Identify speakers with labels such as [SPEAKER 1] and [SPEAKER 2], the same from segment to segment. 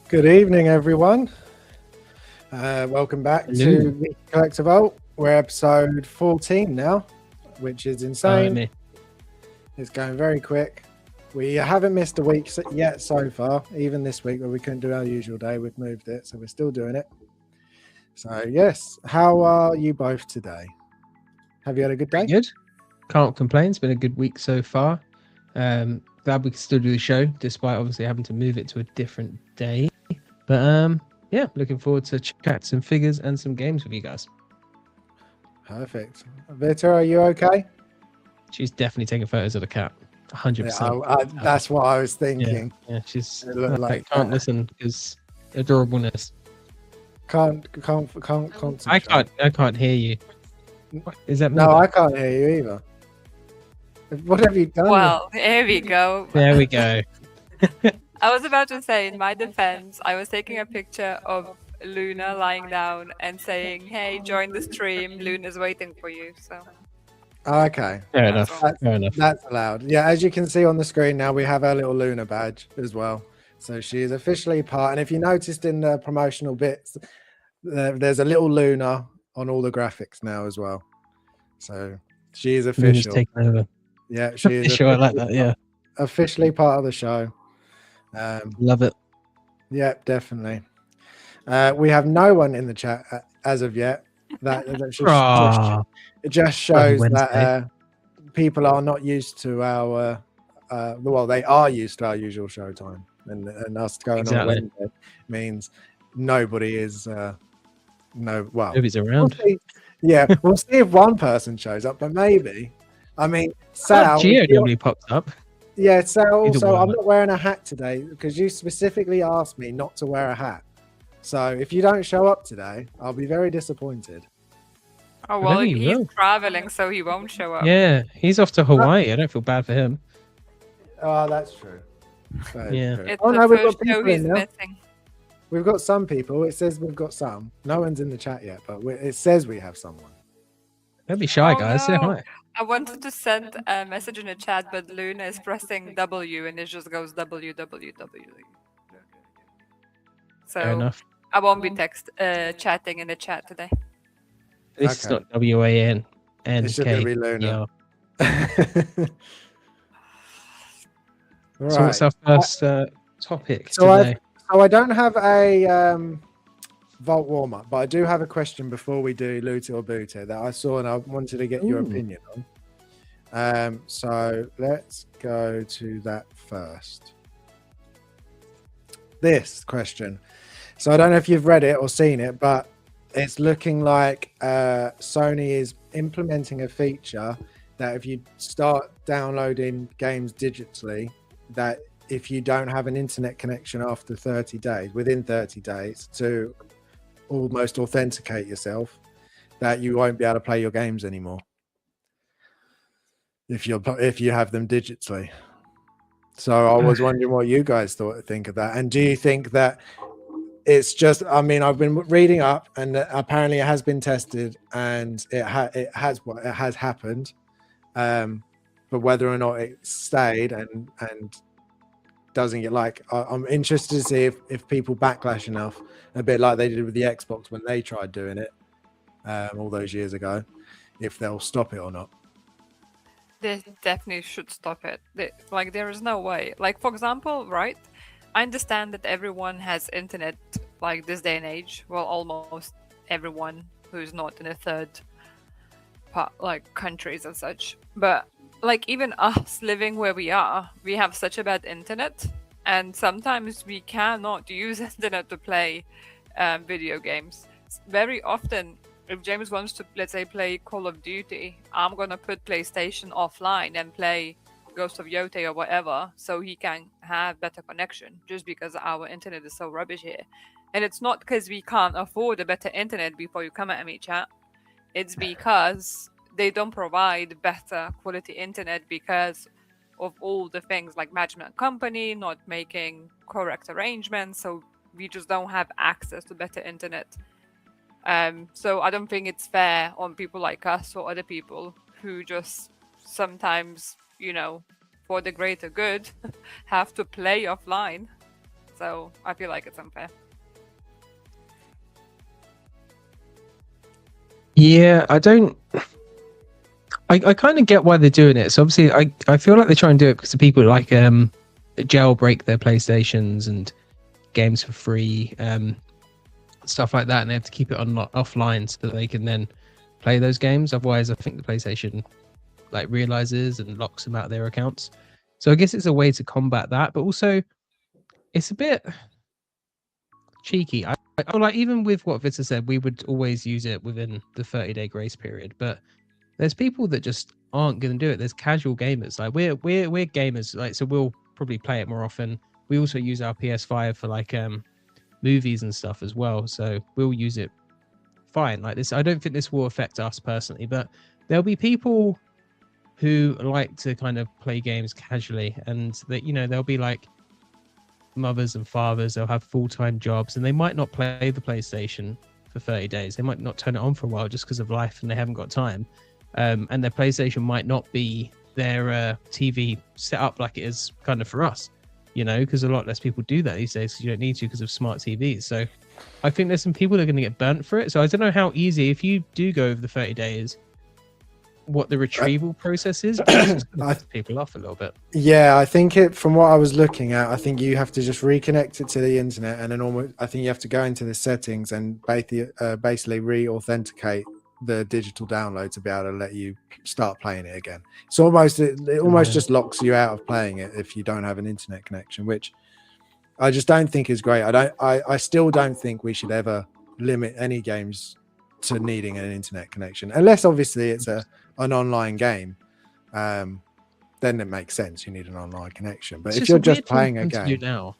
[SPEAKER 1] Good evening, everyone. Welcome back to the Ep.XIV. We're episode 14 now, which is insane. It's going very quick. We haven't missed a week yet so far, even this week where we couldn't do our usual day. We've moved it, so we're still doing it. So, yes. How are you both today? Have you had a good day?
[SPEAKER 2] Good. Can't complain. It's been a good week so far. Glad we can still do the show, despite obviously having to move it to a different day. But yeah, looking forward to chat some figures and some games with you guys.
[SPEAKER 1] Perfect. Vita, are you okay?
[SPEAKER 2] She's definitely taking photos of the cat. 100%.
[SPEAKER 1] Yeah, that's what I was thinking.
[SPEAKER 2] Yeah, she's
[SPEAKER 1] like
[SPEAKER 2] can't listen because adorableness.
[SPEAKER 1] Can't concentrate.
[SPEAKER 2] I can't hear you. Is that me?
[SPEAKER 1] No, I can't hear you either. What have you done?
[SPEAKER 3] Well, here we go.
[SPEAKER 2] There we go.
[SPEAKER 3] I was about to say, in my defense, I was taking a picture of Luna lying down and saying, "Hey, join the stream. Luna's waiting for you." So.
[SPEAKER 1] Okay.
[SPEAKER 2] Fair enough.
[SPEAKER 1] That's allowed. Yeah, as you can see on the screen now, we have our little Luna badge as well. So she is officially part. And if you noticed in the promotional bits, there's a little Luna on all the graphics now as well. So she is official.
[SPEAKER 2] Luna's taken over.
[SPEAKER 1] Yeah, she is
[SPEAKER 2] official. I like that. Yeah.
[SPEAKER 1] Officially part of the show.
[SPEAKER 2] Love it.
[SPEAKER 1] Yep, definitely. We have no one in the chat as of yet. It just shows that people are not used to our well, they are used to our usual show time, and us going on Wednesday means nobody is
[SPEAKER 2] nobody's around.
[SPEAKER 1] We'll see if one person shows up, but maybe. I mean, Sal.
[SPEAKER 2] Gio normally pops up.
[SPEAKER 1] Yeah, Sal. Also, I'm not wearing a hat today because you specifically asked me not to wear a hat. So if you don't show up today, I'll be very disappointed.
[SPEAKER 3] Oh, well, he's traveling, so he won't show up.
[SPEAKER 2] Yeah, he's off to Hawaii. I don't feel bad for him.
[SPEAKER 1] Oh, that's true.
[SPEAKER 2] Yeah.
[SPEAKER 3] It's no, we've got people in now. Missing.
[SPEAKER 1] We've got some people. It says we've got some. No one's in the chat yet, but it says we have someone.
[SPEAKER 2] Don't be shy, guys.
[SPEAKER 3] No.
[SPEAKER 2] Say hi.
[SPEAKER 3] I wanted to send a message in the chat, but Luna is pressing W and it just goes www. So
[SPEAKER 2] fair enough.
[SPEAKER 3] I won't be chatting in the chat today.
[SPEAKER 2] This is not WAN.
[SPEAKER 1] It should be Luna.
[SPEAKER 2] Right. So what's our first topic
[SPEAKER 1] today? I don't have a Vault warm-up, but I do have a question before we do Loot or Boot that I saw and I wanted to get your opinion on. So let's go to that first. This question. So I don't know if you've read it or seen it, but it's looking like Sony is implementing a feature that if you start downloading games digitally, that if you don't have an internet connection after 30 days, within 30 days to almost authenticate yourself, that you won't be able to play your games anymore if you have them digitally. So I was wondering what you guys think of that, and do you think that it's just, I mean, I've been reading up and apparently it has been tested and it has happened, but whether or not it stayed and doesn't get, like, I'm interested to see if people backlash enough, a bit like they did with the Xbox when they tried doing it all those years ago, if they'll stop it or not.
[SPEAKER 3] They definitely should stop it. Like, there is no way. Like, for example, right, I understand that everyone has internet, like, this day and age. Well, almost everyone who's not in a third part, like, countries and such. But, like, even us living where we are, we have such a bad internet, and sometimes we cannot use internet to play video games. Very often, if James wants to, let's say, play Call of Duty, I'm gonna put PlayStation offline and play Ghost of Yote or whatever, so he can have better connection. Just because our internet is so rubbish here, and it's not because we can't afford a better internet. Before you come at me, chat, it's because they don't provide better quality internet because of all the things like management company not making correct arrangements. So we just don't have access to better internet. So I don't think it's fair on people like us or other people who just sometimes, for the greater good, have to play offline. So I feel like it's unfair.
[SPEAKER 2] Yeah, I don't. I kind of get why they're doing it. So obviously, I feel like they're trying to do it because the people like jailbreak their PlayStations and games for free, stuff like that, and they have to keep it offline so that they can then play those games. Otherwise, I think the PlayStation like realizes and locks them out of their accounts. So I guess it's a way to combat that, but also it's a bit cheeky. I like, even with what Vita said, we would always use it within the 30-day grace period, but there's people that just aren't going to do it. There's casual gamers. Like we're gamers, like, so we'll probably play it more often. We also use our PS5 for like movies and stuff as well, so we'll use it fine. Like this, I don't think this will affect us personally, but there'll be people who like to kind of play games casually, and that, they'll be like mothers and fathers. They'll have full-time jobs, and they might not play the PlayStation for 30 days. They might not turn it on for a while just because of life, and they haven't got time. And their PlayStation might not be their TV set up like it is kind of for us, because a lot less people do that these days because you don't need to because of smart TVs. So I think there's some people that are going to get burnt for it. So I don't know how easy, if you do go over the 30 days, what the retrieval process is, but it's just going to piss people off a little bit.
[SPEAKER 1] Yeah, I think from what I was looking at, I think you have to just reconnect it to the internet, and then I think you have to go into the settings and basically re-authenticate the digital download to be able to let you start playing it again. It's almost just locks you out of playing it if you don't have an internet connection, which I just don't think is great. I still don't think we should ever limit any games to needing an internet connection, unless obviously it's an online game. Then it makes sense. You need an online connection. But if you're just playing a game
[SPEAKER 2] now,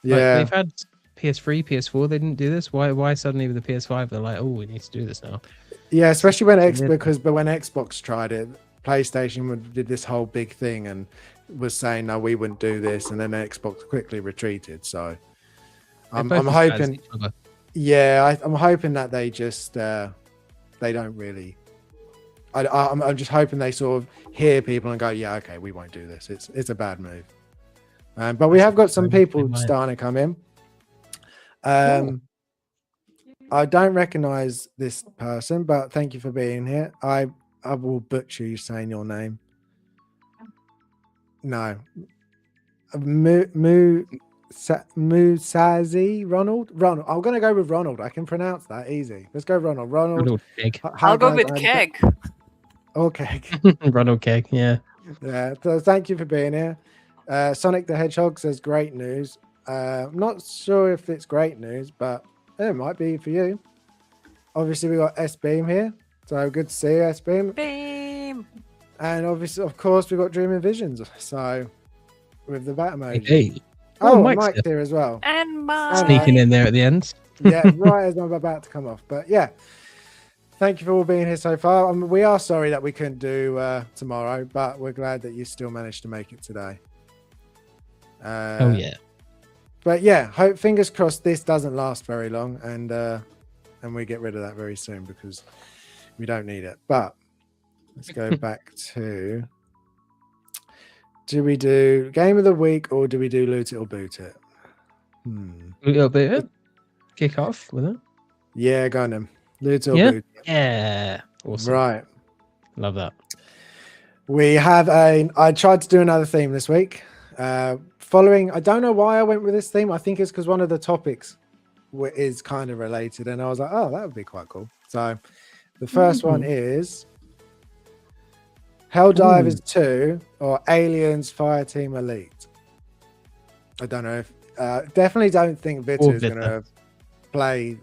[SPEAKER 1] yeah,
[SPEAKER 2] they've had PS3, PS4. They didn't do this. Why suddenly with the PS5 they're like, oh, we need to do this now?
[SPEAKER 1] Yeah, especially when when Xbox tried it, PlayStation did this whole big thing and was saying, no, we wouldn't do this, and then Xbox quickly retreated. So I'm hoping, I'm hoping that they just they don't really. I'm just hoping they sort of hear people and go, yeah, okay, we won't do this. It's a bad move. But we have got some people starting to come in. I don't recognize this person, but thank you for being here. I will butcher you saying your name. No. Musazi Ronald. I'm going to go with Ronald. I can pronounce that easy. Let's go Ronald. Ronald
[SPEAKER 2] Keg.
[SPEAKER 3] I'll go with Keg.
[SPEAKER 1] Okay.
[SPEAKER 2] Ronald Keg, yeah.
[SPEAKER 1] Yeah. So thank you for being here. Sonic the Hedgehog says great news. I'm not sure if it's great news, but it might be for you. Obviously, we got S-Beam here. So good to see you, S-Beam.
[SPEAKER 3] Beam.
[SPEAKER 1] And obviously, of course, we got Dreaming Visions. So with the bat emoji.
[SPEAKER 2] Hey.
[SPEAKER 1] Oh, Mike's here as well.
[SPEAKER 3] And Mike.
[SPEAKER 2] Sneaking in there at the end.
[SPEAKER 1] Yeah, right as I'm about to come off. But yeah, thank you for all being here so far. We are sorry that we couldn't do tomorrow, but we're glad that you still managed to make it today.
[SPEAKER 2] Oh, yeah.
[SPEAKER 1] But yeah, fingers crossed this doesn't last very long, and we get rid of that very soon because we don't need it. But let's go back to, do we do game of the week or do we do loot it or boot it?
[SPEAKER 2] Loot it or boot it? Kick off with it?
[SPEAKER 1] Yeah, go on then. Loot it or boot it.
[SPEAKER 2] Yeah. Awesome.
[SPEAKER 1] Right.
[SPEAKER 2] Love that.
[SPEAKER 1] We have I tried to do another theme this week. Following, I don't know why I went with this theme. I think it's because one of the topics is kind of related, and I was like, oh, that would be quite cool. So the first one is Helldivers 2 or Aliens Fireteam Elite. I don't know if definitely don't think Vita is going to play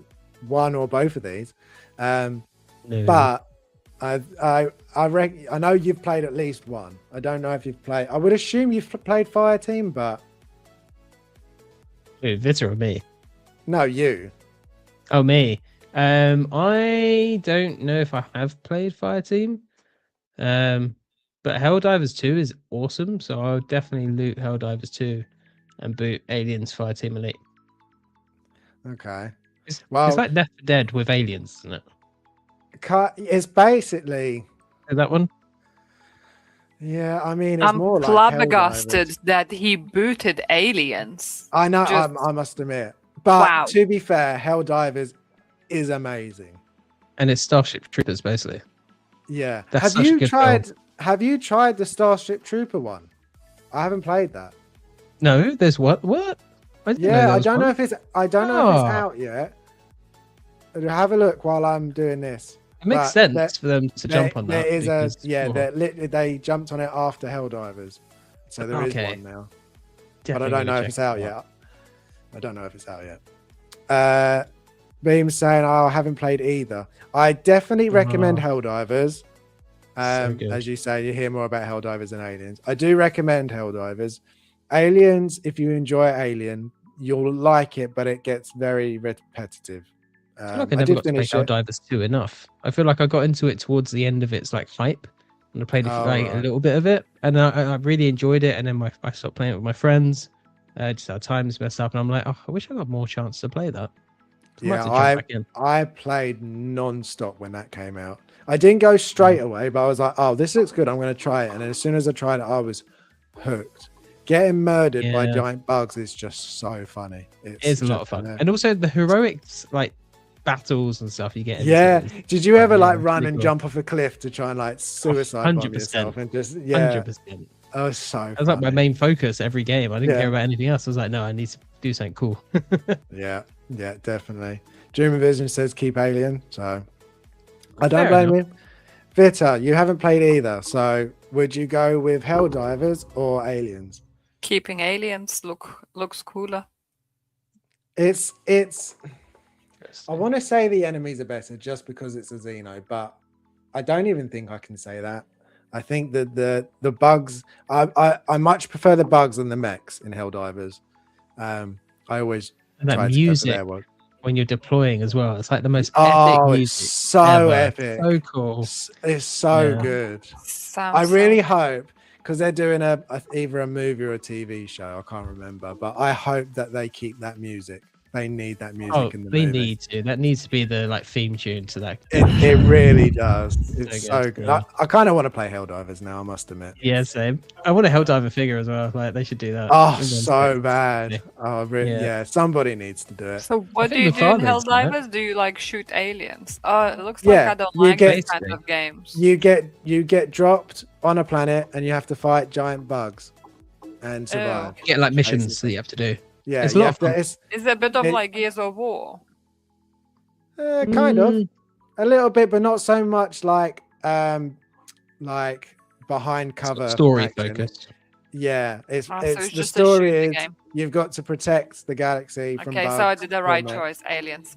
[SPEAKER 1] one or both of these, but I know you've played at least one. I don't know if you've played. I would assume you've played Fireteam, but
[SPEAKER 2] Who, Vita or me?
[SPEAKER 1] no, you.
[SPEAKER 2] Oh, me. I don't know if I have played Fireteam. But Helldivers 2 is awesome, so I'll definitely loot Helldivers 2 and boot Aliens Fireteam Elite.
[SPEAKER 1] Okay.
[SPEAKER 2] It's
[SPEAKER 1] Well,
[SPEAKER 2] like Left 4 Dead with aliens, isn't it?
[SPEAKER 1] it's basically.
[SPEAKER 2] Is that one?
[SPEAKER 1] Yeah, I mean, it's
[SPEAKER 3] I'm
[SPEAKER 1] more like
[SPEAKER 3] flabbergasted
[SPEAKER 1] Helldivers.
[SPEAKER 3] that he booted Aliens.
[SPEAKER 1] I know.
[SPEAKER 3] Just-
[SPEAKER 1] I must admit, but
[SPEAKER 3] Wow.
[SPEAKER 1] to be fair, Helldivers is amazing.
[SPEAKER 2] And it's Starship Troopers, basically.
[SPEAKER 1] Yeah.
[SPEAKER 2] That's
[SPEAKER 1] Have
[SPEAKER 2] such a
[SPEAKER 1] you
[SPEAKER 2] good
[SPEAKER 1] tried?
[SPEAKER 2] film.
[SPEAKER 1] Have you tried the Starship Trooper one? I haven't played that.
[SPEAKER 2] No, there's what? What? I didn't know
[SPEAKER 1] Yeah,
[SPEAKER 2] there
[SPEAKER 1] I
[SPEAKER 2] was
[SPEAKER 1] don't
[SPEAKER 2] one.
[SPEAKER 1] know if it's. I don't know if it's
[SPEAKER 2] Oh.
[SPEAKER 1] out yet. Have a look while I'm doing this.
[SPEAKER 2] It makes
[SPEAKER 1] But
[SPEAKER 2] sense
[SPEAKER 1] there-
[SPEAKER 2] for them to jump on that.
[SPEAKER 1] There is a
[SPEAKER 2] because-
[SPEAKER 1] they jumped on it after Helldivers, so there is
[SPEAKER 2] Okay.
[SPEAKER 1] one now. But I
[SPEAKER 2] Definitely
[SPEAKER 1] don't know
[SPEAKER 2] gonna
[SPEAKER 1] if it's
[SPEAKER 2] check
[SPEAKER 1] out
[SPEAKER 2] it
[SPEAKER 1] yet. I don't know if it's out yet. Beam saying, "Oh, I haven't played either." I definitely recommend Helldivers.
[SPEAKER 2] So good.
[SPEAKER 1] As you say, you hear more about Helldivers than Aliens. I do recommend Helldivers. Aliens, if you enjoy Alien, you'll like it, but it gets very repetitive.
[SPEAKER 2] I feel like I
[SPEAKER 1] I
[SPEAKER 2] never
[SPEAKER 1] did
[SPEAKER 2] got to play
[SPEAKER 1] finish it.
[SPEAKER 2] Helldivers 2 enough. I feel like I got into it towards the end of its like hype, and I played
[SPEAKER 1] Oh,
[SPEAKER 2] a
[SPEAKER 1] right.
[SPEAKER 2] little bit of it, and I really enjoyed it. And then I stopped playing it with my friends. Just our times messed up, and I'm like, oh, I wish I got more chance to play that. I might have to jump back in.
[SPEAKER 1] I played non-stop when that came out. I didn't go straight away, but I was like, oh, this looks good. I'm going to try it. And then as soon as I tried it, I was hooked. Getting murdered by
[SPEAKER 2] Yeah.
[SPEAKER 1] giant bugs is just so funny.
[SPEAKER 2] It's a lot of fun, and also the heroics like battles and stuff you get. Into
[SPEAKER 1] Yeah.
[SPEAKER 2] is
[SPEAKER 1] Did you ever like
[SPEAKER 2] it's
[SPEAKER 1] run
[SPEAKER 2] pretty
[SPEAKER 1] and
[SPEAKER 2] cool.
[SPEAKER 1] jump off a cliff to try and like suicide bomb
[SPEAKER 2] 100%.
[SPEAKER 1] yourself and just
[SPEAKER 2] 100%.
[SPEAKER 1] Oh, it's so
[SPEAKER 2] That was like my
[SPEAKER 1] funny.
[SPEAKER 2] main focus every game. I didn't
[SPEAKER 1] Yeah.
[SPEAKER 2] care about anything else. I was like, no, I need to do something cool.
[SPEAKER 1] Yeah, definitely. Dream of Vision says keep Alien, so I don't
[SPEAKER 2] Fair
[SPEAKER 1] blame you. Vita, you haven't played either, so would you go with Helldivers or Aliens?
[SPEAKER 3] Keeping Aliens looks cooler.
[SPEAKER 1] It's I want to say the enemies are better just because it's a Xeno, but I don't even think I can say that. I think that the bugs I much prefer the bugs than the mechs in Helldivers. I always
[SPEAKER 2] And that
[SPEAKER 1] try to go for
[SPEAKER 2] music
[SPEAKER 1] their one.
[SPEAKER 2] when you're deploying as well. It's like the most
[SPEAKER 1] Oh,
[SPEAKER 2] epic
[SPEAKER 1] it's
[SPEAKER 2] music.
[SPEAKER 1] so
[SPEAKER 2] ever.
[SPEAKER 1] epic.
[SPEAKER 2] So cool.
[SPEAKER 1] It's so
[SPEAKER 2] Yeah.
[SPEAKER 1] good.
[SPEAKER 3] Sounds
[SPEAKER 1] I really
[SPEAKER 3] so-
[SPEAKER 1] hope because they're doing either a movie or a TV show. I can't remember, but I hope that they keep that music. They need that music
[SPEAKER 2] Oh,
[SPEAKER 1] in the
[SPEAKER 2] they
[SPEAKER 1] movie.
[SPEAKER 2] need to. That needs to be the like theme tune to that.
[SPEAKER 1] It really does. It's
[SPEAKER 2] So
[SPEAKER 1] so
[SPEAKER 2] good,
[SPEAKER 1] good.
[SPEAKER 2] yeah.
[SPEAKER 1] I kind of want to play Helldivers now. I must admit.
[SPEAKER 2] Yeah, same. I want a Helldiver figure as well. Like they should do that.
[SPEAKER 1] Oh,
[SPEAKER 2] Everyone's
[SPEAKER 1] so
[SPEAKER 2] like-
[SPEAKER 1] bad. Oh,
[SPEAKER 2] Yeah.
[SPEAKER 1] yeah. Somebody needs to do it.
[SPEAKER 3] So what do
[SPEAKER 2] think
[SPEAKER 3] you
[SPEAKER 2] the
[SPEAKER 3] do in
[SPEAKER 2] father's done it.
[SPEAKER 3] Helldivers? Do you like shoot aliens? It looks
[SPEAKER 1] Yeah,
[SPEAKER 3] like I don't
[SPEAKER 1] you
[SPEAKER 3] like
[SPEAKER 1] get-
[SPEAKER 3] this kind
[SPEAKER 2] Basically.
[SPEAKER 3] of games.
[SPEAKER 1] You get dropped on a planet and you have to fight giant bugs and survive.
[SPEAKER 2] You get like missions
[SPEAKER 1] Basically.
[SPEAKER 2] that you have to do.
[SPEAKER 1] Yeah,
[SPEAKER 2] It's a
[SPEAKER 1] you
[SPEAKER 2] lot
[SPEAKER 1] have
[SPEAKER 2] of fun.
[SPEAKER 1] to. It's
[SPEAKER 3] Is it a bit of
[SPEAKER 1] It-
[SPEAKER 3] like Gears of War?
[SPEAKER 1] kind of a little bit, but not so much like behind cover
[SPEAKER 2] Story
[SPEAKER 1] action.
[SPEAKER 2] focused.
[SPEAKER 1] Yeah, it's
[SPEAKER 3] So
[SPEAKER 1] it's the
[SPEAKER 3] just a
[SPEAKER 1] story
[SPEAKER 3] shooting
[SPEAKER 1] is
[SPEAKER 3] game.
[SPEAKER 1] you've got to protect the galaxy from
[SPEAKER 3] Okay,
[SPEAKER 1] bugs.
[SPEAKER 3] so I did the right
[SPEAKER 1] from it.
[SPEAKER 3] choice. Aliens.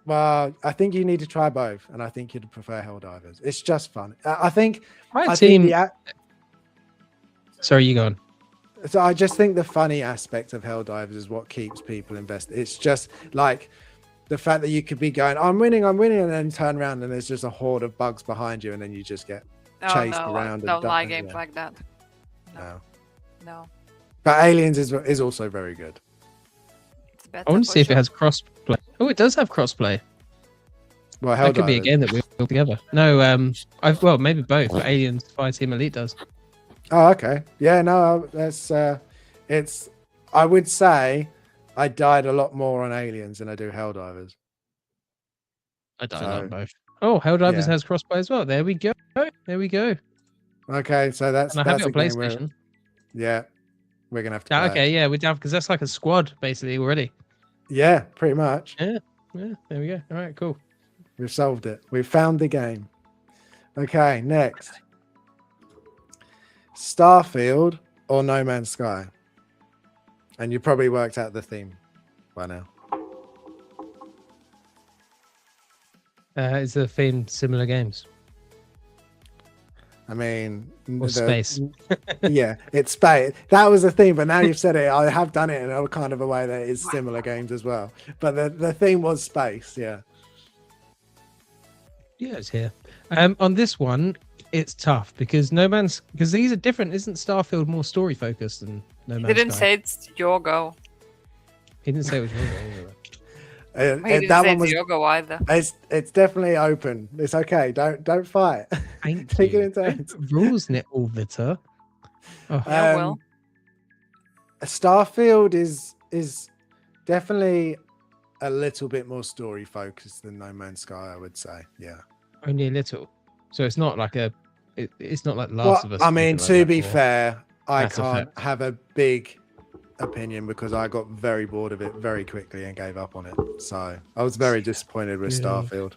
[SPEAKER 1] Well, I think you need to try both, and I think you'd prefer Helldivers. It's just fun. I think.
[SPEAKER 2] My
[SPEAKER 1] I
[SPEAKER 2] team.
[SPEAKER 1] think
[SPEAKER 2] Sorry, you go on.
[SPEAKER 1] so I just think the funny aspect of Helldivers is what keeps people invested. It's just like the fact that you could be going, I'm winning, and then turn around and there's just a horde of bugs behind you, and then you just get
[SPEAKER 3] Oh
[SPEAKER 1] chased
[SPEAKER 3] no,
[SPEAKER 1] around
[SPEAKER 3] I
[SPEAKER 1] and
[SPEAKER 3] don't
[SPEAKER 1] done-
[SPEAKER 3] like games
[SPEAKER 1] yeah.
[SPEAKER 3] like that.
[SPEAKER 1] no.
[SPEAKER 3] No,
[SPEAKER 1] But Aliens is also very good.
[SPEAKER 3] it's better.
[SPEAKER 2] I want to
[SPEAKER 3] for
[SPEAKER 2] see if it
[SPEAKER 3] sure.
[SPEAKER 2] has crossplay. Oh, it does have crossplay.
[SPEAKER 1] Well,
[SPEAKER 2] That could be a
[SPEAKER 1] Helldivers.
[SPEAKER 2] game that we build together. No, well, maybe both. But Aliens Fireteam Elite does.
[SPEAKER 1] Oh, okay. Yeah, no, that's it's. I would say I died a lot more on Aliens than I do Helldivers.
[SPEAKER 2] I don't
[SPEAKER 1] So,
[SPEAKER 2] know both. Oh, Helldivers
[SPEAKER 1] yeah.
[SPEAKER 2] has crossplay as well. There we go. There we go.
[SPEAKER 1] Okay, so that's
[SPEAKER 2] And I have
[SPEAKER 1] that's
[SPEAKER 2] it on
[SPEAKER 1] a game where
[SPEAKER 2] PlayStation.
[SPEAKER 1] yeah, we're gonna have to.
[SPEAKER 2] Ah,
[SPEAKER 1] Play
[SPEAKER 2] okay,
[SPEAKER 1] it.
[SPEAKER 2] yeah, we're down because that's like a squad basically already.
[SPEAKER 1] Yeah, pretty much.
[SPEAKER 2] Yeah, there we go. All right, cool.
[SPEAKER 1] We've solved it. We've found the game. Okay, next. Starfield or No Man's Sky? And you probably worked out the theme by now.
[SPEAKER 2] Is the theme similar games
[SPEAKER 1] I mean,
[SPEAKER 2] or space?
[SPEAKER 1] yeah, it's space. That was the theme, but now you've said it, I have done it in a kind of a way that is similar games as well. But the theme was space, yeah.
[SPEAKER 2] Yeah, it's here. On this one, it's tough because because these are different. Isn't Starfield more story focused than No
[SPEAKER 3] He
[SPEAKER 2] Man's
[SPEAKER 3] didn't
[SPEAKER 2] Sky?
[SPEAKER 3] say it's your go.
[SPEAKER 2] He didn't say it was your game either.
[SPEAKER 3] He didn't
[SPEAKER 1] That
[SPEAKER 3] say
[SPEAKER 1] one
[SPEAKER 3] it's
[SPEAKER 1] was.
[SPEAKER 3] your go either.
[SPEAKER 1] It's definitely open. It's okay. Don't fight.
[SPEAKER 2] Thank
[SPEAKER 1] Take
[SPEAKER 2] you.
[SPEAKER 1] it in
[SPEAKER 2] Don't
[SPEAKER 1] turns.
[SPEAKER 2] put rules in it, Orviter. Oh,
[SPEAKER 3] Yeah, well.
[SPEAKER 1] Starfield is definitely a little bit more story focused than No Man's Sky, I would say. Yeah.
[SPEAKER 2] only a little. So it's not like it's not like Last
[SPEAKER 1] Well,
[SPEAKER 2] of Us.
[SPEAKER 1] I
[SPEAKER 2] or
[SPEAKER 1] mean,
[SPEAKER 2] anything
[SPEAKER 1] to
[SPEAKER 2] like
[SPEAKER 1] be
[SPEAKER 2] that, or
[SPEAKER 1] fair, I
[SPEAKER 2] Mass
[SPEAKER 1] can't
[SPEAKER 2] Effect.
[SPEAKER 1] have a big opinion because I got very bored of it very quickly and gave up on it. So I was very disappointed with
[SPEAKER 2] Yeah.
[SPEAKER 1] Starfield.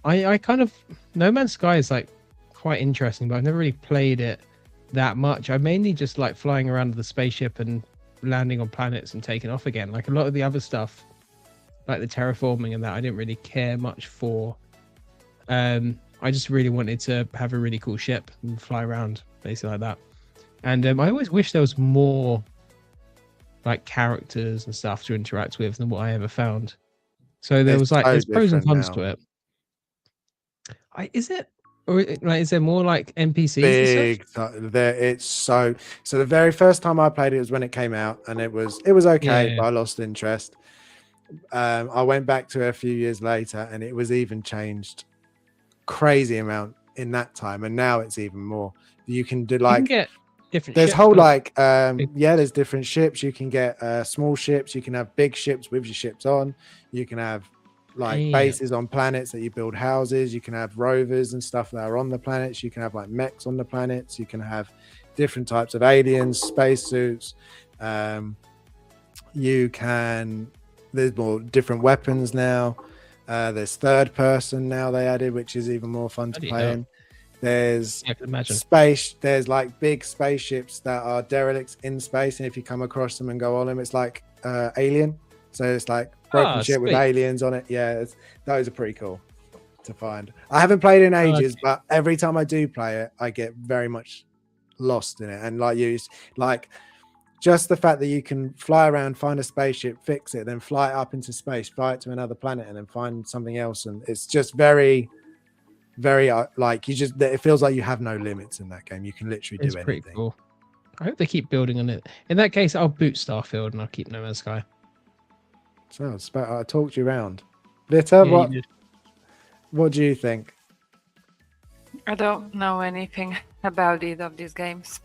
[SPEAKER 2] I kind of No Man's Sky is like quite interesting, but I've never really played it that much. I mainly just like flying around with the spaceship and landing on planets and taking off again. Like a lot of the other stuff, like the terraforming and that, I didn't really care much for. I just really wanted to have a really cool ship and fly around, basically like that. And I always wish there was more like characters and stuff to interact with than what I ever found. So there
[SPEAKER 1] It's
[SPEAKER 2] was like
[SPEAKER 1] so
[SPEAKER 2] there's pros and
[SPEAKER 1] different
[SPEAKER 2] cons
[SPEAKER 1] now.
[SPEAKER 2] to it. Is it, or like is there more like NPCs
[SPEAKER 1] Big.
[SPEAKER 2] and stuff?
[SPEAKER 1] There, it's so. So the very first time I played it was when it came out, and it was okay,
[SPEAKER 2] Yeah.
[SPEAKER 1] but I lost interest. I went back to it a few years later, and it was even changed crazy amount in that time, and now it's even more. You can do
[SPEAKER 2] You can
[SPEAKER 1] like
[SPEAKER 2] get different
[SPEAKER 1] there's
[SPEAKER 2] ships,
[SPEAKER 1] whole
[SPEAKER 2] can't you?
[SPEAKER 1] like
[SPEAKER 2] Big
[SPEAKER 1] there's different ships. You can get small ships, you can have big ships with your ships on, you can have like
[SPEAKER 2] Damn.
[SPEAKER 1] bases on planets that you build houses, you can have rovers and stuff that are on the planets, you can have like mechs on the planets, you can have different types of aliens, spacesuits. You can There's more different weapons now. There's third person now they added, which is even more fun to
[SPEAKER 2] Bloody
[SPEAKER 1] play
[SPEAKER 2] hell.
[SPEAKER 1] in. There's
[SPEAKER 2] Yeah, I can imagine.
[SPEAKER 1] there's like big spaceships that are derelicts in space, and if you come across them and go on them, it's like Alien. So it's like broken ship with
[SPEAKER 2] sweet.
[SPEAKER 1] aliens on it. Yeah, those are pretty cool to find. I haven't played in ages,
[SPEAKER 2] Okay.
[SPEAKER 1] but every time I do play it, I get very much lost in it. And like like just the fact that you can fly around, find a spaceship, fix it, then fly it up into space, fly it to another planet, and then find something else, and it's just very like it feels like you have no limits in that game. You can literally
[SPEAKER 2] It's
[SPEAKER 1] do
[SPEAKER 2] pretty
[SPEAKER 1] anything.
[SPEAKER 2] cool. I hope they keep building on it. In that case, I'll boot Starfield and I'll keep No Man's Sky.
[SPEAKER 1] So I talked you around. Litter,
[SPEAKER 2] Yeah, you did.
[SPEAKER 1] what do you think?
[SPEAKER 3] I don't know anything about either of these games.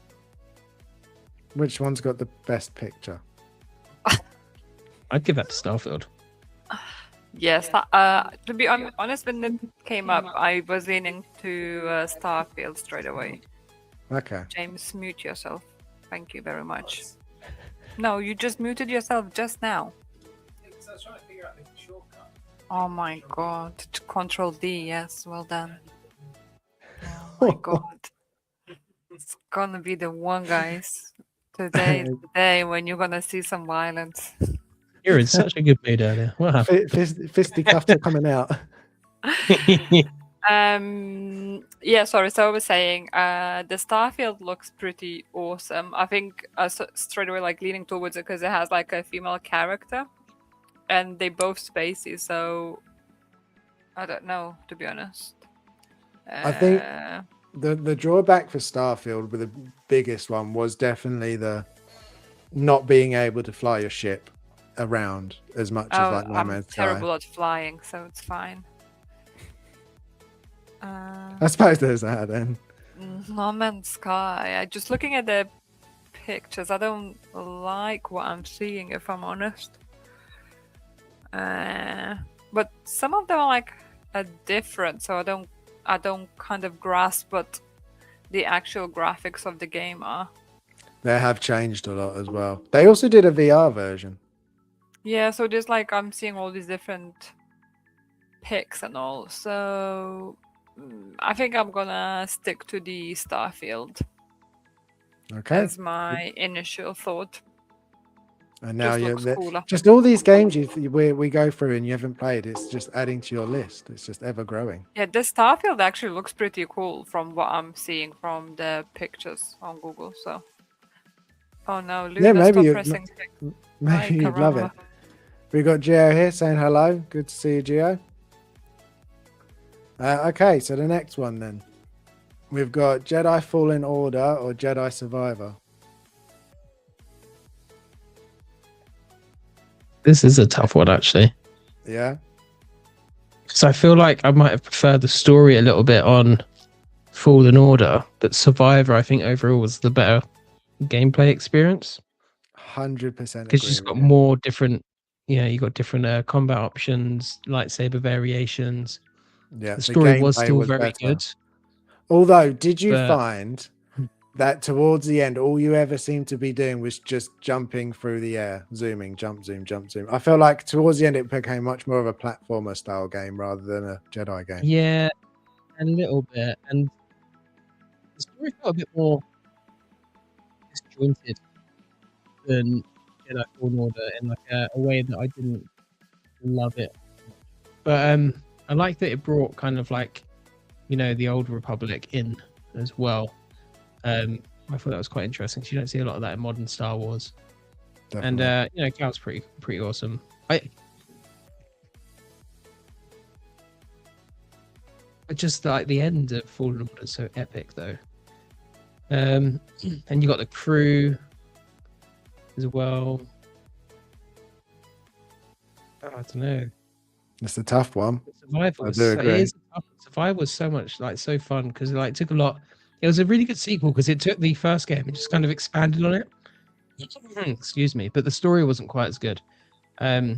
[SPEAKER 1] Which one's got the best picture?
[SPEAKER 2] I'd give that to Starfield.
[SPEAKER 3] Yes, to be honest, when it came up, I was leaning to Starfield straight away.
[SPEAKER 1] Okay.
[SPEAKER 3] James, mute yourself. Thank you very much. No, you just muted yourself just now.
[SPEAKER 4] I was trying to figure out the shortcut.
[SPEAKER 3] Oh my god. Control D, yes, well done. Oh my god. It's gonna be the one, guys. Today when you're gonna see some violence.
[SPEAKER 2] You're in such a good mood earlier. What happened?
[SPEAKER 1] Fisticuffs are coming out.
[SPEAKER 3] Yeah, sorry. So I was saying, the Starfield looks pretty awesome. I think straight away like leaning towards it because it has like a female character, and they both spacey. So I don't know, to be honest.
[SPEAKER 1] I think the drawback for Starfield, with the biggest one, was definitely the not being able to fly your ship around as much as like No Man's Sky.
[SPEAKER 3] I'm terrible at flying, so it's fine.
[SPEAKER 1] I suppose there's that then.
[SPEAKER 3] No Man's Sky. Just looking at the pictures, I don't like what I'm seeing, if I'm honest. But some of them are like different, so I don't kind of grasp what the actual graphics of the game are.
[SPEAKER 1] They have changed a lot as well. They also did a VR version.
[SPEAKER 3] Yeah, so there's like I'm seeing all these different pics and all. So I think I'm gonna stick to the Starfield
[SPEAKER 1] Okay.
[SPEAKER 3] as my initial thought.
[SPEAKER 1] And now
[SPEAKER 3] Just
[SPEAKER 1] you're
[SPEAKER 3] looks cooler.
[SPEAKER 1] just all these games we go through and you haven't played. It's just adding to your list. It's just ever growing.
[SPEAKER 3] Yeah, this Starfield actually looks pretty cool from what I'm seeing from the pictures on Google. So, oh no, Luna,
[SPEAKER 1] Yeah, maybe
[SPEAKER 3] stop
[SPEAKER 1] you
[SPEAKER 3] pressing. Ay,
[SPEAKER 1] maybe you'd love it.
[SPEAKER 3] caramba.
[SPEAKER 1] We got Gio here saying hello. Good to see you, Gio. Okay, so the next one then. We've got Jedi Fallen Order or Jedi Survivor.
[SPEAKER 2] This is a tough one, actually.
[SPEAKER 1] Yeah.
[SPEAKER 2] So I feel like I might have preferred the story a little bit on Fallen Order, but Survivor, I think overall was the better gameplay experience
[SPEAKER 1] 100%
[SPEAKER 2] because you just got more different. Yeah, you got different combat options, lightsaber variations.
[SPEAKER 1] Yeah,
[SPEAKER 2] The story was
[SPEAKER 1] gameplay
[SPEAKER 2] still very
[SPEAKER 1] better.
[SPEAKER 2] good.
[SPEAKER 1] Although, did you
[SPEAKER 2] But-
[SPEAKER 1] find that towards the end, all you ever seemed to be doing was just jumping through the air, zooming, jump, zoom, jump, zoom? I feel like towards the end, it became much more of a platformer style game rather than a Jedi game.
[SPEAKER 2] Yeah, a little bit, and the story felt a bit more disjointed than Jedi Fallen Order in like a way that I didn't love it. But I like that it brought kind of like, you know, the old Republic in as well. I thought that was quite interesting. 'Cause you don't see a lot of that in modern Star Wars.
[SPEAKER 1] Definitely.
[SPEAKER 2] And you know, Cal's pretty awesome. I just like the end of Fallen Order is so epic though. And you got the crew as well. Oh, I don't know.
[SPEAKER 1] It's a tough one.
[SPEAKER 2] Survival
[SPEAKER 1] I
[SPEAKER 2] was,
[SPEAKER 1] do
[SPEAKER 2] it
[SPEAKER 1] agree.
[SPEAKER 2] is tough. Survival was so much like so fun because like it took a lot. It was a really good sequel because it took the first game and just kind of expanded on it. Excuse me, but the story wasn't quite as good. I'll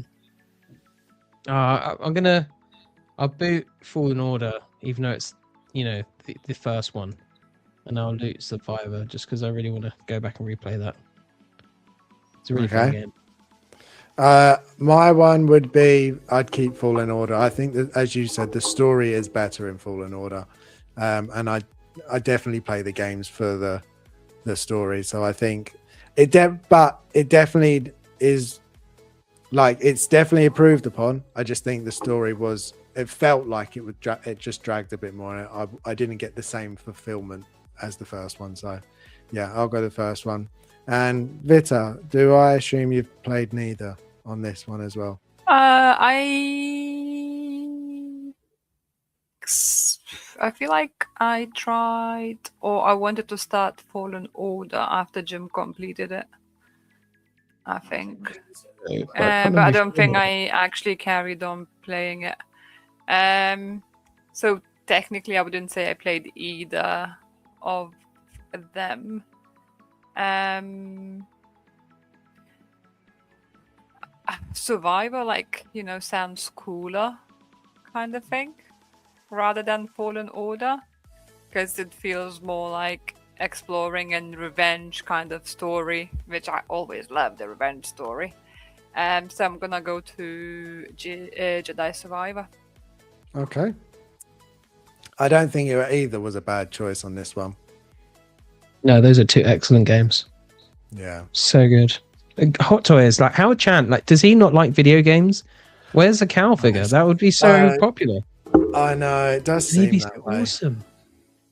[SPEAKER 2] boot Fallen Order, even though it's, you know, the first one, and I'll loot Survivor just because I really want to go back and replay that. It's a really fun
[SPEAKER 1] Okay.
[SPEAKER 2] game.
[SPEAKER 1] My one would be I'd keep Fallen Order. I think that, as you said, the story is better in Fallen Order, and I definitely play the games for the story. So I think but it definitely is like it's definitely improved upon. I just think the story it felt like it just dragged a bit more. I didn't get the same fulfillment as the first one. So yeah, I'll go the first one. And Vita, do I assume you've played neither on this one as well?
[SPEAKER 3] I feel like I tried, or I wanted to start Fallen Order after Jim completed it. I think, but I don't think I actually carried on playing it. So technically, I wouldn't say I played either of them. Survivor, like, you know, sounds cooler, kind of thing, rather than Fallen Order, because it feels more like exploring and revenge kind of story, which I always love the revenge story. So I'm gonna go to Jedi Survivor.
[SPEAKER 1] Okay. I don't think either was a bad choice on this one.
[SPEAKER 2] No, those are two excellent games.
[SPEAKER 1] Yeah.
[SPEAKER 2] So good. Hot Toys, like Howard Chant, like does he not like video games? Where's the Cal figure? That would be so popular.
[SPEAKER 1] I know, it does
[SPEAKER 2] He'd
[SPEAKER 1] seem
[SPEAKER 2] be
[SPEAKER 1] that
[SPEAKER 2] so
[SPEAKER 1] way.
[SPEAKER 2] awesome.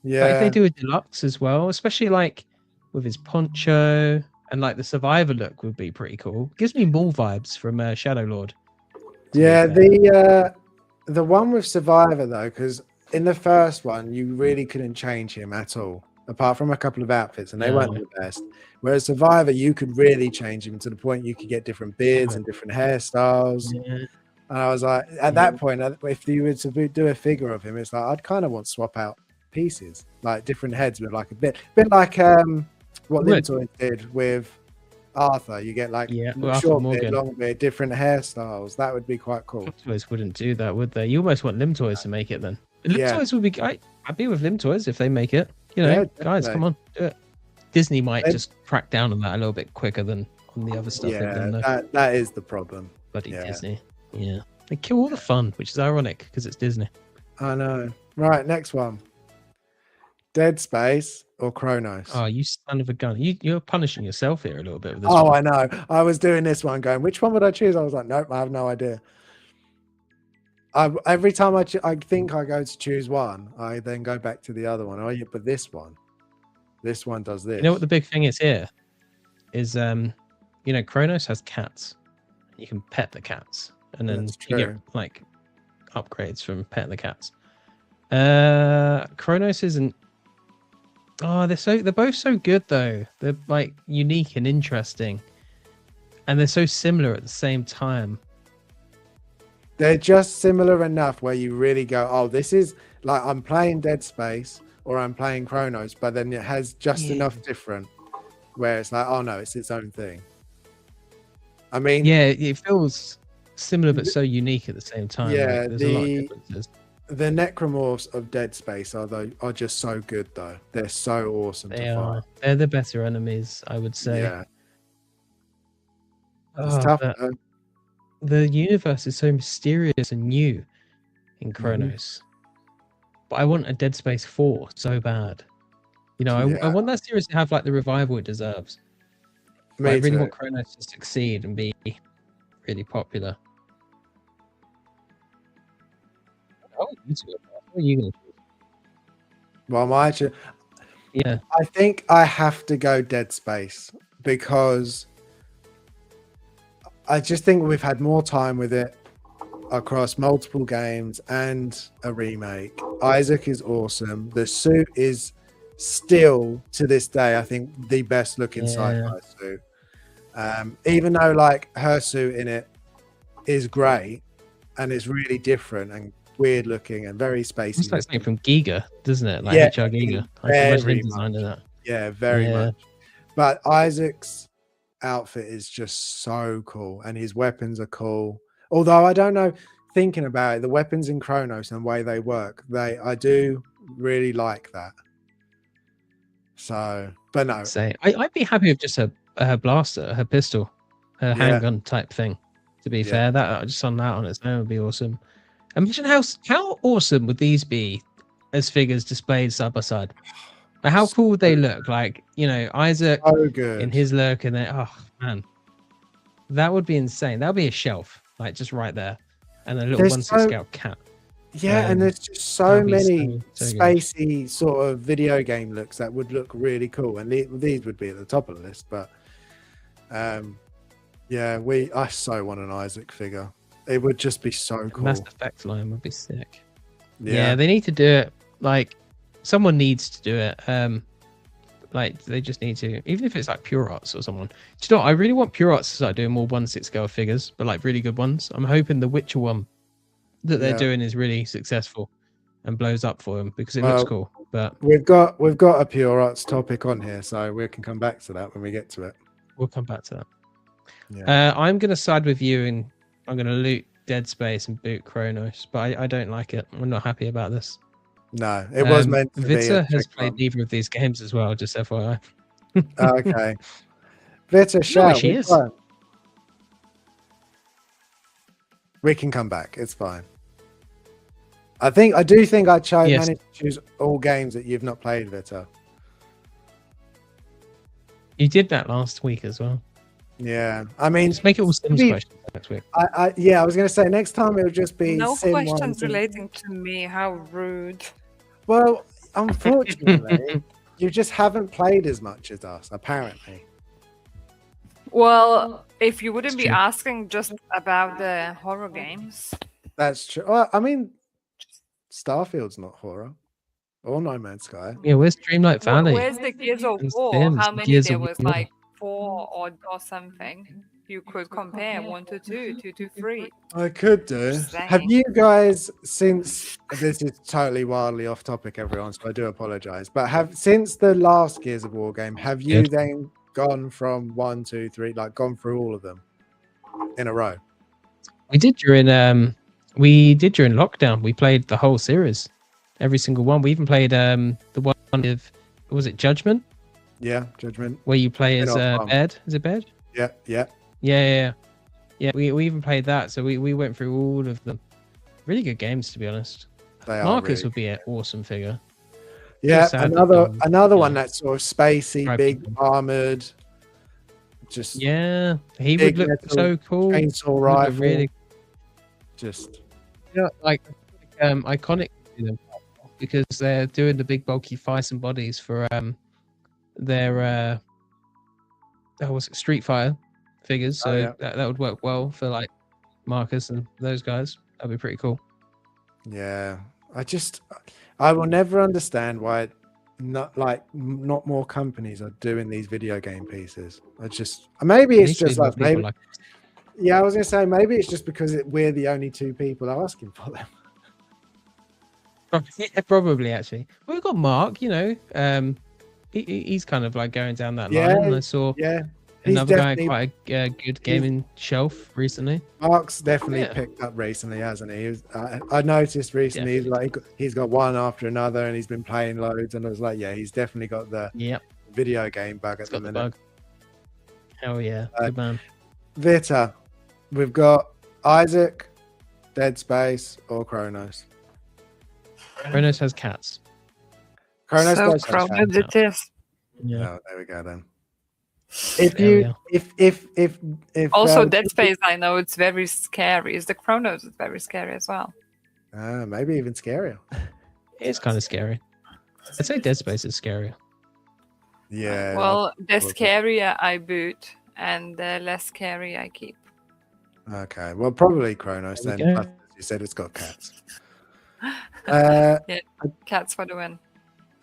[SPEAKER 1] Yeah.
[SPEAKER 2] Like if they do a deluxe as well, especially like with his poncho and like the Survivor look would be pretty cool. Gives me more vibes from Shadow Lord.
[SPEAKER 1] Yeah, the one with Survivor though, because in the first one you really couldn't change him at all, apart from a couple of outfits, and they weren't the best. Whereas Survivor, you could really change him to the point you could get different beards and different hairstyles.
[SPEAKER 2] Yeah.
[SPEAKER 1] And I was like, at that point, if you were to do a figure of him, it's like I'd kind of want to swap out pieces, like different heads with like a bit like what Limtoys did with Arthur. You get like short beard, long beard, different hairstyles. That would be quite cool.
[SPEAKER 2] Limtoys wouldn't do that, would they? You almost want Limtoys to make it then. Limtoys would be. I'd be with Limtoys if they make it. You know, guys, come on, do it. Disney might just crack down on that a little bit quicker than on the other stuff.
[SPEAKER 1] Yeah, that is the problem.
[SPEAKER 2] Bloody Disney. Yeah, they kill all the fun, which is ironic because it's Disney.
[SPEAKER 1] I know. Right, next one. Dead Space or Chronos?
[SPEAKER 2] Oh, you son of a gun! You're punishing yourself here a little bit with this
[SPEAKER 1] Oh,
[SPEAKER 2] one.
[SPEAKER 1] I know. I was doing this one, going, which one would I choose? I was like, nope, I have no idea. Every time I think I go to choose one, I then go back to the other one. Oh, yeah, but this one does this.
[SPEAKER 2] You know what the big thing is here? Is Chronos has cats. You can pet the cats, and then
[SPEAKER 1] That's
[SPEAKER 2] you get
[SPEAKER 1] true.
[SPEAKER 2] like upgrades from petting the cats. Chronos isn't. Oh, they're both so good though. They're like unique and interesting, and they're so similar at the same time.
[SPEAKER 1] They're just similar enough where you really go, oh, this is like I'm playing Dead Space or I'm playing Chronos, but then it has just enough different where it's like, oh no, it's its own thing. I mean,
[SPEAKER 2] Yeah, it feels similar but so unique at the same time.
[SPEAKER 1] Yeah,
[SPEAKER 2] there's a lot of differences.
[SPEAKER 1] The necromorphs of Dead Space are just so good though. They're so awesome
[SPEAKER 2] They
[SPEAKER 1] to
[SPEAKER 2] are.
[SPEAKER 1] fight.
[SPEAKER 2] They're the better enemies, I would say.
[SPEAKER 1] Yeah,
[SPEAKER 2] Oh,
[SPEAKER 1] it's tough.
[SPEAKER 2] but
[SPEAKER 1] Though.
[SPEAKER 2] the universe is so mysterious and new in Chronos. But I want a Dead Space 4 so bad. I want that series to have like the revival it deserves. I really want Chronos to succeed and be really popular. What are you going to do?
[SPEAKER 1] Well,
[SPEAKER 2] Yeah.
[SPEAKER 1] I think I have to go Dead Space because I just think we've had more time with it across multiple games and a remake. Isaac is awesome. The suit is still to this day, I think, the best looking sci-fi suit. Even though like her suit in it is great and it's really different and weird looking and very spacey.
[SPEAKER 2] It's like something from Giga, doesn't it? Like HR Giga. I can imagine him designing that.
[SPEAKER 1] Yeah, very much. But Isaac's outfit is just so cool and his weapons are cool. Although I don't know, thinking about it, the weapons in Chronos and the way they work, I do really like that. So, but no.
[SPEAKER 2] I'd be happy with just her blaster, her pistol, her handgun type thing. To be fair, that just on that on its own would be awesome. Imagine how awesome would these be as figures displayed side by side. Like, how cool would they look? Like, Isaac in his look, and then man, that would be insane. That would be a shelf, like just right there, and a little 1/6 scale cat.
[SPEAKER 1] Yeah, and there's just so many spacey sort of video game looks that would look really cool, and these would be at the top of the list. But I so want an Isaac figure. It would just be so cool.
[SPEAKER 2] Mass Effect line would be sick. Yeah, they need to do it. Like, someone needs to do it. Like, they just need to, even if it's like Pure Arts or someone. Do you know what? I really want Pure Arts to start doing more 1/6 scale figures, but like really good ones. I'm hoping the Witcher one that they're doing is really successful and blows up for them because it looks cool. But
[SPEAKER 1] we've got a Pure Arts topic on here, so we can come back to that when we get to it.
[SPEAKER 2] We'll come back to that. Yeah. I'm gonna side with you, and I'm gonna loot Dead Space and boot Chronos, but I don't like it. I'm not happy about this.
[SPEAKER 1] No, it was meant to be.
[SPEAKER 2] Vita has played neither of these games as well, just FYI.
[SPEAKER 1] Okay. Vita, shout.
[SPEAKER 2] She is.
[SPEAKER 1] We can come back. It's fine. I do think I managed to choose all games that you've not played, Vita.
[SPEAKER 2] You did that last week as well.
[SPEAKER 1] Yeah, I mean,
[SPEAKER 2] just make it all Sims questions next week.
[SPEAKER 1] I was going to say next time it would just be
[SPEAKER 3] no
[SPEAKER 1] Sim
[SPEAKER 3] questions relating to me. How rude.
[SPEAKER 1] Well, unfortunately, you just haven't played as much as us, apparently.
[SPEAKER 3] Well, if you wouldn't be asking just about the horror games.
[SPEAKER 1] That's true. Well, I mean, Starfield's not horror. Or No Man's Sky.
[SPEAKER 2] Yeah, where's Dreamlight Valley?
[SPEAKER 3] Where's the Gears of War? How many there was? Like 4 or something. You could compare 1 to 2, 2 to 3.
[SPEAKER 1] I could do. Have you guys, since this is totally wildly off topic, everyone, so I do apologize, but since the last Gears of War game, have you then gone from 1, 2, 3, like gone through all of them in a row?
[SPEAKER 2] We did during lockdown. We played the whole series, every single one. We even played the one with, was it Judgment?
[SPEAKER 1] Yeah, Judgment.
[SPEAKER 2] Where you play as Baird. Is it Baird?
[SPEAKER 1] Yeah.
[SPEAKER 2] Yeah. We even played that, so we went through all of them. Really good games, to be honest. Marcus would be an awesome figure.
[SPEAKER 1] Yeah,
[SPEAKER 2] sad that
[SPEAKER 1] another
[SPEAKER 2] you
[SPEAKER 1] one
[SPEAKER 2] know,
[SPEAKER 1] that's sort of spacey,
[SPEAKER 2] Right,
[SPEAKER 1] big,
[SPEAKER 2] people.
[SPEAKER 1] armored, just
[SPEAKER 2] Yeah, he
[SPEAKER 1] big
[SPEAKER 2] would look
[SPEAKER 1] metal
[SPEAKER 2] so cool.
[SPEAKER 1] chainsaw
[SPEAKER 2] He would look
[SPEAKER 1] rifle.
[SPEAKER 2] really,
[SPEAKER 1] Just
[SPEAKER 2] like iconic to them because they're doing the big bulky fights and bodies for their was it Street Fighter figures. So
[SPEAKER 1] yeah.
[SPEAKER 2] that would work well for like Marcus and those guys. That'd be pretty cool.
[SPEAKER 1] Yeah, I will never understand why not more companies are doing these video game pieces. Maybe
[SPEAKER 2] There
[SPEAKER 1] it's
[SPEAKER 2] needs to be
[SPEAKER 1] just
[SPEAKER 2] more
[SPEAKER 1] like
[SPEAKER 2] people
[SPEAKER 1] maybe
[SPEAKER 2] like
[SPEAKER 1] yeah, I was gonna say maybe it's just because we're the only two people asking for them.
[SPEAKER 2] yeah, probably actually. Well, we've got Mark. You know, he's kind of like going down that line. And I saw
[SPEAKER 1] Yeah, he's
[SPEAKER 2] another guy
[SPEAKER 1] definitely
[SPEAKER 2] quite a good gaming shelf recently.
[SPEAKER 1] Mark's definitely
[SPEAKER 2] Yeah.
[SPEAKER 1] picked up recently, hasn't he? I noticed recently he's got one after another, and he's been playing loads. And I was like, yeah, he's definitely got the
[SPEAKER 2] Yep,
[SPEAKER 1] video game bug
[SPEAKER 2] he's
[SPEAKER 1] at the
[SPEAKER 2] got the
[SPEAKER 1] minute.
[SPEAKER 2] bug. Hell yeah, good man.
[SPEAKER 1] Vita, we've got Isaac, Dead Space, or Kronos.
[SPEAKER 2] Kronos has cats.
[SPEAKER 1] Kronos
[SPEAKER 3] So
[SPEAKER 1] does have
[SPEAKER 3] crowded it is.
[SPEAKER 2] Yeah.
[SPEAKER 1] Oh, there we go then.
[SPEAKER 2] There we
[SPEAKER 1] If
[SPEAKER 3] Also, Dead Space, I know it's very scary. Is the Chronos is very scary as well.
[SPEAKER 1] maybe even scarier.
[SPEAKER 2] It's kind of scary. I'd say Dead Space is scarier.
[SPEAKER 1] Yeah.
[SPEAKER 3] Well, the
[SPEAKER 1] okay.
[SPEAKER 3] scarier I boot, and the less scary I keep.
[SPEAKER 1] Okay. Well, probably Kronos
[SPEAKER 2] There
[SPEAKER 1] then.
[SPEAKER 2] we
[SPEAKER 1] Plus,
[SPEAKER 2] go.
[SPEAKER 1] as you said, it's got cats.
[SPEAKER 3] Cats for the win.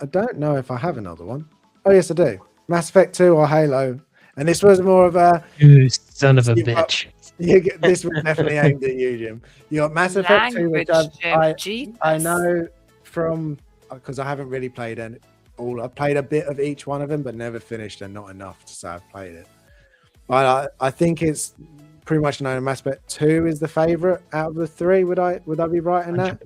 [SPEAKER 1] I don't know if I have another one. Oh yes, I do. Mass Effect 2 or Halo. And this was more of a
[SPEAKER 2] You son of a
[SPEAKER 1] You've got-
[SPEAKER 2] bitch.
[SPEAKER 1] this was definitely aimed at you, Jim. You got Mass Effect 2, which I know from because I haven't really played any. I've played a bit of each one of them, but never finished, and not enough to say I've played it. But I think it's pretty much known. Mass Effect 2 is the favorite out of the three. Would I be right in that?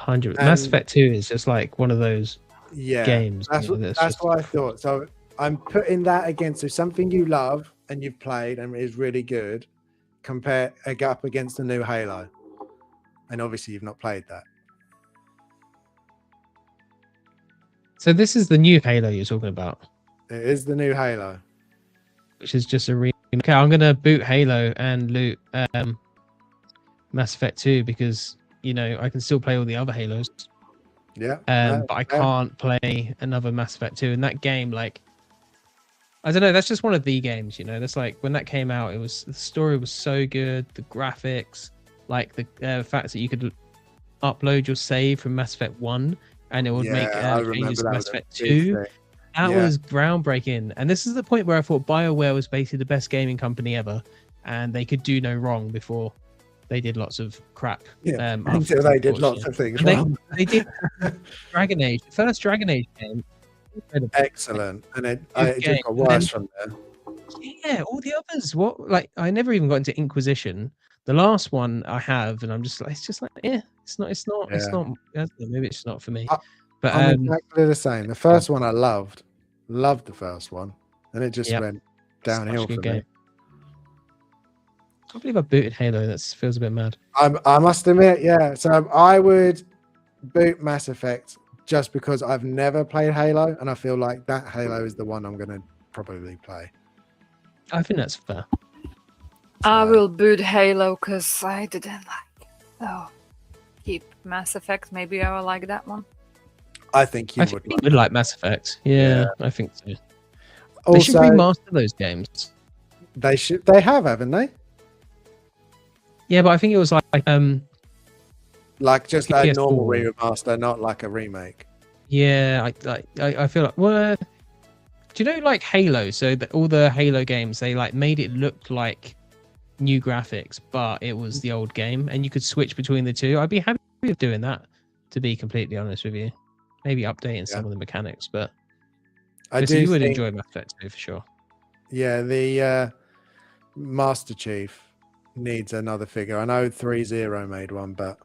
[SPEAKER 2] 100%. Mass Effect 2 is just like one of those games.
[SPEAKER 1] That's what I thought. So I'm putting that against something you love and you've played and is really good. Compare up against the new Halo, and obviously you've not played that.
[SPEAKER 2] So this is the new Halo you're talking about,
[SPEAKER 1] It is the new Halo.
[SPEAKER 2] which is just a remake. Okay, I'm gonna boot Halo and loot Mass Effect 2 because you know I can still play all the other Halos.
[SPEAKER 1] Yeah.
[SPEAKER 2] But I can't play another Mass Effect 2. And that game, like, I don't know, that's just one of the games, you know. That's like when that came out, the story was so good, the graphics, like the fact that you could upload your save from Mass Effect 1 and it would make changes to Mass Effect 2. That was groundbreaking. And this is the point where I thought BioWare was basically the best gaming company ever, and they could do no wrong before they did lots of crap.
[SPEAKER 1] Until they did lots of things wrong.
[SPEAKER 2] They did Dragon Age, the first Dragon Age game. Incredible.
[SPEAKER 1] Excellent, and it just got worse from there.
[SPEAKER 2] Yeah, all the others. What? Like, I never even got into Inquisition. The last one I have, and I'm just like, it's just like, it's not. Maybe it's not for me. But
[SPEAKER 1] I'm exactly the same. The first one I loved the first one, and it just went downhill for me.
[SPEAKER 2] I believe I booted Halo. That feels a bit mad.
[SPEAKER 1] I must admit, yeah. So I would boot Mass Effect just because I've never played Halo, and I feel like that Halo is the one I'm going to probably play.
[SPEAKER 2] I think that's fair.
[SPEAKER 3] I will boot Halo because I didn't keep Mass Effect. Maybe I will like that one.
[SPEAKER 1] I think you
[SPEAKER 2] would like Mass Effect. Yeah, I think so.
[SPEAKER 1] Also,
[SPEAKER 2] they should remaster those games.
[SPEAKER 1] They should. They have, haven't they?
[SPEAKER 2] Yeah, but I think it was
[SPEAKER 1] like just a normal remaster, not like a remake.
[SPEAKER 2] Yeah, I feel like. Well, do you know like Halo? So all the Halo games, they like made it look like new graphics, but it was the old game, and you could switch between the two. I'd be happy with doing that, to be completely honest with you. Maybe updating some of the mechanics, but you would enjoy Mass Effect 2 for sure.
[SPEAKER 1] Yeah, the Master Chief needs another figure. I know 3-0 made one, but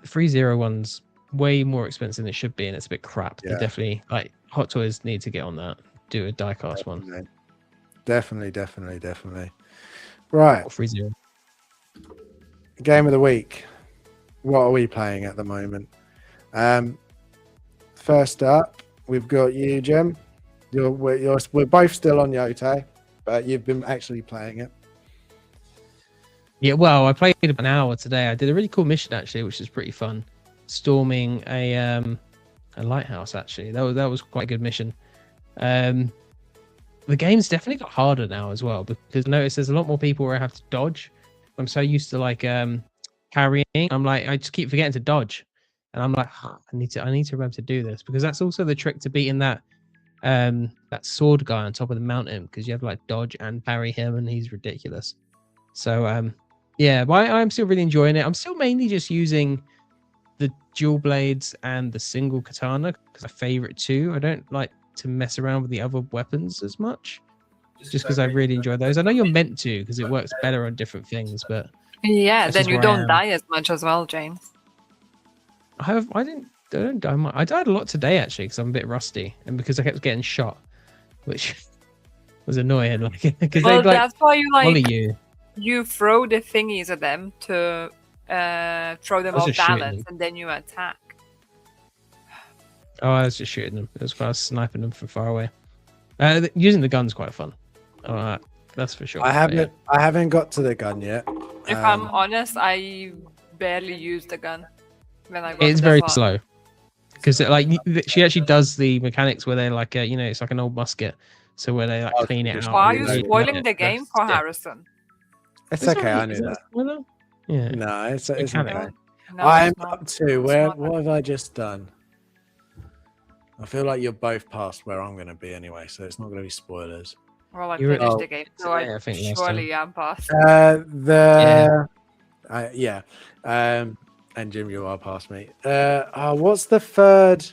[SPEAKER 2] the 3-0 one's way more expensive than it should be, and it's a bit crap. They definitely like Hot Toys need to get on that. Do a diecast one.
[SPEAKER 1] Definitely. Right.
[SPEAKER 2] 3-0.
[SPEAKER 1] Game of the week. What are we playing at the moment? first up, we've got you, Jim. We're both still on Yote, but you've been actually playing it.
[SPEAKER 2] Yeah, well, I played about an hour today. I did a really cool mission actually, which is pretty fun. Storming a lighthouse. Actually, that was quite a good mission. The game's definitely got harder now as well because I notice there's a lot more people where I have to dodge. I'm so used to like carrying. I'm like I just keep forgetting to dodge, and I'm like I need to remember to do this because that's also the trick to beating that sword guy on top of the mountain because you have to like dodge and parry him, and he's ridiculous. So yeah, but I'm still really enjoying it. I'm still mainly just using the dual blades and the single katana because my favorite two. I don't like to mess around with the other weapons as much just because I really enjoy those. I know you're meant to because it works better on different things, but
[SPEAKER 3] Yeah,
[SPEAKER 2] that's
[SPEAKER 3] then
[SPEAKER 2] just
[SPEAKER 3] you
[SPEAKER 2] where I
[SPEAKER 3] don't
[SPEAKER 2] am.
[SPEAKER 3] die as much as well, James.
[SPEAKER 2] I don't die much. I died a lot today actually because I'm a bit rusty and because I kept getting shot, which was annoying. Like because
[SPEAKER 3] Well,
[SPEAKER 2] they like
[SPEAKER 3] that's why you
[SPEAKER 2] follow
[SPEAKER 3] like
[SPEAKER 2] you.
[SPEAKER 3] you throw the thingies at them to throw them
[SPEAKER 2] I was
[SPEAKER 3] off
[SPEAKER 2] just shooting
[SPEAKER 3] balance,
[SPEAKER 2] them.
[SPEAKER 3] and then you attack.
[SPEAKER 2] Oh, I was just shooting them. It was I was sniping them from far away. Using the gun's quite fun. That's for sure.
[SPEAKER 1] I
[SPEAKER 2] But yeah.
[SPEAKER 1] haven't got to the gun yet.
[SPEAKER 3] If I'm honest, I barely use the gun when I got
[SPEAKER 2] It's
[SPEAKER 3] that
[SPEAKER 2] very
[SPEAKER 3] far.
[SPEAKER 2] slow because like she actually does the mechanics where they're like it's like an old musket, so where they like
[SPEAKER 1] Oh,
[SPEAKER 2] clean it
[SPEAKER 1] just
[SPEAKER 2] out.
[SPEAKER 3] Why are
[SPEAKER 1] you
[SPEAKER 3] you
[SPEAKER 1] know,
[SPEAKER 3] spoiling
[SPEAKER 2] Yeah,
[SPEAKER 3] the game
[SPEAKER 2] that's-
[SPEAKER 3] for
[SPEAKER 2] yeah.
[SPEAKER 3] Harrison?
[SPEAKER 1] It's
[SPEAKER 2] Is
[SPEAKER 1] okay.
[SPEAKER 2] that-
[SPEAKER 1] I knew
[SPEAKER 2] is
[SPEAKER 1] that.
[SPEAKER 2] spoiler? Yeah.
[SPEAKER 1] No, it's okay.
[SPEAKER 2] Mechanic.
[SPEAKER 3] No,
[SPEAKER 1] I'm
[SPEAKER 3] it's not.
[SPEAKER 1] up to
[SPEAKER 3] It's
[SPEAKER 1] where?
[SPEAKER 3] not.
[SPEAKER 1] What have I just done? I feel like you're both past where I'm going to be anyway, so it's not going to be spoilers.
[SPEAKER 3] Well, I
[SPEAKER 2] You were-
[SPEAKER 3] finished
[SPEAKER 1] Oh,
[SPEAKER 3] the game, so
[SPEAKER 2] today, I think, last
[SPEAKER 3] surely I'm past.
[SPEAKER 1] Yeah. And Jim, you are past me. What's the third?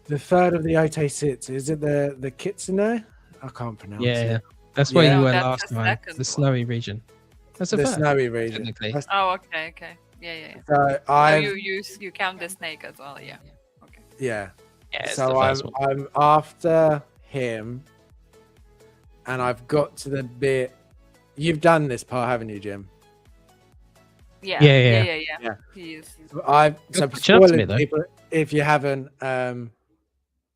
[SPEAKER 1] The third of the Ote sits. Is it the Kitsune? I can't pronounce
[SPEAKER 2] Yeah,
[SPEAKER 1] it.
[SPEAKER 2] that's where
[SPEAKER 1] Yeah.
[SPEAKER 2] you were
[SPEAKER 3] That's
[SPEAKER 2] last
[SPEAKER 3] the
[SPEAKER 2] time.
[SPEAKER 3] second
[SPEAKER 2] The
[SPEAKER 3] one.
[SPEAKER 2] snowy region. That's the
[SPEAKER 1] The
[SPEAKER 2] first.
[SPEAKER 1] snowy region.
[SPEAKER 2] technically.
[SPEAKER 1] That's-
[SPEAKER 3] Oh, okay. Yeah.
[SPEAKER 1] So
[SPEAKER 3] Oh,
[SPEAKER 1] I've
[SPEAKER 3] you count the snake as well, yeah. Okay.
[SPEAKER 1] yeah.
[SPEAKER 2] Yeah, it's the
[SPEAKER 1] So
[SPEAKER 2] first one.
[SPEAKER 1] I'm after him, and I've got to the bit. You've done this part, haven't you, Jim?
[SPEAKER 3] Yeah.
[SPEAKER 1] Yeah.
[SPEAKER 3] He is.
[SPEAKER 1] So
[SPEAKER 2] You're catching up to
[SPEAKER 1] spoilers,
[SPEAKER 2] me, though.
[SPEAKER 1] people, if you haven't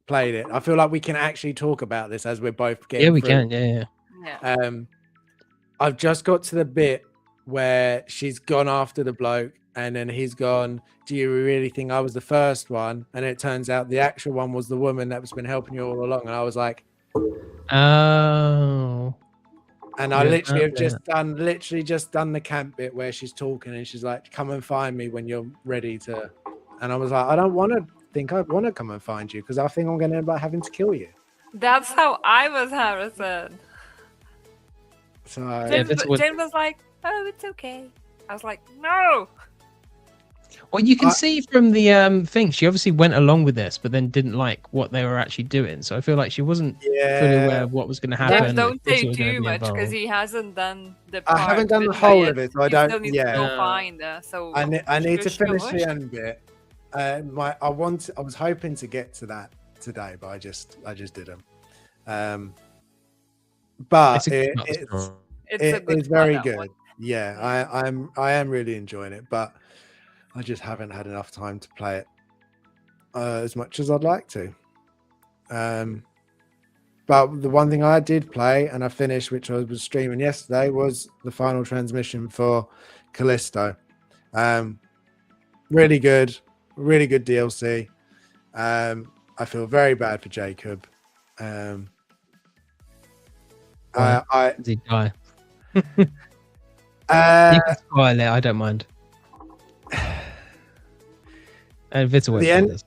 [SPEAKER 1] played it, I feel like we can actually talk about this as we're both getting.
[SPEAKER 2] Yeah, we
[SPEAKER 1] through.
[SPEAKER 2] can. Yeah.
[SPEAKER 3] Yeah.
[SPEAKER 1] I've just got to the bit where she's gone after the bloke, and then he's gone, do you really think I was the first one? And it turns out the actual one was the woman that was been helping you all along. And I was like,
[SPEAKER 2] Oh.
[SPEAKER 1] and I
[SPEAKER 2] Yeah,
[SPEAKER 1] literally have
[SPEAKER 2] yeah.
[SPEAKER 1] just done the camp bit where she's talking and she's like, come and find me when you're ready to. And I was like, I don't want to come and find you because I think I'm going to end up having to kill you.
[SPEAKER 3] That's how I was, Harrison.
[SPEAKER 1] So
[SPEAKER 2] Yeah, that's what-
[SPEAKER 3] James was like, oh, it's okay. I was like, no.
[SPEAKER 2] Well, you can
[SPEAKER 1] I-
[SPEAKER 2] see from the thing, she obviously went along with this, but then didn't like what they were actually doing. So I feel like she wasn't fully aware
[SPEAKER 1] yeah,
[SPEAKER 2] of what was going to happen.
[SPEAKER 3] James,
[SPEAKER 2] if
[SPEAKER 3] don't
[SPEAKER 2] kids
[SPEAKER 3] say
[SPEAKER 2] were gonna
[SPEAKER 3] too
[SPEAKER 2] be
[SPEAKER 3] much because
[SPEAKER 2] involved.
[SPEAKER 3] he hasn't done the
[SPEAKER 1] I
[SPEAKER 3] part.
[SPEAKER 1] haven't done the
[SPEAKER 3] with
[SPEAKER 1] whole
[SPEAKER 3] her
[SPEAKER 1] of
[SPEAKER 3] yet.
[SPEAKER 1] it, so I
[SPEAKER 3] He still
[SPEAKER 1] don't.
[SPEAKER 3] needs to
[SPEAKER 1] Yeah,
[SPEAKER 3] go find her. So
[SPEAKER 1] I need to
[SPEAKER 3] shush,
[SPEAKER 1] finish
[SPEAKER 3] shush.
[SPEAKER 1] the end bit. I was hoping to get to that today, but I just didn't. But
[SPEAKER 2] It's a good
[SPEAKER 1] it's
[SPEAKER 2] story.
[SPEAKER 3] It's a good
[SPEAKER 1] it's very
[SPEAKER 3] one, that
[SPEAKER 1] good.
[SPEAKER 3] one.
[SPEAKER 1] Yeah, I am really enjoying it, but I just haven't had enough time to play it as much as I'd like to. But the one thing I did play and I finished, which I was streaming yesterday, was the final transmission for Callisto. Really good DLC. I feel very bad for Jacob.
[SPEAKER 2] Why? Did he die? You
[SPEAKER 1] uh,
[SPEAKER 2] can spoil it. I don't mind. And Vita won't
[SPEAKER 1] The
[SPEAKER 2] do
[SPEAKER 1] end-
[SPEAKER 2] this.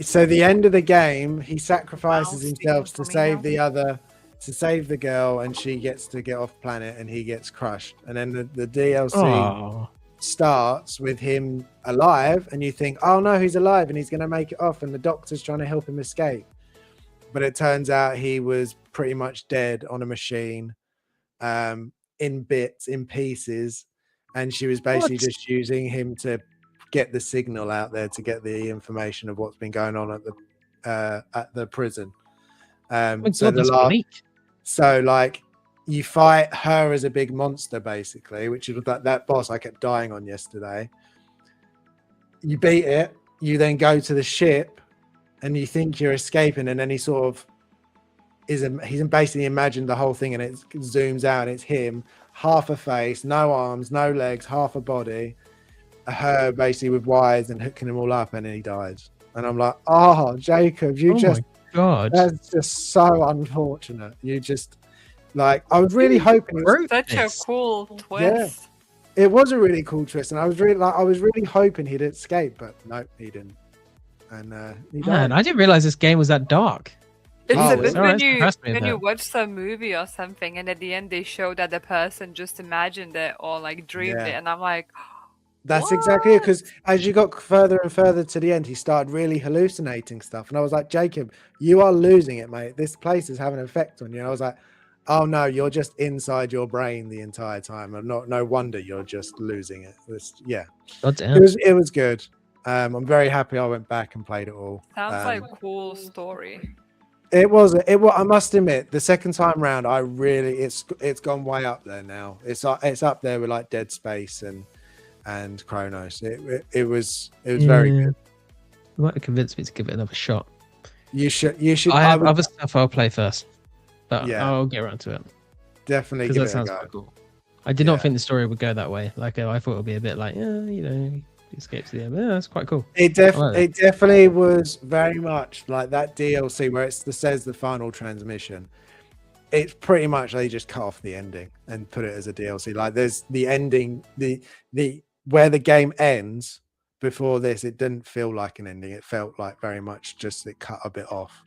[SPEAKER 1] So the end of the game, he sacrifices
[SPEAKER 3] Wow,
[SPEAKER 1] himself
[SPEAKER 3] speaking
[SPEAKER 1] to
[SPEAKER 3] for me
[SPEAKER 1] save
[SPEAKER 3] now.
[SPEAKER 1] the other, to save the girl, and she gets to get off planet, and he gets crushed. And then the DLC
[SPEAKER 2] Oh,
[SPEAKER 1] starts with him alive, and you think, oh no, he's alive, and he's going to make it off, and the doctor's trying to help him escape. But it turns out he was pretty much dead on a machine, in bits, in pieces, and she was basically
[SPEAKER 2] What?
[SPEAKER 1] just using him to get the signal out there to get the information of what's been going on at the prison.
[SPEAKER 2] my
[SPEAKER 1] So
[SPEAKER 2] God,
[SPEAKER 1] the
[SPEAKER 2] that's
[SPEAKER 1] last,
[SPEAKER 2] bleak.
[SPEAKER 1] so like you fight her as a big monster basically, which is that boss I kept dying on yesterday. You beat it, you then go to the ship and you think you're escaping, and then he sort of he's basically imagined the whole thing, and it zooms out and it's him, half a face, no arms, no legs, half a body, her basically with wires and hooking them all up, and then he dies. And I'm like, oh, Jacob, you
[SPEAKER 2] my God.
[SPEAKER 1] that's just so unfortunate. You just like, I was really hoping it was,
[SPEAKER 3] Such a cool twist.
[SPEAKER 1] it was a really cool twist, and I was really hoping he'd escape, but nope, he didn't. And he died.
[SPEAKER 2] Man, I didn't realize this game was that dark.
[SPEAKER 3] It's
[SPEAKER 1] Oh,
[SPEAKER 3] a bit
[SPEAKER 2] alright,
[SPEAKER 3] when
[SPEAKER 2] impressed me
[SPEAKER 3] you
[SPEAKER 2] with that.
[SPEAKER 3] watch some movie or something, and at the end they show that the person just imagined it or like dreamed
[SPEAKER 1] Yeah.
[SPEAKER 3] it, and I'm like,
[SPEAKER 1] That's exactly it, because as you got further and further to the end, he started really hallucinating stuff. And I was like, Jacob, you are losing it, mate. This place is having an effect on you. And I was like, oh no, you're just inside your brain the entire time. And no wonder you're just losing it. Yeah,
[SPEAKER 2] God damn.
[SPEAKER 1] it was good. I'm very happy I went back and played it all.
[SPEAKER 3] sounds like a cool story.
[SPEAKER 1] It was. I must admit, the second time round, I really it's gone way up there now. It's up there with like Dead Space and Chronos. It was very good.
[SPEAKER 2] You might have convinced me to give it another shot.
[SPEAKER 1] You should.
[SPEAKER 2] I have other stuff I'll play first, but
[SPEAKER 1] Yeah.
[SPEAKER 2] I'll get around to it
[SPEAKER 1] definitely
[SPEAKER 2] because
[SPEAKER 1] give
[SPEAKER 2] that
[SPEAKER 1] it a
[SPEAKER 2] sounds
[SPEAKER 1] go.
[SPEAKER 2] quite cool. I did not
[SPEAKER 1] Yeah.
[SPEAKER 2] think the story would go that way. Like I thought it would be a bit like, he escapes the end. But yeah, that's quite cool.
[SPEAKER 1] It definitely was very much like that DLC where says the final transmission. It's pretty much they just cut off the ending and put it as a DLC. Like there's the ending, the where the game ends. Before this, it didn't feel like an ending. It felt like very much just it cut a bit off.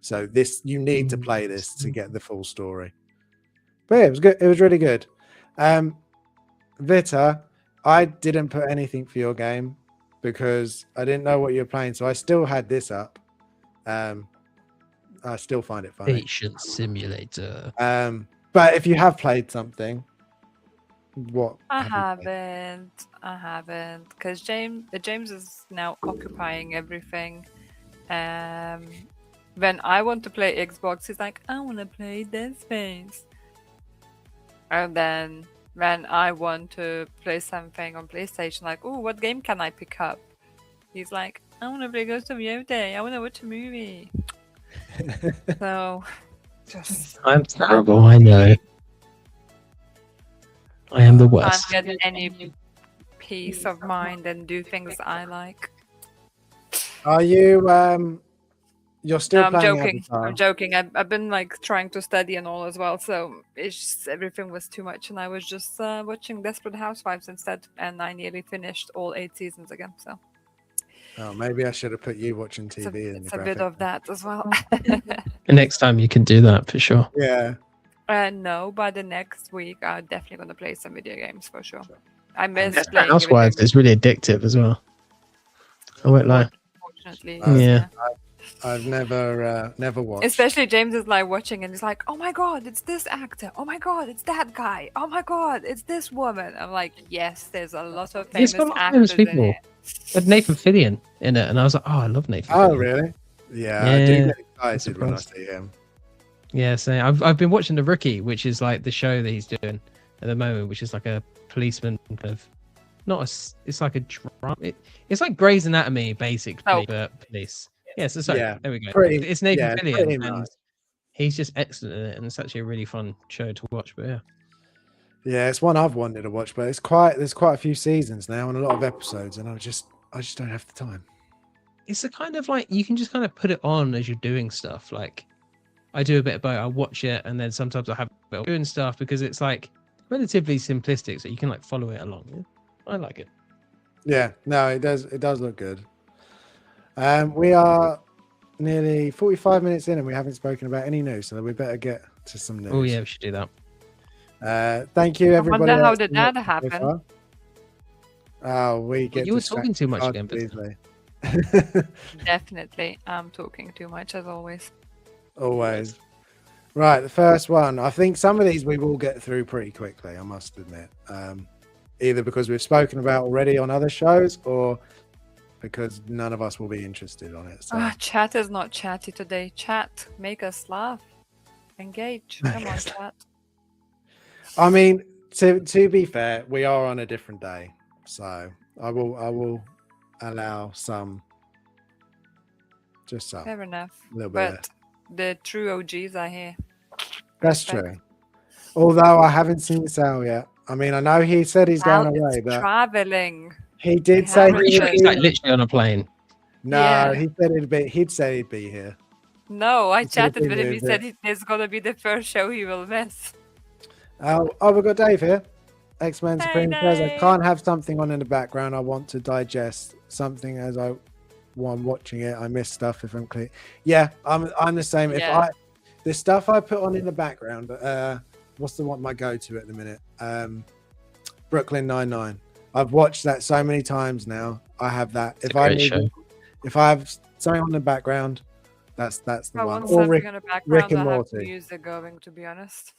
[SPEAKER 1] So you need to play this to get the full story. But yeah, it was good. It was really good. Vita, I didn't put anything for your game because I didn't know what you were playing, so I still had this up. I still find it funny.
[SPEAKER 2] Patient Simulator.
[SPEAKER 1] But if you have played something, what?
[SPEAKER 3] I
[SPEAKER 1] have you played?
[SPEAKER 3] haven't, because James is now occupying everything. When I want to play Xbox, he's like, I want to play Dead Space. And then when I want to play something on PlayStation, like, oh, what game can I pick up? He's like, I want to play Ghost of Yode. I want to watch a movie. So, just
[SPEAKER 2] I'm terrible. I know. I am the worst.
[SPEAKER 3] can't get any peace of mind and do things I like.
[SPEAKER 1] Are you? You're still
[SPEAKER 3] No, I'm
[SPEAKER 1] playing
[SPEAKER 3] joking.
[SPEAKER 1] Avatar?
[SPEAKER 3] I'm joking. I've been like trying to study and all as well, so it's just, everything was too much, and I was just watching Desperate Housewives instead, and I nearly finished all 8 seasons again. So
[SPEAKER 1] Oh, maybe I should have put you watching
[SPEAKER 3] it's a,
[SPEAKER 1] TV. in
[SPEAKER 3] it's
[SPEAKER 1] the
[SPEAKER 3] a bit
[SPEAKER 1] graphic.
[SPEAKER 3] of that as well.
[SPEAKER 2] Next time you can do that for sure.
[SPEAKER 1] Yeah.
[SPEAKER 3] No, by the next week, I'm definitely gonna play some video games for sure. I miss playing video
[SPEAKER 2] Housewives
[SPEAKER 3] games,
[SPEAKER 2] is really addictive as well. I won't lie.
[SPEAKER 3] unfortunately.
[SPEAKER 2] Yeah.
[SPEAKER 1] I've never watched.
[SPEAKER 3] Especially James is like watching and he's like, oh my god, it's this actor. Oh my god, it's that guy. Oh my god, it's this woman. I'm like, yes, there's a lot of
[SPEAKER 2] It's
[SPEAKER 3] famous
[SPEAKER 2] got a lot of famous
[SPEAKER 3] actors in
[SPEAKER 2] people.
[SPEAKER 3] it.
[SPEAKER 2] Had Nathan Fillion in it, and I was like, oh, I love Nathan.
[SPEAKER 1] Oh,
[SPEAKER 2] Fillion.
[SPEAKER 1] really? Yeah, I do
[SPEAKER 2] Yeah,
[SPEAKER 1] get excited when I
[SPEAKER 2] surprised.
[SPEAKER 1] see him.
[SPEAKER 2] Yeah, so I've been watching The Rookie, which is like the show that he's doing at the moment, which is like a policeman kind of it's like a drama. It's like Grey's Anatomy basically,
[SPEAKER 3] Oh.
[SPEAKER 2] but police. Yeah, so sorry,
[SPEAKER 1] Yeah,
[SPEAKER 2] there we go.
[SPEAKER 1] pretty-
[SPEAKER 2] It's Nathan
[SPEAKER 1] yeah,
[SPEAKER 2] Fillion,
[SPEAKER 1] pretty
[SPEAKER 2] and
[SPEAKER 1] much.
[SPEAKER 2] he's just excellent in it, and it's actually a really fun show to watch. But yeah,
[SPEAKER 1] Yeah, it's one I've wanted to watch, but there's quite a few seasons now and a lot of episodes, and I just don't have the time.
[SPEAKER 2] it's a kind of like you can just kind of put it on as you're doing stuff. Like I do a bit of both. I watch it, and then sometimes I have a bit of doing stuff because it's like relatively simplistic, so you can like follow it along. Yeah? I like it.
[SPEAKER 1] Yeah, no, it does look good. We are nearly 45 minutes in and we haven't spoken about any news, so we better get to some news.
[SPEAKER 2] Oh yeah, we should do that.
[SPEAKER 1] Thank you, everybody.
[SPEAKER 3] wonder how
[SPEAKER 1] that's
[SPEAKER 3] did
[SPEAKER 1] been
[SPEAKER 3] that
[SPEAKER 1] watching so
[SPEAKER 3] happen?
[SPEAKER 1] far. Oh, we get
[SPEAKER 2] You were talking too much again,
[SPEAKER 1] distracted
[SPEAKER 2] Peter.
[SPEAKER 1] easily.
[SPEAKER 3] Definitely. I'm talking too much as always.
[SPEAKER 1] Always. Right, the first one. I think some of these we will get through pretty quickly, I must admit. Either because we've spoken about already on other shows or because none of us will be interested on it. So
[SPEAKER 3] Chat is not chatty today. Chat, make us laugh. Engage. Come on, chat.
[SPEAKER 1] I mean, to be fair, we are on a different day. So I will allow some Just some.
[SPEAKER 3] Fair enough.
[SPEAKER 1] A little bit.
[SPEAKER 3] But the true OGs are here.
[SPEAKER 1] That's
[SPEAKER 3] Respect.
[SPEAKER 1] true. Although I haven't seen Sal yet. I mean, I know he said he's going
[SPEAKER 3] Al
[SPEAKER 1] away,
[SPEAKER 3] is
[SPEAKER 1] but
[SPEAKER 3] traveling.
[SPEAKER 1] he did
[SPEAKER 3] He
[SPEAKER 1] say
[SPEAKER 3] haven't
[SPEAKER 1] he
[SPEAKER 2] Pretty
[SPEAKER 1] would
[SPEAKER 2] sure he's
[SPEAKER 1] be.
[SPEAKER 2] like literally on a plane.
[SPEAKER 1] No,
[SPEAKER 3] Yeah.
[SPEAKER 1] he said he'd be. He'd say he'd be here.
[SPEAKER 3] No, I
[SPEAKER 1] He said
[SPEAKER 3] chatted
[SPEAKER 1] he
[SPEAKER 3] with him. He
[SPEAKER 1] moved
[SPEAKER 3] said
[SPEAKER 1] it.
[SPEAKER 3] it's gonna be the first show he will miss.
[SPEAKER 1] Oh, we've got Dave here. X-Men
[SPEAKER 3] Hey,
[SPEAKER 1] Supreme says I
[SPEAKER 3] Dave.
[SPEAKER 1] can't have something on in the background. I want to digest something as while I'm watching it. I miss stuff if I'm clear. Yeah, I'm the same.
[SPEAKER 3] Yeah.
[SPEAKER 1] The stuff I put on in the background, what's the one my go-to at the minute? Brooklyn Nine-Nine. I've watched that so many times now. I have that.
[SPEAKER 2] It's a great show.
[SPEAKER 1] If I have something on the background, that's the
[SPEAKER 3] I
[SPEAKER 1] one.
[SPEAKER 3] want
[SPEAKER 1] Or
[SPEAKER 3] something
[SPEAKER 1] Rick,
[SPEAKER 3] in the
[SPEAKER 1] Rick
[SPEAKER 3] background.
[SPEAKER 1] and
[SPEAKER 3] I have
[SPEAKER 1] Morty.
[SPEAKER 3] music going, to be honest.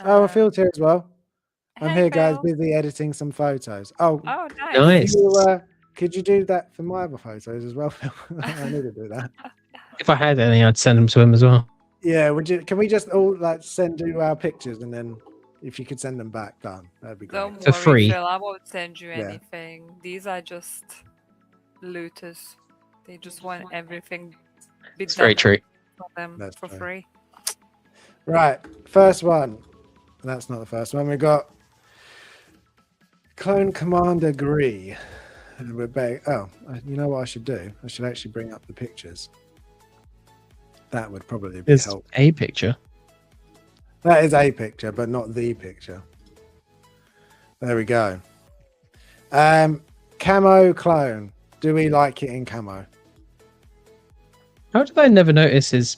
[SPEAKER 1] Oh, I feel here as well. I'm
[SPEAKER 3] Hey,
[SPEAKER 1] here, guys,
[SPEAKER 3] Phil.
[SPEAKER 1] busy editing some photos. Oh,
[SPEAKER 3] Oh,
[SPEAKER 2] Nice.
[SPEAKER 1] could you do that for my other photos as well, Phil? I need to do that.
[SPEAKER 2] If I had any, I'd send them to him as well.
[SPEAKER 1] Yeah, can we just all like send you our pictures and then if you could send them back, done. That'd be great.
[SPEAKER 3] Don't
[SPEAKER 2] For
[SPEAKER 3] worry,
[SPEAKER 2] free.
[SPEAKER 3] Phil. I won't send you
[SPEAKER 1] Yeah.
[SPEAKER 3] anything. These are just looters. They just want everything be
[SPEAKER 2] It's very
[SPEAKER 3] done
[SPEAKER 2] true.
[SPEAKER 3] for them
[SPEAKER 1] That's
[SPEAKER 3] for
[SPEAKER 1] true.
[SPEAKER 3] free.
[SPEAKER 1] Right, first one. That's not the first one. We got Clone Commander Gree. And we're back. Oh, you know what I should do? I should actually bring up the pictures. That would probably be
[SPEAKER 2] There's
[SPEAKER 1] helpful.
[SPEAKER 2] a picture.
[SPEAKER 1] That is a picture, but not the picture. There we go. Camo clone. Do we like it in camo?
[SPEAKER 2] How did I never notice his?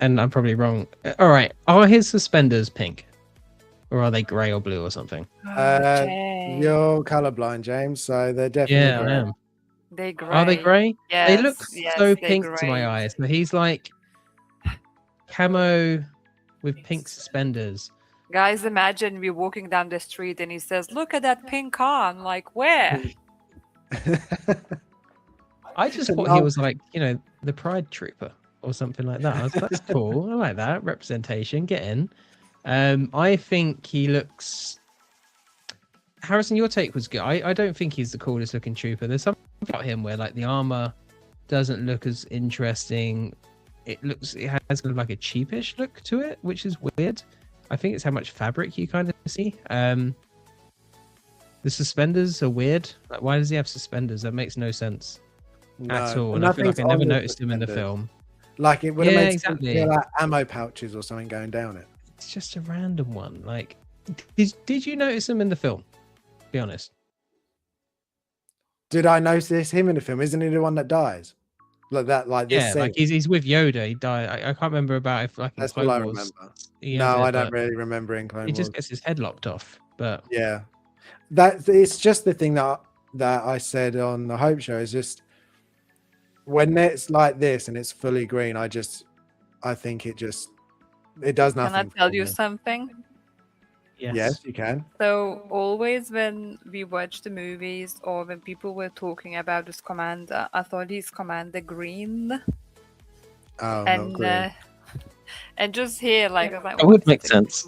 [SPEAKER 2] And I'm probably wrong. All right, are his suspenders pink, or are they grey or blue or something?
[SPEAKER 3] Okay.
[SPEAKER 1] You're colorblind, James, so they're definitely
[SPEAKER 2] Yeah, I
[SPEAKER 1] grey.
[SPEAKER 2] am.
[SPEAKER 3] They grey.
[SPEAKER 2] Are they grey?
[SPEAKER 3] Yes,
[SPEAKER 2] They look
[SPEAKER 3] yes,
[SPEAKER 2] so
[SPEAKER 3] they
[SPEAKER 2] pink to my
[SPEAKER 3] grey.
[SPEAKER 2] eyes. So he's like camo with pink suspenders.
[SPEAKER 3] Guys, imagine we're walking down the street and he says, "Look at that pink car." I'm like, "Where?"
[SPEAKER 2] I just thought he was like, the Pride Trooper or something like that. I was like, that's cool. I like that representation. Get in. I think he looks. Harrison, your take was good. I don't think he's the coolest looking trooper. There's something about him where like the armor doesn't look as interesting. It has kind of like a cheapish look to it, which is weird. I think it's how much fabric you kind of see. The suspenders are weird. Like, why does he have suspenders? That makes no sense at all. And I feel like I never noticed him in the film.
[SPEAKER 1] Like it would have
[SPEAKER 2] Yeah,
[SPEAKER 1] made
[SPEAKER 2] exactly.
[SPEAKER 1] sense to feel like ammo pouches or something going down it.
[SPEAKER 2] It's just a random one. Like, did you notice him in the film? Be honest.
[SPEAKER 1] Did I notice him in the film? Isn't he the one that dies? Like that, like this
[SPEAKER 2] Yeah,
[SPEAKER 1] scene.
[SPEAKER 2] like he's with Yoda. He died. I can't remember about if like in
[SPEAKER 1] That's
[SPEAKER 2] Clone
[SPEAKER 1] all I
[SPEAKER 2] Wars,
[SPEAKER 1] remember.
[SPEAKER 2] he
[SPEAKER 1] No,
[SPEAKER 2] has it,
[SPEAKER 1] I don't
[SPEAKER 2] but
[SPEAKER 1] really remember in Clone
[SPEAKER 2] he
[SPEAKER 1] Wars.
[SPEAKER 2] just gets his head lopped off. But
[SPEAKER 1] Yeah, that it's just the thing that I said on the Hope Show is just when it's like this and it's fully green. I think it does nothing.
[SPEAKER 3] Can I tell
[SPEAKER 1] for
[SPEAKER 3] you
[SPEAKER 1] me.
[SPEAKER 3] something?
[SPEAKER 1] Yes, you can.
[SPEAKER 3] So always when we watch the movies or when people were talking about this commander, I thought he's Commander Green.
[SPEAKER 1] Oh, not
[SPEAKER 3] And
[SPEAKER 1] green.
[SPEAKER 3] and just here, like, I was like,
[SPEAKER 2] That would
[SPEAKER 3] what's
[SPEAKER 2] make
[SPEAKER 3] the
[SPEAKER 2] sense.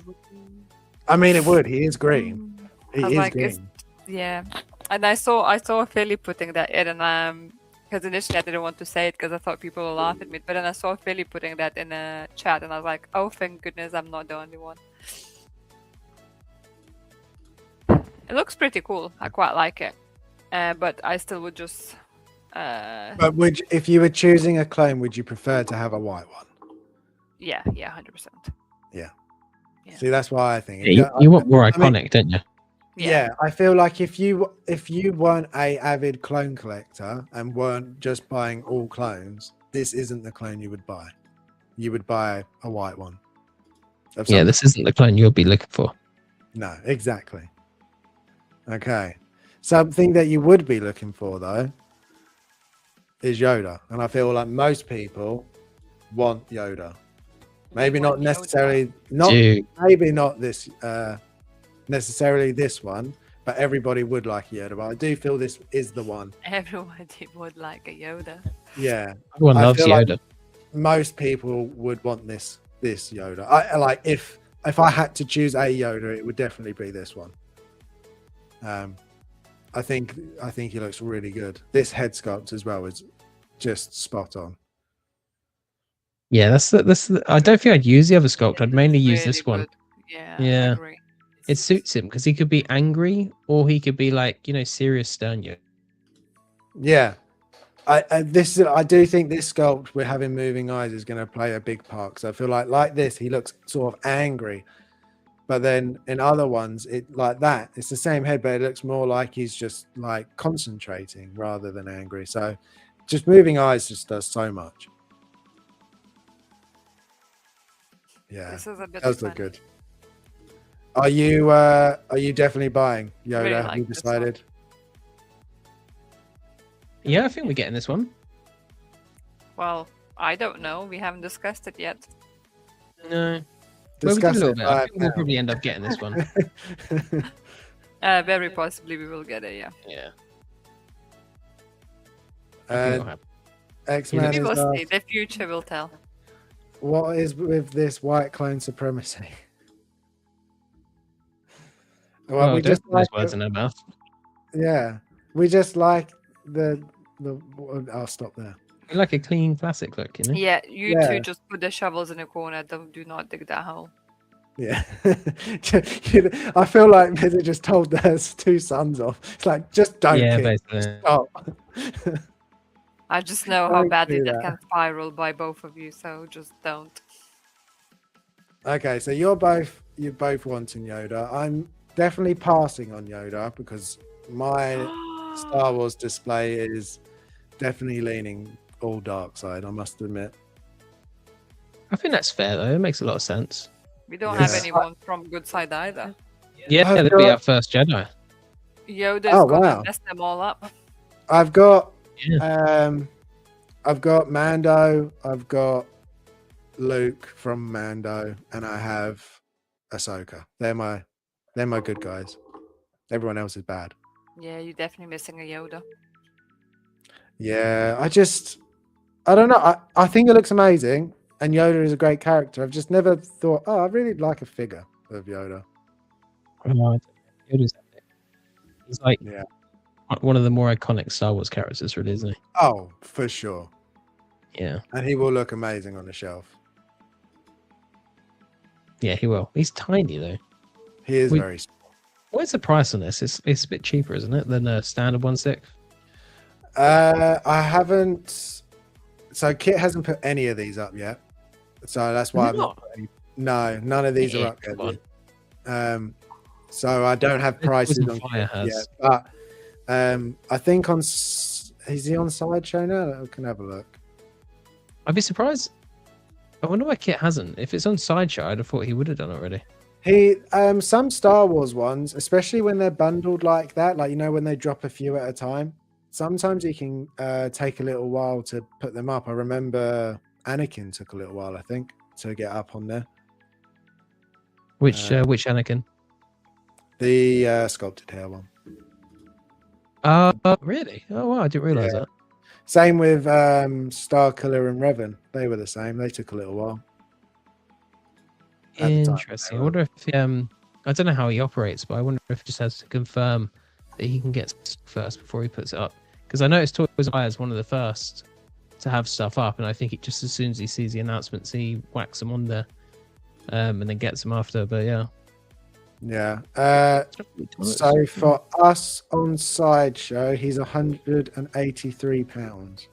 [SPEAKER 1] I mean, it would. He is green. He
[SPEAKER 3] I was
[SPEAKER 1] is
[SPEAKER 3] like, it's-
[SPEAKER 1] green.
[SPEAKER 3] Yeah, and I saw Philly putting that in, and because initially I didn't want to say it because I thought people would laugh at me, but then I saw Philly putting that in a chat, and I was like, oh, thank goodness, I'm not the only one. It looks pretty cool. I quite like it, but I still would just.
[SPEAKER 1] But if you were choosing a clone, would you prefer to have a white one?
[SPEAKER 3] Yeah, 100%. Yeah.
[SPEAKER 1] See, that's why I think.
[SPEAKER 2] you want more
[SPEAKER 1] I mean,
[SPEAKER 2] iconic, don't you?
[SPEAKER 1] Yeah, I feel like if you weren't a avid clone collector and weren't just buying all clones, this isn't the clone you would buy. You would buy a white one.
[SPEAKER 2] Yeah, this isn't the clone you'll be looking for.
[SPEAKER 1] No, exactly. Okay. Something that you would be looking for though is Yoda, and I feel like most people want Yoda. Maybe not necessarily maybe not this necessarily this one, but everybody would like Yoda. But I do feel this is the one.
[SPEAKER 3] Everybody would like a Yoda.
[SPEAKER 1] Yeah,
[SPEAKER 2] Everyone
[SPEAKER 1] I
[SPEAKER 2] loves
[SPEAKER 1] feel like
[SPEAKER 2] Yoda.
[SPEAKER 1] most people would want this Yoda. I like if I had to choose a Yoda, it would definitely be this one. I think he looks really good. This head sculpt as well is just spot on.
[SPEAKER 2] Yeah, I don't think I'd use the other sculpt. I'd mainly use
[SPEAKER 3] Really
[SPEAKER 2] this one.
[SPEAKER 3] good. Yeah,
[SPEAKER 2] Yeah.
[SPEAKER 3] I agree.
[SPEAKER 2] It suits him because he could be angry or he could be like, serious stern.
[SPEAKER 1] Yeah. I do think this sculpt with having moving eyes is going to play a big part, because I feel like this he looks sort of angry, but then in other ones it like that it's the same head, but it looks more like he's just like concentrating rather than angry. So just moving eyes just does so much. Yeah,
[SPEAKER 3] This is a bit
[SPEAKER 1] does look
[SPEAKER 3] funny.
[SPEAKER 1] good. Are you definitely buying Yoda?
[SPEAKER 3] Really
[SPEAKER 1] Have
[SPEAKER 3] like
[SPEAKER 1] you
[SPEAKER 3] this one.
[SPEAKER 1] decided?
[SPEAKER 2] Yeah, I think we're getting this one.
[SPEAKER 3] Well, I don't know. We haven't discussed it yet.
[SPEAKER 2] No. Well, we did a
[SPEAKER 1] Discuss
[SPEAKER 2] little
[SPEAKER 1] it
[SPEAKER 2] bit. I
[SPEAKER 1] right
[SPEAKER 2] think we'll
[SPEAKER 1] now.
[SPEAKER 2] probably end up getting this one.
[SPEAKER 3] Very possibly we will get it. Yeah.
[SPEAKER 2] Yeah. I think it'll happen.
[SPEAKER 1] X-Men
[SPEAKER 3] We
[SPEAKER 1] is
[SPEAKER 3] will see.
[SPEAKER 1] asked,
[SPEAKER 3] The future will tell.
[SPEAKER 1] what is with this white clone supremacy? Well, we
[SPEAKER 2] don't
[SPEAKER 1] just
[SPEAKER 2] put those
[SPEAKER 1] like
[SPEAKER 2] words in our mouth.
[SPEAKER 1] yeah, we just like the. I'll stop there.
[SPEAKER 2] We like a clean classic look,
[SPEAKER 3] Yeah, you
[SPEAKER 1] Yeah.
[SPEAKER 3] two just put the shovels in the corner. Do not dig that hole.
[SPEAKER 1] Yeah, I feel like they just told their two sons off. It's like, just don't
[SPEAKER 2] Yeah,
[SPEAKER 1] kick.
[SPEAKER 2] basically.
[SPEAKER 1] Stop.
[SPEAKER 3] I just know how
[SPEAKER 1] Don't
[SPEAKER 3] badly
[SPEAKER 1] do
[SPEAKER 3] that
[SPEAKER 1] that.
[SPEAKER 3] can spiral by both of you, so just don't.
[SPEAKER 1] Okay, so you're both wanting Yoda. I'm definitely passing on Yoda because my Star Wars display is definitely leaning all dark side, I must admit.
[SPEAKER 2] I think that's fair though. It makes a lot of sense.
[SPEAKER 3] We don't have
[SPEAKER 1] Yeah.
[SPEAKER 3] anyone from good side either.
[SPEAKER 2] Yeah,
[SPEAKER 1] I've
[SPEAKER 2] that'd be
[SPEAKER 1] got-
[SPEAKER 2] our first Jedi.
[SPEAKER 3] Yoda's
[SPEAKER 1] Oh,
[SPEAKER 3] gonna
[SPEAKER 1] wow.
[SPEAKER 3] mess them all up.
[SPEAKER 1] I've got
[SPEAKER 2] Yeah.
[SPEAKER 1] I've got Mando, I've got Luke from Mando, and I have Ahsoka. They're my good guys. Everyone else is bad.
[SPEAKER 3] Yeah, you're definitely missing a Yoda.
[SPEAKER 1] Yeah, I don't know. I think it looks amazing, and Yoda is a great character. I've just never thought, oh, I really like a figure of Yoda.
[SPEAKER 2] Yoda's epic. He's like
[SPEAKER 1] Yeah.
[SPEAKER 2] one of the more iconic Star Wars characters, really, isn't he?
[SPEAKER 1] Oh, for sure.
[SPEAKER 2] Yeah.
[SPEAKER 1] And he will look amazing on the shelf.
[SPEAKER 2] Yeah, he will. He's tiny though.
[SPEAKER 1] He is
[SPEAKER 2] We-
[SPEAKER 1] very small.
[SPEAKER 2] What's the price on this? It's a bit cheaper, isn't it, than a standard 1/6?
[SPEAKER 1] I haven't. So Kit hasn't put any of these up yet. So that's why
[SPEAKER 2] Has
[SPEAKER 1] I'm
[SPEAKER 2] he
[SPEAKER 1] not. Put any, no, none of these
[SPEAKER 2] Yeah,
[SPEAKER 1] are up
[SPEAKER 2] come
[SPEAKER 1] yet. So I don't have prices on
[SPEAKER 2] Fire
[SPEAKER 1] Kit
[SPEAKER 2] has.
[SPEAKER 1] yet. But I think is he on Sideshow now? I can have a look.
[SPEAKER 2] I'd be surprised. I wonder why Kit hasn't. If it's on Sideshow, I'd have thought he would have done already.
[SPEAKER 1] He some Star Wars ones, especially when they're bundled like that, like when they drop a few at a time, sometimes you can take a little while to put them up. I remember Anakin took a little while, I think, to get up on there.
[SPEAKER 2] Which Anakin?
[SPEAKER 1] The sculpted hair one.
[SPEAKER 2] Really? Oh wow, I didn't realize
[SPEAKER 1] Yeah.
[SPEAKER 2] that.
[SPEAKER 1] Same with Starkiller and Revan. They were the same. They took a little while. At the time,
[SPEAKER 2] Interesting. I wonder if I don't know how he operates, but I wonder if he just has to confirm that he can get stuff first before he puts it up. Because I noticed Toys R Us is one of the first to have stuff up, and I think it just as soon as he sees the announcements, he whacks them on there, and then gets them after. But yeah.
[SPEAKER 1] Yeah.
[SPEAKER 2] It's not really too
[SPEAKER 1] So
[SPEAKER 2] much.
[SPEAKER 1] for us on Sideshow, he's £183,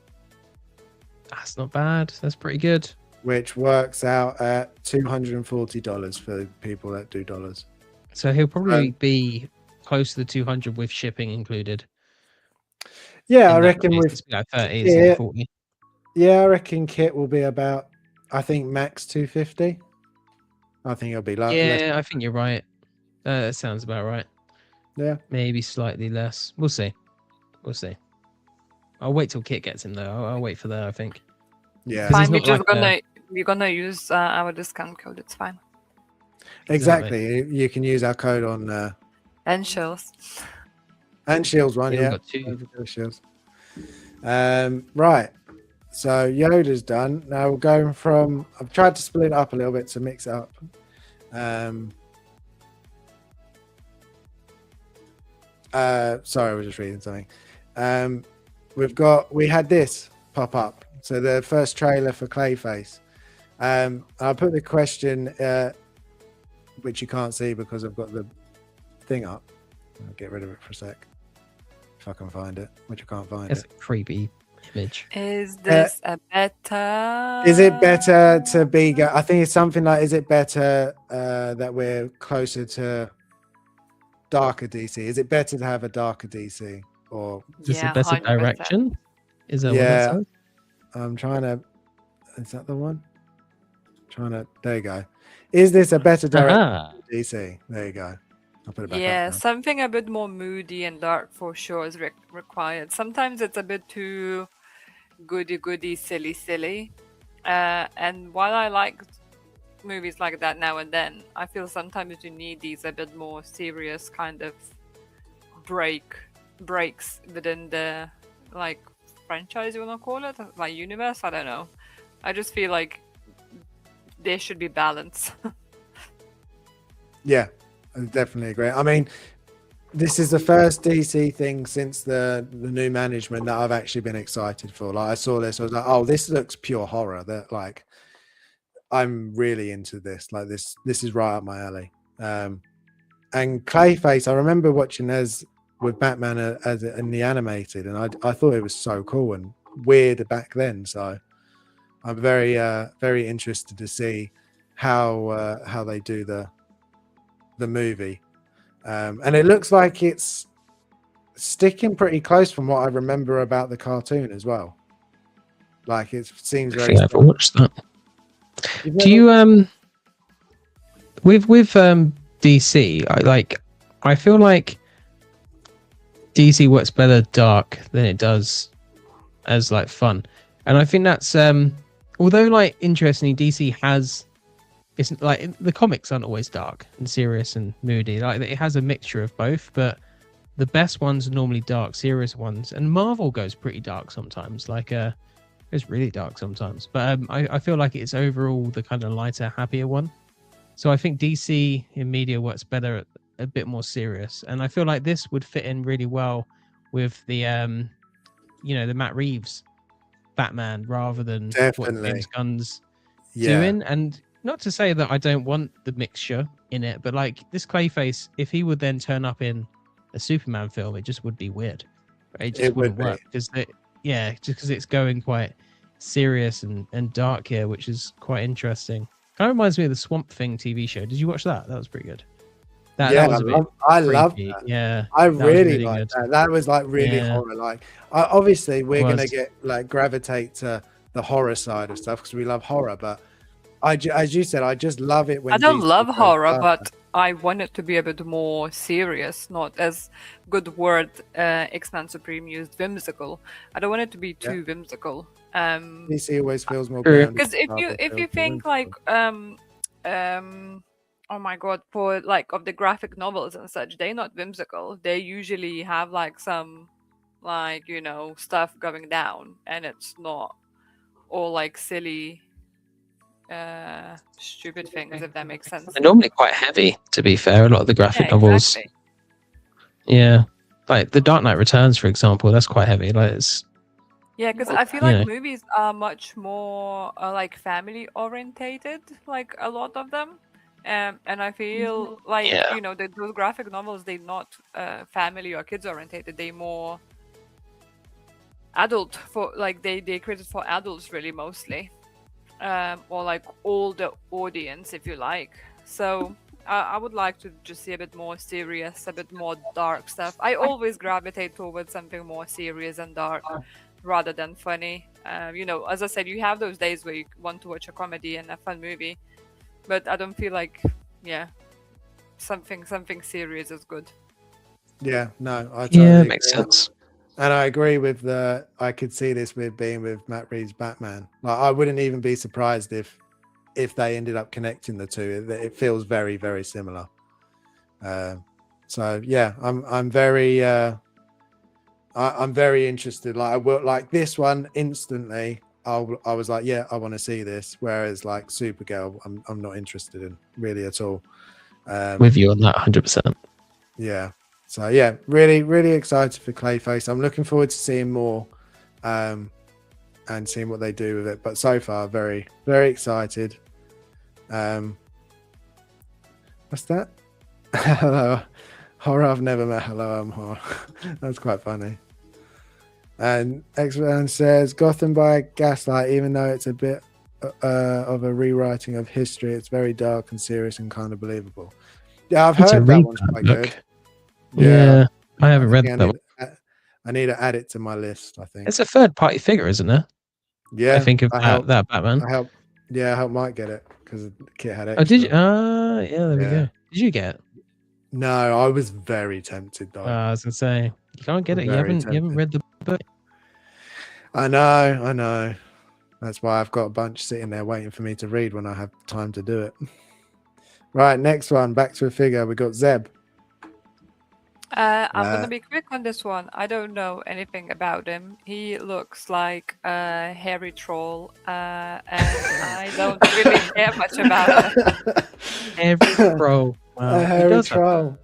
[SPEAKER 2] That's not bad. That's pretty good.
[SPEAKER 1] which works out at $240 for people that do dollars.
[SPEAKER 2] So he'll probably be close to the 200 with shipping included.
[SPEAKER 1] Yeah, I
[SPEAKER 2] In that
[SPEAKER 1] reckon
[SPEAKER 2] case,
[SPEAKER 1] with
[SPEAKER 2] it's like 30,
[SPEAKER 1] Yeah.
[SPEAKER 2] isn't it? 40.
[SPEAKER 1] I reckon Kit will be about, I think max 250. I think it'll be less.
[SPEAKER 2] Yeah, I think you're right. That sounds about right.
[SPEAKER 1] Yeah.
[SPEAKER 2] Maybe slightly less. We'll see. We'll see. I'll wait till Kit gets him though. I'll wait for that, I think.
[SPEAKER 1] Yeah,
[SPEAKER 2] Because
[SPEAKER 3] Fine,
[SPEAKER 2] he's
[SPEAKER 3] we're
[SPEAKER 2] not
[SPEAKER 3] just
[SPEAKER 2] like
[SPEAKER 3] we're gonna use our discount code. It's fine.
[SPEAKER 1] exactly. You can use our code on
[SPEAKER 3] And shows.
[SPEAKER 1] and Shields one.
[SPEAKER 2] Yeah,
[SPEAKER 1] Yeah,
[SPEAKER 2] we've got two.
[SPEAKER 1] Don't forget Shields. Right. So Yoda's done. Now we're going from. I've tried to split it up a little bit to mix it up. Sorry, I was just reading something. We had this pop up. So the first trailer for Clayface. I'll put the question, which you can't see because I've got the thing up. I'll get rid of it for a sec if I can find it, which I can't find
[SPEAKER 2] It's
[SPEAKER 1] it.
[SPEAKER 2] a creepy image.
[SPEAKER 3] Is this a better?
[SPEAKER 1] Is it better to be? I think it's something like, is it better that we're closer to darker DC? Is it better to have a darker DC? Or
[SPEAKER 2] Is this a
[SPEAKER 3] Yeah,
[SPEAKER 2] better
[SPEAKER 3] 100%.
[SPEAKER 2] direction? Is that
[SPEAKER 1] Yeah.
[SPEAKER 2] what that says?
[SPEAKER 1] I'm trying to. Is that the one? Trying to. There you go. Is this a better direction
[SPEAKER 2] Aha.
[SPEAKER 1] for DC? There you go. I'll put it back
[SPEAKER 3] Yeah,
[SPEAKER 1] up now.
[SPEAKER 3] something a bit more moody and dark for sure is required. Sometimes it's a bit too goody, silly. And while I like movies like that now and then, I feel sometimes you need these a bit more serious kind of breaks within the like franchise, you wanna call it, like universe. I don't know. I just feel like there should be balance.
[SPEAKER 1] Yeah, I definitely agree. I mean, this is the first DC thing since the new management that I've actually been excited for. Like, I saw this, I was like, oh, this looks pure horror. That, like, I'm really into this. Like, this is right up my alley. And Clayface, I remember watching as with Batman as in the animated, and I thought it was so cool and weird back then. So I'm very interested to see how they do the movie. And it looks like it's sticking pretty close from what I remember about the cartoon as well. Like, it seems
[SPEAKER 2] I
[SPEAKER 1] very
[SPEAKER 2] think I've
[SPEAKER 1] similar.
[SPEAKER 2] watched that.
[SPEAKER 1] You've
[SPEAKER 2] Do you with DC? I feel like DC works better dark than it does as like fun, and I think that's although like interestingly, DC has, it's like the comics aren't always dark and serious and moody. Like, it has a mixture of both, but the best ones are normally dark, serious ones, and Marvel goes pretty dark sometimes. Like it's really dark sometimes, but I feel like it's overall the kind of lighter, happier one. So I think DC in media works better at a bit more serious, and I feel like this would fit in really well with the the Matt Reeves Batman rather than what
[SPEAKER 1] Definitely.
[SPEAKER 2] James Gunn's
[SPEAKER 1] Yeah,
[SPEAKER 2] doing. And not to say that I don't want the mixture in it, but like this Clayface, if he would then turn up in a Superman film, it just would be weird. It just
[SPEAKER 1] It would
[SPEAKER 2] wouldn't
[SPEAKER 1] be.
[SPEAKER 2] work because just because it's going quite serious and dark here, which is quite interesting. Kind of reminds me of the Swamp Thing TV show. Did you watch that? That was pretty good. That
[SPEAKER 1] Yeah,
[SPEAKER 2] was a bit
[SPEAKER 1] I love
[SPEAKER 2] creepy.
[SPEAKER 1] that.
[SPEAKER 2] Yeah,
[SPEAKER 1] I
[SPEAKER 2] that was
[SPEAKER 1] really like
[SPEAKER 2] good.
[SPEAKER 1] that. That was like really
[SPEAKER 2] Yeah.
[SPEAKER 1] horror. Like, obviously, we're gonna
[SPEAKER 2] was.
[SPEAKER 1] get like gravitate to the horror side of stuff because we love horror. But as you said, I just love it when
[SPEAKER 3] I don't
[SPEAKER 1] DC
[SPEAKER 3] love
[SPEAKER 1] goes
[SPEAKER 3] horror,
[SPEAKER 1] darker.
[SPEAKER 3] but I want it to be a bit more serious, not as good word X-Men Supreme used, whimsical. I don't want it to be
[SPEAKER 1] Yeah.
[SPEAKER 3] too whimsical.
[SPEAKER 1] DC always feels more
[SPEAKER 2] True.
[SPEAKER 1] grounded.
[SPEAKER 3] Because if
[SPEAKER 1] Marvel
[SPEAKER 3] you
[SPEAKER 1] feels more
[SPEAKER 3] think
[SPEAKER 1] whimsical.
[SPEAKER 3] like oh my god, for like of the graphic novels and such, they're not whimsical. They usually have like some like stuff going down, and it's not all like silly stupid things, if that makes sense.
[SPEAKER 2] They're normally quite heavy, to be fair. A lot of the graphic
[SPEAKER 3] Yeah,
[SPEAKER 2] novels.
[SPEAKER 3] exactly.
[SPEAKER 2] Yeah. Like The Dark Knight Returns, for example, that's quite heavy. Like it's
[SPEAKER 3] Yeah, because I feel like movies are much more like family orientated, like a lot of them. And I feel like
[SPEAKER 2] Yeah.
[SPEAKER 3] those graphic novels, they're not family or kids orientated. They're more adult, for like they created for adults really mostly, or like older audience, if you like. So I would like to just see a bit more serious, a bit more dark stuff. I always gravitate towards something more serious and dark rather than funny. As I said, you have those days where you want to watch a comedy and a fun movie, but I don't feel like something serious is good.
[SPEAKER 1] Yeah, no, I totally
[SPEAKER 2] yeah,
[SPEAKER 1] agree.
[SPEAKER 2] makes sense.
[SPEAKER 1] And I agree with I could see this with being with Matt Reeves' Batman. Like, I wouldn't even be surprised if they ended up connecting the two. It feels very, very similar. So yeah, I'm very I'm very interested. Like, I will like this one instantly. I was like, yeah, I want to see this. Whereas like Supergirl, I'm not interested in really at all.
[SPEAKER 2] With you on that 100%.
[SPEAKER 1] Yeah. So yeah, really, really excited for Clayface. I'm looking forward to seeing more. and seeing what they do with it. But so far, very, very excited. What's that? Hello, horror. I've never met. Hello, I'm horror. That's quite funny. And X-Man says Gotham by Gaslight, even though it's a bit of a rewriting of history, it's very dark and serious and kind of believable. Yeah, I've heard that one's quite good.
[SPEAKER 2] Yeah, I haven't read that one.
[SPEAKER 1] I need to add it to my list, I think.
[SPEAKER 2] It's a third-party figure, isn't it?
[SPEAKER 1] Yeah,
[SPEAKER 2] I think of that Batman.
[SPEAKER 1] I helped Mike get it because the kit had extra.
[SPEAKER 2] Oh, did you? Yeah, there we go. Did you get it?
[SPEAKER 1] No, I was very tempted though.
[SPEAKER 2] I was gonna say you can't get it. You haven't read the book.
[SPEAKER 1] I know. That's why I've got a bunch sitting there waiting for me to read when I have time to do it. Right, next one. Back to a figure. We got Zeb.
[SPEAKER 3] I'm gonna be quick on this one. I don't know anything about him. He looks like a hairy troll, and I don't really care much about him.
[SPEAKER 2] Hairy troll. Wow.
[SPEAKER 1] A hairy troll.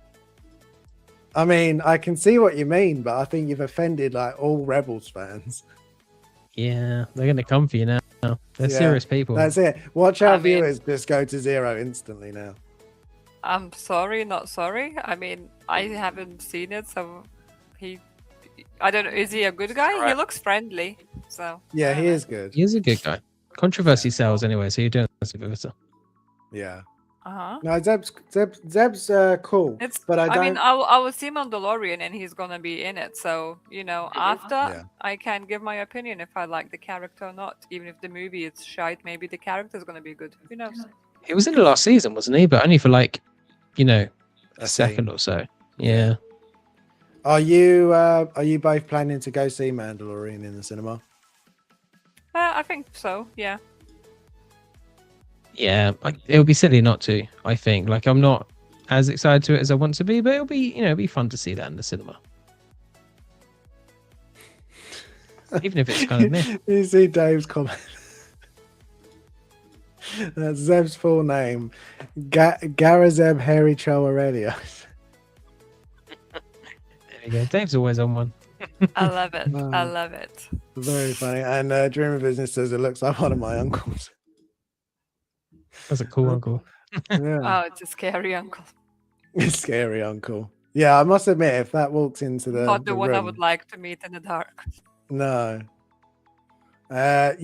[SPEAKER 1] I mean, I can see what you mean, but I think you've offended like all Rebels fans.
[SPEAKER 2] Yeah, they're gonna come for you now. They're serious people.
[SPEAKER 1] That's it. Watch our viewers just go to 0 instantly now.
[SPEAKER 3] I'm sorry, not sorry. I mean, I haven't seen it, so I don't know. Is he a good guy? He looks friendly, so.
[SPEAKER 1] Yeah, he is good.
[SPEAKER 2] He is a good guy. Controversy sells anyway, so you're doing this with us.
[SPEAKER 1] Yeah.
[SPEAKER 3] Uh-huh.
[SPEAKER 1] No, Zeb's cool. But I
[SPEAKER 3] mean, I will see Mandalorian, and he's gonna be in it. So after I can give my opinion if I like the character or not. Even if the movie is shite, maybe the character is gonna be good. Who knows?
[SPEAKER 2] He was in the last season, wasn't he? But only for like, a second or so. Yeah.
[SPEAKER 1] Are you both planning to go see Mandalorian in the cinema?
[SPEAKER 3] I think so. Yeah.
[SPEAKER 2] Yeah, it would be silly not to. I think. Like, I'm not as excited to it as I want to be, but it'll be fun to see that in the cinema. Even if it's kind of meh.
[SPEAKER 1] You see Dave's comment. That's Zeb's full name. Garazeb Hairy Troll Aurelius.
[SPEAKER 2] There you go. Dave's always on one.
[SPEAKER 3] I love it. I love it.
[SPEAKER 1] Very funny. And Dream of Business says it looks like one of my uncles.
[SPEAKER 2] That's a cool uncle.
[SPEAKER 1] Yeah.
[SPEAKER 3] Oh, it's a scary uncle.
[SPEAKER 1] Scary uncle. Yeah, I must admit, if that walks into
[SPEAKER 3] Not the one
[SPEAKER 1] room,
[SPEAKER 3] I would like to meet in the dark.
[SPEAKER 1] No. I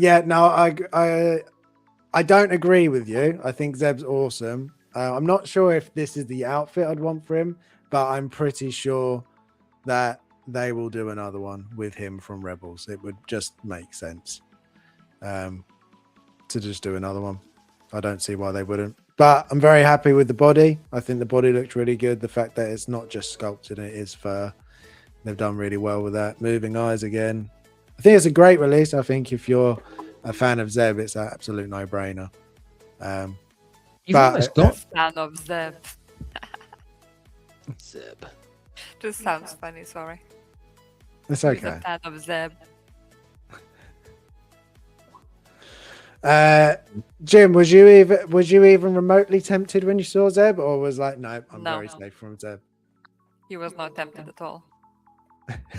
[SPEAKER 1] don't agree with you. I think Zeb's awesome. I'm not sure if this is the outfit I'd want for him, but I'm pretty sure that they will do another one with him from Rebels. It would just make sense to just do another one. I don't see why they wouldn't. But I'm very happy with the body. I think the body looked really good. The fact that it's not just sculpted, it is fur. They've done really well with that. Moving eyes again. I think it's a great release. I think if you're a fan of Zeb, it's an absolute no-brainer.
[SPEAKER 2] You've almost got
[SPEAKER 3] fan of Zeb.
[SPEAKER 2] Zeb.
[SPEAKER 3] Just sounds funny. Sorry.
[SPEAKER 1] It's okay.
[SPEAKER 3] He's a fan of Zeb.
[SPEAKER 1] Jim, was you even remotely tempted when you saw Zeb, or was like, no, I'm very safe from Zeb?
[SPEAKER 3] He was not tempted at all.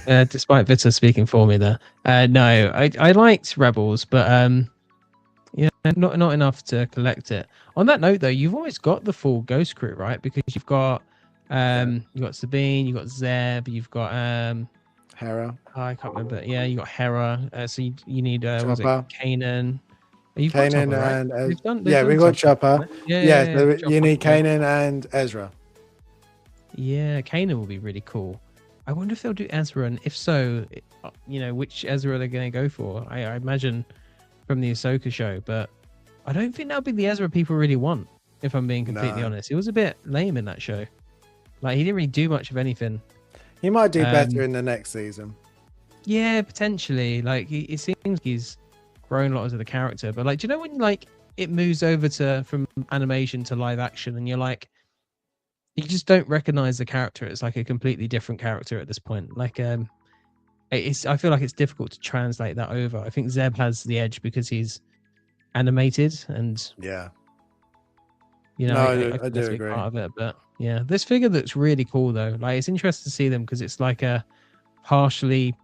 [SPEAKER 2] Despite Vita speaking for me there. No, I liked Rebels, but not enough to collect it. On that note, though, you've always got the full Ghost crew, right? Because you've got Sabine, you've got Zeb, you've got
[SPEAKER 1] Hera.
[SPEAKER 2] I can't remember. Yeah, you got Hera. So you need was it Kanan?
[SPEAKER 1] Kanan and we got Chopper. So you need Kanan and Ezra.
[SPEAKER 2] Yeah, Kanan will be really cool. I wonder if they'll do Ezra, and if so, which Ezra they're going to go for. I imagine from the Ahsoka show, but I don't think that'll be the Ezra people really want, if I'm being completely honest. It was a bit lame in that show. Like, he didn't really do much of anything.
[SPEAKER 1] He might do better in the next season. Yeah,
[SPEAKER 2] potentially. Like, it seems like he's grown a lot as the character, but like, do you know when like it moves over from animation to live action, and you're like, you just don't recognize the character. It's like a completely different character at this point. Like, I feel like it's difficult to translate that over. I think Zeb has the edge because he's animated, and
[SPEAKER 1] I
[SPEAKER 2] I
[SPEAKER 1] do agree.
[SPEAKER 2] Part of it, but yeah, this figure looks really cool though. Like, it's interesting to see them because it's like a partially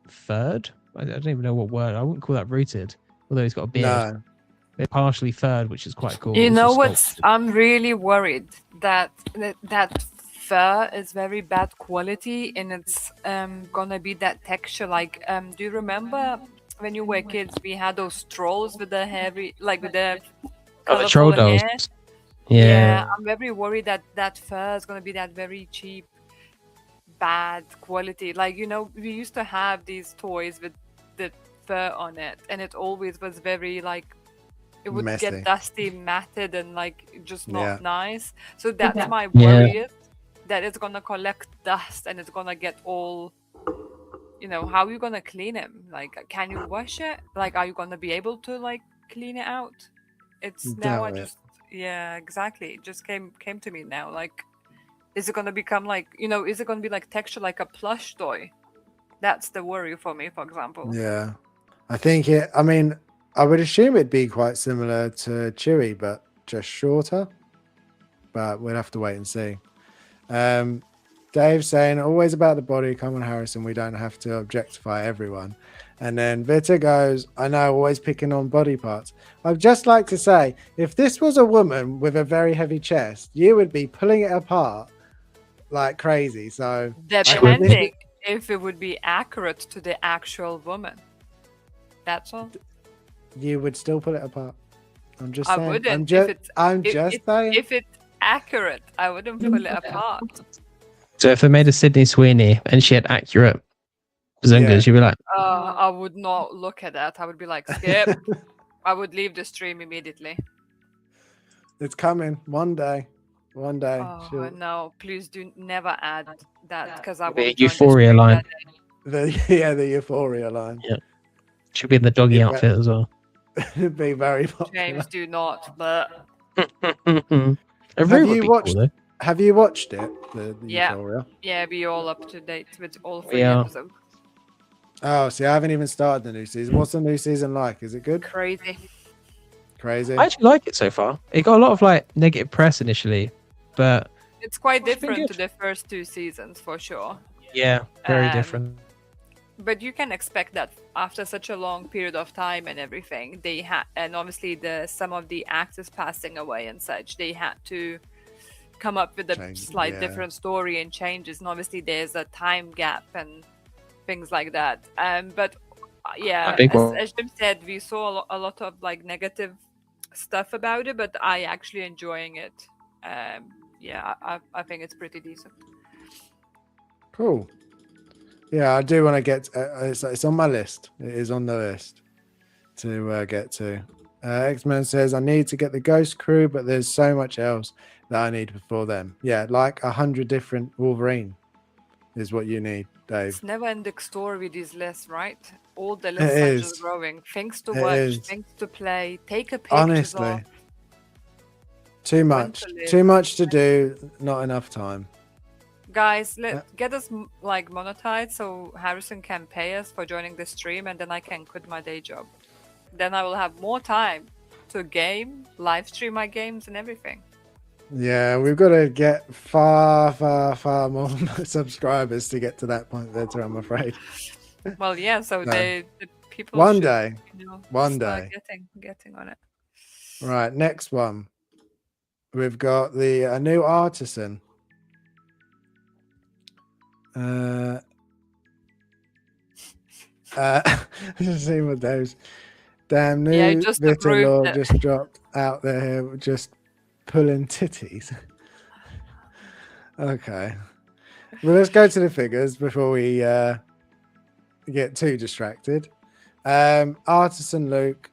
[SPEAKER 2] furred I don't even know what word. I wouldn't call that rooted, although he's got a beard.
[SPEAKER 1] No.
[SPEAKER 2] They're partially furred, which is quite cool.
[SPEAKER 3] You
[SPEAKER 2] also
[SPEAKER 3] know
[SPEAKER 2] sculpted.
[SPEAKER 3] what's? I'm really worried that fur is very bad quality, and it's gonna be that texture. Like, do you remember when you were kids? We had those trolls with the heavy, like with the
[SPEAKER 2] Oh, the troll
[SPEAKER 3] colorful
[SPEAKER 2] dolls.
[SPEAKER 3] hair.
[SPEAKER 2] Yeah.
[SPEAKER 3] I'm very worried that that fur is gonna be that very cheap, bad quality. Like, you know, we used to have these toys with the fur on it, and it always was very like it would
[SPEAKER 1] Messy.
[SPEAKER 3] get dusty, matted, and like just not
[SPEAKER 1] Yeah.
[SPEAKER 3] nice. So that's my
[SPEAKER 2] Yeah.
[SPEAKER 3] worry is that it's gonna collect dust and it's gonna get all. You know, how are you gonna clean him? Like, can you wash it? Like, are you gonna be able to like clean it out? It's now I
[SPEAKER 1] Doubt it.
[SPEAKER 3] just yeah, exactly. It just came to me now. Like, is it gonna become like, you know, is it gonna be like texture like a plush toy? That's the worry for me, for example.
[SPEAKER 1] Yeah. I think it, I mean, I would assume it'd be quite similar to Chewy, but just shorter. But we'll have to wait and see. Dave saying, always about the body, come on, Harrison. We don't have to objectify everyone. And then Vita goes, I know, always picking on body parts. I'd just like to say, if this was a woman with a very heavy chest, you would be pulling it apart like crazy. So
[SPEAKER 3] Depending if it would be accurate to the actual woman. That's all.
[SPEAKER 1] you would still pull it apart. I'm just
[SPEAKER 3] I
[SPEAKER 1] saying.
[SPEAKER 3] wouldn't.
[SPEAKER 1] I'm just saying.
[SPEAKER 3] If it's accurate, I wouldn't pull it apart.
[SPEAKER 2] So if they made a Sydney Sweeney and she had accurate Zungas,
[SPEAKER 1] Yeah.
[SPEAKER 2] you'd be like,
[SPEAKER 3] I would not look at that. I would be like, skip. I would leave the stream immediately.
[SPEAKER 1] It's coming one day. One day.
[SPEAKER 3] Oh
[SPEAKER 1] she'll-
[SPEAKER 3] no! Please do never add that because I
[SPEAKER 2] The
[SPEAKER 3] will join
[SPEAKER 2] Euphoria
[SPEAKER 3] stream
[SPEAKER 2] line.
[SPEAKER 3] that day.
[SPEAKER 1] the Euphoria line.
[SPEAKER 2] she'll be in the doggy
[SPEAKER 1] Yeah.
[SPEAKER 2] outfit as well.
[SPEAKER 1] It'd be very popular.
[SPEAKER 3] James, do not. But
[SPEAKER 2] A
[SPEAKER 1] Have
[SPEAKER 2] room
[SPEAKER 1] you
[SPEAKER 2] would be
[SPEAKER 1] watched-
[SPEAKER 2] cool, though.
[SPEAKER 1] Have you watched it? The
[SPEAKER 3] Yeah.
[SPEAKER 1] Euphoria?
[SPEAKER 3] yeah, be all up to date with all 3
[SPEAKER 2] Yeah.
[SPEAKER 3] episodes.
[SPEAKER 1] Oh, see, I haven't even started the new season. What's the new season like? Is it good?
[SPEAKER 3] Crazy.
[SPEAKER 1] Crazy?
[SPEAKER 2] I actually like it so far. It got a lot of like negative press initially, but
[SPEAKER 3] It's quite
[SPEAKER 2] It's been
[SPEAKER 3] different to
[SPEAKER 2] good.
[SPEAKER 3] the first 2 seasons for sure.
[SPEAKER 2] yeah, very
[SPEAKER 3] Um,
[SPEAKER 2] different.
[SPEAKER 3] But you can expect that after such a long period of time and everything, they had, and obviously some of the actors passing away and such, they had to come up with a
[SPEAKER 1] Change,
[SPEAKER 3] slight
[SPEAKER 1] yeah.
[SPEAKER 3] different story and changes. And obviously, there's a time gap and things like that. But yeah,
[SPEAKER 2] A big one.
[SPEAKER 3] as Jim said, we saw a lot of like negative stuff about it, but I actually enjoying it. Yeah, I think it's pretty decent.
[SPEAKER 1] Cool. Yeah, I do want to get. It's on my list. It is on the list to get to. X-Men says I need to get the Ghost Crew, but there's so much else that I need before them. Yeah, like 100 different Wolverine is what you need, Dave.
[SPEAKER 3] It's never ending story with these lists, right? All the lists
[SPEAKER 1] It
[SPEAKER 3] are
[SPEAKER 1] is.
[SPEAKER 3] just growing. Things to
[SPEAKER 1] It
[SPEAKER 3] watch,
[SPEAKER 1] is.
[SPEAKER 3] things to play, take a picture.
[SPEAKER 1] Honestly, too much,
[SPEAKER 3] to live.
[SPEAKER 1] too much to do, not enough time.
[SPEAKER 3] Guys, get us like monetized so Harrison can pay us for joining the stream, and then I can quit my day job. Then I will have more time to game, live stream my games, and everything.
[SPEAKER 1] Yeah, we've got to get far, far, far more subscribers to get to that point, Victor, I'm afraid.
[SPEAKER 3] Well, yeah. So
[SPEAKER 1] No.
[SPEAKER 3] the people
[SPEAKER 1] One
[SPEAKER 3] should,
[SPEAKER 1] day.
[SPEAKER 3] you know,
[SPEAKER 1] One
[SPEAKER 3] start
[SPEAKER 1] day.
[SPEAKER 3] getting on it.
[SPEAKER 1] Right, next one. We've got a new artisan. Just seeing what those damn new
[SPEAKER 3] Yeah, just
[SPEAKER 1] Vita
[SPEAKER 3] approved
[SPEAKER 1] law
[SPEAKER 3] it.
[SPEAKER 1] just dropped out there, just pulling titties. Okay. Well, let's go to the figures before we get too distracted. Artisan Luke,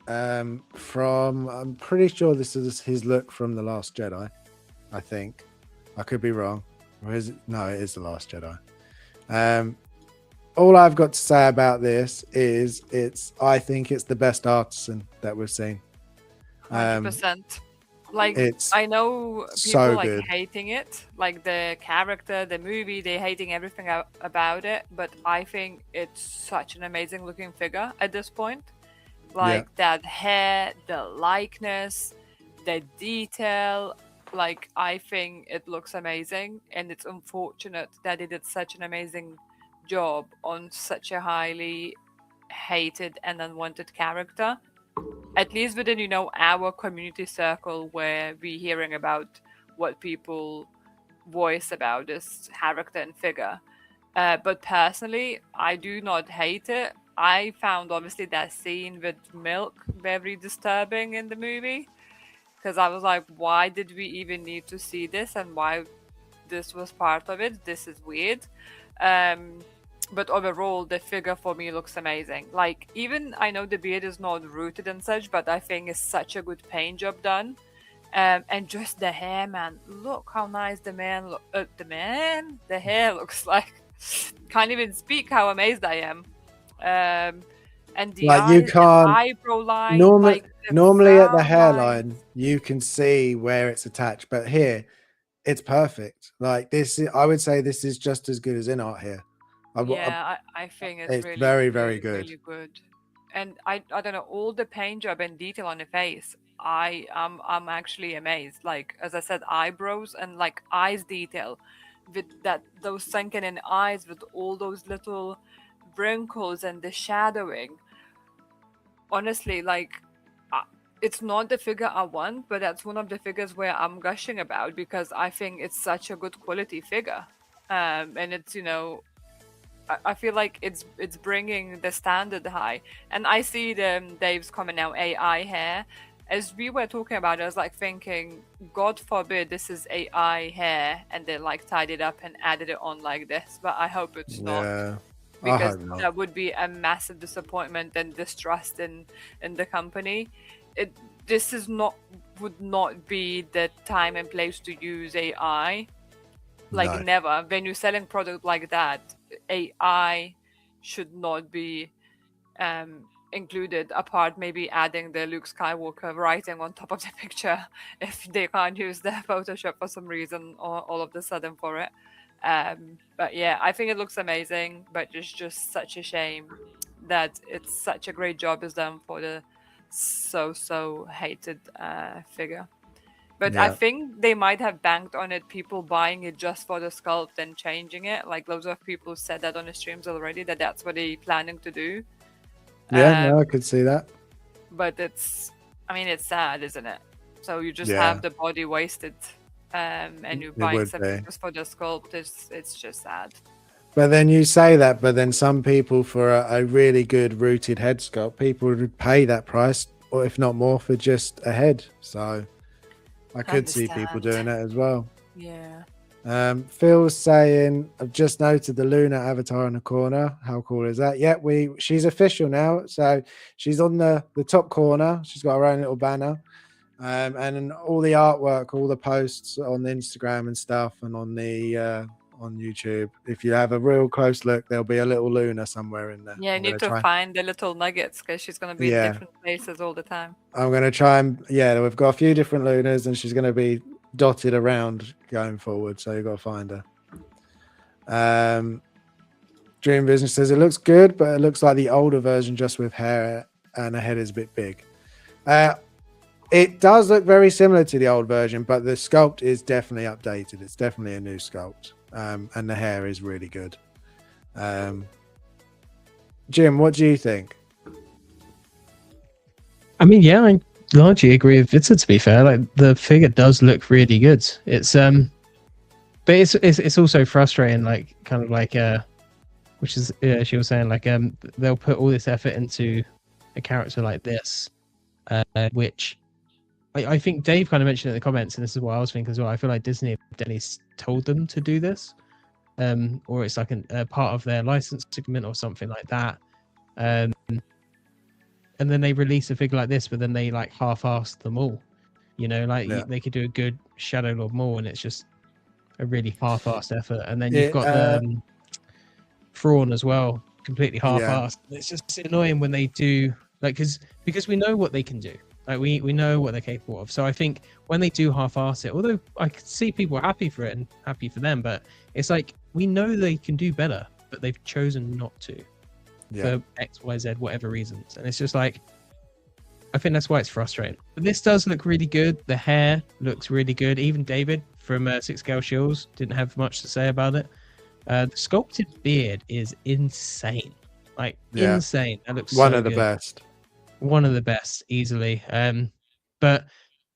[SPEAKER 1] from I'm pretty sure this is his look from The Last Jedi. I think I could be wrong. Or is it? No, it is The Last Jedi. All I've got to say about this is I think it's the best artisan that we've seen.
[SPEAKER 3] 100%. Like,
[SPEAKER 1] it's
[SPEAKER 3] I know people
[SPEAKER 1] so
[SPEAKER 3] like
[SPEAKER 1] good.
[SPEAKER 3] hating it, like the character, the movie, they hating everything about it. But I think it's such an amazing looking figure at this point. Like that hair, the likeness, the detail. Like, I think it looks amazing, and it's unfortunate that it did such an amazing job on such a highly hated and unwanted character, at least within, you know, our community circle where we're hearing about what people voice about this character and figure. But personally, I do not hate it. I found obviously that scene with Milk very disturbing in the movie, because I was like, why did we even need to see this, and why this was part of it? This is weird. But overall, the figure for me looks amazing. Like, even I know the beard is not rooted and such, but I think it's such a good paint job done. And just the hair, man. Look how nice the man look. The hair looks like. Can't even speak how amazed I am. And the
[SPEAKER 1] Like, you
[SPEAKER 3] eyes, the
[SPEAKER 1] can't
[SPEAKER 3] eyebrow line,
[SPEAKER 1] normally
[SPEAKER 3] like the
[SPEAKER 1] normally at the
[SPEAKER 3] frown
[SPEAKER 1] hairline
[SPEAKER 3] lines.
[SPEAKER 1] you can see where it's attached, but here it's perfect. Like, this I would say this is just as good as in art here.
[SPEAKER 3] Yeah, I think it's
[SPEAKER 1] It's
[SPEAKER 3] really,
[SPEAKER 1] very, very
[SPEAKER 3] really,
[SPEAKER 1] good.
[SPEAKER 3] really good. And I don't know, all the paint job and detail on the face, I'm actually amazed. Like, as I said, eyebrows and like eyes detail with those sunken in eyes with all those little wrinkles and the shadowing. Honestly, like, it's not the figure I want, but that's one of the figures where I'm gushing about because I think it's such a good quality figure. And it's, you know, I feel like it's bringing the standard high. And I see Dave's comment now, AI hair. As we were talking about it, I was like thinking, God forbid this is AI hair and they like tied it up and added it on like this. But I hope it's not,
[SPEAKER 1] Yeah, I
[SPEAKER 3] because
[SPEAKER 1] hope not.
[SPEAKER 3] that would be a massive disappointment and distrust in the company. This is not would not be the time and place to use AI. Like,
[SPEAKER 1] No.
[SPEAKER 3] never. When you're selling product like that, AI should not be included, apart maybe adding the Luke Skywalker writing on top of the picture if they can't use the Photoshop for some reason or all of the sudden for it. But yeah, I think it looks amazing, but it's just such a shame that it's such a great job is done for the so hated figure. But I
[SPEAKER 1] Yeah.
[SPEAKER 3] think they might have banked on it, people buying it just for the sculpt and changing it. Like, loads of people said that on the streams already, that that's what they're planning to do.
[SPEAKER 1] Yeah, no, I could see that.
[SPEAKER 3] But it's sad, isn't it? So you just
[SPEAKER 1] Yeah.
[SPEAKER 3] have the body wasted, and you're
[SPEAKER 1] It
[SPEAKER 3] buying
[SPEAKER 1] would
[SPEAKER 3] something
[SPEAKER 1] be.
[SPEAKER 3] just for the sculpt. It's just sad.
[SPEAKER 1] But then you say that, but then some people, for a really good rooted head sculpt, people would pay that price, or if not more, for just a head. So I could see people doing that as well.
[SPEAKER 3] Yeah.
[SPEAKER 1] Phil's saying, I've just noted the Luna avatar in the corner. How cool is that? Yeah, she's official now. So she's on the top corner. She's got her own little banner. And all the artwork, all the posts on the Instagram and stuff, and on the on YouTube. If you have a real close look, there'll be a little Luna somewhere in there.
[SPEAKER 3] Yeah, you
[SPEAKER 1] I'm gonna
[SPEAKER 3] need to
[SPEAKER 1] try.
[SPEAKER 3] find the little nuggets because she's gonna be in
[SPEAKER 1] Yeah.
[SPEAKER 3] different places all the time.
[SPEAKER 1] I'm gonna try and we've got a few different Lunas, and she's gonna be dotted around going forward. So you've got to find her. Dream Business says it looks good, but it looks like the older version just with hair and her head is a bit big. It does look very similar to the old version, but the sculpt is definitely updated. It's definitely a new sculpt. And the hair is really good. Jim, what do you think?
[SPEAKER 2] I mean, yeah, I largely agree with Vita, to be fair. Like, the figure does look really good. It's but it's also frustrating, like, kind of like which is she was saying, like, they'll put all this effort into a character like this, which I think Dave kind of mentioned in the comments, and this is what I was thinking as well. I feel like Disney have definitely told them to do this, or it's like a part of their license agreement or something like that. And then they release a figure like this, but then they like half-assed them all. You know, like they could do a good Shadow Lord Maul, and it's just a really half-assed effort. And then you've got the Thrawn as well, completely half-assed. Yeah. It's just annoying when they do, like, because we know what they can do. Like, we know what they're capable of. So I think when they do half-ass it, although I can see people are happy for it and happy for them, but it's like, we know they can do better, but they've chosen not to. For X, Y, Z, whatever reasons. And it's just like, I think that's why it's frustrating. But this does look really good. The hair looks really good. Even David from Six Scale Shields didn't have much to say about it. The sculpted beard is insane. Like
[SPEAKER 1] Yeah.
[SPEAKER 2] insane. That looks
[SPEAKER 1] One
[SPEAKER 2] so
[SPEAKER 1] of the
[SPEAKER 2] good.
[SPEAKER 1] best.
[SPEAKER 2] One of the best, easily. But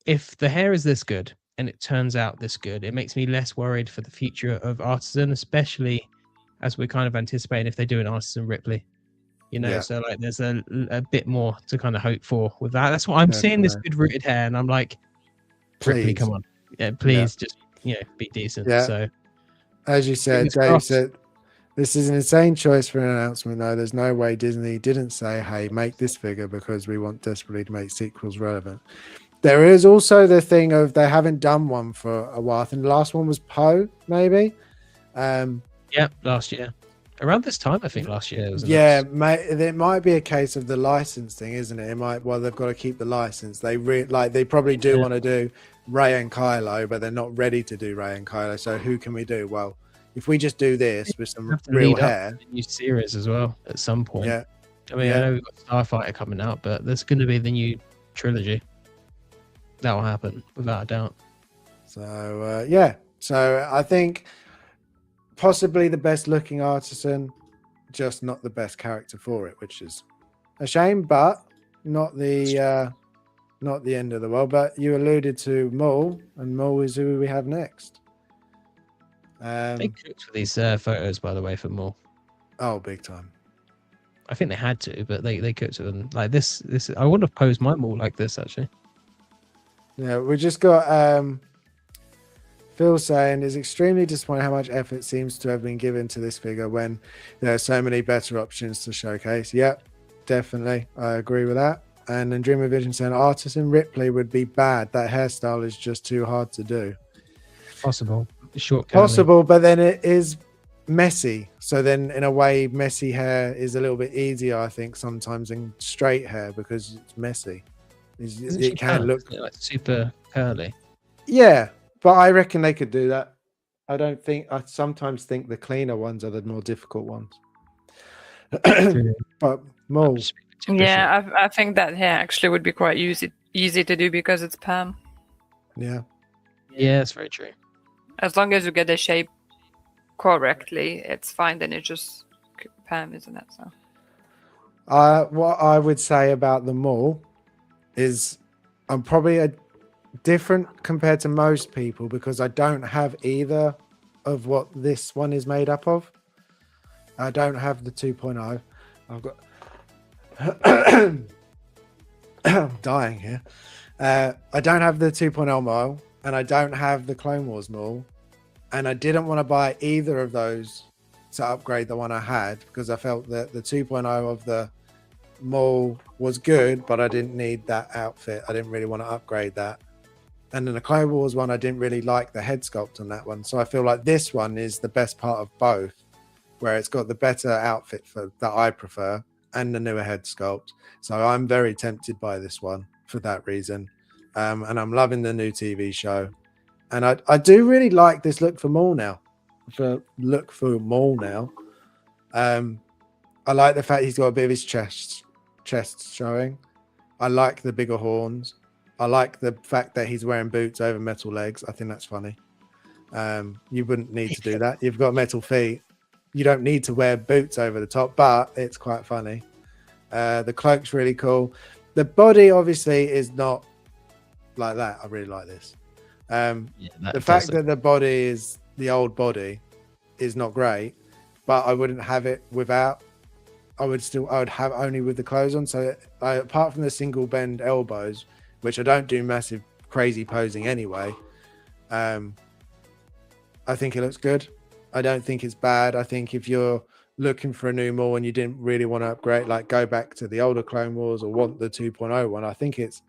[SPEAKER 2] if the hair is this good and it turns out this good, it makes me less worried for the future of Artisan, especially as we're kind of anticipating if they do an Artisan Ripley. You know,
[SPEAKER 1] Yeah.
[SPEAKER 2] so like there's a bit more to kind of hope for with that. That's what I'm seeing, this
[SPEAKER 1] Definitely.
[SPEAKER 2] good rooted hair, and I'm like, Ripley,
[SPEAKER 1] Please.
[SPEAKER 2] come on, yeah, please, just be decent.
[SPEAKER 1] Yeah.
[SPEAKER 2] So
[SPEAKER 1] As you said,
[SPEAKER 2] fingers
[SPEAKER 1] Dave
[SPEAKER 2] crossed.
[SPEAKER 1] said, this is an insane choice for an announcement, though. There's no way Disney didn't say, hey, make this figure because we want desperately to make sequels relevant. There is also the thing of they haven't done one for a while. I think the last one was Poe, maybe.
[SPEAKER 2] Yeah, last year. Around this time, I think last year it was
[SPEAKER 1] Yeah,
[SPEAKER 2] announced.
[SPEAKER 1] it might be a case of the license thing, isn't it? It might. Well, they've got to keep the license. They they probably do want to do Rey and Kylo, but they're not ready to do Rey and Kylo. So who can we do? Well, if we just do this with some
[SPEAKER 2] Have to
[SPEAKER 1] real
[SPEAKER 2] lead up
[SPEAKER 1] hair,
[SPEAKER 2] to the new series as well at some point.
[SPEAKER 1] yeah,
[SPEAKER 2] I mean, I know we've got Starfighter coming out, but there's going to be the new trilogy. That will happen without a doubt.
[SPEAKER 1] So yeah, so I think possibly the best looking Artisan, just not the best character for it, which is a shame, but not the end of the world. But you alluded to Maul, and Maul is who we have next.
[SPEAKER 2] They cooked for these photos, by the way, for Maul.
[SPEAKER 1] Oh, big time.
[SPEAKER 2] I think they had to, but they cooked with them like this. I would have posed my Maul like this actually.
[SPEAKER 1] Yeah, we just got Phil saying it's extremely disappointing how much effort seems to have been given to this figure when there are so many better options to showcase. Yep, definitely. I agree with that. And then Dreamer Vision saying Artisan Ripley would be bad. That hairstyle is just too hard to do.
[SPEAKER 2] Possible. Short.
[SPEAKER 1] Possible, but then it is messy. So then in a way, messy hair is a little bit easier, I think, sometimes than straight hair because it's messy. It can look
[SPEAKER 2] like super curly.
[SPEAKER 1] Yeah, but I reckon they could do that. I sometimes think the cleaner ones are the more difficult ones. But Maul.
[SPEAKER 3] Yeah, I think that hair actually would be quite easy to do because it's perm.
[SPEAKER 1] Yeah.
[SPEAKER 2] Yeah, that's very true.
[SPEAKER 3] As long as you get the shape correctly, it's fine. Then it's just perm, isn't it? So.
[SPEAKER 1] What I would say about the Maul is I'm probably a different compared to most people because I don't have either of what this one is made up of. I don't have the 2.0. I've got I'm dying here. I don't have the 2.0 Maul and I don't have the Clone Wars Maul, and I didn't want to buy either of those to upgrade the one I had because I felt that the 2.0 of the Maul was good, but I didn't need that outfit. I didn't really want to upgrade that. And then the Clone Wars one, I didn't really like the head sculpt on that one. So I feel like this one is the best part of both, where it's got the better outfit that I prefer and the newer head sculpt. So I'm very tempted by this one for that reason. And I'm loving the new TV show. And I do really like this look for Maul now. I like the fact he's got a bit of his chest showing. I like the bigger horns. I like the fact that he's wearing boots over metal legs. I think that's funny. You wouldn't need to do that. You've got metal feet. You don't need to wear boots over the top, but it's quite funny. The cloak's really cool. The body obviously is not like that. I really like this. The fact that the body is the old body is not great, but I wouldn't have it without. I would have only with the clothes on. So apart from the single bend elbows, which I don't do massive crazy posing anyway, I think it looks good. I don't think it's bad. I think if you're looking for a new Maul and you didn't really want to upgrade, like go back to the older Clone Wars or want the 2.0 one, I think it's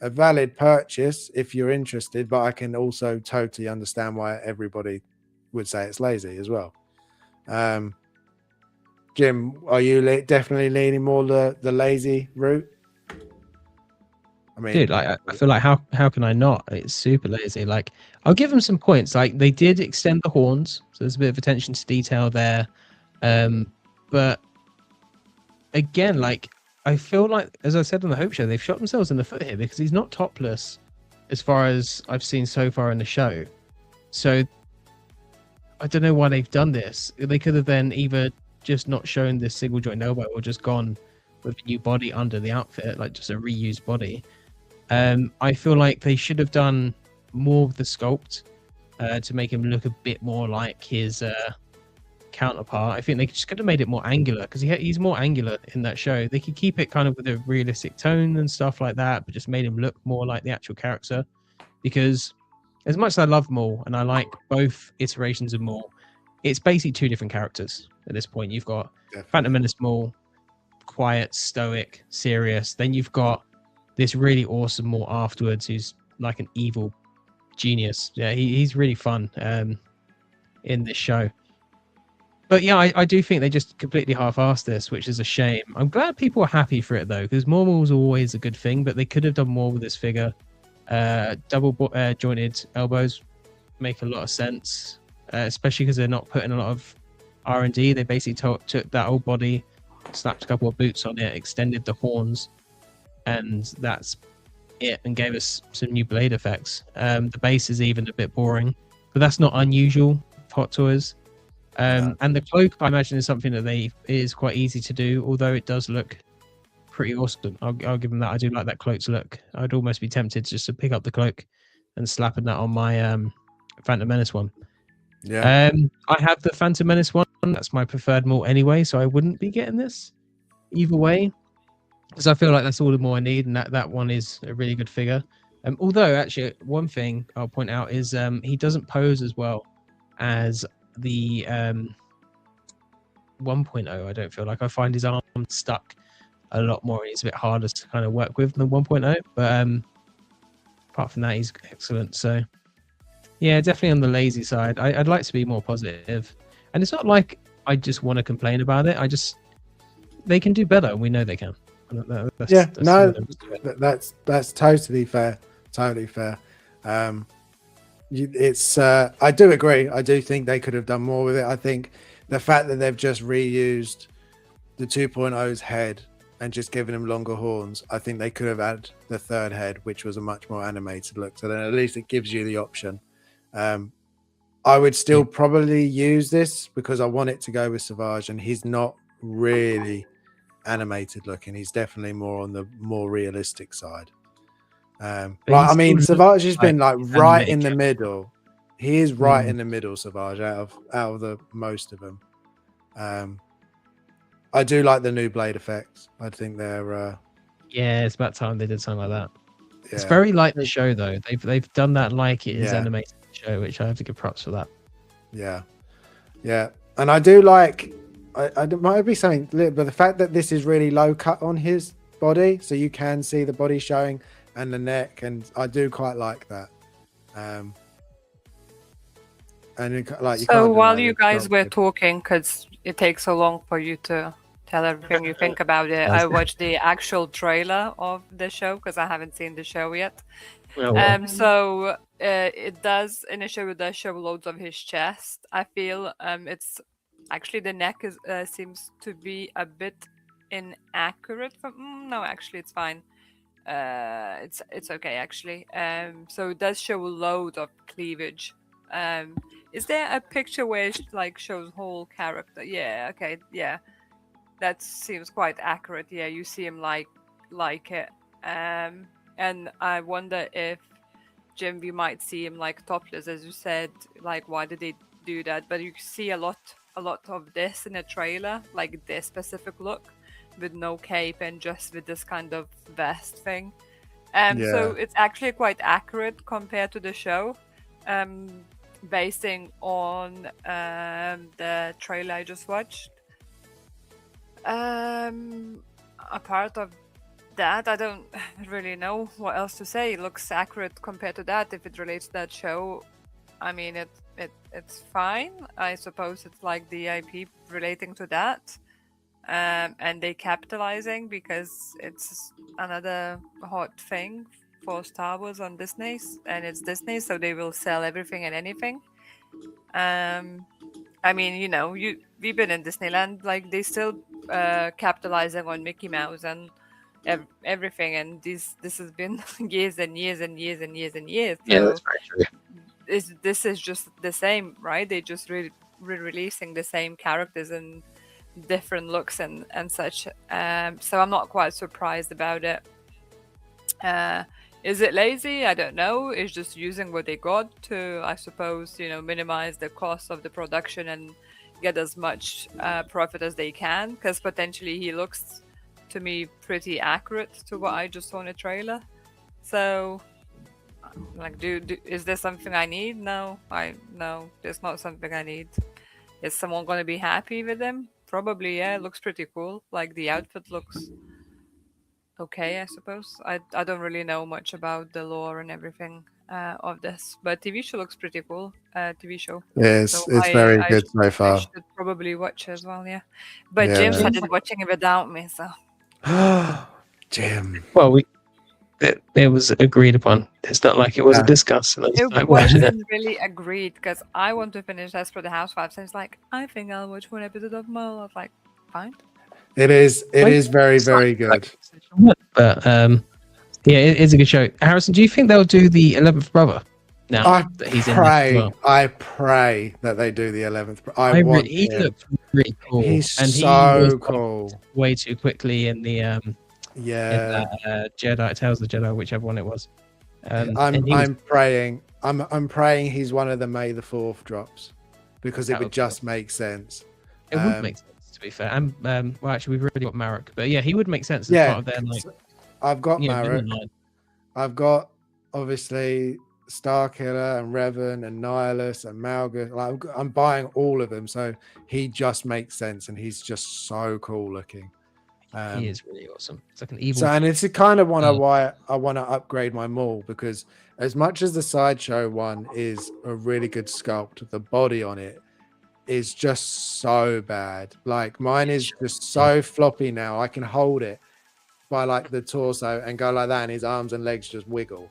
[SPEAKER 1] a valid purchase if you're interested, but I can also totally understand why everybody would say it's lazy as well. Jim, are you definitely leaning more the lazy route? I mean,
[SPEAKER 2] dude, like I feel like how can I not? It's super lazy. Like I'll give them some points. Like they did extend the horns, so there's a bit of attention to detail there. But again, like I feel like, as I said on the Hope Show, they've shot themselves in the foot here because he's not topless, as far as I've seen so far in the show. So I don't know why they've done this. They could have then either just not shown this single joint elbow or just gone with a new body under the outfit, like just a reused body. I feel like they should have done more of the sculpt to make him look a bit more like his counterpart. I think they just could have made it more angular, because he's more angular in that show. They could keep it kind of with a realistic tone and stuff like that, but just made him look more like the actual character. Because as much as I love Maul and I like both iterations of Maul, it's basically two different characters at this point. You've got Phantom Menace Maul, quiet, stoic, serious. Then you've got this really awesome Maul afterwards, who's like an evil genius. Yeah, he's really fun in this show. But yeah, I do think they just completely half-assed this, which is a shame. I'm glad people are happy for it though, because more Mauls are always a good thing, but they could have done more with this figure. Double jointed elbows make a lot of sense, especially because they're not putting a lot of R&D. They basically took that old body, slapped a couple of boots on it, extended the horns, and that's it, and gave us some new blade effects. The base is even a bit boring, but that's not unusual for Hot Toys. And the cloak, I imagine, is something that is quite easy to do, although it does look pretty awesome. I'll give them that. I do like that cloak's look. I'd almost be tempted just to pick up the cloak and slapping that on my Phantom Menace one.
[SPEAKER 1] Yeah.
[SPEAKER 2] I have the Phantom Menace one. That's my preferred Maul anyway, so I wouldn't be getting this either way, because I feel like that's all the more I need, and that one is a really good figure. Although, actually, one thing I'll point out is he doesn't pose as well as the 1.0. I don't feel like. I find his arm stuck a lot more. It's a bit harder to kind of work with than 1.0, but apart from that, he's excellent. So yeah, definitely on the lazy side. I'd like to be more positive, and it's not like I just want to complain about it. They can do better, and we know they can.
[SPEAKER 1] That's totally fair. Totally fair. I do agree. I do think they could have done more with it. I think the fact that they've just reused the 2.0's head and just given him longer horns, I think they could have had the third head, which was a much more animated look. So then at least it gives you the option. I would still probably use this because I want it to go with Savage, and he's not really animated looking. He's definitely more on the more realistic side. I mean, Savage has been like right in the middle. He is right in the middle, Savage, out of the most of them. I do like the new blade effects. I think they're
[SPEAKER 2] yeah, it's about time they did something like that. Yeah. It's very like the show though. They've done that like it is animated show, which I have to give props for that. Yeah.
[SPEAKER 1] And I do like. I might be saying, but the fact that this is really low cut on his body, so you can see the body showing and the neck, and I do quite like that.
[SPEAKER 3] So while you guys were talking, because it takes so long for you to tell everything you think about it, I watched the actual trailer of the show because I haven't seen the show yet. So it does, in the show, it does show loads of his chest. I feel it's actually the neck seems to be a bit inaccurate. No, actually, it's fine. It's okay actually. So it does show a load of cleavage. Is there a picture where it like shows whole character? Yeah, okay, yeah, that seems quite accurate. Yeah, you see him like it. And I wonder if Jim, we might see him like topless, as you said. Like, why did they do that? But you see a lot of this in a trailer, like this specific look, with no cape and just with this kind of vest thing. So it's actually quite accurate compared to the show, basing on the trailer I just watched. A part of that, I don't really know what else to say. It looks accurate compared to that. If it relates to that show, I mean, it's fine. I suppose it's like the IP relating to that. And they capitalizing because it's another hot thing for Star Wars on Disney, and it's Disney, so they will sell everything and anything. I mean, you know, we've been in Disneyland, like they still capitalizing on Mickey Mouse and everything, and this has been years and years and years and years and years. So
[SPEAKER 2] yeah, that's very true.
[SPEAKER 3] This is just the same, right? They just re-releasing the same characters and different looks and such. So I'm not quite surprised about it. Is it lazy? I don't know. It's just using what they got to, I suppose, minimize the cost of the production and get as much profit as they can. Because potentially he looks to me pretty accurate to what I just saw in a trailer. So, like, is there something I need? No, there's not something I need. Is someone going to be happy with him? Probably, yeah. It looks pretty cool. Like the outfit looks okay, I suppose. I don't really know much about the lore and everything of this, but TV show looks pretty cool. TV show. So
[SPEAKER 1] It's very
[SPEAKER 3] I,
[SPEAKER 1] good so
[SPEAKER 3] I
[SPEAKER 1] far.
[SPEAKER 3] should probably watch as well, yeah. But
[SPEAKER 1] Yeah.
[SPEAKER 3] Jim started watching it without me, so.
[SPEAKER 1] Jim.
[SPEAKER 2] Well, it was agreed upon. It's not like it wasn't discussed. And I was
[SPEAKER 3] It
[SPEAKER 2] like watching it.
[SPEAKER 3] wasn't really agreed because I want to finish Desperate Housewives, and it's like, I think I'll watch one episode of Mo. I was like, fine.
[SPEAKER 1] It is very, very good.
[SPEAKER 2] But yeah, it is a good show. Harrison, do you think they'll do the 11th Brother now that he's in there as well?
[SPEAKER 1] I pray that they do the 11th.
[SPEAKER 2] He looked really cool.
[SPEAKER 1] He's
[SPEAKER 2] and
[SPEAKER 1] so
[SPEAKER 2] he was
[SPEAKER 1] cool.
[SPEAKER 2] Way too quickly in the Jedi Tales of the Jedi, whichever one it was.
[SPEAKER 1] I'm praying he's one of the May the 4th drops because it would just make sense.
[SPEAKER 2] It would make sense, to be fair. And well, actually, we've already got Marek, but yeah, he would make sense as part of their
[SPEAKER 1] I've got
[SPEAKER 2] Marek.
[SPEAKER 1] I've got obviously Starkiller and Revan and Nihilus and Malgus. Like, I'm buying all of them, so he just makes sense, and he's just so cool looking.
[SPEAKER 2] He is really awesome. It's like an evil.
[SPEAKER 1] So, and it's a kind of why I want to upgrade my mall, because as much as the Sideshow one is a really good sculpt, the body on it is just so bad. Like mine is just so floppy now. I can hold it by like the torso and go like that, and his arms and legs just wiggle.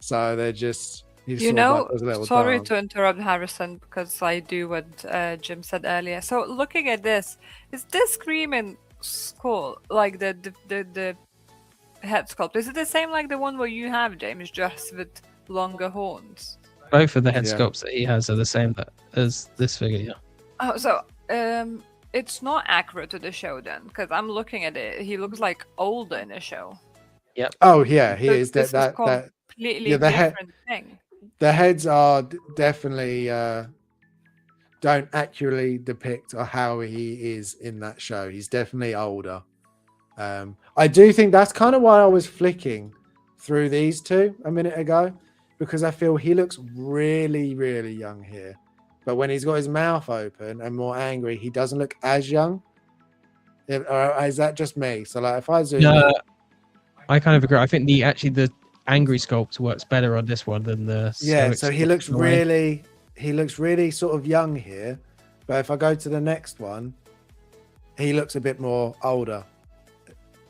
[SPEAKER 1] So they're just,
[SPEAKER 3] sorry to interrupt, Harrison, because I do what Jim said earlier. So looking at this, is this screaming skull like the head sculpt? Is it the same like the one where you have, James, just with longer horns?
[SPEAKER 2] Both of the head sculpts that he has are the same as this figure. Yeah.
[SPEAKER 3] Oh, so it's not accurate to the show then, because I'm looking at it. He looks like older in the show.
[SPEAKER 2] Yep.
[SPEAKER 1] Oh yeah, he is.
[SPEAKER 3] This is completely different thing.
[SPEAKER 1] The heads are definitely don't accurately depict how he is in that show. He's definitely older. I do think that's kind of why I was flicking through these two a minute ago, because I feel he looks really, really young here. But when he's got his mouth open and more angry, he doesn't look as young. Is that just me? So like, if I zoom in,
[SPEAKER 2] I kind of agree. I think the angry sculpt works better on this one than the
[SPEAKER 1] so he looks really sort of young here, but if I go to the next one, he looks a bit more older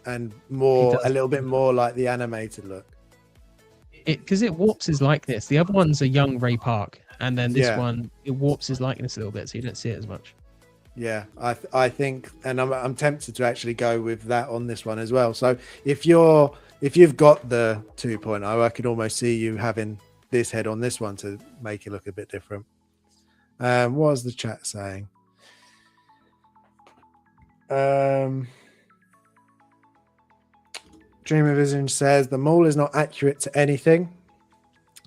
[SPEAKER 1] and a little bit more like the animated look.
[SPEAKER 2] Because it warps his likeness. The other one's a young Ray Park, and then this one, it warps his likeness a little bit, so you don't see it as much.
[SPEAKER 1] Yeah, I think, and I'm tempted to actually go with that on this one as well. So if you've got the 2.0, I could almost see you having this head on this one to make it look a bit different. What was the chat saying? Dreamer Vision says the mall is not accurate to anything.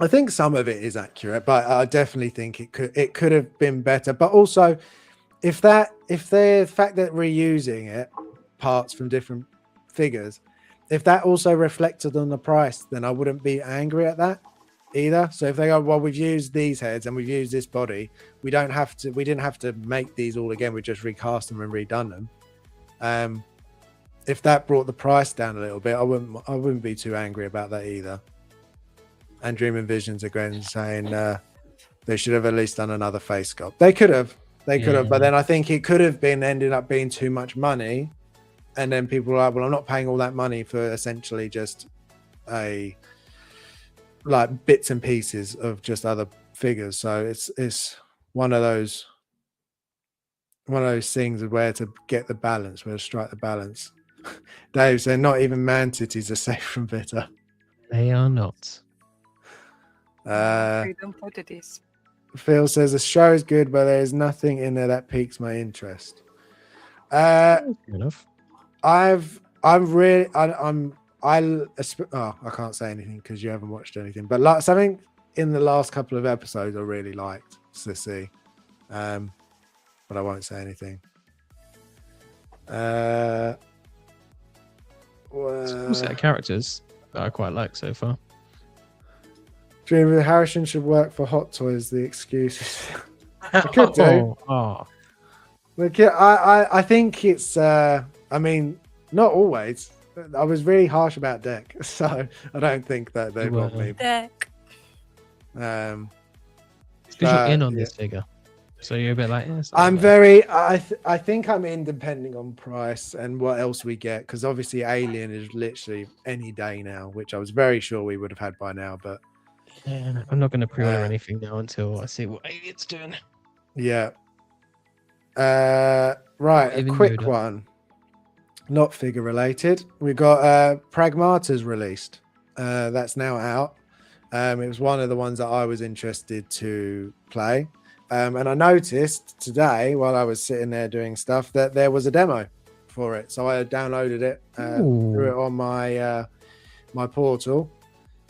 [SPEAKER 1] I think some of it is accurate, but I definitely think it could have been better. But also, if the fact that reusing it parts from different figures, if that also reflected on the price, then I wouldn't be angry at that either. So if they go, well, we've used these heads and we've used this body, we didn't have to make these all again. We just recast them and redone them. If that brought the price down a little bit, I wouldn't be too angry about that either. And Dreaming Visions again saying they should have at least done another face sculpt. They could have, but then I think it could have ended up being too much money, and then people are like, well, I'm not paying all that money for essentially just like bits and pieces of just other figures. So it's one of those things of where to get the balance, where to strike the balance. Dave said not even man titties are safe from Vita.
[SPEAKER 2] They are not.
[SPEAKER 3] Freedom for titties.
[SPEAKER 1] Phil says the show is good, but there is nothing in there that piques my interest.
[SPEAKER 2] Fair enough.
[SPEAKER 1] I can't say anything because you haven't watched anything, but like something in the last couple of episodes I really liked to see, but I won't say anything.
[SPEAKER 2] It's a cool set of characters that I quite like so far.
[SPEAKER 1] Dream of Harrison should work for Hot Toys. The excuses. I could do.
[SPEAKER 2] Oh.
[SPEAKER 1] Look, I think it's. I mean, not always. I was really harsh about Deck, so I don't think that they want me.
[SPEAKER 3] Deck.
[SPEAKER 1] Um,
[SPEAKER 2] It's because you're in
[SPEAKER 1] but,
[SPEAKER 2] on
[SPEAKER 1] yeah.
[SPEAKER 2] this figure, so you're a bit like.
[SPEAKER 1] I'm very. I think I'm in depending on price and what else we get, because obviously Alien is literally any day now, which I was very sure we would have had by now. But
[SPEAKER 2] Yeah, I'm not going to pre-order anything now until I see what Alien's doing.
[SPEAKER 1] yeah. Right, a
[SPEAKER 2] Even
[SPEAKER 1] quick
[SPEAKER 2] Yoda.
[SPEAKER 1] one. Not figure related. We got Pragmata's released. That's now out. It was one of the ones that I was interested to play. And I noticed today while I was sitting there doing stuff that there was a demo for it. So I downloaded it, threw it on my my portal,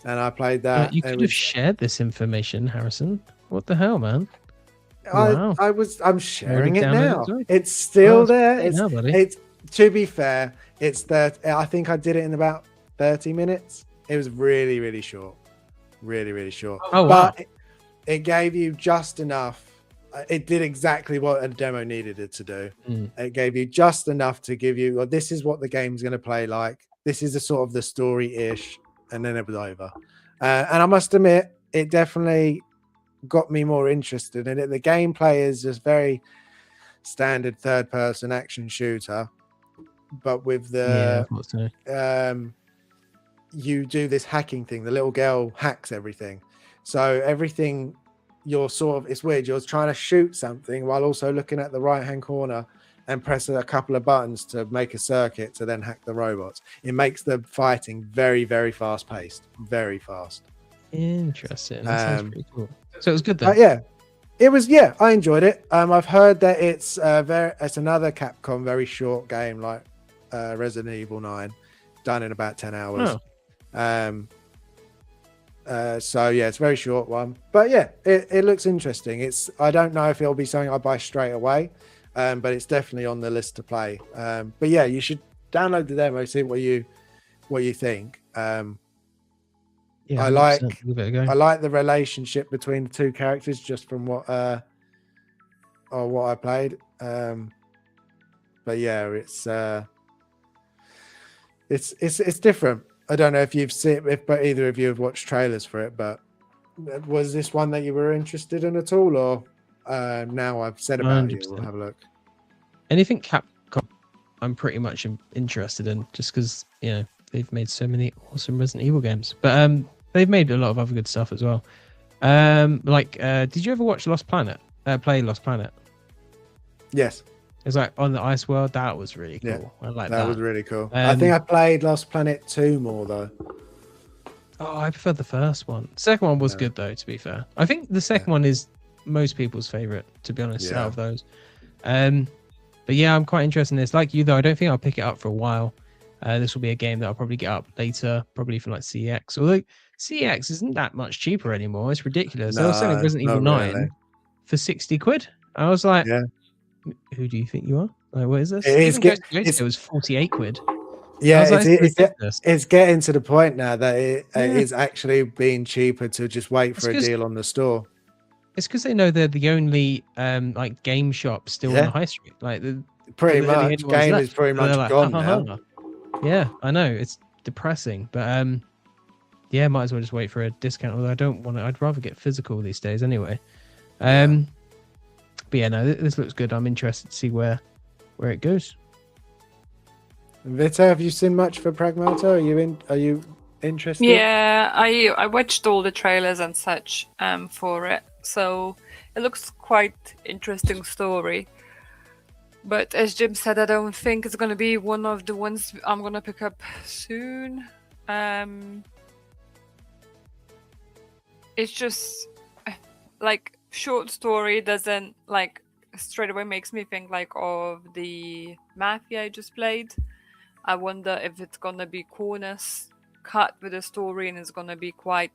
[SPEAKER 1] and I played that.
[SPEAKER 2] You could have shared this information, Harrison. What the hell, man?
[SPEAKER 1] I'm sharing it
[SPEAKER 2] downloaded
[SPEAKER 1] now.
[SPEAKER 2] it too?
[SPEAKER 1] It's still
[SPEAKER 2] it's
[SPEAKER 1] there.
[SPEAKER 2] great now, buddy.
[SPEAKER 1] It's to be fair, it's that I think I did it in about 30 minutes. It was really, really short. Really, really short.
[SPEAKER 2] Oh, wow.
[SPEAKER 1] But it gave you just enough. It did exactly what a demo needed it to do. It gave you just enough to give you, well, this is what the game's going to play like. This is the sort of the story-ish. And then it was over. And I must admit, it definitely got me more interested in it. The gameplay is just very standard third-person action shooter. But with the...
[SPEAKER 2] I thought so.
[SPEAKER 1] You do this hacking thing. The little girl hacks everything. So everything, you're sort of, it's weird. You're trying to shoot something while also looking at the right-hand corner and press a couple of buttons to make a circuit to then hack the robots. It makes the fighting very, very fast-paced. Very fast.
[SPEAKER 2] Interesting. That sounds pretty cool. So it was good then?
[SPEAKER 1] But yeah. It was, yeah, I enjoyed it. I've heard that it's it's another Capcom very short game like Resident Evil 9, done in about 10 hours.
[SPEAKER 2] Oh.
[SPEAKER 1] So yeah, it's a very short one, but yeah, it looks interesting. I don't know if it'll be something I buy straight away, but it's definitely on the list to play. But yeah, you should download the demo, see what you think.
[SPEAKER 2] Yeah,
[SPEAKER 1] I like
[SPEAKER 2] give it a go.
[SPEAKER 1] I like the relationship between the two characters just from what I played. But yeah, it's different. I don't know if you've seen but either of you have watched trailers for it, but was this one that you were interested in at all, or now I've said about
[SPEAKER 2] 100%.
[SPEAKER 1] it, we'll have a look.
[SPEAKER 2] Anything Capcom, I'm pretty much interested in, just because they've made so many awesome Resident Evil games, but they've made a lot of other good stuff as well. Did you ever watch Lost Planet? Play Lost Planet?
[SPEAKER 1] Yes.
[SPEAKER 2] It's like on the ice world. That was really cool.
[SPEAKER 1] Yeah,
[SPEAKER 2] I like
[SPEAKER 1] that.
[SPEAKER 2] That
[SPEAKER 1] was really cool. I think I played Lost Planet 2 more though.
[SPEAKER 2] Oh, I prefer the first one. Second one was good though, to be fair. I think the second one is most people's favorite, to be honest, out of those. But yeah, I'm quite interested in this. Like you though, I don't think I'll pick it up for a while. This will be a game that I'll probably get up later, probably from like CX. Although CX isn't that much cheaper anymore. It's ridiculous. They were selling Resident Evil 9 for 60 quid. I was like, who do you think you are? Like, what is this? It was 48 quid.
[SPEAKER 1] Yeah,
[SPEAKER 2] like,
[SPEAKER 1] it's getting to the point now that it is actually being cheaper to just wait for a deal on the store.
[SPEAKER 2] It's because they know they're the only like game shop still on the high street. Like
[SPEAKER 1] pretty much, game is pretty much like, gone now.
[SPEAKER 2] Yeah, I know, it's depressing, but yeah, might as well just wait for a discount. Although I don't want to. I'd rather get physical these days anyway. But yeah, no, this looks good. I'm interested to see where it goes.
[SPEAKER 1] Vita, have you seen much for Pragmata? Are you interested?
[SPEAKER 3] Yeah, I watched all the trailers and such for it, so it looks quite interesting story. But as Jim said, I don't think it's gonna be one of the ones I'm gonna pick up soon. It's just like short story doesn't like straight away makes me think like of the Mafia I just played. I wonder if it's gonna be corners cut with a story and it's gonna be quite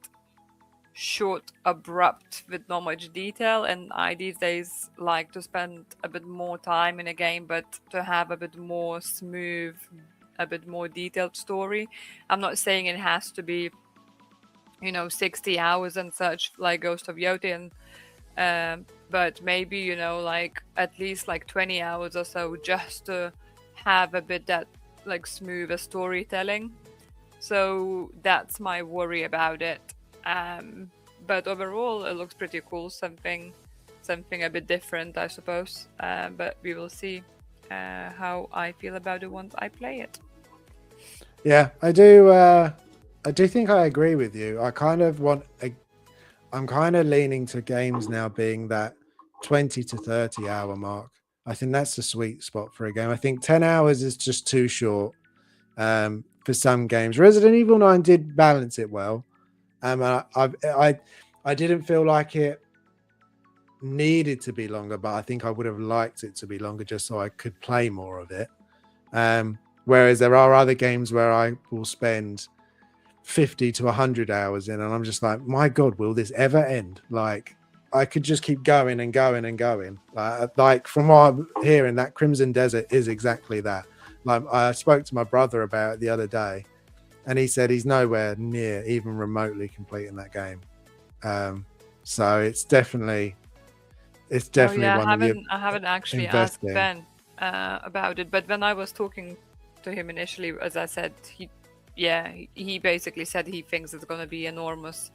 [SPEAKER 3] short, abrupt, with not much detail. And I these days like to spend a bit more time in a game, but to have a bit more smooth, a bit more detailed story. I'm not saying it has to be, 60 hours and such like Ghost of Yotian, but maybe, like at least like 20 hours or so, just to have a bit that like smoother storytelling. So that's my worry about it. But overall, it looks pretty cool. Something a bit different, I suppose. But we will see how I feel about it once I play it.
[SPEAKER 1] Yeah, I do. I do think I agree with you. I kind of I'm kind of leaning to games now being that 20 to 30 hour mark. I think that's the sweet spot for a game. I think 10 hours is just too short for some games. Resident Evil 9 did balance it well. I didn't feel like it needed to be longer, but I think I would have liked it to be longer just so I could play more of it. Whereas there are other games where I will spend 50 to 100 hours in, and I'm just like, my God, will this ever end? Like, I could just keep going and going and going. Like from what I'm hearing, that Crimson Desert is exactly that. Like, I spoke to my brother about it the other day, and he said he's nowhere near even remotely completing that game. So it's definitely one
[SPEAKER 3] I haven't actually
[SPEAKER 1] invest
[SPEAKER 3] asked
[SPEAKER 1] in.
[SPEAKER 3] Ben about it, but when I was talking to him initially, as I said, he basically said he thinks it's going to be enormous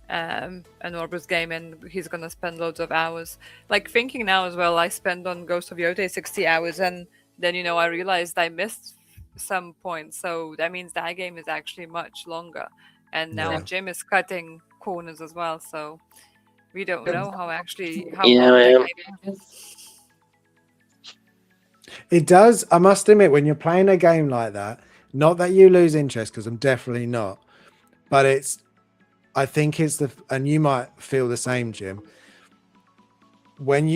[SPEAKER 3] game, and he's going to spend loads of hours. Like, thinking now as well, I spent on Ghost of Yote 60 hours, and then I realized I missed some points, so that means that game is actually much longer. And now
[SPEAKER 1] Yeah.
[SPEAKER 3] Jim is cutting corners as well, so we don't know how
[SPEAKER 5] Yeah,
[SPEAKER 3] long
[SPEAKER 5] man.
[SPEAKER 3] that game is.
[SPEAKER 1] It does. I must admit, when you're playing a game like that, not that you lose interest, because I'm definitely not, but I think it's and you might feel the same, Jim. When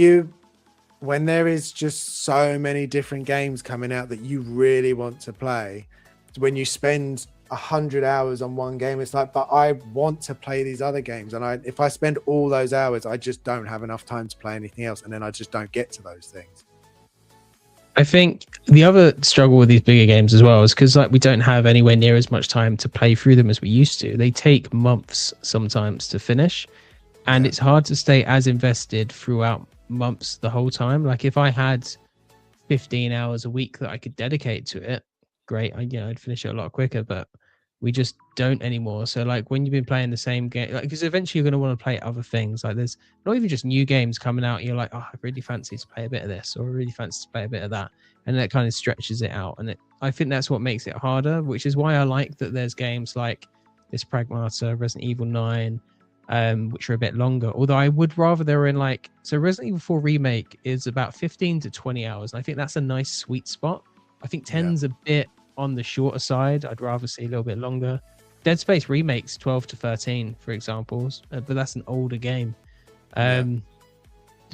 [SPEAKER 1] there is just so many different games coming out that you really want to play, when you spend 100 hours on one game, it's like, but I want to play these other games, and if I spend all those hours, I just don't have enough time to play anything else, and then I just don't get to those things.
[SPEAKER 2] I think the other struggle with these bigger games as well is because we don't have anywhere near as much time to play through them as we used to. They take months sometimes to finish, and it's hard to stay as invested throughout months the whole time. Like, if I had 15 hours a week that I could dedicate to it, great. I'd finish it a lot quicker, but we just don't anymore. So like, when you've been playing the same game, because eventually you're going to want to play other things. Like, there's not even just new games coming out, you're like, oh, I really fancy to play a bit of this, or I really fancy to play a bit of that, and that kind of stretches it out. And I think that's what makes it harder, which is why I like that there's games like this Pragmata, Resident Evil 9, which are a bit longer. Although I would rather they were in so Resident Evil 4 Remake is about 15 to 20 hours, and I think that's a nice sweet spot. I think 10's a bit on the shorter side. I'd rather see a little bit longer. Dead Space Remake's 12 to 13, for examples, but that's an older game,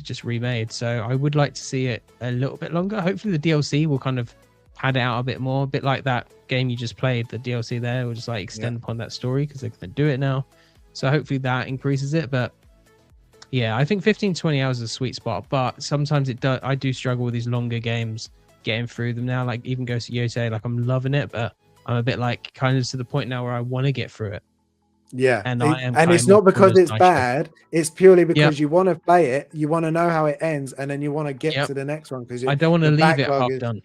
[SPEAKER 2] just remade. So I would like to see it a little bit longer. Hopefully the DLC will kind of pad it out a bit more, a bit like that game you just played. The DLC there will just extend upon that story, because they're going to do it now. So hopefully that increases it. But yeah, I think 15, 20 hours is a sweet spot, but sometimes I do struggle with these longer games getting through them now. Like, even Ghost of Yote, I'm loving it, but I'm a bit kind of to the point now where I want to get through it.
[SPEAKER 1] Yeah,
[SPEAKER 2] and
[SPEAKER 1] it's not because it's bad. It's purely because you want to play it, you want to know how it ends, and then you want to get to the next one, because
[SPEAKER 2] I don't want to leave it half done.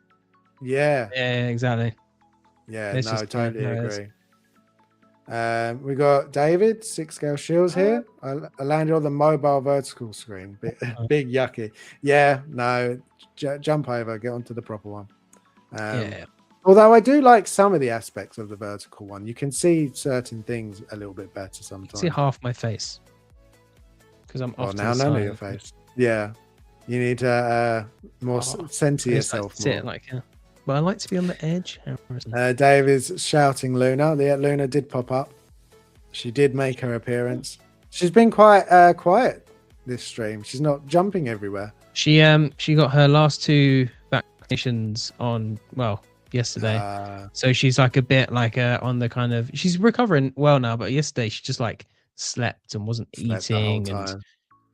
[SPEAKER 1] Yeah,
[SPEAKER 2] exactly.
[SPEAKER 1] Yeah, no, I totally agree. We got David 6 scale shields here. I landed on the mobile vertical screen. Big yucky. Yeah, no, jump over, get onto the proper one. Although I do like some of the aspects of the vertical one. You can see certain things a little bit better sometimes.
[SPEAKER 2] See half my face, because I'm off.
[SPEAKER 1] Now none of your face. Yeah, you need to more center yourself more.
[SPEAKER 2] But I like to be on the edge.
[SPEAKER 1] Dave is shouting Luna. Luna did pop up. She did make her appearance. She's been quite quiet this stream. She's not jumping everywhere.
[SPEAKER 2] She got her last 2 vaccinations on yesterday. So she's like a bit like on the kind of, she's recovering well now, but yesterday she just like slept and wasn't
[SPEAKER 1] Slept the whole
[SPEAKER 2] eating and
[SPEAKER 1] time.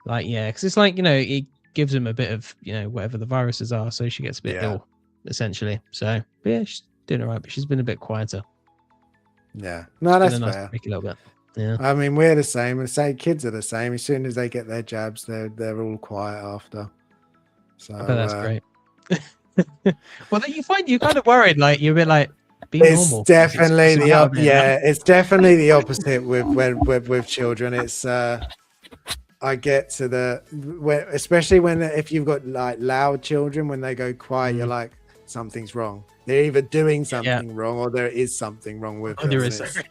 [SPEAKER 2] like because it's like it gives them a bit of whatever the viruses are, so she gets a bit
[SPEAKER 1] Yeah.
[SPEAKER 2] ill essentially. So but yeah, she's doing all right, but she's been a bit quieter.
[SPEAKER 1] Yeah. No,
[SPEAKER 2] It's
[SPEAKER 1] that's
[SPEAKER 2] been a nice
[SPEAKER 1] fair.
[SPEAKER 2] break a little bit. Yeah.
[SPEAKER 1] I mean, we're the same. The same kids are the same. As soon as they get their jabs, they're all quiet after. So
[SPEAKER 2] I bet that's great. Well, then you're kind of worried, like you're a bit like be
[SPEAKER 1] it's
[SPEAKER 2] normal.
[SPEAKER 1] definitely
[SPEAKER 2] It's
[SPEAKER 1] the
[SPEAKER 2] out there now.
[SPEAKER 1] it's definitely the opposite with children. It's I get to especially if you've got like loud children, when they go quiet, you're like, something's wrong. They're either doing something wrong or there is something wrong with them.
[SPEAKER 2] There
[SPEAKER 1] and
[SPEAKER 2] is.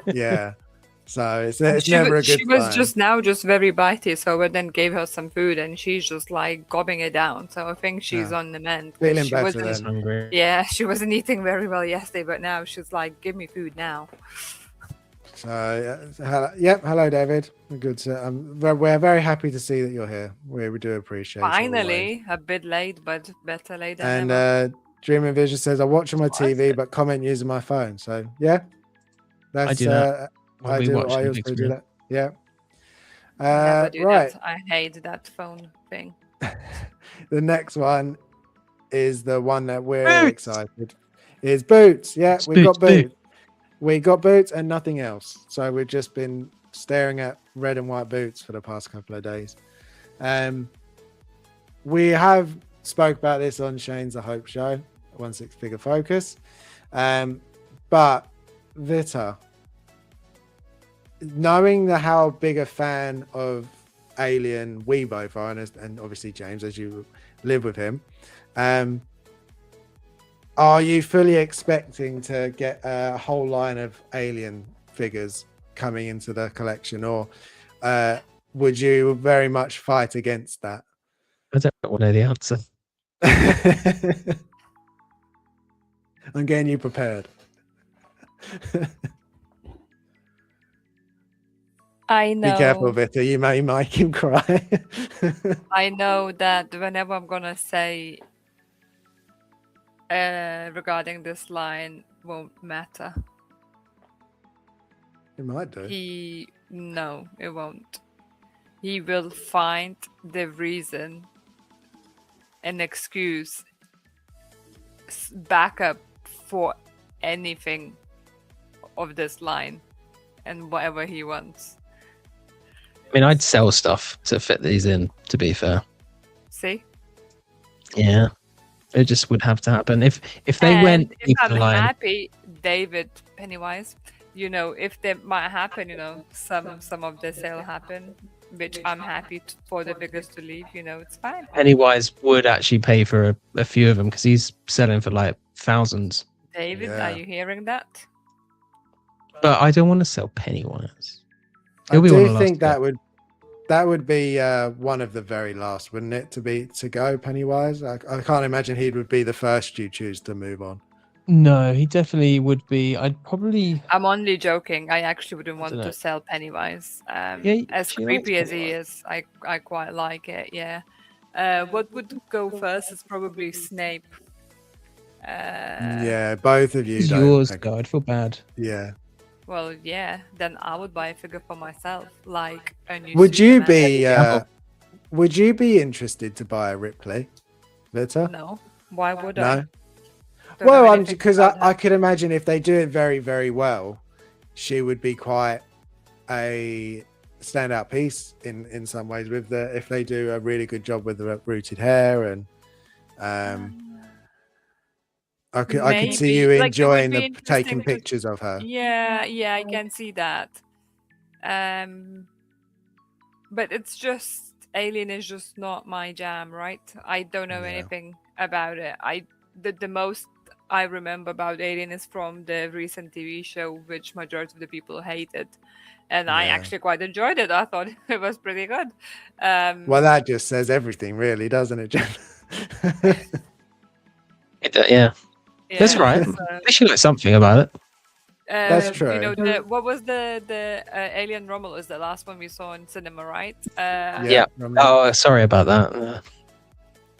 [SPEAKER 1] Yeah. So it's never a good
[SPEAKER 3] She was
[SPEAKER 1] sign.
[SPEAKER 3] just now just very bitey, so we then gave her some food and she's just like gobbing it down. So I think she's on the mend. 'cause
[SPEAKER 1] Feeling
[SPEAKER 3] she
[SPEAKER 1] better
[SPEAKER 3] wasn't-
[SPEAKER 1] then.
[SPEAKER 2] Hungry.
[SPEAKER 3] Yeah, she wasn't eating very well yesterday, but now she's like, give me food now.
[SPEAKER 1] So, hello, David. Good. We're very happy to see that you're here. We do appreciate it. always.
[SPEAKER 3] Finally, a bit late, but better late than
[SPEAKER 1] And
[SPEAKER 3] never.
[SPEAKER 1] Dream and Vision says, I watch on my TV, but comment using my phone. So, yeah. That's,
[SPEAKER 2] I do that. When
[SPEAKER 1] I
[SPEAKER 2] we
[SPEAKER 1] do.
[SPEAKER 2] watch
[SPEAKER 1] I
[SPEAKER 2] the
[SPEAKER 1] also
[SPEAKER 2] big
[SPEAKER 1] do
[SPEAKER 2] screen.
[SPEAKER 1] that. Yeah.
[SPEAKER 3] Never do
[SPEAKER 1] Right.
[SPEAKER 3] that. I hate that phone thing.
[SPEAKER 1] The next one is the one that we're
[SPEAKER 2] Boots!
[SPEAKER 1] excited. Is Boots. Yeah,
[SPEAKER 2] It's
[SPEAKER 1] we
[SPEAKER 2] Boots,
[SPEAKER 1] got Boots. We got Boots and nothing else. So we've just been staring at red and white boots for the past couple of days. We have spoke about this on Shane's The Hope Show, 16 Figure Focus. But Vita, knowing how big a fan of Alien we both are, and obviously James, as you live with him, are you fully expecting to get a whole line of Alien figures coming into the collection, or would you very much fight against that?
[SPEAKER 2] I don't know the answer.
[SPEAKER 1] I'm getting you prepared.
[SPEAKER 3] I know.
[SPEAKER 1] Be careful, Vita. You may make him cry.
[SPEAKER 3] I know that whenever I'm gonna say regarding this line won't matter.
[SPEAKER 1] It might do.
[SPEAKER 3] No, it won't. He will find the reason, an excuse, backup for anything of this line and whatever he wants.
[SPEAKER 2] I mean, I'd sell stuff to fit these in, to be fair.
[SPEAKER 3] See?
[SPEAKER 2] Yeah. It just would have to happen. If they
[SPEAKER 3] And
[SPEAKER 2] went
[SPEAKER 3] if
[SPEAKER 2] deep
[SPEAKER 3] I'm
[SPEAKER 2] the line,
[SPEAKER 3] happy, David Pennywise, if they might happen, some of the sale happen, which I'm happy for the figures to leave, it's fine.
[SPEAKER 2] Pennywise would actually pay for a few of them because he's selling for like thousands.
[SPEAKER 3] David,
[SPEAKER 1] Yeah.
[SPEAKER 3] are you hearing that?
[SPEAKER 2] But I don't want to sell Pennywise.
[SPEAKER 1] I
[SPEAKER 2] He'll be one of
[SPEAKER 1] do
[SPEAKER 2] the
[SPEAKER 1] think
[SPEAKER 2] last
[SPEAKER 1] that would be one of the very last, wouldn't it, to go Pennywise? I can't imagine he would be the first you choose to move on.
[SPEAKER 2] No, he definitely would be. I'd probably.
[SPEAKER 3] I'm only joking. I actually wouldn't want
[SPEAKER 2] dunno.
[SPEAKER 3] to sell Pennywise.
[SPEAKER 2] Yeah,
[SPEAKER 3] As
[SPEAKER 2] she
[SPEAKER 3] creepy
[SPEAKER 2] likes
[SPEAKER 3] as he is, I quite like it. Yeah. What would go first is probably Snape.
[SPEAKER 1] Yeah, both of you.
[SPEAKER 2] It's
[SPEAKER 1] don't
[SPEAKER 2] yours,
[SPEAKER 1] think-
[SPEAKER 2] though. I'd feel bad.
[SPEAKER 1] Yeah.
[SPEAKER 3] Well, yeah. Then I would buy a figure for myself, like a new.
[SPEAKER 1] Would you
[SPEAKER 3] Superman.
[SPEAKER 1] be?
[SPEAKER 2] Yeah.
[SPEAKER 1] Would you be interested to buy a Ripley, Vita?
[SPEAKER 3] No. Why would
[SPEAKER 1] No?
[SPEAKER 3] I? Don't know
[SPEAKER 1] Well,
[SPEAKER 3] anything
[SPEAKER 1] because
[SPEAKER 3] about her.
[SPEAKER 1] I could imagine if they do it very, very well, she would be quite a standout piece in some ways. If they do a really good job with the rooted hair, and I could see you
[SPEAKER 3] Maybe. Like, it would
[SPEAKER 1] enjoying
[SPEAKER 3] be
[SPEAKER 1] the
[SPEAKER 3] interesting
[SPEAKER 1] taking
[SPEAKER 3] to-
[SPEAKER 1] pictures of her.
[SPEAKER 3] Yeah, I can see that. But it's just Alien is just not my jam, right? I don't know
[SPEAKER 1] Yeah.
[SPEAKER 3] anything about it. The most I remember about Alien is from the recent TV show, which majority of the people hated, and I
[SPEAKER 1] Yeah.
[SPEAKER 3] actually quite enjoyed it. I thought it was pretty good.
[SPEAKER 1] Well, that just says everything, really, doesn't it, Jeff?
[SPEAKER 2] Yeah, that's
[SPEAKER 3] yeah,
[SPEAKER 2] right.
[SPEAKER 3] so,
[SPEAKER 2] They should like something about it.
[SPEAKER 1] That's true.
[SPEAKER 3] What was the Alien Romulus, the last one we saw in cinema, right?
[SPEAKER 2] Yeah.
[SPEAKER 1] remember.
[SPEAKER 2] Oh, sorry about that.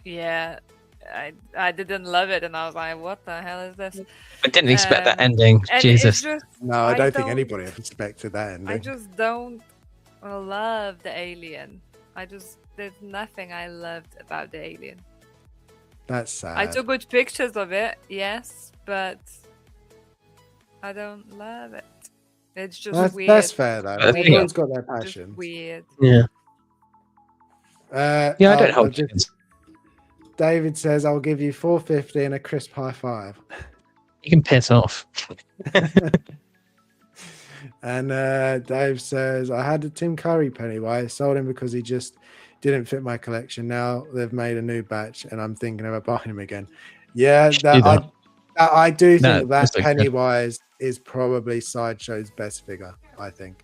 [SPEAKER 3] Yeah, I didn't love it, and I was like, "What the hell is this?"
[SPEAKER 2] I didn't expect that
[SPEAKER 3] Um,
[SPEAKER 2] ending.
[SPEAKER 3] and
[SPEAKER 2] Jesus.
[SPEAKER 3] it's just
[SPEAKER 1] No, I don't think anybody expected that
[SPEAKER 3] I
[SPEAKER 1] ending.
[SPEAKER 3] just don't love the alien. There's nothing I loved about the alien.
[SPEAKER 1] That's sad.
[SPEAKER 3] I took good pictures of it, yes, but I don't love it. It's just weird.
[SPEAKER 1] That's fair though.
[SPEAKER 2] That's
[SPEAKER 1] Everyone's got their
[SPEAKER 3] Just
[SPEAKER 1] passions.
[SPEAKER 3] weird.
[SPEAKER 2] Yeah. Yeah, I don't
[SPEAKER 1] I'll
[SPEAKER 2] hold
[SPEAKER 1] just-
[SPEAKER 2] chickens.
[SPEAKER 1] David says, "I'll give you 450 and a crisp high five."
[SPEAKER 2] You can piss off.
[SPEAKER 1] And Dave says, "I had a Tim Curry Pennywise, sold him because he just didn't fit my collection. Now they've made a new batch, and I'm thinking about buying him again." Yeah, I do think that
[SPEAKER 2] that's okay.
[SPEAKER 1] Pennywise is probably Sideshow's best figure. I think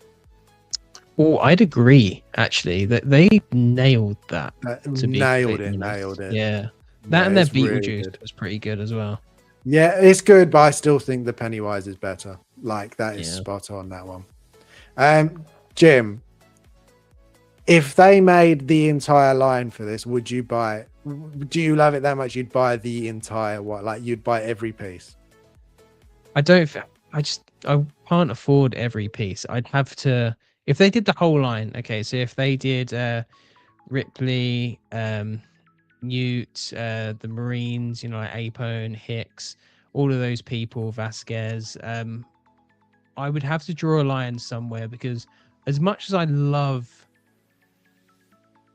[SPEAKER 2] Oh, I'd agree actually that they nailed that. To be
[SPEAKER 1] nailed
[SPEAKER 2] completely honest.
[SPEAKER 1] it.
[SPEAKER 2] Yeah, that and their
[SPEAKER 1] it's really
[SPEAKER 2] Beetlejuice
[SPEAKER 1] good.
[SPEAKER 2] was pretty good as well.
[SPEAKER 1] Yeah, it's good, but I still think the Pennywise is better. Like that is
[SPEAKER 2] Yeah.
[SPEAKER 1] spot on, that one. Jim, if they made the entire line for this, would you buy it? Do you love it that much you'd buy the entire like you'd buy every piece?
[SPEAKER 2] I can't afford every piece. I'd have to, if they did the whole line. Okay, so if they did Ripley, Newt, the Marines, like Apone, Hicks, all of those people, Vasquez, I would have to draw a line somewhere, because as much as I love,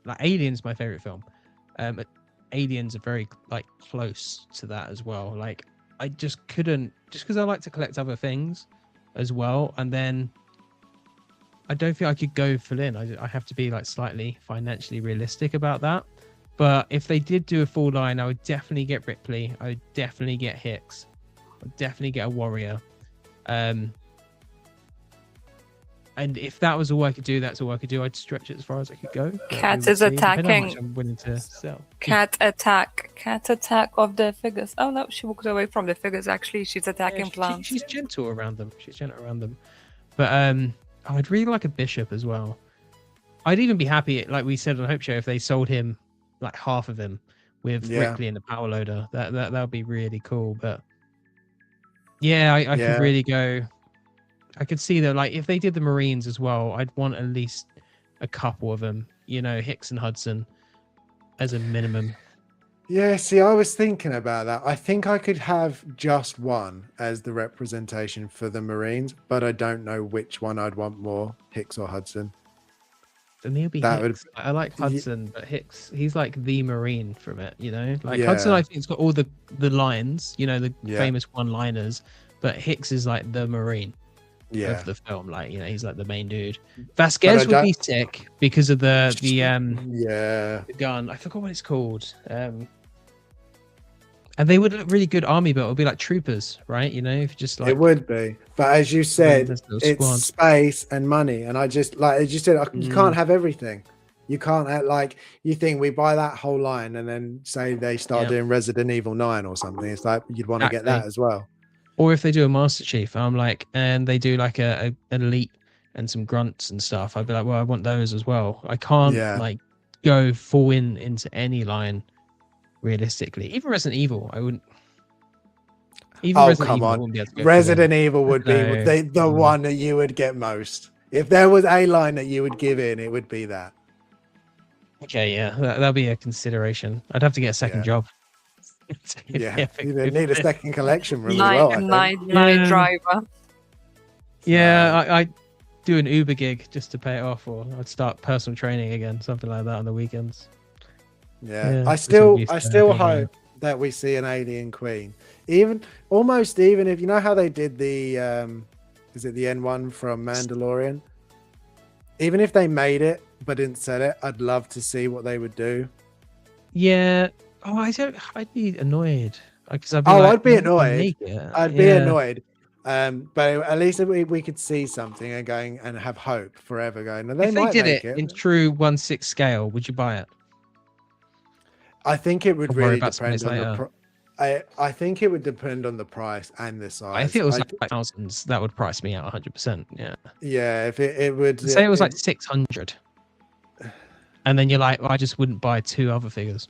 [SPEAKER 2] like, Alien's my favorite film, Aliens are very close to that as well. Like, I just couldn't, just because I like to collect other things as well, and then I don't think I could go full in. I have to be slightly financially realistic about that. But if they did do a full line, I would definitely get Ripley. I would definitely get Hicks. I'd definitely get a Warrior. And if that was all I could do, that's all I could do. I'd stretch it as far as I could go.
[SPEAKER 3] Cat is attacking.
[SPEAKER 2] I'm willing to sell.
[SPEAKER 3] Cat attack of the figures. Oh no, she walked away from the figures. Actually, she's attacking plants.
[SPEAKER 2] She's gentle around them. But I'd really like a Bishop as well. I'd even be happy, like we said on Hope Show, if they sold him half of him with Ripley and the power loader. That would be really cool. But yeah, I could really go. I could see that, if they did the Marines as well, I'd want at least a couple of them, Hicks and Hudson as a minimum.
[SPEAKER 1] Yeah, see, I was thinking about that. I think I could have just one as the representation for the Marines, but I don't know which one I'd want more, Hicks or Hudson.
[SPEAKER 2] Then he'll be Hicks. I like Hudson, but Hicks, he's like the Marine from it, Hudson, I think, has got all the lines, the famous one-liners, but Hicks is like the Marine. Of the film, he's like the main dude. Vasquez would be sick because of the gun. I forgot what it's called. And they would look really good army built. It would be like troopers, right? If just
[SPEAKER 1] it would be. But as you said, it's
[SPEAKER 2] squad.
[SPEAKER 1] Space and money. And I just as you said, you can't have everything. You can't have, you think we buy that whole line and then say they start doing Resident Evil 9 or something. It's like you'd want to get that as well.
[SPEAKER 2] Or if they do a Master Chief, and they do an elite and some grunts and stuff, I'd be like, well, I want those as well. I can't go full into any line realistically. Even Resident Evil, I wouldn't. Even Resident Evil, I wouldn't be able to go
[SPEAKER 1] Resident Evil would be the one that you would get most. If there was a line that you would give in, it would be that.
[SPEAKER 2] Okay, yeah, that'll be a consideration. I'd have to get a second job.
[SPEAKER 1] You need a second collection room as well.
[SPEAKER 3] Night driver.
[SPEAKER 2] Yeah, I do an Uber gig just to pay it off, or I'd start personal training again, something like that on the weekends.
[SPEAKER 1] Yeah, I still hope that we see an alien queen. Even if you know how they did the is it the N1 from Mandalorian? Even if they made it but didn't sell it, I'd love to see what they would do.
[SPEAKER 2] Yeah. Oh, I'd be annoyed.
[SPEAKER 1] I'd be annoyed. I'd be annoyed. But at least we could see something and have hope forever going. And
[SPEAKER 2] if they did it in true 1/6 scale, would you buy it?
[SPEAKER 1] I think it would really depend on I think it would depend on the price and the size.
[SPEAKER 2] If it was thousands, that would price me out 100%. Yeah.
[SPEAKER 1] Yeah, if it would
[SPEAKER 2] say it was 600, and then you're like, well, I just wouldn't buy two other figures.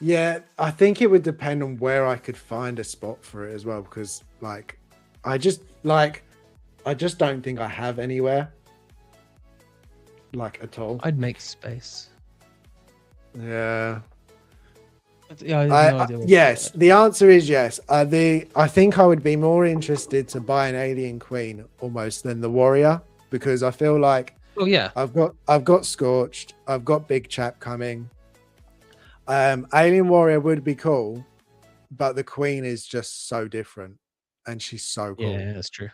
[SPEAKER 1] Yeah, I think it would depend on where I could find a spot for it as well, because like I just don't think I have anywhere like at all.
[SPEAKER 2] I'd make space.
[SPEAKER 1] Yeah.
[SPEAKER 2] Yeah, I have no idea. What
[SPEAKER 1] Yes, the answer is yes. I think I would be more interested to buy an alien queen almost than the warrior, because I feel like
[SPEAKER 2] Oh yeah,
[SPEAKER 1] I've got Scorched, I've got Big Chap coming. Alien warrior would be cool, but the queen is just so different, and she's so cool.
[SPEAKER 2] yeah, that's true.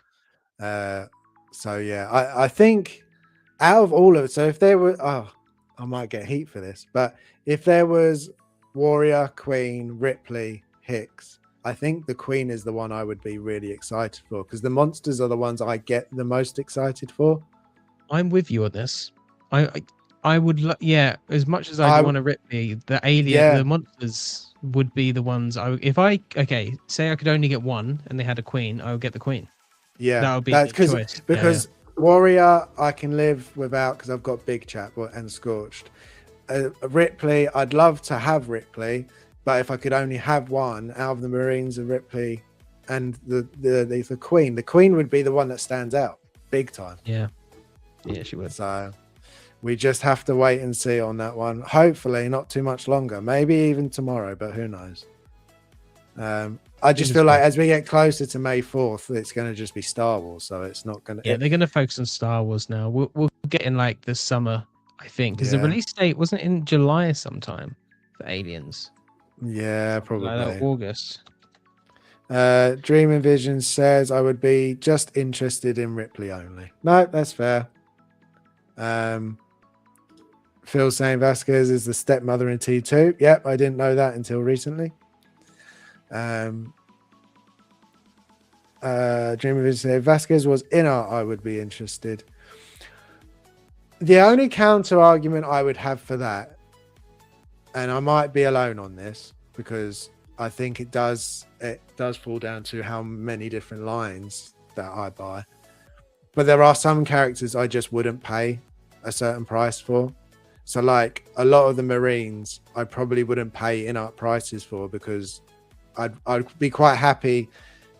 [SPEAKER 1] So yeah, I think out of all of it, so if there were, I might get heat for this, but if there was warrior, queen, Ripley, Hicks, I think the queen is the one I would be really excited for, because the monsters are the ones I get the most excited for.
[SPEAKER 2] I'm with you on this. I would, yeah. As much as I'd want to rip the alien, the monsters would be the ones. Okay, say I could only get one, and they had a queen, I would get the queen.
[SPEAKER 1] Yeah,
[SPEAKER 2] that would be the choice.
[SPEAKER 1] Because warrior I can live without, because I've got Big Chap and Scorched. Ripley, I'd love to have Ripley, but if I could only have one out of the Marines of Ripley and the queen would be the one that stands out big time.
[SPEAKER 2] Yeah, she would.
[SPEAKER 1] So we just have to wait and see on that one. Hopefully not too much longer, maybe even tomorrow, but who knows. I just feel like as we get closer to May 4th, it's going to just be Star Wars, so it's not going to.
[SPEAKER 2] Yeah, they're going to focus on Star Wars now. We'll get in like this summer, I think, because the release date wasn't in July sometime for Aliens.
[SPEAKER 1] Yeah, probably
[SPEAKER 2] like August.
[SPEAKER 1] Dream and Vision says I would be just interested in Ripley only. No, that's fair. Phil saying Vasquez is the stepmother in T2. Yep, I didn't know that until recently. Dream of Vision said Vasquez was in art, I would be interested. The only counter argument I would have for that, and I might be alone on this, because I think it does fall down to how many different lines that I buy. But there are some characters I just wouldn't pay a certain price for. So like a lot of the Marines, I probably wouldn't pay in-art prices for, because I'd be quite happy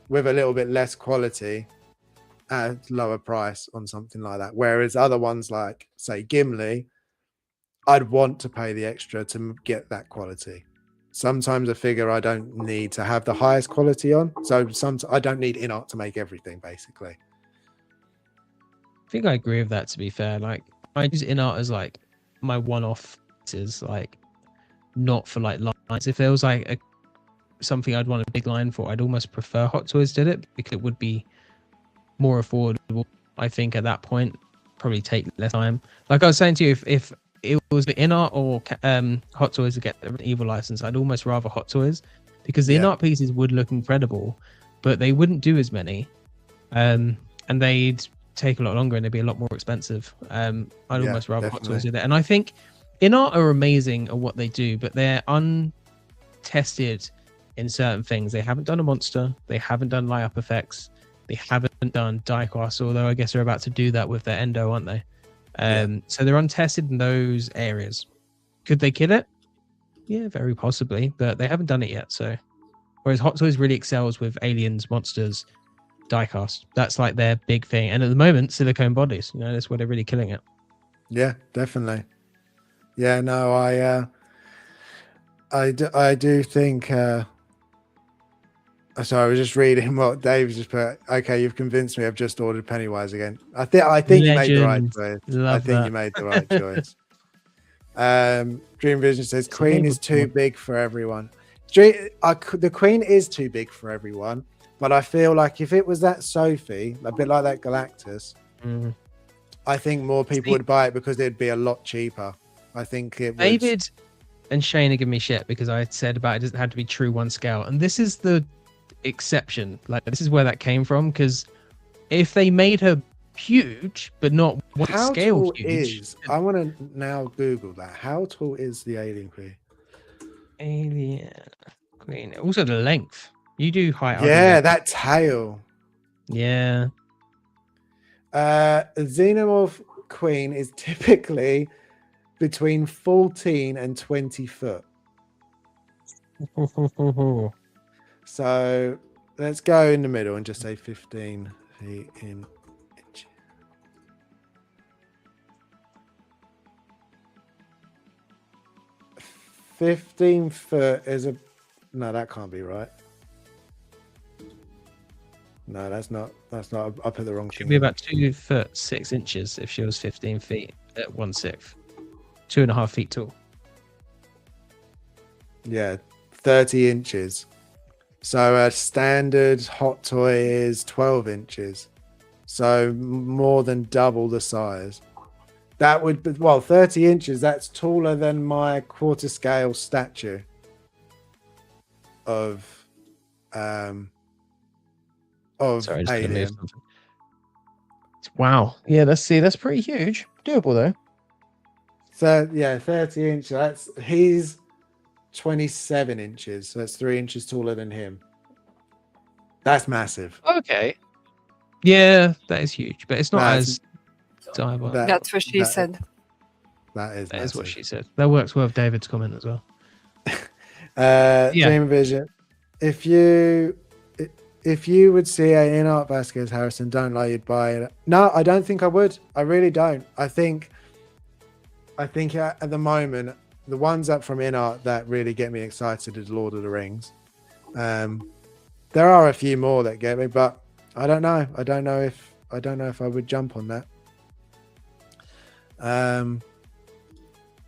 [SPEAKER 1] with a little bit less quality at lower price on something like that. Whereas other ones like, say, Gimli, I'd want to pay the extra to get that quality. Sometimes a figure I don't need to have the highest quality on. So I don't need in-art to make everything, basically.
[SPEAKER 2] I think I agree with that, to be fair. Like, I use in-art as like my one-off pieces, like not for like lines. If there was like something I'd want a big line for, I'd almost prefer Hot Toys did it, because it would be more affordable. I think at that point, probably take less time. Like I was saying to you, if it was the in-art or Hot Toys to get the Evil license, I'd almost rather Hot Toys, because the in-art pieces would look incredible, but they wouldn't do as many, and they'd take a lot longer and they'd be a lot more expensive. I'd almost rather Hot Toys do that. And I think in-art are amazing at what they do, but they're untested in certain things. They haven't done a monster, they haven't done light up effects, they haven't done diecast, although I guess they're about to do that with their Endo, aren't they? So they're untested in those areas. Could they kill it? Yeah, very possibly, but they haven't done it yet. So whereas Hot Toys really excels with aliens, monsters, diecast. That's like their big thing. And at the moment, silicone bodies, that's where they're really killing it.
[SPEAKER 1] Yeah, definitely. Yeah, no, I do think sorry, I was just reading what Dave just put. Okay, you've convinced me. I've just ordered Pennywise again. I think you made the right choice. You made the right choice. Dream Vision says Queen is too big for everyone. The Queen is too big for everyone, but I feel like if it was that Sophie, a bit like that Galactus, I think more people would buy it because it'd be a lot cheaper. I think it would.
[SPEAKER 2] David and Shane are giving me shit because I said about it doesn't have to be true one scale, and this is the exception. Like, this is where that came from, because if they made her huge but not one scale huge,
[SPEAKER 1] I want to now Google that. How tall is the alien queen?
[SPEAKER 2] Alien queen. Also the length. You do height.
[SPEAKER 1] Yeah, that tail.
[SPEAKER 2] Yeah.
[SPEAKER 1] Xenomorph queen is typically between 14 and 20 foot. So let's go in the middle and just say 15 feet in inches. 15 foot is a... No, that can't be right. No, that's not. I put the wrong
[SPEAKER 2] Should
[SPEAKER 1] thing
[SPEAKER 2] be
[SPEAKER 1] in.
[SPEAKER 2] about 2 foot 6 inches if she was 15 feet at 1/6. 2.5 feet tall.
[SPEAKER 1] Yeah, 30 inches. So a standard hot toy is 12 inches. So more than double the size. That would be, well, 30 inches. That's taller than my quarter scale statue of
[SPEAKER 2] Sorry, I just gotta move
[SPEAKER 1] Alien.
[SPEAKER 2] something. Wow. Yeah, that's pretty huge. Doable though.
[SPEAKER 1] So yeah, 30 inches. He's 27 inches. So that's 3 inches taller than him. That's massive.
[SPEAKER 2] Okay. Yeah, that is huge, but it's not
[SPEAKER 1] That's-
[SPEAKER 2] as diabolical.
[SPEAKER 3] That's what she said.
[SPEAKER 1] That is
[SPEAKER 2] That
[SPEAKER 1] massive.
[SPEAKER 2] is what she said. That works well with David's comment as well. Yeah.
[SPEAKER 1] Dream Vision. If you would see a in Art Vasquez Harrison, don't lie, you'd buy it. No, I don't think I would. I really don't. I think at the moment, the ones up from in Art that really get me excited is Lord of the Rings. There are a few more that get me, but I don't know. I don't know if I would jump on that.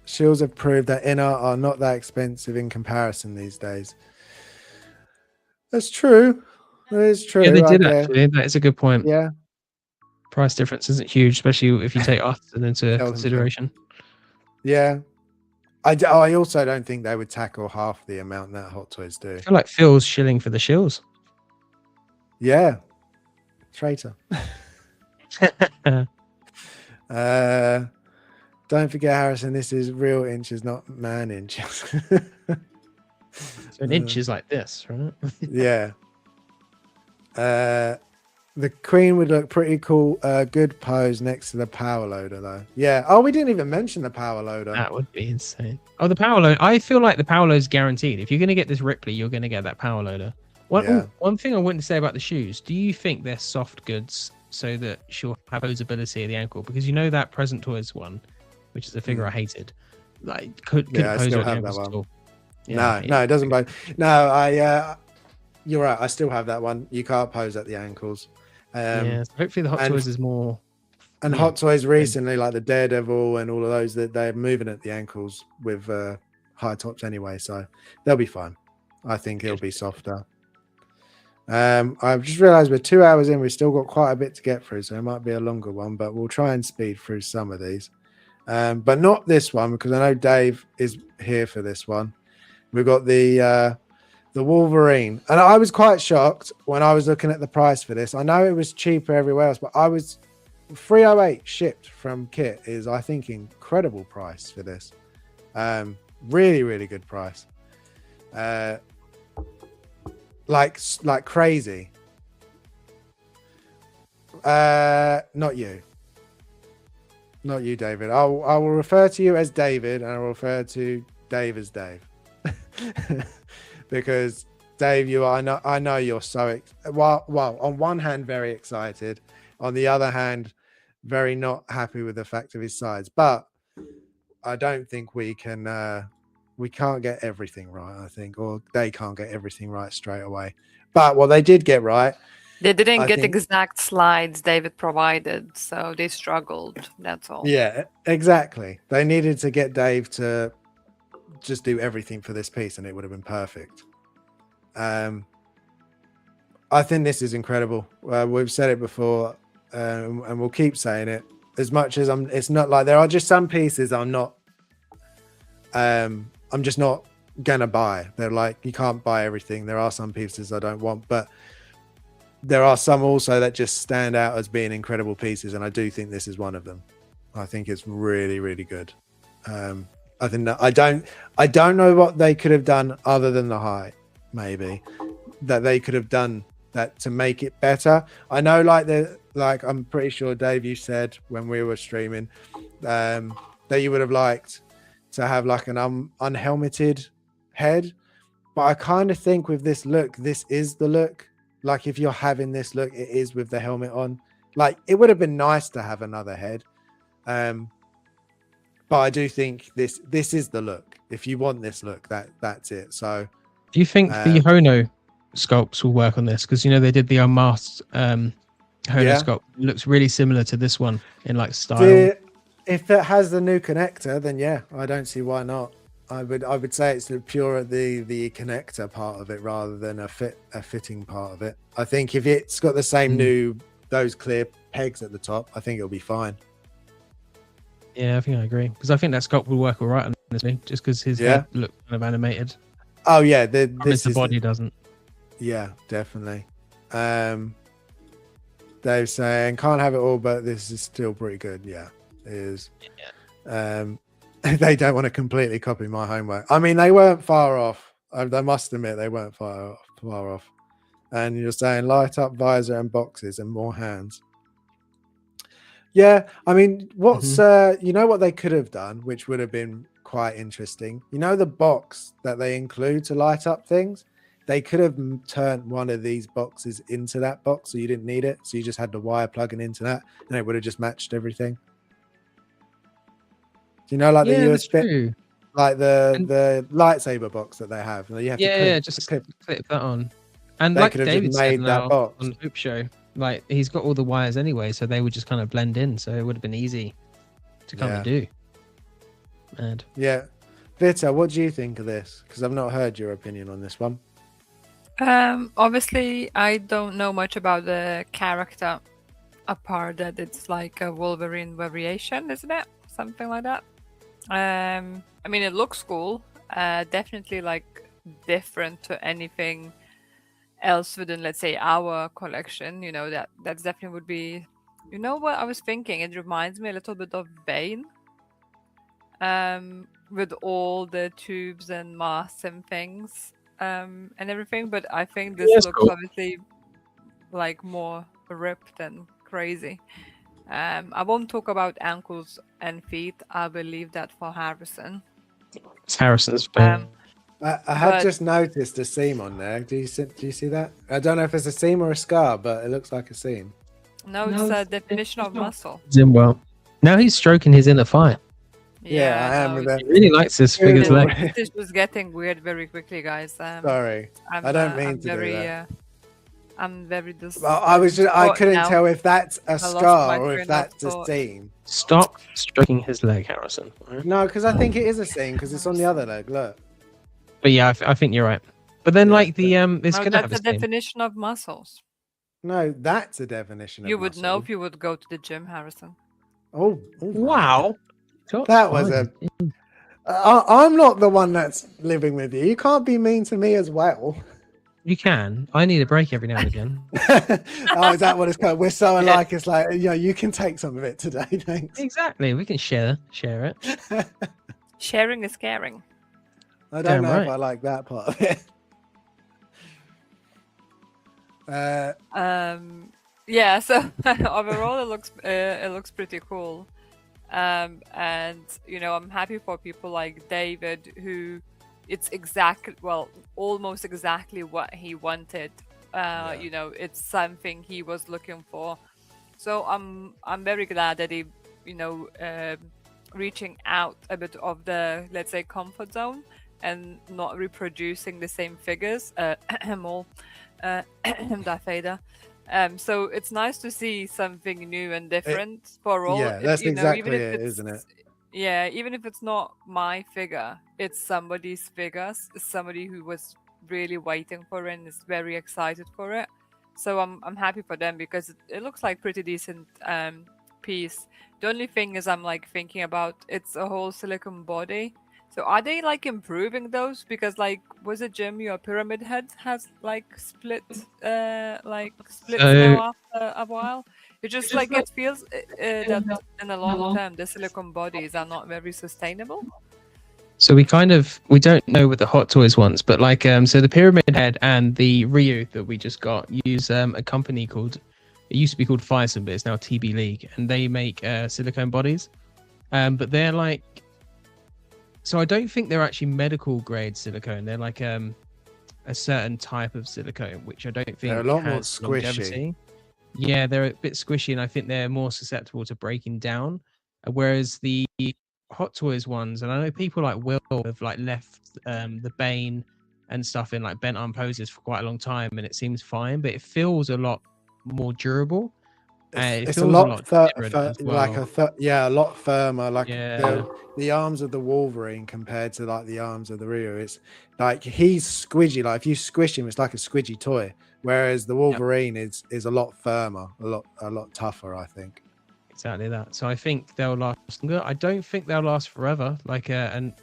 [SPEAKER 1] Shields have proved that in Art are not that expensive in comparison these days. That's true. That is true.
[SPEAKER 2] Yeah, they did
[SPEAKER 1] I guess.
[SPEAKER 2] actually. That is a good point.
[SPEAKER 1] Yeah.
[SPEAKER 2] Price difference isn't huge, especially if you take Artisan into
[SPEAKER 1] Tell them
[SPEAKER 2] consideration.
[SPEAKER 1] Yeah. I also don't think they would tackle half the amount that Hot Toys do.
[SPEAKER 2] I feel like Phil's shilling for the shills.
[SPEAKER 1] Yeah. Traitor. Don't forget, Harrison, this is real inches, not man inches.
[SPEAKER 2] So an inch is like this, right?
[SPEAKER 1] Yeah. The Queen would look pretty cool. Good pose next to the power loader, though. Yeah. Oh, we didn't even mention the power loader.
[SPEAKER 2] That would be insane. Oh, the power loader. I feel like the power loader is guaranteed. If you're going to get this Ripley, you're going to get that power loader. One thing I wanted to say about the shoes. Do you think they're soft goods so that she'll have posability at the ankle? Because you know that Present Toys one, which is a figure I hated, like couldn't
[SPEAKER 1] I
[SPEAKER 2] pose
[SPEAKER 1] still
[SPEAKER 2] at the
[SPEAKER 1] have that
[SPEAKER 2] ankles at
[SPEAKER 1] one.
[SPEAKER 2] all. Yeah,
[SPEAKER 1] No, it doesn't bite. No, you're right. I still have that one. You can't pose at the ankles.
[SPEAKER 2] Yeah, so hopefully the Hot Toys is more.
[SPEAKER 1] And Hot Toys recently, like the Daredevil and all of those, that they're moving at the ankles with high tops anyway, so they'll be fine. I think it'll be softer. I've just realized we're 2 hours in. We've still got quite a bit to get through, so it might be a longer one, but we'll try and speed through some of these. But not this one, because I know Dave is here for this one. We've got the Wolverine, and I was quite shocked when I was looking at the price for this. I know it was cheaper everywhere else, but I was 308 shipped from Kit is, I think, incredible price for this. Really, really good price. Like crazy. Not you, David. I will refer to you as David, and I will refer to Dave as Dave. Because Dave, I know you're so well, on one hand very excited, on the other hand very not happy with the fact of his size, but I don't think we can't get everything right, I think, or they can't get everything right straight away. But what they did get right,
[SPEAKER 3] They didn't get exact slides David provided, so they struggled. That's all.
[SPEAKER 1] yeah, exactly. They needed to get Dave to just do everything for this piece and it would have been perfect. I think this is incredible. We've said it before, and we'll keep saying it. As much as it's not like there are just some pieces I'm just not gonna buy. They're like, you can't buy everything. There are some pieces I don't want, but there are some also that just stand out as being incredible pieces, and I do think this is one of them. I think it's really, really good. I think that I don't know what they could have done other than the height, maybe that they could have done that to make it better. I know, like I'm pretty sure, Dave, you said when we were streaming that you would have liked to have like an unhelmeted head, But I kind of think with this look, this is the look. Like if you're having this look, it is with the helmet on. Like it would have been nice to have another head. But I do think this is the look. If you want this look, that's it. So
[SPEAKER 2] do you think the Hono sculpts will work on this? Because you know they did the unmasked Hono sculpt. It looks really similar to this one in like style.
[SPEAKER 1] If it has the new connector, then yeah, I don't see why not. I would say it's the pure the connector part of it rather than a fitting part of it. I think if it's got the same those clear pegs at the top, I think it'll be fine.
[SPEAKER 2] Yeah, I think I agree because I think that sculpt will work all right on this thing, just because his head look kind of animated.
[SPEAKER 1] Oh yeah,
[SPEAKER 2] the body doesn't.
[SPEAKER 1] Yeah, definitely. Dave's saying can't have it all, but this is still pretty good. Yeah, it is. Yeah. They don't want to completely copy my homework. I mean, they weren't far off. I must admit, they weren't far off. And you're saying light up visor and boxes and more hands. Yeah, I mean, what's you know what they could have done, which would have been quite interesting. You know the box that they include to light up things. They could have turned one of these boxes into that box, so you didn't need it. So you just had the wire plugging into that, and it would have just matched everything. Do you know, like the USB, like the lightsaber box that they have? You have to
[SPEAKER 2] just clip that on. And
[SPEAKER 1] they
[SPEAKER 2] like
[SPEAKER 1] could have
[SPEAKER 2] David
[SPEAKER 1] just made
[SPEAKER 2] said
[SPEAKER 1] that box
[SPEAKER 2] on Hoop Show, like he's got all the wires anyway, so they would just kind of blend in. So it would have been easy to kind of do. And
[SPEAKER 1] yeah, Vita, what do you think of this? Because I've not heard your opinion on this one.
[SPEAKER 3] Obviously, I don't know much about the character, apart that it's like a Wolverine variation, isn't it? Something like that. I mean, it looks cool. Definitely like different to anything else within, let's say, our collection. You know, that's definitely would be. You know what I was thinking? It reminds me a little bit of Bane. With all the tubes and masks and things, and everything. But I think this looks cool. Obviously like more ripped and crazy. I won't talk about ankles and feet. I will leave that for Harrison.
[SPEAKER 2] It's Harrison's band.
[SPEAKER 1] I have just noticed a seam on there. Do you see that? I don't know if it's a seam or a scar, but it looks like a seam.
[SPEAKER 3] No, it's a definition of muscle.
[SPEAKER 2] Well, now he's stroking his inner thigh.
[SPEAKER 1] Yeah, I am with that.
[SPEAKER 2] He really likes this figure's leg.
[SPEAKER 3] This was getting weird very quickly, guys.
[SPEAKER 1] Sorry, I don't mean to do that.
[SPEAKER 3] I'm very
[SPEAKER 1] Well, I couldn't tell if that's a scar or if that's a seam.
[SPEAKER 2] Stop stroking his leg, Harrison.
[SPEAKER 1] No, because I think it is a seam because it's on the other leg. Look.
[SPEAKER 2] But yeah, I think you're right. But then, like the it's gonna have
[SPEAKER 3] a definition of muscles.
[SPEAKER 1] No, that's a definition.
[SPEAKER 3] You would know if you would go to the gym, Harrison.
[SPEAKER 1] Oh
[SPEAKER 2] wow!
[SPEAKER 1] That was I'm not the one that's living with you. You can't be mean to me as well.
[SPEAKER 2] You can. I need a break every now and again.
[SPEAKER 1] Oh, is that what it's called? We're so alike. It's like, you can take some of it today. Thanks.
[SPEAKER 2] Exactly. We can share it.
[SPEAKER 3] Sharing is caring.
[SPEAKER 1] I don't know if I like that part of it.
[SPEAKER 3] Yeah. So overall, it looks pretty cool. And I'm happy for people like David who. It's almost exactly what he wanted. It's something he was looking for. So I'm very glad that he, reaching out a bit of the, let's say, comfort zone and not reproducing the same figures. Darth Vader. So it's nice to see something new and different for all.
[SPEAKER 1] Yeah, that's exactly it, isn't it?
[SPEAKER 3] Yeah, even if it's not my figure, it's somebody's figure. It's somebody who was really waiting for it and is very excited for it. So I'm happy for them because it looks like pretty decent piece. The only thing is I'm like thinking about it's a whole silicone body. So are they like improving those? Because like was it Jim, your pyramid head has like split now after a while? It just like it feels that in the long term the silicone bodies are not very sustainable.
[SPEAKER 2] So we don't know with the Hot Toys ones, but like so the pyramid head and the Ryu that we just got use a company it used to be called Fireson, but it's now TB League, and they make silicone bodies. But they're like, so I don't think they're actually medical grade silicone. They're like a certain type of silicone, which I don't think
[SPEAKER 1] They're a lot more
[SPEAKER 2] has
[SPEAKER 1] squishy.
[SPEAKER 2] longevity. Yeah, they're a bit squishy, and I think they're more susceptible to breaking down. Whereas the Hot Toys ones, and I know people like Will have like left the Bane and stuff in like bent arm poses for quite a long time, and it seems fine, but it feels a lot more durable. And it
[SPEAKER 1] It's a
[SPEAKER 2] feels a
[SPEAKER 1] lot
[SPEAKER 2] lot different as well.
[SPEAKER 1] a lot firmer. Like
[SPEAKER 2] Yeah.
[SPEAKER 1] the arms of the Wolverine compared to like the arms of the Ryu. It's like he's squidgy. Like if you squish him, it's like a squidgy toy. Whereas the Wolverine is a lot firmer, a lot tougher, I think.
[SPEAKER 2] Exactly that. So I think they'll last longer. I don't think they'll last forever. I don't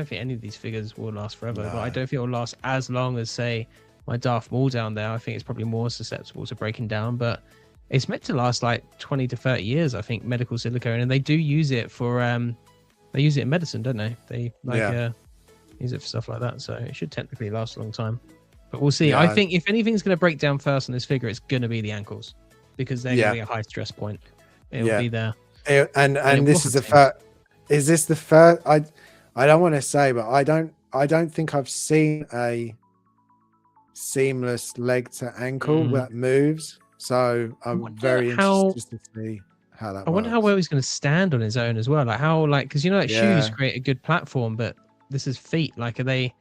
[SPEAKER 2] think any of these figures will last forever.
[SPEAKER 1] No.
[SPEAKER 2] But I don't think it'll last as long as, say, my Darth Maul down there. I think it's probably more susceptible to breaking down. But it's meant to last like 20 to 30 years. I think medical silicone, and they do use it for they use it in medicine, don't they? They use it for stuff like that. So it should technically last a long time. But we'll see.
[SPEAKER 1] Yeah.
[SPEAKER 2] I think if anything's going to break down first on this figure, it's going to be the ankles, because they're going to be a high stress point. It will be there.
[SPEAKER 1] And this is the first. Is this the first? I don't want to say, but I don't think I've seen a seamless leg to ankle that moves. So I'm very interested to see how that works.
[SPEAKER 2] I wonder how well he's going to stand on his own as well. Like how, like, because you know, like shoes create a good platform, but this is feet. Like, are they?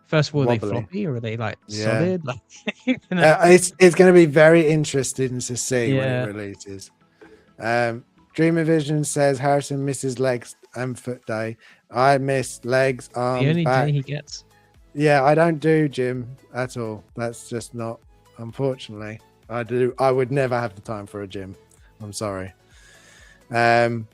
[SPEAKER 2] First of all, are they floppy or are they like solid? Like,
[SPEAKER 1] it's going to be very interesting to see when it releases. Dreamer Vision says Harrison misses legs and foot day. I miss legs, arms,
[SPEAKER 2] the only
[SPEAKER 1] back.
[SPEAKER 2] day he gets.
[SPEAKER 1] Yeah, I don't do gym at all. That's just not, unfortunately. I would never have the time for a gym. I'm sorry. But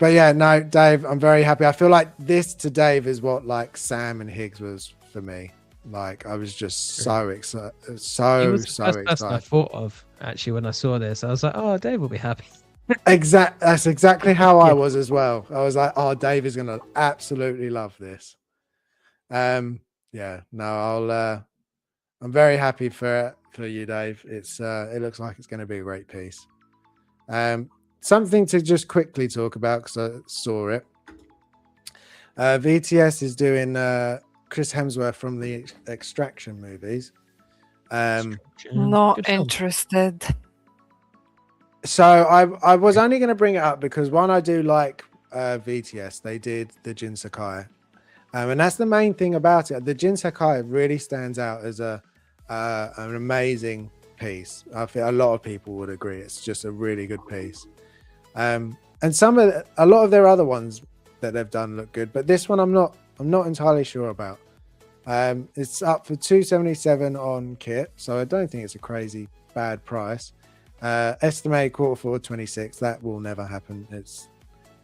[SPEAKER 1] yeah, no, Dave, I'm very happy. I feel like this to Dave is what like Sam and Higgs was for me. Like I was just so excited, so excited.
[SPEAKER 2] I thought of actually when I saw this. I was like, oh, Dave will be happy.
[SPEAKER 1] That's exactly how I was as well. I was like, oh, Dave is gonna absolutely love this. I'm very happy for you, Dave. It looks like it's going to be a great piece. Something to just quickly talk about because I saw it. VTS is doing Chris Hemsworth from the Extraction movies.
[SPEAKER 3] Not interested.
[SPEAKER 1] So I was only going to bring it up because one, I do like VTS. They did the Jin Sakai, and that's the main thing about it. The Jin Sakai really stands out as an amazing piece. I think a lot of people would agree. It's just a really good piece. And a lot of their other ones that they've done look good, but this one I'm not entirely sure about. It's up for $277 on kit, so I don't think it's a crazy bad price. Estimated Q4 26. That will never happen. It's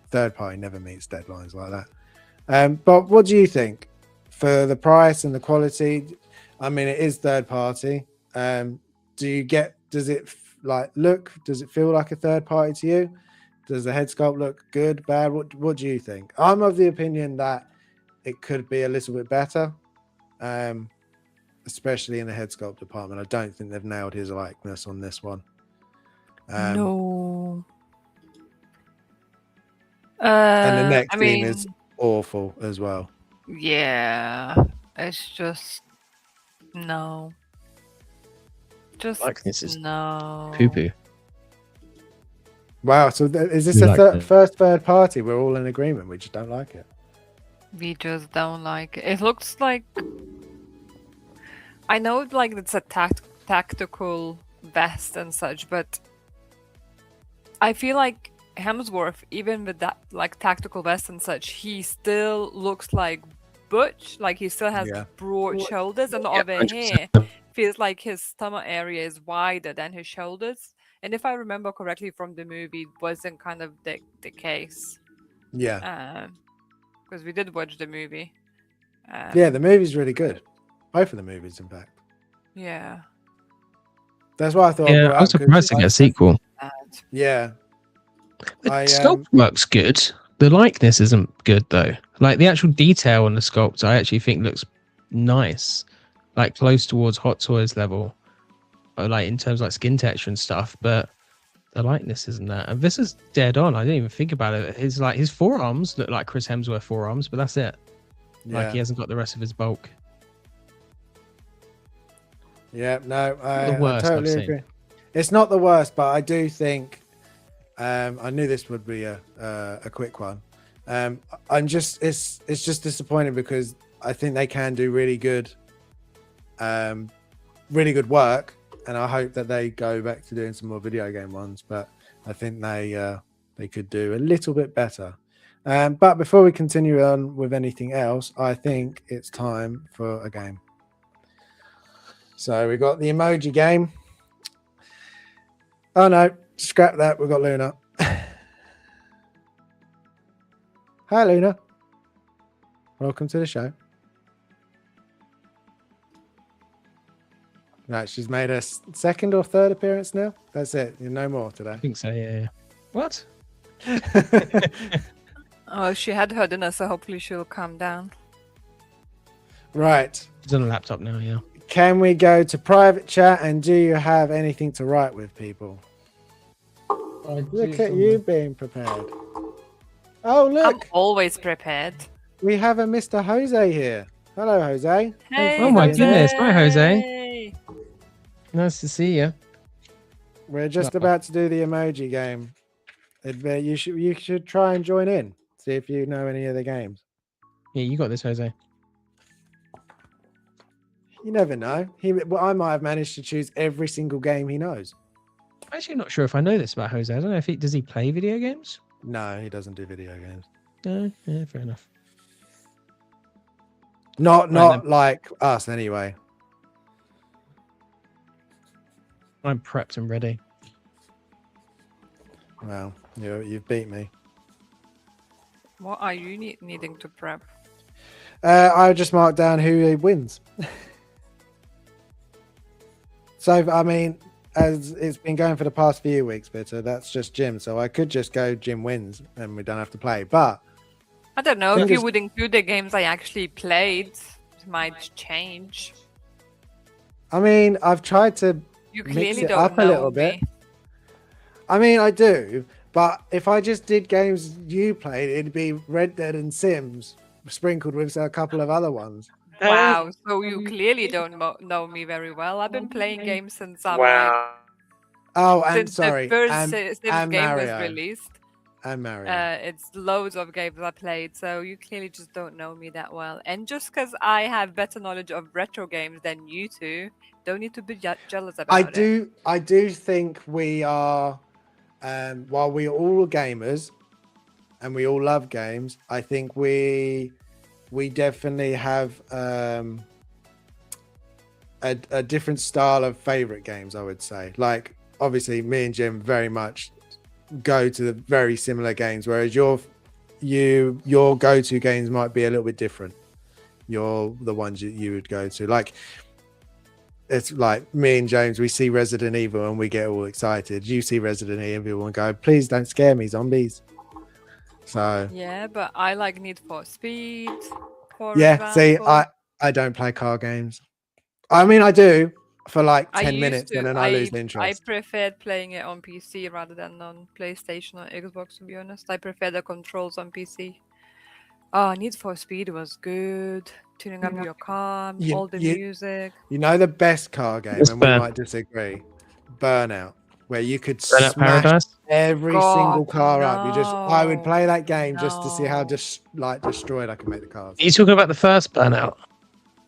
[SPEAKER 1] third party, never meets deadlines like that. But what do you think for the price and the quality? I mean, it is third party. Does it feel like a third party to you? Does the head sculpt look good, bad? What do you think? I'm of the opinion that it could be a little bit better, especially in the head sculpt department. I don't think they've nailed his likeness on this one.
[SPEAKER 3] No.
[SPEAKER 1] And the next scene is awful as well.
[SPEAKER 3] Yeah, it's just no. Just
[SPEAKER 2] likeness is
[SPEAKER 3] no.
[SPEAKER 2] poo-poo.
[SPEAKER 1] Wow, so is this a first third party? We're all in agreement. We just don't like it.
[SPEAKER 3] We just don't like it. It looks like, I know like it's a tactical vest and such, but I feel like Hemsworth, even with that like tactical vest and such, he still looks like Butch. Like he still has broad shoulders, and over
[SPEAKER 2] 100%.
[SPEAKER 3] here feels like his stomach area is wider than his shoulders. And if I remember correctly from the movie, it wasn't kind of the case.
[SPEAKER 1] Yeah.
[SPEAKER 3] Because we did watch the movie.
[SPEAKER 1] Yeah, the movie's really good. Both of the movies, in fact.
[SPEAKER 3] Yeah.
[SPEAKER 1] That's why I thought.
[SPEAKER 2] Yeah, I'm surprised to get a sequel.
[SPEAKER 1] Yeah.
[SPEAKER 2] The sculpt works good. The likeness isn't good though. Like the actual detail on the sculpt, I actually think looks nice, like close towards Hot Toys level, or like in terms of like skin texture and stuff. But the likeness isn't that. And this is dead on. I didn't even think about it. His forearms look like Chris Hemsworth forearms, but that's it.
[SPEAKER 1] Yeah.
[SPEAKER 2] Like he hasn't got the rest of his bulk.
[SPEAKER 1] Yeah, no,
[SPEAKER 2] The
[SPEAKER 1] I
[SPEAKER 2] worst I've
[SPEAKER 1] totally
[SPEAKER 2] seen.
[SPEAKER 1] agree. It's not the worst, but I do think I knew this would be a quick one. I'm just it's just disappointing because I think they can do really good work, and I hope that they go back to doing some more video game ones. But I think they could do a little bit better. But before we continue on with anything else, I think it's time for a game. So we got the emoji game. Oh no, scrap that. We've got Luna. Hi, Luna. Welcome to the show. Right, she's made a second or third appearance now. That's it. No more
[SPEAKER 2] I
[SPEAKER 1] today.
[SPEAKER 2] think so. Yeah. What?
[SPEAKER 3] Oh, she had her dinner, so hopefully she'll calm down.
[SPEAKER 1] Right.
[SPEAKER 2] She's on a laptop now. Yeah.
[SPEAKER 1] Can we go to private chat, and do you have anything to write with, people? Look at you being prepared. Oh,
[SPEAKER 3] I'm
[SPEAKER 1] look.
[SPEAKER 3] always prepared.
[SPEAKER 1] We have a Mr. Jose here. Hello, Jose.
[SPEAKER 3] Hey,
[SPEAKER 2] Oh my
[SPEAKER 3] Jose!
[SPEAKER 2] goodness. Hi, Jose. Nice to see you.
[SPEAKER 1] We're just
[SPEAKER 2] Well.
[SPEAKER 1] about to do the emoji game. You should try and join in. See if you know any of the games.
[SPEAKER 2] Yeah, you got this, Jose.
[SPEAKER 1] You never know. I might have managed to choose every single game he knows.
[SPEAKER 2] I'm actually not sure if I know this about Jose. I don't know if does he play video games?
[SPEAKER 1] No, he doesn't do video games.
[SPEAKER 2] No, yeah, fair enough.
[SPEAKER 1] Not
[SPEAKER 2] then.
[SPEAKER 1] like us, anyway.
[SPEAKER 2] I'm prepped and ready.
[SPEAKER 1] Well, you've beat me.
[SPEAKER 3] What are you needing to prep?
[SPEAKER 1] I just marked down who wins. So, I mean, as it's been going for the past few weeks, Bitter, that's just Jim. So I could just go Jim wins and we don't have to play. But
[SPEAKER 3] I don't know if
[SPEAKER 1] Fingers-
[SPEAKER 3] you would include the games I actually played. It might change.
[SPEAKER 1] I mean, I've tried to
[SPEAKER 3] You
[SPEAKER 1] mix
[SPEAKER 3] clearly
[SPEAKER 1] it
[SPEAKER 3] don't
[SPEAKER 1] up
[SPEAKER 3] know
[SPEAKER 1] a little
[SPEAKER 3] me.
[SPEAKER 1] bit. I mean, I do. But if I just did games you played, it'd be Red Dead and Sims sprinkled with a couple of other ones.
[SPEAKER 3] Wow, so you clearly don't know me very well. I've been playing games since I'm like
[SPEAKER 1] Oh, and
[SPEAKER 3] since
[SPEAKER 1] sorry,
[SPEAKER 3] the first
[SPEAKER 1] and
[SPEAKER 3] Sims
[SPEAKER 1] and
[SPEAKER 3] game
[SPEAKER 1] Mario.
[SPEAKER 3] was released.
[SPEAKER 1] And Mario.
[SPEAKER 3] It's loads of games I played, so you clearly just don't know me that well. And just because I have better knowledge of retro games than you two, don't need to be jealous about it.
[SPEAKER 1] I do think we are, while we are all gamers and we all love games, I think we definitely have a different style of favorite games, I would say. Like, obviously, me and Jim very much go to the very similar games, whereas your go-to games might be a little bit different. You're the ones you would go to. Like, it's like me and James, we see Resident Evil and we get all excited. You see Resident Evil and go, please don't scare me, zombies. So
[SPEAKER 3] Yeah, but I like Need for Speed. For
[SPEAKER 1] yeah, see,
[SPEAKER 3] example.
[SPEAKER 1] I don't play car games. I mean, I do for like
[SPEAKER 3] I
[SPEAKER 1] 10
[SPEAKER 3] used
[SPEAKER 1] minutes
[SPEAKER 3] to.
[SPEAKER 1] and then I lose interest.
[SPEAKER 3] I preferred playing it on PC rather than on PlayStation or Xbox, to be honest. I prefer the controls on PC. Oh, Need for Speed was good. Tuning up your car, all the music.
[SPEAKER 1] You know the best car game,
[SPEAKER 2] What's
[SPEAKER 1] and we
[SPEAKER 2] Burn?
[SPEAKER 1] might disagree. Burnout, where you could
[SPEAKER 2] Burnout
[SPEAKER 1] smash
[SPEAKER 2] Paradise?
[SPEAKER 1] every
[SPEAKER 3] God,
[SPEAKER 1] single car up. I would play that game just to see how
[SPEAKER 3] no.
[SPEAKER 1] destroyed I can make the cars.
[SPEAKER 2] Are you talking about the first Burnout?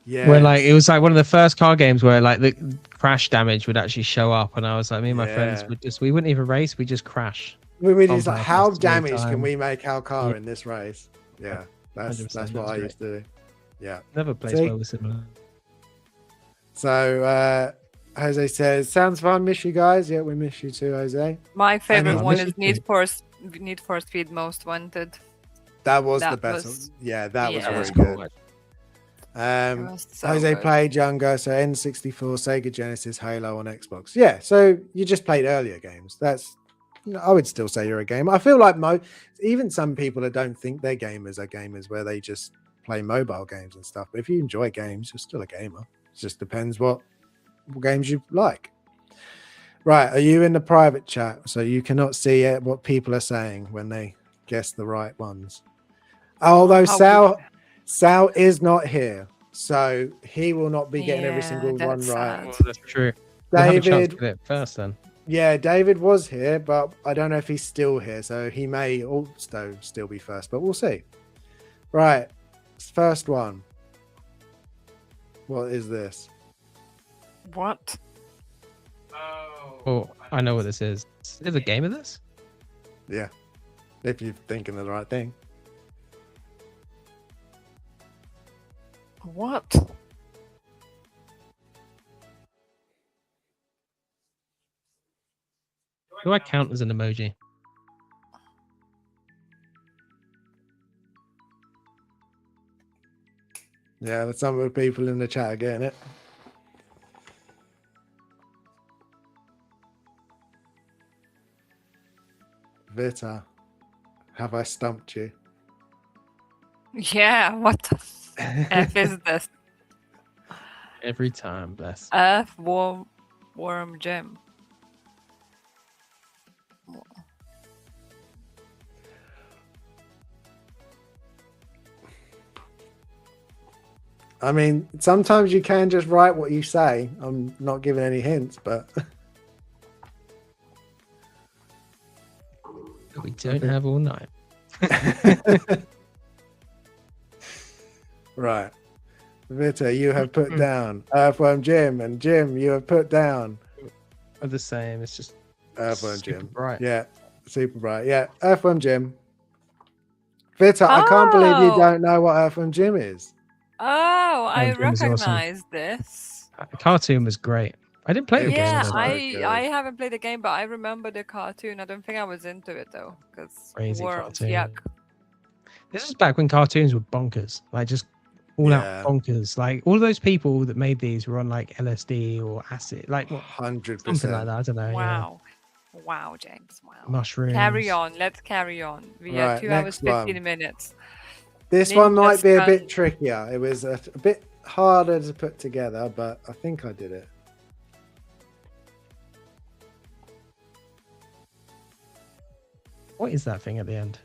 [SPEAKER 1] Yeah,
[SPEAKER 2] Where like it was like one of the first car games where like the crash damage would actually show up, and I was like, me and my friends
[SPEAKER 1] Yeah.
[SPEAKER 2] would we wouldn't even race, we just crash.
[SPEAKER 1] we were
[SPEAKER 2] on
[SPEAKER 1] just like,
[SPEAKER 2] purpose
[SPEAKER 1] how
[SPEAKER 2] all the
[SPEAKER 1] damaged can
[SPEAKER 2] time.
[SPEAKER 1] we make our car
[SPEAKER 2] Yeah.
[SPEAKER 1] in this race? Yeah, that's
[SPEAKER 2] 100%,
[SPEAKER 1] what
[SPEAKER 2] that's
[SPEAKER 1] I
[SPEAKER 2] great.
[SPEAKER 1] used to do. Yeah.
[SPEAKER 2] Never place
[SPEAKER 1] See?
[SPEAKER 2] where we're similar.
[SPEAKER 1] So Jose says, sounds fun. Miss you guys. Yeah, we miss you too, Jose.
[SPEAKER 3] My favorite
[SPEAKER 2] I
[SPEAKER 3] one
[SPEAKER 2] miss
[SPEAKER 3] is
[SPEAKER 2] it
[SPEAKER 3] Need for Speed Most Wanted.
[SPEAKER 1] That was the
[SPEAKER 3] That
[SPEAKER 1] best.
[SPEAKER 3] was-
[SPEAKER 1] Yeah, that was
[SPEAKER 3] yeah.
[SPEAKER 1] very
[SPEAKER 3] That
[SPEAKER 1] good.
[SPEAKER 3] It
[SPEAKER 1] Um,
[SPEAKER 3] was so
[SPEAKER 1] Jose
[SPEAKER 3] good.
[SPEAKER 1] played younger, so N64, Sega Genesis, Halo on Xbox. Yeah, so you just played earlier games. That's, I would still say you're a gamer. I feel like even some people that don't think they're gamers are gamers, where they just play mobile games and stuff. But if you enjoy games, you're still a gamer. It just depends what games you like. Right, are you in the private chat so you cannot see what people are saying when they guess the right ones? Although
[SPEAKER 3] How
[SPEAKER 1] Sal is not here. So he will not be getting every
[SPEAKER 3] Yeah,
[SPEAKER 1] single one
[SPEAKER 3] that's
[SPEAKER 1] right.
[SPEAKER 3] sad.
[SPEAKER 2] Well, that's true. We'll have a chance to
[SPEAKER 1] David,
[SPEAKER 2] get it first then.
[SPEAKER 1] yeah, David was here, but I don't know if he's still here. So he may also still be first, but we'll see. Right. First one. What is this?
[SPEAKER 3] What?
[SPEAKER 2] Oh, I know what this is. Is there a game of this?
[SPEAKER 1] Yeah. If you're thinking of the right thing.
[SPEAKER 3] What?
[SPEAKER 2] Do I count as an emoji?
[SPEAKER 1] Yeah, some of the people in the chat are getting it. Vita, have I stumped you?
[SPEAKER 3] Yeah, what the F is this?
[SPEAKER 2] Every time, bless.
[SPEAKER 3] Worm gem.
[SPEAKER 1] I mean, sometimes you can just write what you say. I'm not giving any hints, but
[SPEAKER 2] We don't have all night.
[SPEAKER 1] right. Vita, you have put down Earthworm Jim, and Jim, you have put down
[SPEAKER 2] Are the same. It's just
[SPEAKER 1] Earthworm
[SPEAKER 2] super
[SPEAKER 1] Jim.
[SPEAKER 2] bright.
[SPEAKER 1] Yeah, super bright. Yeah, Earthworm Jim. Vita, I can't believe you
[SPEAKER 3] Oh!
[SPEAKER 1] don't know what Earthworm Jim is.
[SPEAKER 3] Oh, I
[SPEAKER 2] Jim is awesome.
[SPEAKER 3] recognize this.
[SPEAKER 2] The cartoon was great. I didn't play the game.
[SPEAKER 3] Yeah,
[SPEAKER 1] so good.
[SPEAKER 3] I haven't played the game, but I remember the cartoon. I don't think I was into it though, because
[SPEAKER 2] Crazy
[SPEAKER 3] worms,
[SPEAKER 2] cartoon.
[SPEAKER 3] yuck.
[SPEAKER 2] This was back when cartoons were bonkers, like just all
[SPEAKER 1] Yeah.
[SPEAKER 2] out bonkers. Like all those people that made these were on like LSD or acid, like what,
[SPEAKER 1] 100%.
[SPEAKER 2] something like that. I don't know.
[SPEAKER 3] Wow. Wow, James. Wow.
[SPEAKER 2] Yeah. Mushrooms.
[SPEAKER 3] Carry on. Let's carry on. We
[SPEAKER 1] Right,
[SPEAKER 3] have 2 hours,
[SPEAKER 1] next
[SPEAKER 3] 15
[SPEAKER 1] one.
[SPEAKER 3] minutes.
[SPEAKER 1] This one
[SPEAKER 3] Ninja
[SPEAKER 1] might be a bit
[SPEAKER 3] Skunk.
[SPEAKER 1] trickier. It was a bit harder to put together, but I think I did it.
[SPEAKER 2] What is that thing at the end?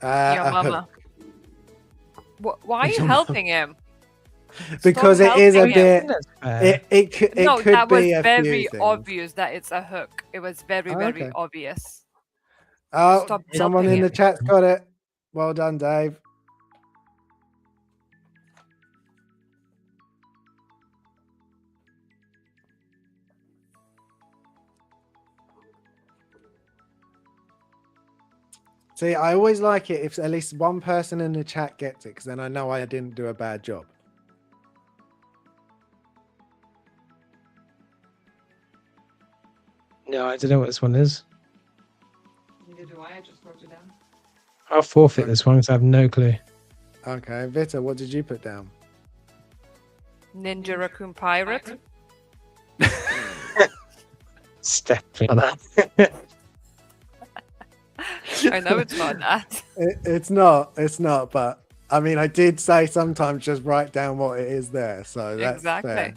[SPEAKER 3] Your
[SPEAKER 1] a
[SPEAKER 3] mama. Why are you
[SPEAKER 1] Your
[SPEAKER 3] helping him?
[SPEAKER 1] because
[SPEAKER 3] Stop
[SPEAKER 1] it is a
[SPEAKER 3] helping him.
[SPEAKER 1] bit.
[SPEAKER 2] That's fair.
[SPEAKER 1] It could
[SPEAKER 3] No, that was
[SPEAKER 1] be a
[SPEAKER 3] very
[SPEAKER 1] few things.
[SPEAKER 3] obvious that it's a hook. It was very,
[SPEAKER 1] Oh,
[SPEAKER 3] very
[SPEAKER 1] okay.
[SPEAKER 3] obvious.
[SPEAKER 1] Oh,
[SPEAKER 3] Stop
[SPEAKER 1] someone
[SPEAKER 3] helping
[SPEAKER 1] in the
[SPEAKER 3] him.
[SPEAKER 1] chat's got it. Well done, Dave. See, I always like it if at least one person in the chat gets it, because then I know I didn't do a bad job.
[SPEAKER 2] No, I don't know what this one is.
[SPEAKER 3] Neither do I just wrote it down.
[SPEAKER 2] I'll forfeit this one because I have no clue.
[SPEAKER 1] Okay, Vita, what did you put down?
[SPEAKER 3] Ninja Raccoon Pirate.
[SPEAKER 2] Step on that.
[SPEAKER 3] I know it's not that.
[SPEAKER 1] It's not, but I mean, I did say sometimes just write down what it is there, so that's
[SPEAKER 3] Exactly.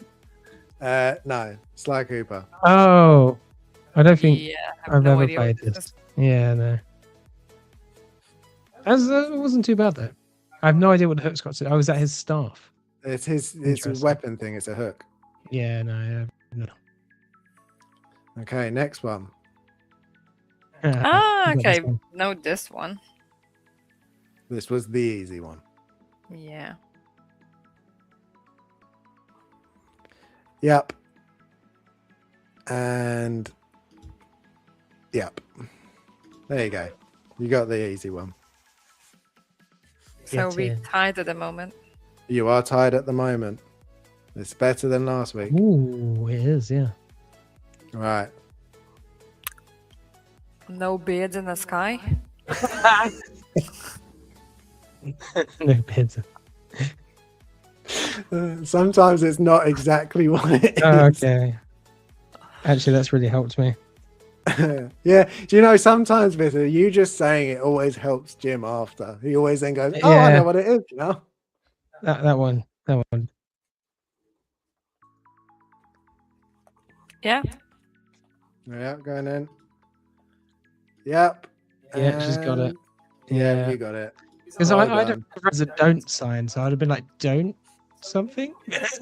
[SPEAKER 1] fair. No, Sly Cooper.
[SPEAKER 2] Oh, I don't think
[SPEAKER 3] Yeah, I have
[SPEAKER 2] I've
[SPEAKER 3] no
[SPEAKER 2] ever
[SPEAKER 3] idea what
[SPEAKER 2] played
[SPEAKER 3] this
[SPEAKER 2] this.
[SPEAKER 3] is.
[SPEAKER 2] Yeah, no. It wasn't too bad though. I have no idea what the hook's got to do. Oh, is that his staff?
[SPEAKER 1] It's his
[SPEAKER 2] Interesting.
[SPEAKER 1] weapon thing. It's a hook.
[SPEAKER 2] Yeah, no.
[SPEAKER 1] Okay, next one.
[SPEAKER 3] Ah,
[SPEAKER 2] I got this
[SPEAKER 3] okay.
[SPEAKER 2] one.
[SPEAKER 3] No, this one.
[SPEAKER 1] This was the easy one.
[SPEAKER 3] Yeah.
[SPEAKER 1] Yep. And yep. There you go. You got the easy one.
[SPEAKER 3] So
[SPEAKER 2] Get
[SPEAKER 3] we
[SPEAKER 2] in.
[SPEAKER 3] tied at the moment.
[SPEAKER 1] You are tied at the moment. It's better than last week.
[SPEAKER 2] Ooh, it is, yeah.
[SPEAKER 1] Right.
[SPEAKER 3] No beards in the sky.
[SPEAKER 2] No bids.
[SPEAKER 1] Sometimes it's not exactly what it is.
[SPEAKER 2] Oh, okay. Actually, that's really helped me.
[SPEAKER 1] Yeah. Do you know, sometimes, Vita, you just saying it always helps Jim after. He always then goes, oh, I
[SPEAKER 2] Yeah.
[SPEAKER 1] know what it is, you know?
[SPEAKER 2] That one.
[SPEAKER 3] Yeah.
[SPEAKER 1] Yep, going in. Yep.
[SPEAKER 2] Yeah, she's got it.
[SPEAKER 1] And- Yeah,
[SPEAKER 2] Yeah.
[SPEAKER 1] you got it.
[SPEAKER 2] Because
[SPEAKER 1] Well
[SPEAKER 2] I
[SPEAKER 1] done.
[SPEAKER 2] don't as a don't sign, so I'd have been like, don't something.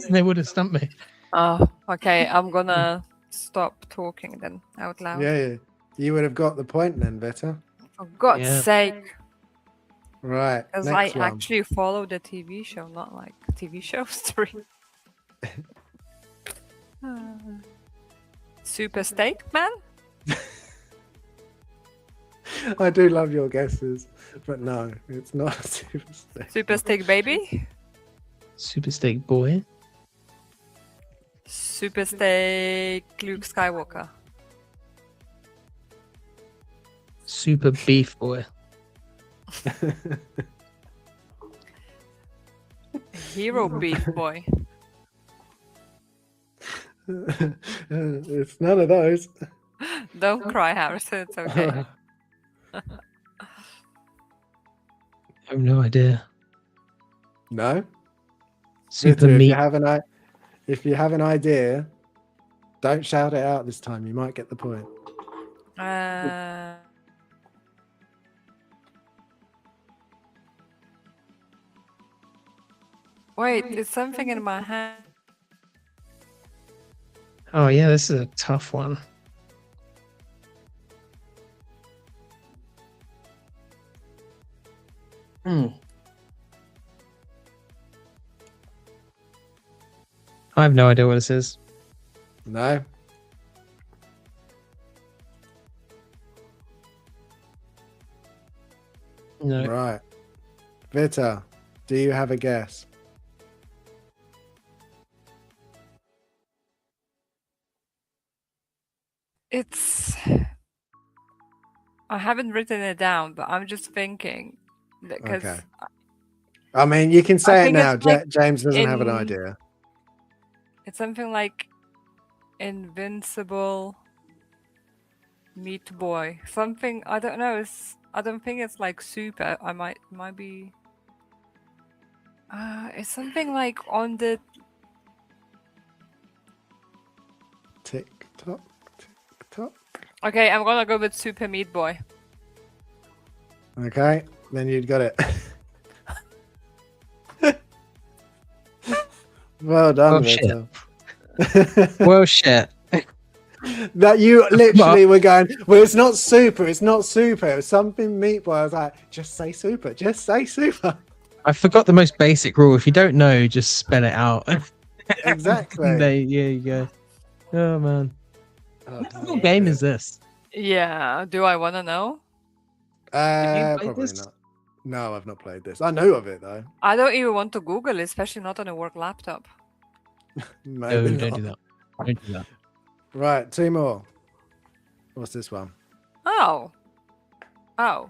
[SPEAKER 2] And they would have stumped me.
[SPEAKER 3] Oh, okay. I'm gonna stop talking then out loud.
[SPEAKER 1] Yeah, you would have got the point then, Vita.
[SPEAKER 3] For God's
[SPEAKER 2] Yeah.
[SPEAKER 3] sake.
[SPEAKER 1] Right,
[SPEAKER 3] Because
[SPEAKER 1] next
[SPEAKER 3] I
[SPEAKER 1] one.
[SPEAKER 3] actually follow the TV show, not like TV show story. Super Steak Man?
[SPEAKER 1] I do love your guesses, but no, it's not a super steak.
[SPEAKER 3] Super Steak Baby?
[SPEAKER 2] Super Steak Boy.
[SPEAKER 3] Super Steak Luke Skywalker.
[SPEAKER 2] Super Beef Boy.
[SPEAKER 3] Hero Beef Boy.
[SPEAKER 1] It's none of those.
[SPEAKER 3] Don't cry, Harrison. It's okay.
[SPEAKER 2] I have no idea.
[SPEAKER 1] No.
[SPEAKER 2] Super
[SPEAKER 1] Vita,
[SPEAKER 2] Meat.
[SPEAKER 1] if you have an idea, don't shout it out this time. You might get the point.
[SPEAKER 3] Wait, it's something in my hand.
[SPEAKER 2] Oh yeah, this is a tough one. I have no idea what this is.
[SPEAKER 1] No.
[SPEAKER 2] No.
[SPEAKER 1] Right. Vita, do you have a guess?
[SPEAKER 3] It's. I haven't written it down, but I'm just thinking because
[SPEAKER 1] Okay. I mean, you can say it
[SPEAKER 3] think
[SPEAKER 1] now.
[SPEAKER 3] it's like
[SPEAKER 1] James doesn't have an
[SPEAKER 3] in-
[SPEAKER 1] idea.
[SPEAKER 3] it's something like Invincible Meat Boy. Something I don't know. I don't think it's like super. I might be. It's something like on the.
[SPEAKER 1] Tick tock, tick tock.
[SPEAKER 3] Okay, I'm gonna go with Super Meat Boy.
[SPEAKER 1] Okay, then you'd got it. Well done,
[SPEAKER 2] Oh, shit.
[SPEAKER 1] Vita.
[SPEAKER 2] Well, shit.
[SPEAKER 1] That you literally were going, well, it's not super, it's not super. It was something meat boy. I was like, just say super, just say super.
[SPEAKER 2] I forgot the most basic rule. If you don't know, just spell it out.
[SPEAKER 1] Exactly.
[SPEAKER 2] There you go. Oh man.
[SPEAKER 1] Oh,
[SPEAKER 2] What game is this?
[SPEAKER 3] Yeah. Do I want to know?
[SPEAKER 2] Have you played
[SPEAKER 1] probably
[SPEAKER 2] this?
[SPEAKER 1] not. No, I've not played this. I know of it though.
[SPEAKER 3] I don't even want to Google it, especially not on a work laptop.
[SPEAKER 1] Maybe
[SPEAKER 2] No,
[SPEAKER 1] not.
[SPEAKER 2] don't do that. Don't do that.
[SPEAKER 1] Right, two more. What's this one?
[SPEAKER 3] Oh. Oh.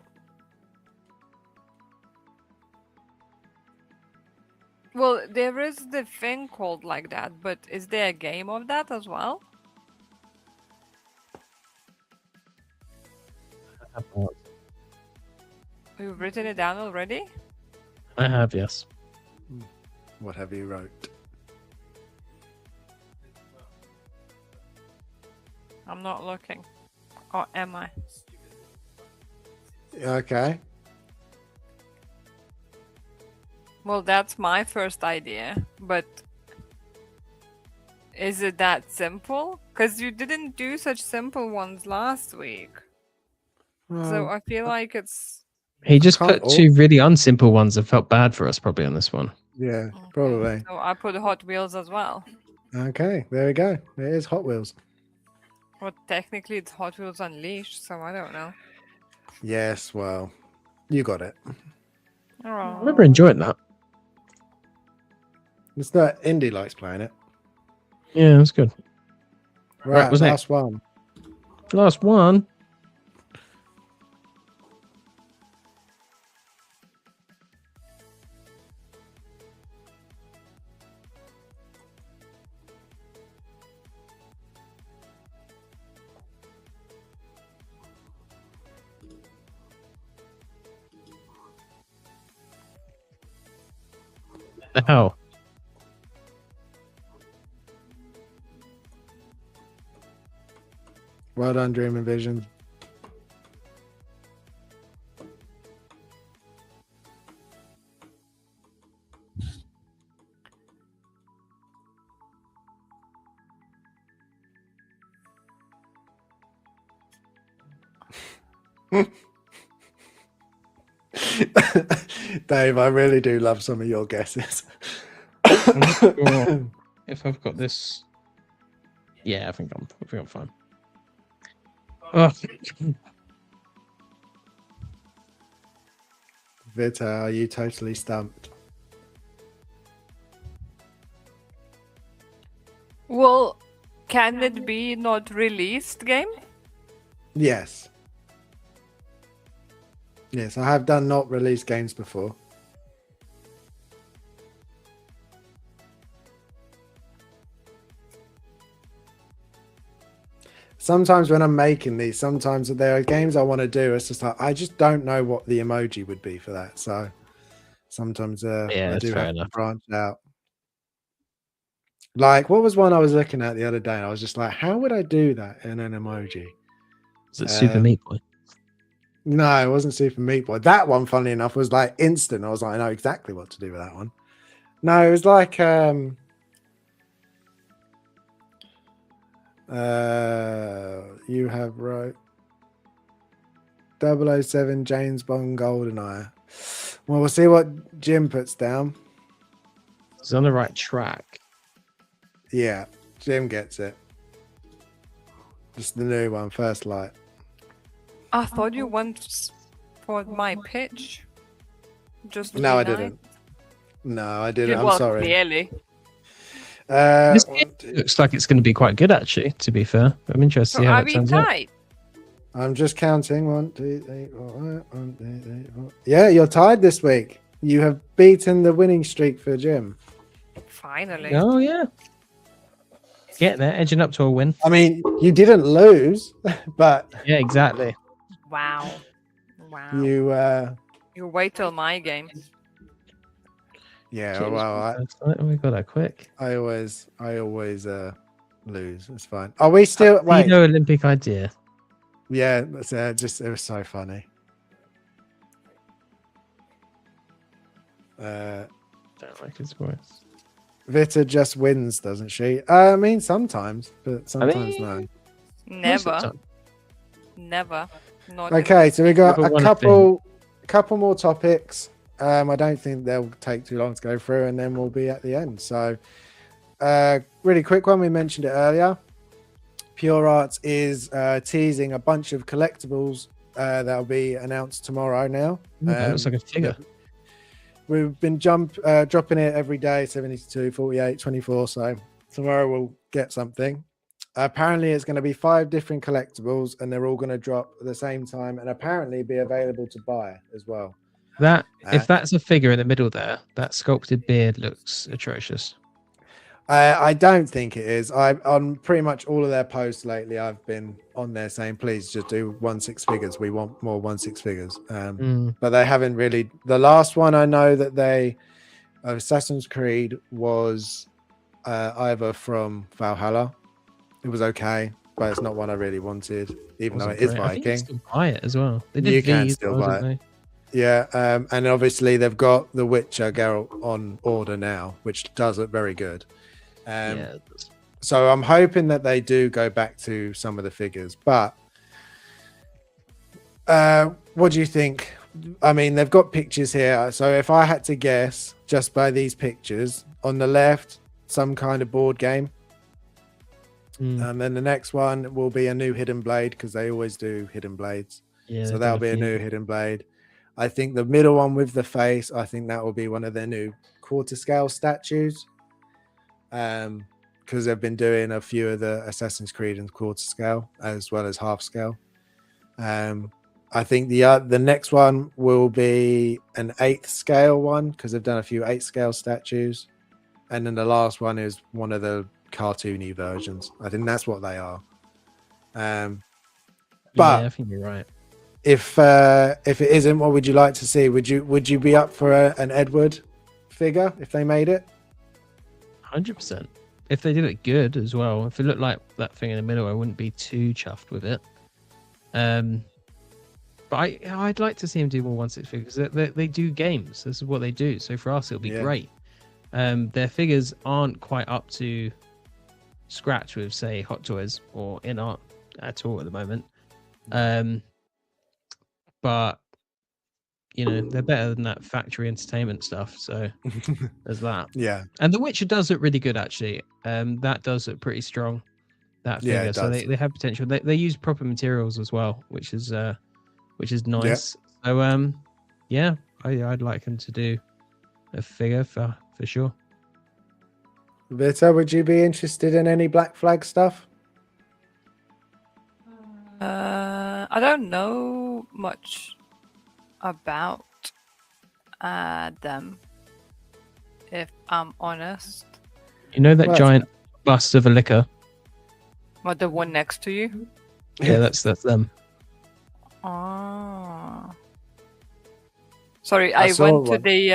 [SPEAKER 3] Well, there is the thing called like that, but is there a game of that as well? You've written it down already?
[SPEAKER 2] I have, yes.
[SPEAKER 1] What have you wrote?
[SPEAKER 3] I'm not looking. Or am I?
[SPEAKER 1] Okay.
[SPEAKER 3] Well, that's my first idea, but is it that simple? Because you didn't do such simple ones last week. So
[SPEAKER 1] Well,
[SPEAKER 3] I feel like it's...
[SPEAKER 2] He just
[SPEAKER 1] Can't
[SPEAKER 2] put two really unsimple ones and felt bad for us probably on this one.
[SPEAKER 1] yeah,
[SPEAKER 3] Okay.
[SPEAKER 1] probably.
[SPEAKER 3] So I put Hot Wheels as well.
[SPEAKER 1] Okay, there we go. It is Hot Wheels.
[SPEAKER 3] Well, technically it's Hot Wheels Unleashed, so I don't know.
[SPEAKER 1] Yes, well, you got it.
[SPEAKER 2] I remember enjoying that.
[SPEAKER 1] It's that Indy likes playing it.
[SPEAKER 2] Yeah, it was good.
[SPEAKER 1] Right,
[SPEAKER 2] what's
[SPEAKER 1] last one.
[SPEAKER 2] Last one. Ow.
[SPEAKER 1] Well done, Dream and Vision. Dave, I really do love some of your guesses.
[SPEAKER 2] I'm not sure if I've got this. Yeah, I think I'm fine. Oh,
[SPEAKER 1] Vita, are you totally stumped?
[SPEAKER 3] Well, can it be not released game?
[SPEAKER 1] Yes. Yes, I have done not released games before. Sometimes when I'm making these, sometimes there are games I want to do. It's just like I just don't know what the emoji would be for that. So sometimes
[SPEAKER 2] Yeah,
[SPEAKER 1] I
[SPEAKER 2] that's
[SPEAKER 1] do
[SPEAKER 2] fair
[SPEAKER 1] have to
[SPEAKER 2] enough.
[SPEAKER 1] branch out. Like, what was one I was looking at the other day? And I was just like, how would I do that in an emoji?
[SPEAKER 2] Is it Super Meat Boy?
[SPEAKER 1] No, it wasn't Super Meat Boy. That one, funnily enough, was like instant. I was like, I know exactly what to do with that one. No, it was like you have right 007 James Bond GoldenEye. Well, we'll see what Jim puts down.
[SPEAKER 2] It's on the right track.
[SPEAKER 1] Yeah, Jim gets it. Just the new one, First Light.
[SPEAKER 3] I thought you went for my pitch. Just to
[SPEAKER 1] No,
[SPEAKER 3] be
[SPEAKER 1] I
[SPEAKER 3] nice.
[SPEAKER 1] didn't. No, I didn't. I'm
[SPEAKER 3] Well,
[SPEAKER 1] sorry.
[SPEAKER 3] clearly.
[SPEAKER 2] This game looks like it's going to be quite good, actually. To be fair, I'm interested to
[SPEAKER 3] So
[SPEAKER 2] see how
[SPEAKER 3] are
[SPEAKER 2] that
[SPEAKER 3] we
[SPEAKER 2] turns out.
[SPEAKER 3] tied?
[SPEAKER 1] I'm just counting. 1, 2, 3, 4, 5, 1, 2, 3, 4. Yeah, you're tied this week. You have beaten the winning streak for Jim.
[SPEAKER 3] Finally.
[SPEAKER 2] Oh yeah, getting there, edging up to a win.
[SPEAKER 1] I mean, you didn't lose, but
[SPEAKER 2] Yeah, exactly.
[SPEAKER 3] Wow. Wow.
[SPEAKER 1] you
[SPEAKER 3] wait till my game.
[SPEAKER 1] yeah,
[SPEAKER 2] Shit,
[SPEAKER 1] well,
[SPEAKER 2] we got that quick.
[SPEAKER 1] I always lose. It's fine. Are we still wait?
[SPEAKER 2] Tuxedo Olympic idea.
[SPEAKER 1] Yeah, that's just it was so funny.
[SPEAKER 2] Don't like his voice.
[SPEAKER 1] Vita just wins, doesn't she? I mean, sometimes, but sometimes no.
[SPEAKER 2] Most of the
[SPEAKER 3] Never.
[SPEAKER 2] time.
[SPEAKER 3] Never. Not
[SPEAKER 1] Okay, so we got
[SPEAKER 2] Never
[SPEAKER 1] a
[SPEAKER 2] won a
[SPEAKER 1] couple more topics. I don't think they'll take too long to go through, and then we'll be at the end. So, really quick one. We mentioned it earlier. Pure Arts is teasing a bunch of collectibles that'll be announced tomorrow. Now,
[SPEAKER 2] That looks like a figure.
[SPEAKER 1] we've been dropping it every day, 72, 48, 24. So tomorrow we'll get something. Apparently, it's going to be 5 different collectibles, and they're all going to drop at the same time, and apparently be available to buy as well.
[SPEAKER 2] That if that's a figure in the middle there, that sculpted beard looks atrocious.
[SPEAKER 1] I don't think it is. On pretty much all of their posts lately, I've been on there saying, please just do 1/6 figures. We want more 1/6 figures. But they haven't really. The last one I know that Assassin's Creed was either from Valhalla. It was okay, but it's not one I really wanted, even though it is
[SPEAKER 2] Great. I think you
[SPEAKER 1] Viking.
[SPEAKER 2] can still buy it as well. They did
[SPEAKER 1] You can
[SPEAKER 2] V's,
[SPEAKER 1] still
[SPEAKER 2] as well,
[SPEAKER 1] buy
[SPEAKER 2] didn't
[SPEAKER 1] Yeah, and obviously they've got the Witcher Geralt on order now, which does look very good.
[SPEAKER 2] they? Yeah.
[SPEAKER 1] So I'm hoping that they do go back to some of the figures. But what do you think? I mean, they've got pictures here. So if I had to guess just by these pictures, on the left, some kind of board game. And then the next one will be a new Hidden Blade, because they always do Hidden Blades.
[SPEAKER 2] Yeah,
[SPEAKER 1] So
[SPEAKER 2] they've
[SPEAKER 1] that'll
[SPEAKER 2] done
[SPEAKER 1] be a
[SPEAKER 2] few.
[SPEAKER 1] new Hidden Blade. I think the middle one with the face, I think that will be one of their new quarter scale statues. Because they've been doing a few of the Assassin's Creed in quarter scale as well as half scale. I think the next one will be an 8th scale one, because they've done a few 8th scale statues. And then the last one is one of the cartoony versions. I think that's what they are. But
[SPEAKER 2] Yeah, I think you're right.
[SPEAKER 1] if it isn't, what would you like to see? Would you be up for an Edward figure if they made it?
[SPEAKER 2] 100%. If they did it good as well, if it looked like that thing in the middle, I wouldn't be too chuffed with it. But I'd like to see them do more 1/6 figures. They do games. This is what they do. So for us, it'll be great. Their figures aren't quite up to scratch with, say, Hot Toys or In Art at all at the moment. but you know they're better than that factory entertainment stuff. So there's that.
[SPEAKER 1] Yeah,
[SPEAKER 2] And The Witcher does look really good, actually. That does look pretty strong. That
[SPEAKER 1] Yeah,
[SPEAKER 2] figure,
[SPEAKER 1] it
[SPEAKER 2] so
[SPEAKER 1] does.
[SPEAKER 2] they have potential. They use proper materials as well, which is nice. So yeah, I'd like him to do a figure for sure.
[SPEAKER 1] Vita, would you be interested in any Black Flag stuff?
[SPEAKER 3] I don't know much about them, if I'm honest.
[SPEAKER 2] You know that
[SPEAKER 1] Well,
[SPEAKER 2] giant bust of a liquor?
[SPEAKER 3] What, the one next to you?
[SPEAKER 2] Yeah, that's them.
[SPEAKER 3] Oh. Sorry,
[SPEAKER 1] I
[SPEAKER 3] I
[SPEAKER 1] saw
[SPEAKER 3] went to
[SPEAKER 1] one.
[SPEAKER 3] the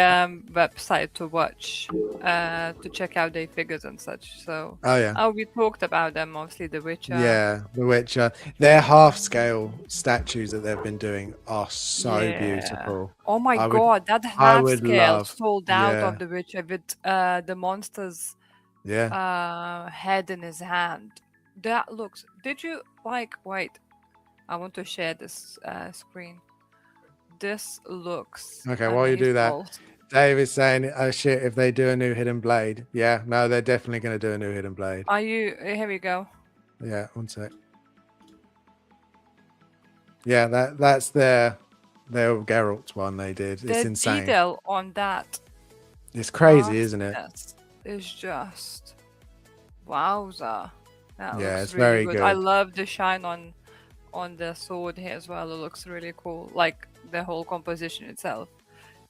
[SPEAKER 3] website to watch, to check out their figures and such. So,
[SPEAKER 1] Oh yeah,
[SPEAKER 3] we talked about them, mostly The Witcher.
[SPEAKER 1] yeah. The Witcher. Their half-scale statues that they've been doing are so
[SPEAKER 3] Yeah.
[SPEAKER 1] beautiful.
[SPEAKER 3] Oh my
[SPEAKER 1] I would-
[SPEAKER 3] god, that
[SPEAKER 1] I
[SPEAKER 3] half
[SPEAKER 1] would
[SPEAKER 3] scale
[SPEAKER 1] love-
[SPEAKER 3] sold out
[SPEAKER 1] yeah.
[SPEAKER 3] of The Witcher with the monster's
[SPEAKER 1] Yeah.
[SPEAKER 3] head in his hand. That looks. Did you like? Wait, I want to share this screen. This looks.
[SPEAKER 1] Okay, while you do that,
[SPEAKER 3] amazing.
[SPEAKER 1] Dave is saying, "Oh shit! If they do a new Hidden Blade, yeah, no, they're definitely going to do a new Hidden Blade."
[SPEAKER 3] Are you? Here we go.
[SPEAKER 1] Yeah, one sec. Yeah, that's their Geralt one they did. It's
[SPEAKER 3] The
[SPEAKER 1] insane.
[SPEAKER 3] detail on that
[SPEAKER 1] It's crazy, isn't it?
[SPEAKER 3] is just wowza. That
[SPEAKER 1] Yeah,
[SPEAKER 3] looks
[SPEAKER 1] it's
[SPEAKER 3] really
[SPEAKER 1] very
[SPEAKER 3] good.
[SPEAKER 1] good.
[SPEAKER 3] I love the shine on the sword here as well. It looks really cool. Like the whole composition itself.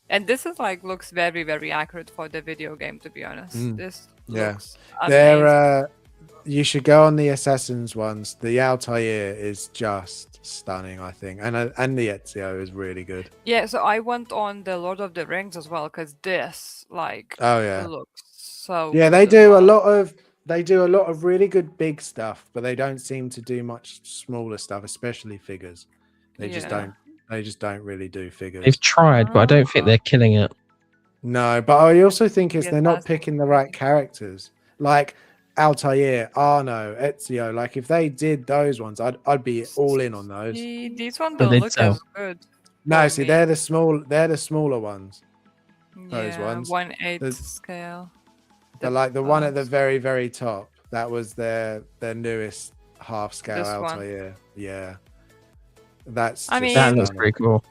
[SPEAKER 3] And this is like looks very, very accurate for the video game, to be honest. This
[SPEAKER 1] Yeah.
[SPEAKER 3] looks amazing.
[SPEAKER 1] They're you should go on the Assassins ones. The Altair is just stunning, I think, and the Ezio is really good.
[SPEAKER 3] Yeah, so I went on the Lord of the Rings as well, because this like
[SPEAKER 1] Oh yeah,
[SPEAKER 3] looks so
[SPEAKER 1] yeah.
[SPEAKER 3] good
[SPEAKER 1] They
[SPEAKER 3] as
[SPEAKER 1] do
[SPEAKER 3] well.
[SPEAKER 1] a lot of really good big stuff, but they don't seem to do much smaller stuff, especially figures. They just
[SPEAKER 3] Yeah.
[SPEAKER 1] don't. They just don't really do figures.
[SPEAKER 2] They've tried, but I don't think they're killing it.
[SPEAKER 1] No, but I also think it's
[SPEAKER 3] Yeah,
[SPEAKER 1] they're not
[SPEAKER 3] that's
[SPEAKER 1] picking the right characters. Like Altair, Arno, Ezio. Like if they did those ones, I'd be all in on those.
[SPEAKER 3] These ones
[SPEAKER 2] But
[SPEAKER 3] don't
[SPEAKER 2] they'd
[SPEAKER 3] look
[SPEAKER 2] sell.
[SPEAKER 3] as good.
[SPEAKER 1] No,
[SPEAKER 3] for
[SPEAKER 1] see,
[SPEAKER 3] me.
[SPEAKER 1] they're the smaller ones. Those
[SPEAKER 3] Yeah,
[SPEAKER 1] ones.
[SPEAKER 3] 1/8
[SPEAKER 1] The-
[SPEAKER 3] scale.
[SPEAKER 1] But like the one at the
[SPEAKER 3] bust.
[SPEAKER 1] very, very top, that was their newest half scale
[SPEAKER 3] This one.
[SPEAKER 1] Altair. Yeah. That's
[SPEAKER 3] I
[SPEAKER 1] just
[SPEAKER 3] mean-
[SPEAKER 2] That looks
[SPEAKER 1] stunning.
[SPEAKER 2] pretty cool.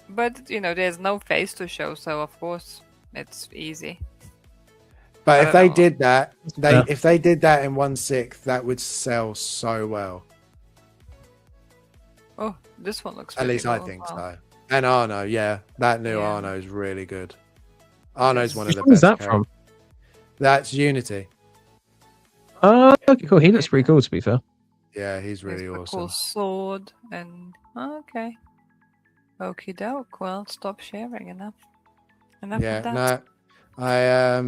[SPEAKER 3] But there's no face to show, so of course it's easy.
[SPEAKER 1] But
[SPEAKER 3] I
[SPEAKER 1] if
[SPEAKER 3] don't
[SPEAKER 1] they
[SPEAKER 3] know.
[SPEAKER 1] did that,
[SPEAKER 2] Yeah.
[SPEAKER 1] if they did that in 1/6, that would sell so well.
[SPEAKER 3] Oh, this one looks.
[SPEAKER 1] At least I think so. And Arno, yeah, that new
[SPEAKER 3] Yeah.
[SPEAKER 1] Arno is really good. Arno's one of
[SPEAKER 2] Which
[SPEAKER 1] the
[SPEAKER 2] one is
[SPEAKER 1] best.
[SPEAKER 2] that from?
[SPEAKER 1] That's Unity.
[SPEAKER 2] Oh, okay, cool. He looks pretty cool, to be fair.
[SPEAKER 1] Yeah, he's really
[SPEAKER 3] Here's the
[SPEAKER 1] awesome.
[SPEAKER 3] cool sword and okay. Okie doke. Well, stop sharing. Enough
[SPEAKER 1] Yeah,
[SPEAKER 3] of that.
[SPEAKER 1] no, I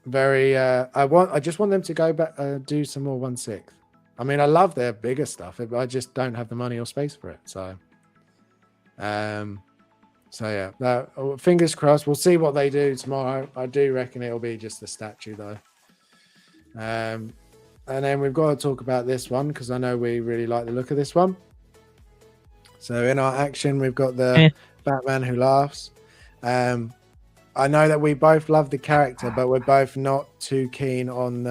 [SPEAKER 1] very I just want them to go back do some more 1/6. I mean, I love their bigger stuff, but I just don't have the money or space for it. So yeah, fingers crossed. We'll see what they do tomorrow. I do reckon it'll be just a statue though. And then we've got to talk about this one because I know we really like the look of this one. So in our action, we've got the Batman who laughs. I know that we both love the character, but we're both not too keen on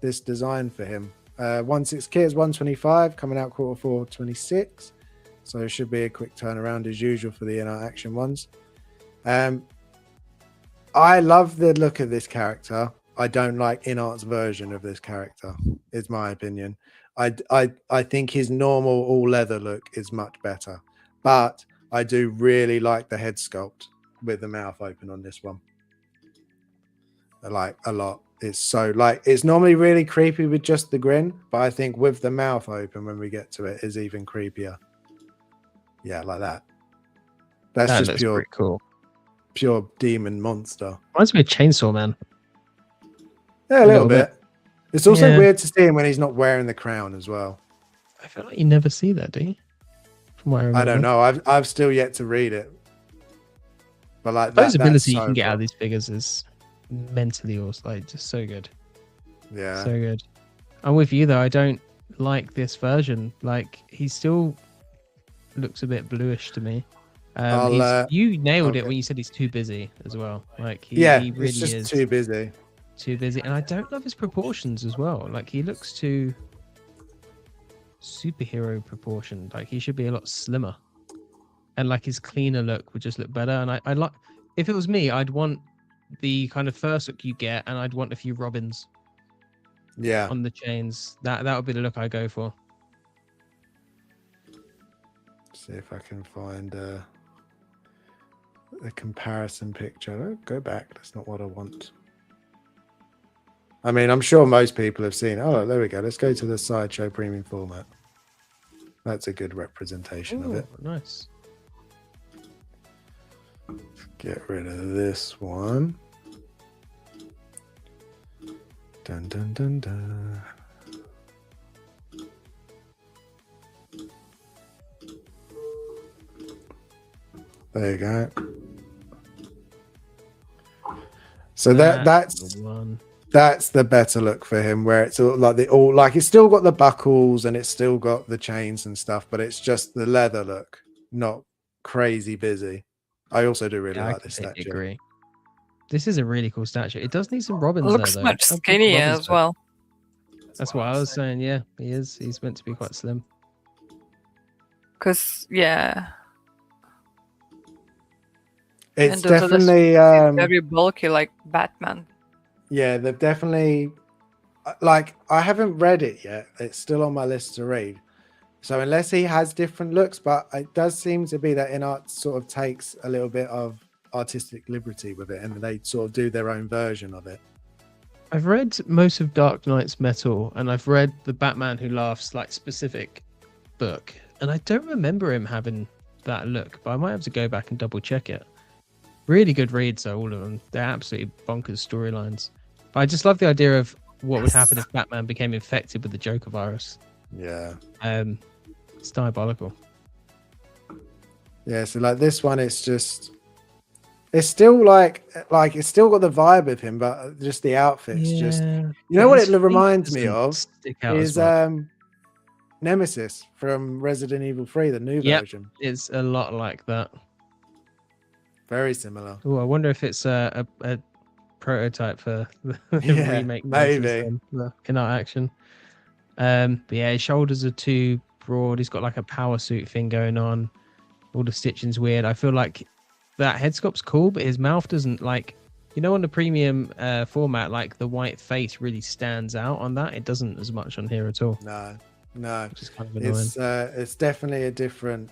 [SPEAKER 1] this design for him. 1/6 kit is 125, coming out Q4 26. So it should be a quick turnaround as usual for the in our action ones. I love the look of this character. I don't like InArt's version of this character, is my opinion. I think his normal all leather look is much better, but I do really like the head sculpt with the mouth open on this one. I like a lot. It's so it's normally really creepy with just the grin, but I think with the mouth open when we get to it is even creepier. Yeah, like that. That's
[SPEAKER 2] That
[SPEAKER 1] just
[SPEAKER 2] looks pretty cool.
[SPEAKER 1] pure demon monster.
[SPEAKER 2] Reminds me of Chainsaw Man.
[SPEAKER 1] Yeah, a little
[SPEAKER 2] little
[SPEAKER 1] bit. It's also
[SPEAKER 2] Yeah.
[SPEAKER 1] weird to see him when he's not wearing the crown as well.
[SPEAKER 2] I feel like you never see that, do you? From what I remember.
[SPEAKER 1] I don't know. I've still yet to read it. But like
[SPEAKER 2] Those ability
[SPEAKER 1] that's
[SPEAKER 2] you
[SPEAKER 1] so
[SPEAKER 2] can get
[SPEAKER 1] cool.
[SPEAKER 2] out of these figures is mentally awesome. Like, just so good.
[SPEAKER 1] Yeah.
[SPEAKER 2] So good. I'm with you though. I don't like this version. Like, he's still looks a bit bluish to me. You nailed it
[SPEAKER 1] okay.
[SPEAKER 2] when you said he's too busy as well. Like he
[SPEAKER 1] It's
[SPEAKER 2] really
[SPEAKER 1] just
[SPEAKER 2] is
[SPEAKER 1] too busy.
[SPEAKER 2] too busy, and I don't love his proportions as well. Like he looks too superhero proportioned. Like he should be a lot slimmer, and like his cleaner look would just look better. And I like, if it was me, I'd want the kind of first look you get, and I'd want a few robins
[SPEAKER 1] Yeah.
[SPEAKER 2] on the chains. That would be the look I go for.
[SPEAKER 1] See if I can find a comparison picture. Oh, go back. That's not what I want. I mean, I'm sure most people have seen. Oh, there we go. Let's go to the Sideshow premium format. That's a good representation of it.
[SPEAKER 2] Nice.
[SPEAKER 1] Get rid of this one. Dun dun dun dun. There you go. So that's
[SPEAKER 2] the one.
[SPEAKER 1] That's the better look for him, where it's all like it's still got the buckles and it's still got the chains and stuff, but it's just the leather look, not crazy busy. I also do really like this statue.
[SPEAKER 2] Agree. This is a really cool statue. It does need some robins.
[SPEAKER 3] Looks
[SPEAKER 2] though,
[SPEAKER 3] much skinnier as well.
[SPEAKER 2] That's what I was saying. Yeah, he is. He's meant to be quite slim.
[SPEAKER 3] Because
[SPEAKER 1] It's
[SPEAKER 3] and those other
[SPEAKER 1] definitely
[SPEAKER 3] very bulky, like Batman.
[SPEAKER 1] Yeah, they've definitely, like, I haven't read it yet. It's still on my list to read. So unless he has different looks, but it does seem to be that InArt sort of takes a little bit of artistic liberty with it, and they sort of do their own version of it.
[SPEAKER 2] I've read most of Dark Knight's Metal, and I've read the Batman Who Laughs like specific book, and I don't remember him having that look, but I might have to go back and double check it. Really good reads, though, all of them. They're absolutely bonkers storylines. But I just love the idea of what would happen if Batman became infected with the Joker virus.
[SPEAKER 1] Yeah.
[SPEAKER 2] It's diabolical.
[SPEAKER 1] Yeah, so like this one, it's still like it's still got the vibe of him, but just the outfit's just, you know what it reminds me of is Nemesis from Resident Evil 3, the new version.
[SPEAKER 2] It's a lot like that.
[SPEAKER 1] Very similar.
[SPEAKER 2] Oh, I wonder if it's a prototype for the remake.
[SPEAKER 1] Maybe
[SPEAKER 2] in our action. But yeah, his shoulders are too broad. He's got like a power suit thing going on. All the stitching's weird. I feel like that head sculpt's cool, but his mouth doesn't, like, you know, on the premium format, like the white face really stands out on that. It doesn't as much on here at all.
[SPEAKER 1] No,
[SPEAKER 2] which is kind of annoying.
[SPEAKER 1] It's definitely a different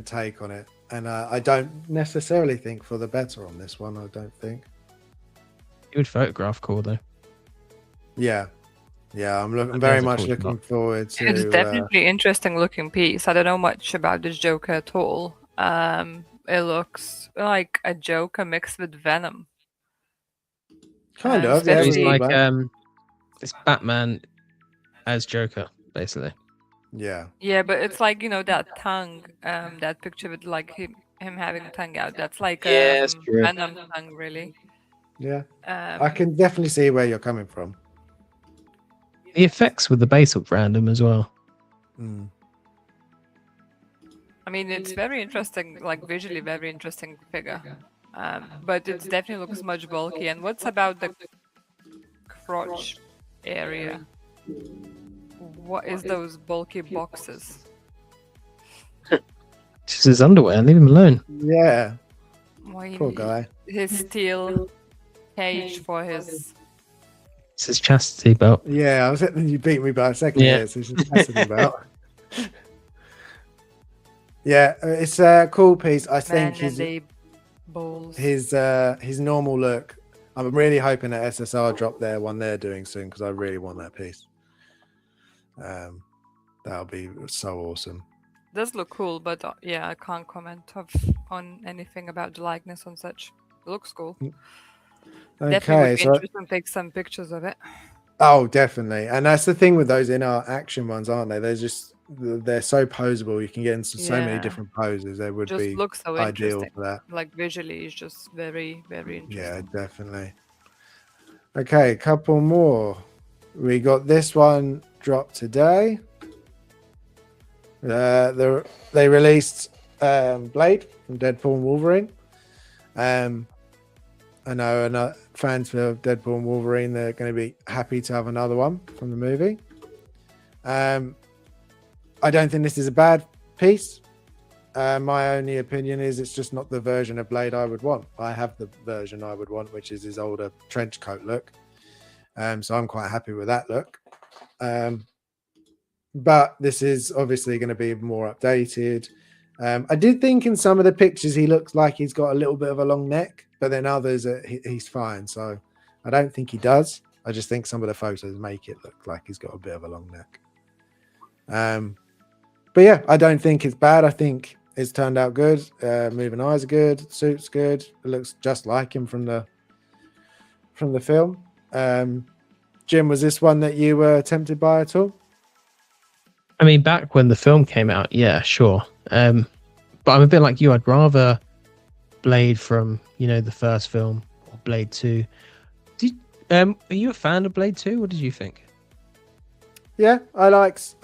[SPEAKER 1] take on it. And I don't necessarily think for the better on this one. I don't think.
[SPEAKER 2] Good photograph, cool though.
[SPEAKER 1] Yeah, I'm very much looking forward to.
[SPEAKER 3] It's definitely interesting looking piece. I don't know much about this Joker at all. It looks like a Joker mixed with Venom.
[SPEAKER 1] Kind of.
[SPEAKER 2] Yeah, it's like it's Batman as Joker, basically.
[SPEAKER 1] Yeah.
[SPEAKER 3] Yeah, but it's like, you know, that tongue, that picture with like him having a tongue out. That's like Venom tongue, really.
[SPEAKER 1] Yeah. I can definitely see where you're coming from.
[SPEAKER 2] The effects with the base look random as well.
[SPEAKER 1] Mm.
[SPEAKER 3] I mean, it's very interesting, like visually very interesting figure. But it definitely looks much bulky. And what's about the crotch area? What is those bulky boxes?
[SPEAKER 2] Just his underwear. Leave him alone.
[SPEAKER 1] Yeah.
[SPEAKER 3] Why
[SPEAKER 1] Poor guy.
[SPEAKER 3] His steel cage for his.
[SPEAKER 2] It's his chastity belt.
[SPEAKER 1] Yeah, I was thinking you beat me by a second. Yeah, it's his chastity belt. Yeah, it's a cool piece. I think his normal look. I'm really hoping that SSR drop their one they're doing soon, because I really want that piece. That'll be so awesome.
[SPEAKER 3] Does look cool, but yeah, I can't comment on anything about the likeness on such. It looks cool.
[SPEAKER 1] Okay,
[SPEAKER 3] definitely would be interesting to take some pictures of it.
[SPEAKER 1] Oh, definitely. And that's the thing with those InArt action ones, aren't they? They're so posable. You can get into so many different poses. They would be
[SPEAKER 3] look so
[SPEAKER 1] ideal for that.
[SPEAKER 3] Like visually, it's just very, very interesting.
[SPEAKER 1] Yeah, definitely. Okay, a couple more. We got this one dropped today. They released Blade from Deadpool and Wolverine. I know fans for Deadpool and Wolverine, they're going to be happy to have another one from the movie. I don't think this is a bad piece. My only opinion is it's just not the version of Blade I would want. I have the version I would want, which is his older trench coat look. So I'm quite happy with that look. But this is obviously going to be more updated. I did think in some of the pictures he looks like he's got a little bit of a long neck, but then others he's fine. So I don't think he does. I just think some of the photos make it look like he's got a bit of a long neck. But yeah, I don't think it's bad. I think it's turned out good. Moving eyes are good. Suit's good. It looks just like him from the film. Jim, was this one that you were tempted by at all?
[SPEAKER 2] I mean, back when the film came out, yeah, sure. But I'm a bit like you. I'd rather Blade from, the first film or Blade 2. Are you a fan of Blade 2? What did you think?
[SPEAKER 1] Yeah, I liked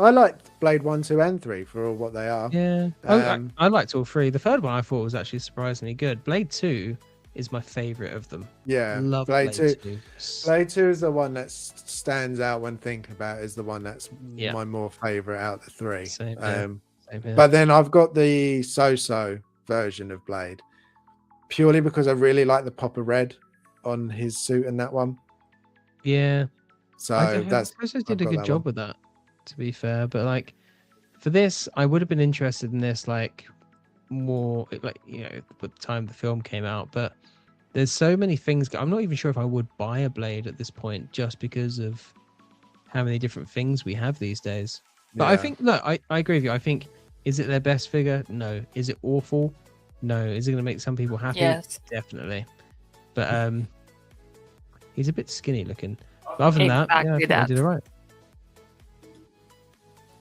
[SPEAKER 1] Blade 1, 2, and 3 for all what they are.
[SPEAKER 2] Yeah, I liked all three. The third one I thought was actually surprisingly good. Blade 2 is my favorite of them.
[SPEAKER 1] Yeah,
[SPEAKER 2] love Blade 2.
[SPEAKER 1] Blade 2 is the one that stands out when thinking about it, is the one that's my more favorite out of the three.
[SPEAKER 2] Same here.
[SPEAKER 1] But then I've got the so-so version of Blade purely because I really like the pop of red on his suit in that one.
[SPEAKER 2] Yeah.
[SPEAKER 1] So that's
[SPEAKER 2] Process did a good job with that, to be fair. But like for this, I would have been interested in this more at the time the film came out. But there's so many things. I'm not even sure if I would buy a Blade at this point, just because of how many different things we have these days. But I think I agree with you. I think, is it their best figure? No. Is it awful? No. Is it going to make some people happy?
[SPEAKER 3] Yes,
[SPEAKER 2] definitely. But he's a bit skinny looking. But other than that, I think they did all right.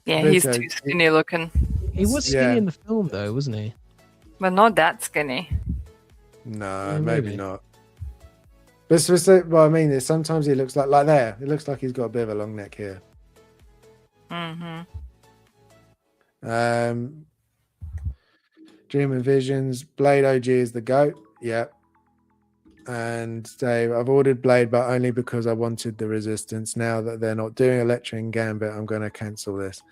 [SPEAKER 3] Yeah, he's too skinny looking.
[SPEAKER 2] He was skinny in the film, though, wasn't he?
[SPEAKER 3] But not that skinny.
[SPEAKER 1] No, maybe not. But I mean, sometimes he looks like there. It looks like he's got a bit of a long neck here.
[SPEAKER 3] Mm-hmm.
[SPEAKER 1] Dream and Visions. Blade OG is the GOAT. Yep. And Dave, I've ordered Blade, but only because I wanted the Resistance. Now that they're not doing Elektra and Gambit, I'm going to cancel this.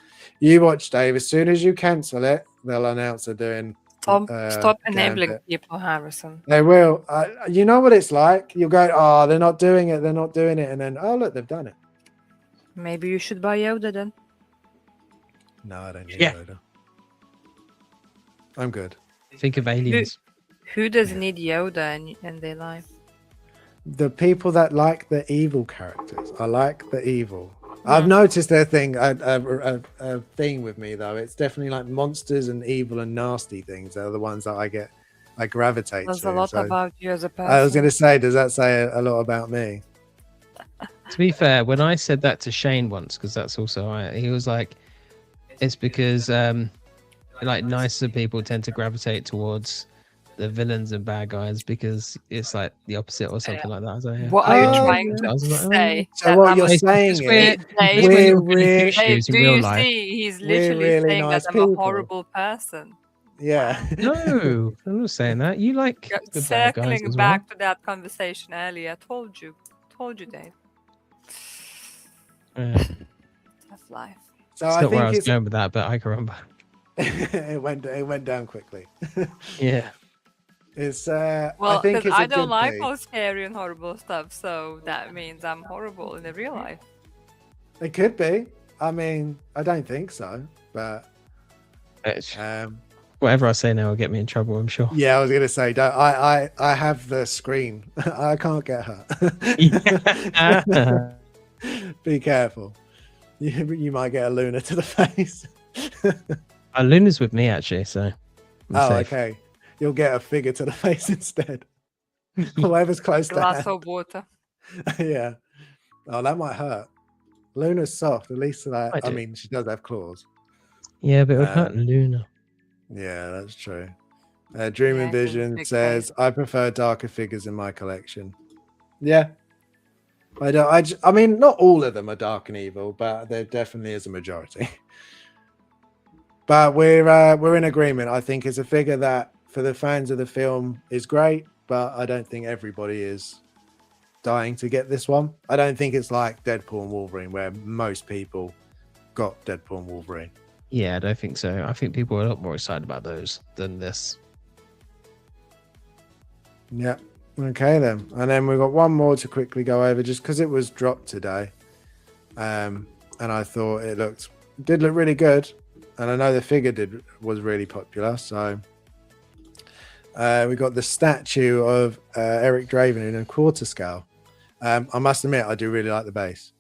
[SPEAKER 1] You watch, Dave. As soon as you cancel it, they'll announce they're doing.
[SPEAKER 3] Stop enabling people, Harrison.
[SPEAKER 1] They will. You know what it's like. You'll go, oh, they're not doing it. They're not doing it. And then, oh, look, they've done it.
[SPEAKER 3] Maybe you should buy Yoda then.
[SPEAKER 1] No, I don't need Yoda. I'm good.
[SPEAKER 2] Think of aliens.
[SPEAKER 3] Who doesn't need Yoda in their life?
[SPEAKER 1] The people that like the evil characters. I like the evil. I've noticed their thing, a thing with me though. It's definitely like monsters and evil and nasty things. They're the ones that I gravitate to.
[SPEAKER 3] There's a lot about you as a person.
[SPEAKER 1] I was going to say, does that say a lot about me?
[SPEAKER 2] To be fair, when I said that to Shane once, because that's also he was like, it's because nicer people tend to gravitate towards the villains and bad guys because it's like the opposite or something like that. So, yeah.
[SPEAKER 3] What are you trying to say?
[SPEAKER 1] So what you're saying is
[SPEAKER 3] we're
[SPEAKER 1] really
[SPEAKER 3] do you see? He's literally
[SPEAKER 1] really
[SPEAKER 3] saying
[SPEAKER 1] nice
[SPEAKER 3] that I'm
[SPEAKER 1] people.
[SPEAKER 3] a horrible person.
[SPEAKER 1] Yeah.
[SPEAKER 2] No, I'm not saying that. You like the bad guys
[SPEAKER 3] Circling
[SPEAKER 2] as
[SPEAKER 3] back to that conversation earlier. Told you, Dave. Tough life.
[SPEAKER 1] So
[SPEAKER 2] it's
[SPEAKER 1] I
[SPEAKER 2] not
[SPEAKER 1] think
[SPEAKER 2] where I was going with that, but I can remember.
[SPEAKER 1] it went down quickly.
[SPEAKER 2] Yeah.
[SPEAKER 1] It's
[SPEAKER 3] well,
[SPEAKER 1] I think it's
[SPEAKER 3] I
[SPEAKER 1] a
[SPEAKER 3] don't
[SPEAKER 1] good
[SPEAKER 3] like
[SPEAKER 1] thing.
[SPEAKER 3] all scary and horrible stuff, so that means I'm horrible in the real life.
[SPEAKER 1] It could be. I mean, I don't think so, but
[SPEAKER 2] Whatever I say now will get me in trouble, I'm sure.
[SPEAKER 1] yeah, I was gonna say, I have the screen. I can't get hurt. Be careful. You might get a Luna to the face.
[SPEAKER 2] Luna's with me actually, so I'm safe.
[SPEAKER 1] Okay. You'll get a figure to the face instead. Whoever's close to
[SPEAKER 3] Glass
[SPEAKER 1] hand.
[SPEAKER 3] of water.
[SPEAKER 1] Yeah. Oh, that might hurt. Luna's soft, at least that. I
[SPEAKER 2] do.
[SPEAKER 1] mean, she does have claws.
[SPEAKER 2] Yeah, but it would hurt Luna.
[SPEAKER 1] Yeah, that's true. Dream
[SPEAKER 3] Yeah,
[SPEAKER 1] and Vision
[SPEAKER 3] big
[SPEAKER 1] says, I prefer darker figures in my collection. Yeah. I mean, not all of them are dark and evil, but there definitely is a majority. But we're in agreement. I think it's a figure that for the fans of the film is great, but I don't think everybody is dying to get this one. I don't think it's like Deadpool and Wolverine, where most people got Deadpool and Wolverine.
[SPEAKER 2] Yeah, I don't think so. I think people are a lot more excited about those than this.
[SPEAKER 1] Yeah. Okay then. And then we've got one more to quickly go over just because it was dropped today. And I thought it did look really good. And I know the figure was really popular. So we got the statue of Eric Draven in a quarter scale. I must admit, I do really like the base.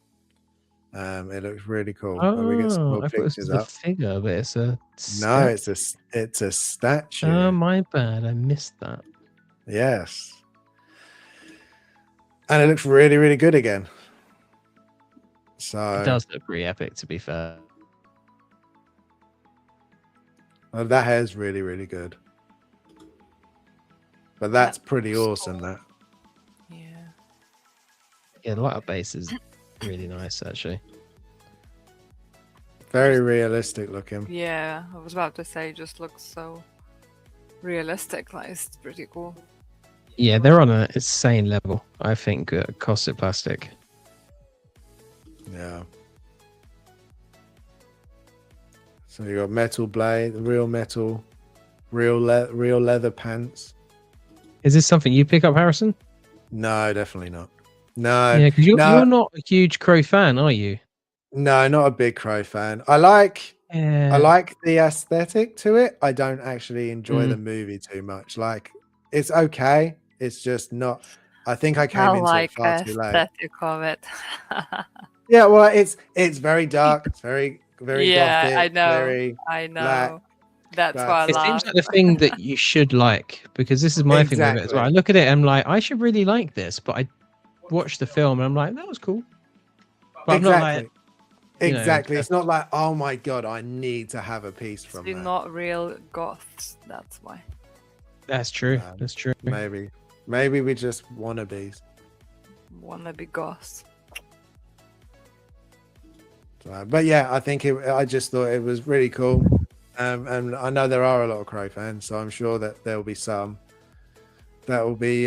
[SPEAKER 1] It looks really cool. We get some more
[SPEAKER 2] I thought this
[SPEAKER 1] pictures
[SPEAKER 2] was a
[SPEAKER 1] up.
[SPEAKER 2] figure, but it's a
[SPEAKER 1] No, it's a statue.
[SPEAKER 2] Oh, my bad. I missed that.
[SPEAKER 1] Yes. And it looks really, really good again. So
[SPEAKER 2] It does look pretty epic, to be fair.
[SPEAKER 1] that hair is really, really good. But that's pretty awesome, that.
[SPEAKER 3] Yeah.
[SPEAKER 2] Yeah, the light-up base is really nice, actually.
[SPEAKER 1] Very realistic looking.
[SPEAKER 3] Yeah, I was about to say, it just looks so realistic. Like, it's pretty cool.
[SPEAKER 2] Yeah, they're on an insane level, I think, Cosset Plastic.
[SPEAKER 1] Yeah. So you got metal blade, real metal, real leather pants.
[SPEAKER 2] Is this something you pick up, Harrison?
[SPEAKER 1] No, definitely not. No.
[SPEAKER 2] Yeah, because you're
[SPEAKER 1] no,
[SPEAKER 2] not a huge Crow fan, are you?
[SPEAKER 1] no, not a big Crow fan. I like
[SPEAKER 2] Yeah.
[SPEAKER 1] the aesthetic to it. I don't actually enjoy the movie too much. Like, it's okay. It's just not. I think I came
[SPEAKER 3] I
[SPEAKER 1] into
[SPEAKER 3] like
[SPEAKER 1] it far too late.
[SPEAKER 3] aesthetic of it.
[SPEAKER 1] Yeah, well, it's very dark. It's very
[SPEAKER 3] Yeah,
[SPEAKER 1] gothic.
[SPEAKER 3] I know.
[SPEAKER 1] Very
[SPEAKER 3] I
[SPEAKER 1] black.
[SPEAKER 3] know. That's
[SPEAKER 1] but-
[SPEAKER 3] why I
[SPEAKER 2] It
[SPEAKER 3] laugh.
[SPEAKER 2] seems like the thing that you should like, because this is my thing with it as well. I
[SPEAKER 1] Exactly.
[SPEAKER 2] look at it and I'm like, I should really like this, but I watch the film and I'm like, that was cool. But I'm not like, you know,
[SPEAKER 1] Exactly. It's not like, oh my god, I need to have a piece from
[SPEAKER 3] We're
[SPEAKER 1] that.
[SPEAKER 3] not real goths. That's why.
[SPEAKER 2] that's true. That's true.
[SPEAKER 1] Maybe we just wannabes.
[SPEAKER 3] Wanna be goths.
[SPEAKER 1] So, but yeah, I just thought it was really cool. And I know there are a lot of Crow fans, so I'm sure that there'll be some that will be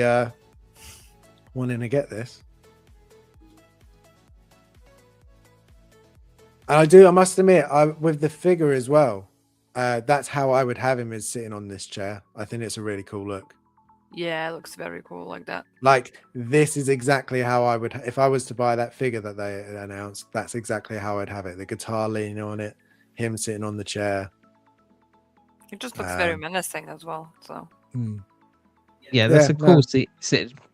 [SPEAKER 1] wanting to get this. And I must admit, with the figure as well, that's how I would have him, is sitting on this chair. I think it's a really cool look.
[SPEAKER 3] Yeah, it looks very cool like that.
[SPEAKER 1] Like, this is exactly how I would, if I was to buy that figure that they announced, that's exactly how I'd have it. The guitar leaning on it, him sitting on the chair.
[SPEAKER 3] It just looks very menacing as well. So
[SPEAKER 2] Yeah, that's
[SPEAKER 1] Yeah,
[SPEAKER 2] a cool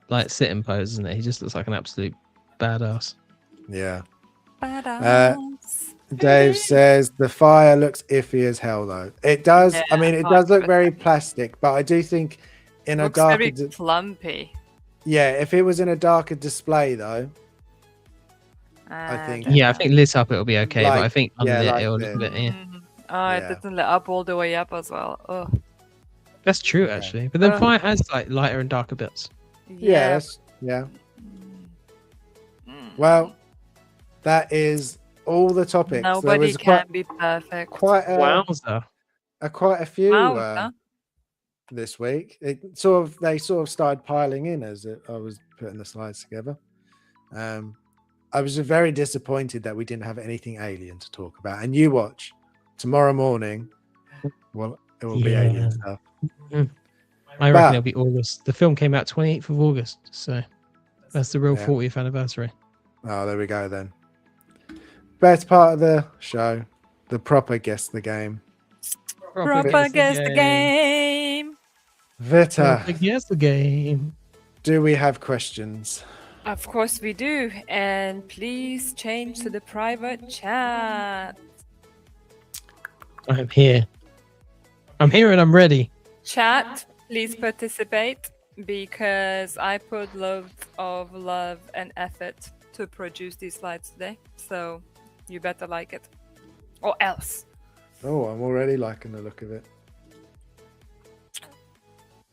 [SPEAKER 1] no.
[SPEAKER 2] sitting pose, isn't it? He just looks like an absolute badass.
[SPEAKER 1] Yeah.
[SPEAKER 3] badass.
[SPEAKER 1] Dave says the fire looks iffy as hell, though. It does.
[SPEAKER 3] Yeah,
[SPEAKER 1] I mean, it
[SPEAKER 3] I
[SPEAKER 1] does look
[SPEAKER 3] agree.
[SPEAKER 1] very plastic, but I do think in a
[SPEAKER 3] Looks
[SPEAKER 1] darker,
[SPEAKER 3] very plumpy.
[SPEAKER 1] yeah, if it was in a darker display, though, I think-
[SPEAKER 2] Yeah, I think lit up it'll be okay, but I
[SPEAKER 1] Like-
[SPEAKER 2] think under
[SPEAKER 1] yeah,
[SPEAKER 2] it
[SPEAKER 1] like
[SPEAKER 2] it'll
[SPEAKER 1] this.
[SPEAKER 2] look a bit. Yeah.
[SPEAKER 3] Oh, it
[SPEAKER 1] Yeah.
[SPEAKER 3] doesn't lit up all the way up as well. Oh,
[SPEAKER 2] That's true, actually. But then
[SPEAKER 3] Uh,
[SPEAKER 2] fire has like lighter and darker bits.
[SPEAKER 1] yeah. Well, that is all the topics. There
[SPEAKER 3] Nobody
[SPEAKER 1] was
[SPEAKER 3] can be perfect.
[SPEAKER 1] quite
[SPEAKER 2] Wowza.
[SPEAKER 1] quite a few
[SPEAKER 3] Wowza.
[SPEAKER 1] this week. They sort of started piling in as I was putting the slides together. I was very disappointed that we didn't have anything alien to talk about. And you watch tomorrow morning. Well, it will be alien
[SPEAKER 2] Yeah.
[SPEAKER 1] stuff.
[SPEAKER 2] I reckon
[SPEAKER 1] But-
[SPEAKER 2] it'll be August. The film came out 28th of August, so that's the real
[SPEAKER 1] Yeah.
[SPEAKER 2] 40th anniversary.
[SPEAKER 1] Oh, there we go then. Best part of the show, the proper guess the game.
[SPEAKER 3] Proper guess the game.
[SPEAKER 1] Vita,
[SPEAKER 2] Guess the game.
[SPEAKER 1] do we have questions?
[SPEAKER 3] Of course we do. And please change to the private chat.
[SPEAKER 2] I'm here. I'm here and I'm ready.
[SPEAKER 3] Chat, please participate because I put loads of love and effort to produce these slides today. So you better like it. Or else.
[SPEAKER 1] Oh, I'm already liking the look of it.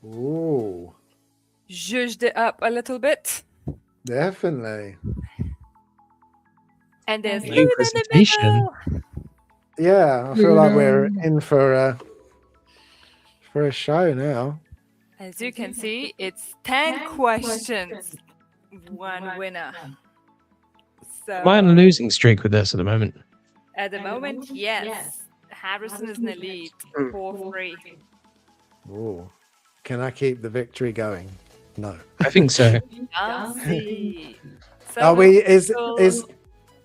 [SPEAKER 1] Ooh,
[SPEAKER 3] Zhuzhed it up a little bit.
[SPEAKER 1] definitely.
[SPEAKER 3] And there's
[SPEAKER 2] New
[SPEAKER 3] Loon in the
[SPEAKER 2] presentation.
[SPEAKER 3] middle.
[SPEAKER 1] Yeah, I feel like we're in for a show now.
[SPEAKER 3] As you can see, it's 10 questions, one winner.
[SPEAKER 2] Am I on a
[SPEAKER 3] So
[SPEAKER 2] losing streak with this at the moment?
[SPEAKER 3] at the moment, yes, Harrison is in the lead, 4-3.
[SPEAKER 1] Ooh. Can I keep the victory going? No.
[SPEAKER 2] I think so.
[SPEAKER 3] Yancy. So
[SPEAKER 1] Are we? Is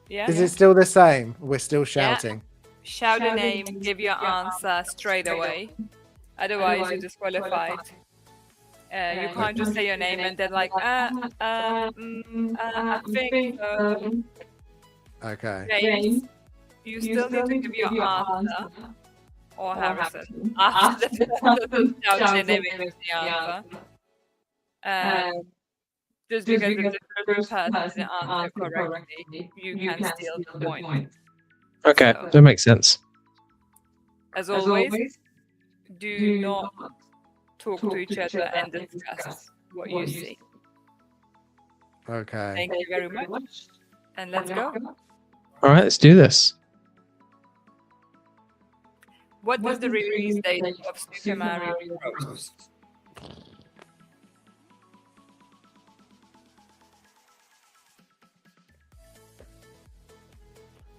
[SPEAKER 3] yeah.
[SPEAKER 1] it still the same? We're still shouting.
[SPEAKER 3] Shout a name, give your answer straight away. Otherwise, you're disqualified. You can't just say your name and then like, I think so.
[SPEAKER 1] Okay.
[SPEAKER 3] James, you still need to give your answer. Or Harrison. After the shout your name and give the answer. Just because if the first person didn't answer correctly, you can steal the point.
[SPEAKER 2] Okay,
[SPEAKER 3] So,
[SPEAKER 2] that makes sense.
[SPEAKER 3] as always, do not talk to each other and discuss what you see.
[SPEAKER 1] Okay.
[SPEAKER 3] Thank you very much. And let's go.
[SPEAKER 2] All right, let's do this.
[SPEAKER 3] What is the release date of Super Mario Bros?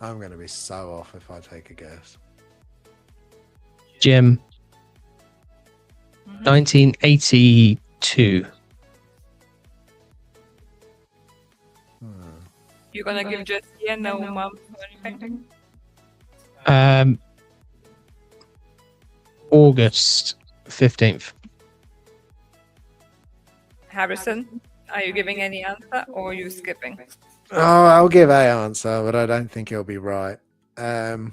[SPEAKER 1] I'm going to be so off if I take a guess.
[SPEAKER 2] Jim, 1982.
[SPEAKER 3] You're gonna give just yeah, no mom or anything?
[SPEAKER 2] August 15th.
[SPEAKER 3] Harrison, are you giving any answer or are you skipping?
[SPEAKER 1] Oh, I'll give a answer, but I don't think it'll be right.
[SPEAKER 3] So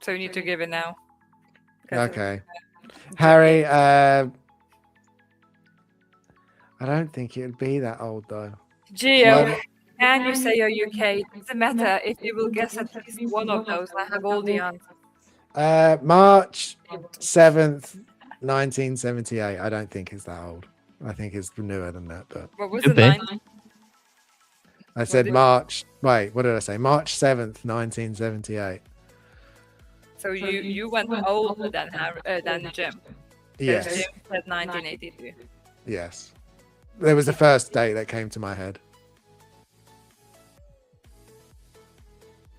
[SPEAKER 3] you need to give it now. 'Cause
[SPEAKER 1] Okay. Harry, I don't think it'd be that old though.
[SPEAKER 3] Gio,
[SPEAKER 1] Well-
[SPEAKER 3] can you say you're UK? It doesn't matter if you will guess at least one of those. I have all the answers.
[SPEAKER 1] March 7th, 1978. I don't think it's that old. I think it's newer than that, but
[SPEAKER 3] What was
[SPEAKER 2] Could
[SPEAKER 3] the
[SPEAKER 2] be.
[SPEAKER 3] 9?
[SPEAKER 1] I said
[SPEAKER 3] did-
[SPEAKER 1] March. Wait, what did I say? March 7th, 1978.
[SPEAKER 3] So you went older than Jim. 'Cause
[SPEAKER 1] Yes.
[SPEAKER 3] Jim said 1982.
[SPEAKER 1] Yes. There was the first date that came to my head.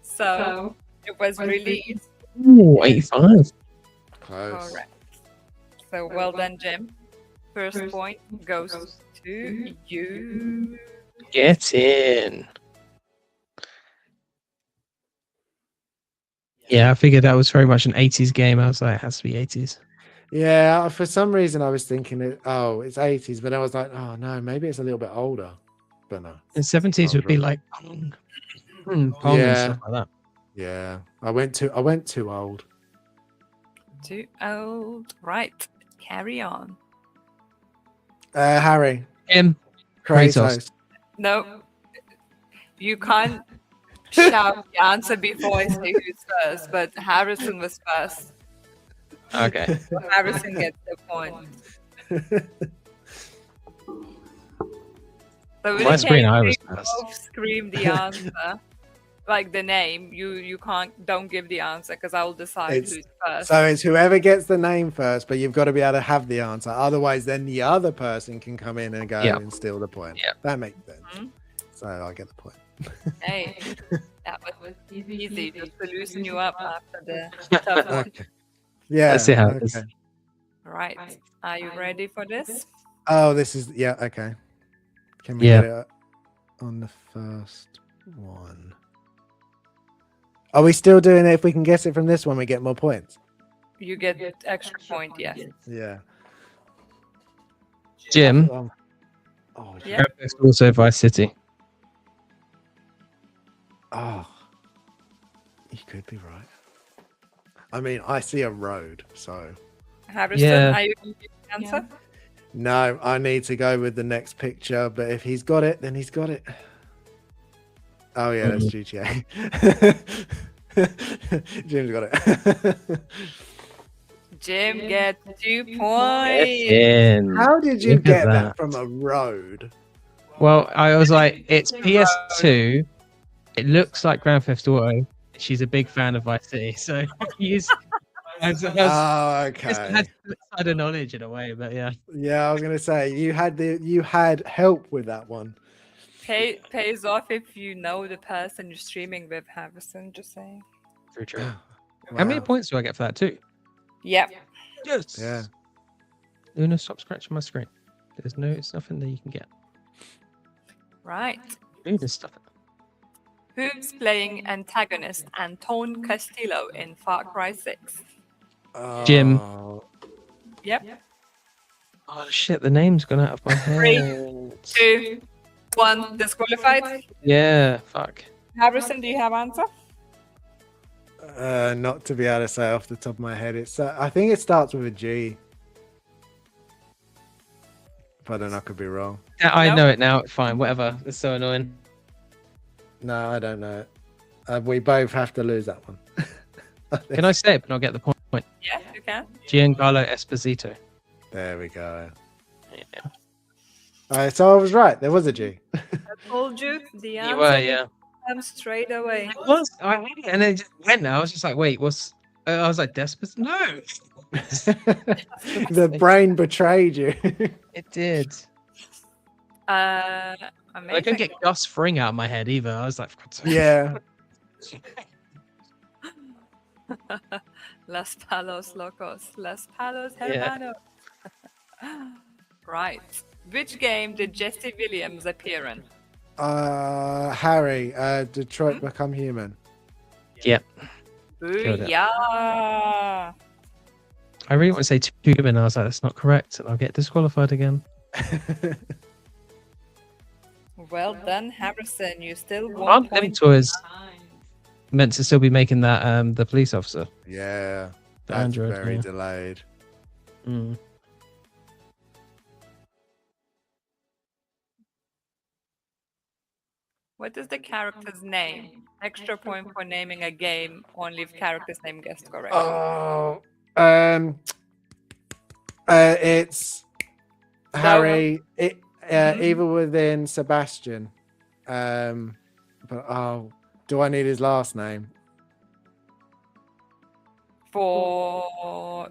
[SPEAKER 3] So it was released.
[SPEAKER 2] Ooh, 85.
[SPEAKER 1] Close.
[SPEAKER 3] Correct. So well done, Jim. First point goes to you.
[SPEAKER 2] Get in. Yeah, I figured that was very much an 80s game. I was like, it has to be 80s.
[SPEAKER 1] Yeah, for some reason I was thinking it's 80s, but I was like, oh no, maybe it's a little bit older. But no.
[SPEAKER 2] And 70s would be
[SPEAKER 1] Older.
[SPEAKER 2] like Pong, Pong and stuff like that.
[SPEAKER 1] Yeah. I went too old.
[SPEAKER 3] Too old. Right. Carry on.
[SPEAKER 1] Harry.
[SPEAKER 2] Jim,
[SPEAKER 1] Kratos.
[SPEAKER 3] No. You can't shout the answer before I say who's first, but Harrison was first.
[SPEAKER 2] Okay.
[SPEAKER 3] So Harrison gets the point. So in
[SPEAKER 2] My
[SPEAKER 3] case
[SPEAKER 2] screen, I was
[SPEAKER 3] you
[SPEAKER 2] first.
[SPEAKER 3] both scream the answer, like the name, you don't give the answer because I will decide
[SPEAKER 1] It's-
[SPEAKER 3] who's first.
[SPEAKER 1] So it's whoever gets the name first, but you've got to be able to have the answer. Otherwise, then the other person can come in and go
[SPEAKER 2] Yeah.
[SPEAKER 1] and steal the point.
[SPEAKER 2] Yeah.
[SPEAKER 1] That makes sense.
[SPEAKER 3] Mhm.
[SPEAKER 1] So I get the point.
[SPEAKER 3] Hey, that was easy just to loosen you up after the tough one.
[SPEAKER 1] Okay. Yeah.
[SPEAKER 2] Let's see how it is.
[SPEAKER 1] okay.
[SPEAKER 3] Right. Are you ready for this?
[SPEAKER 1] Oh, this is okay. Can we
[SPEAKER 2] Yeah.
[SPEAKER 1] get it on the first one? Are we still doing it? If we can guess it from this one, we get more points.
[SPEAKER 3] You get extra point, yes.
[SPEAKER 1] Yeah.
[SPEAKER 2] Jim,
[SPEAKER 1] Oh, yeah.
[SPEAKER 3] Yeah.
[SPEAKER 2] Grand Theft Auto Vice City.
[SPEAKER 1] Oh, you could be right. I mean, I see a road, so
[SPEAKER 3] Harrison,
[SPEAKER 2] Yeah.
[SPEAKER 3] are you going to give the answer?
[SPEAKER 1] no, I need to go with the next picture. But if he's got it, then he's got it. Oh yeah, that's GTA. Jim's got it.
[SPEAKER 3] Jim gets 2
[SPEAKER 2] Get
[SPEAKER 3] points.
[SPEAKER 2] in.
[SPEAKER 1] How did you
[SPEAKER 2] Look at
[SPEAKER 1] get that
[SPEAKER 2] that.
[SPEAKER 1] from a road?
[SPEAKER 2] Well, I was like, it's PS2. It looks like Grand Theft Auto. She's a big fan of Vice City, so use has
[SPEAKER 1] Oh,
[SPEAKER 2] has
[SPEAKER 1] okay.
[SPEAKER 2] insider knowledge in a way, but yeah.
[SPEAKER 1] Yeah, I was gonna say you had help with that one.
[SPEAKER 3] Pays off if you know the person you're streaming with, Harrison. Just saying.
[SPEAKER 2] True. How many
[SPEAKER 1] Wow.
[SPEAKER 2] points do I get for that too?
[SPEAKER 3] Yep.
[SPEAKER 2] Yes.
[SPEAKER 1] Yeah.
[SPEAKER 2] Luna, stop scratching my screen. It's nothing that you can get.
[SPEAKER 3] Right.
[SPEAKER 2] Luna, stop it.
[SPEAKER 3] Who's playing antagonist Anton Castillo in Far Cry 6?
[SPEAKER 2] Jim.
[SPEAKER 1] Oh,
[SPEAKER 3] Yep.
[SPEAKER 2] Oh shit, the name's gone out of my head.
[SPEAKER 3] 2, 1, disqualified.
[SPEAKER 2] Yeah, fuck.
[SPEAKER 3] Harrison, do you have answer?
[SPEAKER 1] not to be able to say off the top of my head. It's I think it starts with a G. But then I could be wrong.
[SPEAKER 2] Yeah, I
[SPEAKER 3] No?
[SPEAKER 2] know it now. Fine, whatever. It's so annoying.
[SPEAKER 1] No, I don't know it. We both have to lose that one.
[SPEAKER 2] Can I say it, but I'll get the point?
[SPEAKER 3] Yes, you can.
[SPEAKER 2] Giancarlo Esposito.
[SPEAKER 1] There we go.
[SPEAKER 2] Yeah.
[SPEAKER 1] All right, so I was right. There was a G.
[SPEAKER 3] I told you the
[SPEAKER 2] You
[SPEAKER 3] answer
[SPEAKER 2] were, yeah.
[SPEAKER 3] comes straight away.
[SPEAKER 2] It was. I had it, and then it just went. Now I was just like, wait, what's? I was like, Despot? No,
[SPEAKER 1] The brain betrayed you.
[SPEAKER 2] it did. I
[SPEAKER 3] Amazing.
[SPEAKER 2] couldn't get Gus Fring out of my head either. I was like, for God's sake.
[SPEAKER 1] Yeah.
[SPEAKER 3] Las Palos Locos. Las Palos
[SPEAKER 2] Yeah.
[SPEAKER 3] Hermanos. Right. Which game did Jesse Williams appear in?
[SPEAKER 1] Harry, Detroit Become Human.
[SPEAKER 2] Yep. Killed it.
[SPEAKER 3] Booyah!
[SPEAKER 2] I really want to say 2 Human. I was like, that's not correct, and I'll get disqualified again.
[SPEAKER 3] Well done, Harrison. You still
[SPEAKER 2] Aren't
[SPEAKER 3] won.
[SPEAKER 2] Living Toys meant to still be making that the police officer?
[SPEAKER 1] Yeah.
[SPEAKER 2] The
[SPEAKER 1] That's
[SPEAKER 2] Android,
[SPEAKER 1] very
[SPEAKER 2] yeah.
[SPEAKER 1] delayed.
[SPEAKER 2] Mm.
[SPEAKER 3] What is the character's name? Extra point for naming a game. Only if character's name guessed correct.
[SPEAKER 1] Oh, it's Harry. Evil Within Sebastian. But do I need his last name?
[SPEAKER 3] For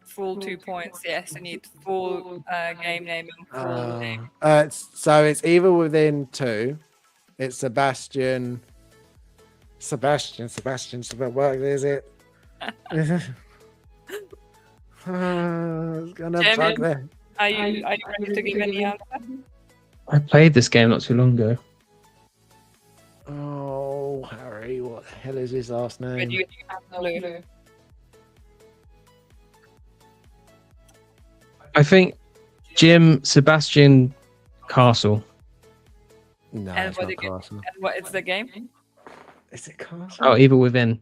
[SPEAKER 3] full 2 points, yes, you need full game name and full name.
[SPEAKER 1] So it's Evil Within 2. It's Sebastian. What is it? It's gonna
[SPEAKER 3] Jim,
[SPEAKER 1] bug them.
[SPEAKER 3] Are you ready to give any answer?
[SPEAKER 2] I played this game not too long ago.
[SPEAKER 1] Oh, Harry, what the hell is his last name?
[SPEAKER 3] But you have no clue.
[SPEAKER 2] I think Jim Sebastian Castle.
[SPEAKER 1] No,
[SPEAKER 3] And
[SPEAKER 1] it's
[SPEAKER 3] what
[SPEAKER 1] not
[SPEAKER 3] again?
[SPEAKER 1] Castle.
[SPEAKER 3] And what is the game?
[SPEAKER 1] Is it Castle?
[SPEAKER 2] Oh, Evil Within.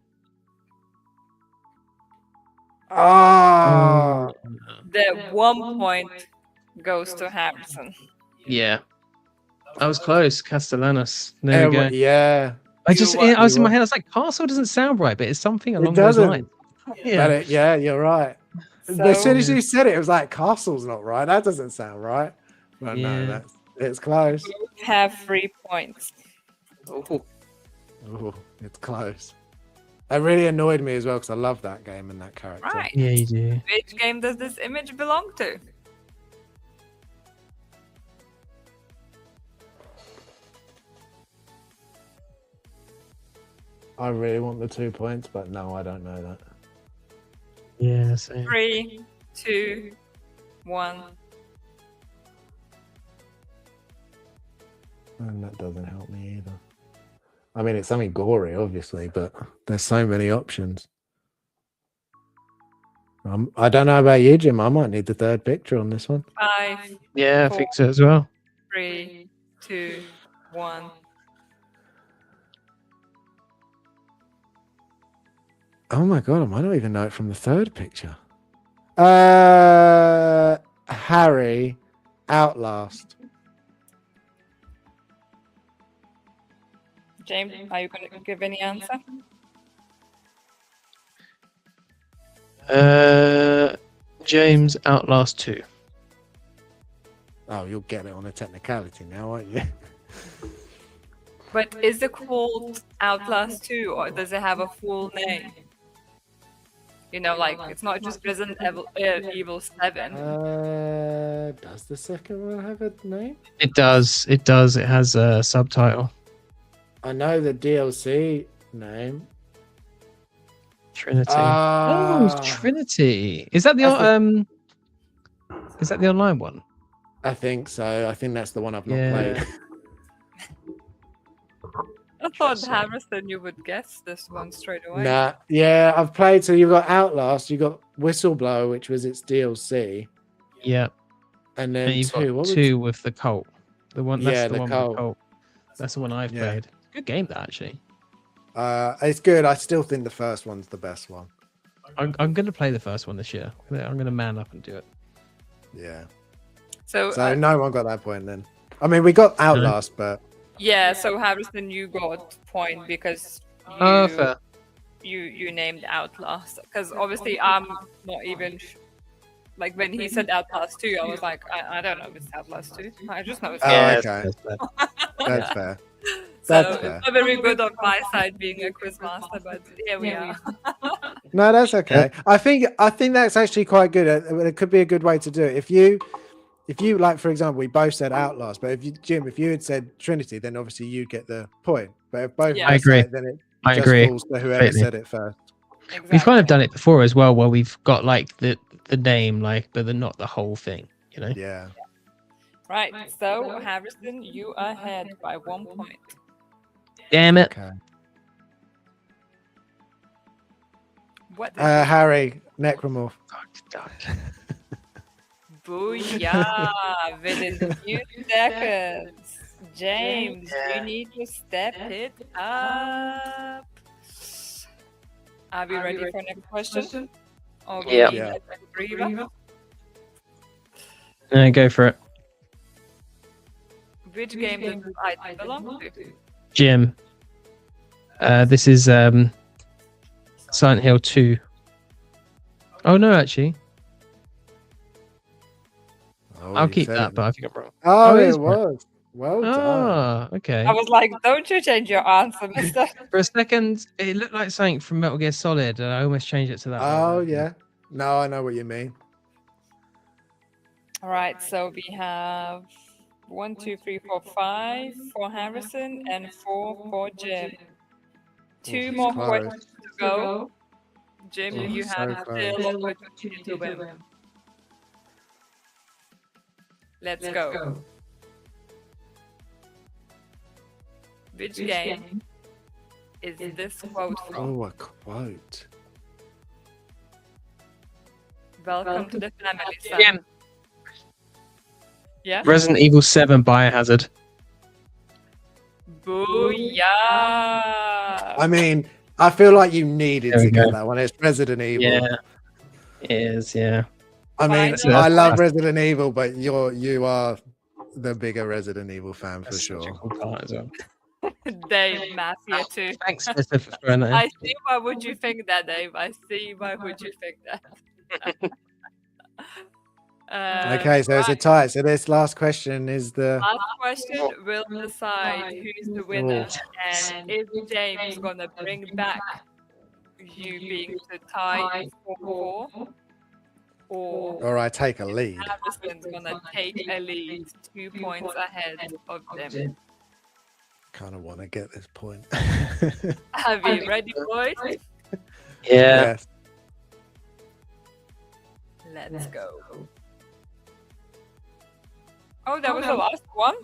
[SPEAKER 1] Oh,
[SPEAKER 3] The 1 point goes to Harrison.
[SPEAKER 2] Yeah. I was close. Castellanos. There we go.
[SPEAKER 1] Yeah.
[SPEAKER 2] I was in
[SPEAKER 1] you
[SPEAKER 2] my
[SPEAKER 1] were.
[SPEAKER 2] head. I was like, Castle doesn't sound right, but it's something along
[SPEAKER 1] It
[SPEAKER 2] those
[SPEAKER 1] doesn't.
[SPEAKER 2] lines. Yeah.
[SPEAKER 1] Yeah, you're right. But as soon as you said it, it was like Castle's not right. That doesn't sound right. But
[SPEAKER 2] Yeah.
[SPEAKER 1] no, it's close.
[SPEAKER 3] Have 3 points.
[SPEAKER 2] Oh.
[SPEAKER 1] Ooh, it's close. It really annoyed me as well because I love that game and that character.
[SPEAKER 3] Right.
[SPEAKER 2] Yeah, you do.
[SPEAKER 3] Which game does this image belong to?
[SPEAKER 1] I really want the 2 points, but no, I don't know that.
[SPEAKER 2] Yeah, same.
[SPEAKER 3] 3, 2, 1.
[SPEAKER 1] And that doesn't help me either. I mean, it's something gory, obviously, but there's so many options. I don't know about you, Jim. I might need the third picture on this one.
[SPEAKER 3] 5,
[SPEAKER 2] Yeah, I think so as well.
[SPEAKER 3] 3, 2, 1.
[SPEAKER 1] Oh my god, I might not even know it from the third picture. Harry, Outlast.
[SPEAKER 3] James, are you going to give any answer?
[SPEAKER 2] James Outlast 2.
[SPEAKER 1] Oh, you'll get it on a technicality now, won't you?
[SPEAKER 3] But is it called Outlast 2 or does it have a full name? You know, like it's not just Resident Evil 7.
[SPEAKER 1] Does the second one have a name?
[SPEAKER 2] It does. It does. It has a subtitle.
[SPEAKER 1] I know the DLC name.
[SPEAKER 2] Trinity.
[SPEAKER 1] Ah,
[SPEAKER 2] Trinity. Is that the Is that the online one?
[SPEAKER 1] I think so. I think that's the one I've not
[SPEAKER 2] Yeah.
[SPEAKER 1] played.
[SPEAKER 3] I thought, Harrison, you would guess this one straight away.
[SPEAKER 1] Nah, yeah, I've played. So you've got Outlast, you got Whistleblower, which was its DLC,
[SPEAKER 2] Yeah.
[SPEAKER 1] and then
[SPEAKER 2] And you've
[SPEAKER 1] two.
[SPEAKER 2] got
[SPEAKER 1] What was
[SPEAKER 2] two with the cult. The one. That's
[SPEAKER 1] Yeah,
[SPEAKER 2] the
[SPEAKER 1] the
[SPEAKER 2] one
[SPEAKER 1] cult.
[SPEAKER 2] with the cult. That's the one I've
[SPEAKER 1] Yeah.
[SPEAKER 2] played. Good game, that actually.
[SPEAKER 1] It's good. I still think the first one's the best one.
[SPEAKER 2] I'm going to play the first one this year. I'm going to man up and do it.
[SPEAKER 1] Yeah.
[SPEAKER 3] So,
[SPEAKER 1] So no one got that point then. I mean, we got Outlast, but
[SPEAKER 3] yeah, so Harrison, you got point because
[SPEAKER 2] Fair.
[SPEAKER 3] you named Outlast. Because obviously I'm not even like when he said Outlast 2, I was like, I don't know if it's Outlast 2. I just know it's
[SPEAKER 1] Oh,
[SPEAKER 3] Outlast.
[SPEAKER 1] okay. That's fair.
[SPEAKER 3] So
[SPEAKER 1] That's fair.
[SPEAKER 3] it's not very good on my side being a quiz master, but here we are.
[SPEAKER 1] No, that's okay. I think that's actually quite good. It could be a good way to do it. If you like, for example, we both said Outlast, but Jim, if you had said Trinity, then obviously you get the point. But if both
[SPEAKER 3] Yeah.
[SPEAKER 1] of
[SPEAKER 2] I
[SPEAKER 1] us
[SPEAKER 2] agree.
[SPEAKER 1] say it, then it
[SPEAKER 2] I
[SPEAKER 1] just
[SPEAKER 2] agree.
[SPEAKER 1] falls to whoever
[SPEAKER 2] Completely.
[SPEAKER 1] said it first.
[SPEAKER 3] Exactly.
[SPEAKER 2] We've kind of done it before as well, where we've got like the name, like, but not the whole thing. You know.
[SPEAKER 1] Yeah.
[SPEAKER 3] Right, so Harrison, you are ahead by 1 point.
[SPEAKER 2] Damn it.
[SPEAKER 1] Okay.
[SPEAKER 3] What did
[SPEAKER 1] Harry, Necromorph.
[SPEAKER 3] Booyah! Within a few seconds. James, you need to step it up. Are we ready for next question? Or we
[SPEAKER 2] Yeah.
[SPEAKER 3] need
[SPEAKER 1] Yeah.
[SPEAKER 3] a breather?
[SPEAKER 2] Go for it,
[SPEAKER 3] Which game does this item belong to?
[SPEAKER 2] Jim. This is Silent Hill 2. Oh no, actually,
[SPEAKER 1] Oh,
[SPEAKER 2] I'll
[SPEAKER 1] you
[SPEAKER 2] keep
[SPEAKER 1] said
[SPEAKER 2] that,
[SPEAKER 1] it.
[SPEAKER 2] but I think I'm wrong.
[SPEAKER 1] Oh,
[SPEAKER 2] it
[SPEAKER 1] it
[SPEAKER 2] is right.
[SPEAKER 1] was. Well done.
[SPEAKER 2] Ah, okay.
[SPEAKER 3] I was like, don't you change your answer, mister.
[SPEAKER 2] For a second, it looked like something from Metal Gear Solid, and I almost changed it to that.
[SPEAKER 1] Oh, yeah. No, I know what you mean.
[SPEAKER 3] All right, so we have 1, 2, 3, 4, 5 for Harrison and 4 for Jim. 2 more
[SPEAKER 1] close.
[SPEAKER 3] questions to go. Jim,
[SPEAKER 1] Oh,
[SPEAKER 3] you
[SPEAKER 1] so
[SPEAKER 3] have
[SPEAKER 1] close.
[SPEAKER 3] still opportunity to win. Let's go. Which game is this quote from?
[SPEAKER 1] Oh, a quote.
[SPEAKER 3] Welcome to the family, son.
[SPEAKER 2] Jim.
[SPEAKER 3] Yeah?
[SPEAKER 2] Resident Evil 7 Biohazard.
[SPEAKER 3] Booyah!
[SPEAKER 1] I mean, I feel like you needed
[SPEAKER 2] There we
[SPEAKER 1] to get
[SPEAKER 2] go.
[SPEAKER 1] that one. It's Resident Evil.
[SPEAKER 2] Yeah, it is. Yeah.
[SPEAKER 1] I mean,
[SPEAKER 3] Fine.
[SPEAKER 1] I love Resident Evil, but you are the bigger Resident Evil fan for
[SPEAKER 2] That's such a
[SPEAKER 1] sure.
[SPEAKER 2] cool part as well.
[SPEAKER 3] Dave, math here too.
[SPEAKER 2] Thanks, Mister, for throwing that in.
[SPEAKER 3] I see why would you think that, Dave. I see why would you think that.
[SPEAKER 1] Okay, so it's a
[SPEAKER 3] right.
[SPEAKER 1] tie. So this last question is the
[SPEAKER 3] Last question will decide who's the winner and if James gonna bring back you being to tie 4-4 or
[SPEAKER 1] I take a lead.
[SPEAKER 3] Harrison's gonna take a lead 2 points ahead of them.
[SPEAKER 1] Kind of want to get this point.
[SPEAKER 3] Are we ready, boys?
[SPEAKER 2] Yeah.
[SPEAKER 1] Yes.
[SPEAKER 3] Let's go. Oh, that was the last one?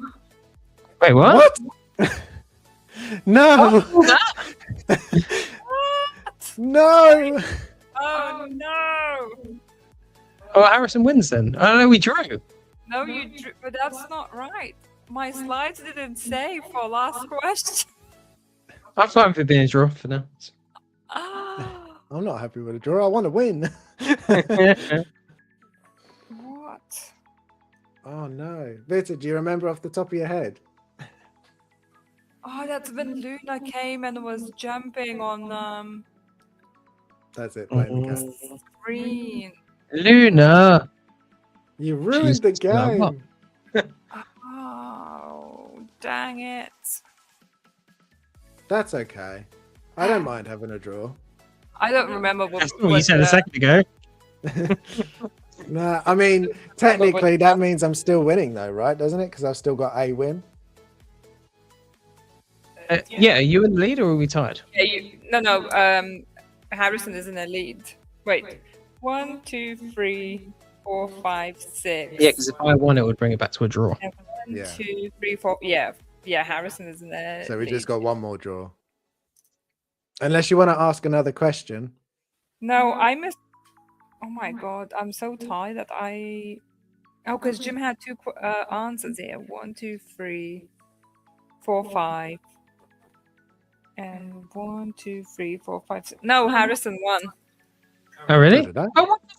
[SPEAKER 2] Wait, what?
[SPEAKER 1] No.
[SPEAKER 3] What?
[SPEAKER 1] No.
[SPEAKER 3] Oh no!
[SPEAKER 2] Oh, Harrison wins then. I know we drew.
[SPEAKER 3] No, you drew, but that's not right. My slides didn't say for last question.
[SPEAKER 2] I'm fine for being a draw for now.
[SPEAKER 3] Ah,
[SPEAKER 1] I'm not happy with a draw. I want to win.
[SPEAKER 3] what?
[SPEAKER 1] Oh no. Victor, do you remember off the top of your head?
[SPEAKER 3] Oh, that's when Luna came and was jumping on
[SPEAKER 1] That's it. Blame the cat.
[SPEAKER 3] screen.
[SPEAKER 2] Luna.
[SPEAKER 1] You ruined the
[SPEAKER 2] Jesus, no, what?
[SPEAKER 1] game.
[SPEAKER 3] Oh, dang it.
[SPEAKER 1] That's okay. I don't mind having a draw.
[SPEAKER 3] I don't remember what,
[SPEAKER 2] That's what you said a second ago.
[SPEAKER 1] No, I mean, technically that means I'm still winning though, right? Doesn't it? Because I've still got a win.
[SPEAKER 2] Yeah, are you in the lead or are we tied?
[SPEAKER 3] Yeah, no. Harrison is in the lead. Wait, 1, 2, 3, 4, 5, 6.
[SPEAKER 2] Yeah, because if I won, it would bring it back to a draw.
[SPEAKER 3] 1,
[SPEAKER 1] Yeah.
[SPEAKER 3] 2, 3, 4. Yeah. Harrison is in the.
[SPEAKER 1] So we
[SPEAKER 3] lead.
[SPEAKER 1] just got one more draw. Unless you want to ask another question.
[SPEAKER 3] No, I missed. Oh my god, I'm so tired that I. Oh, because Jim had two answers here. 1, 2, 3, 4, 5. And 1, 2, 3, 4, 5, 6. No, Harrison won.
[SPEAKER 2] Oh, really?
[SPEAKER 1] So did I.
[SPEAKER 2] Oh, what the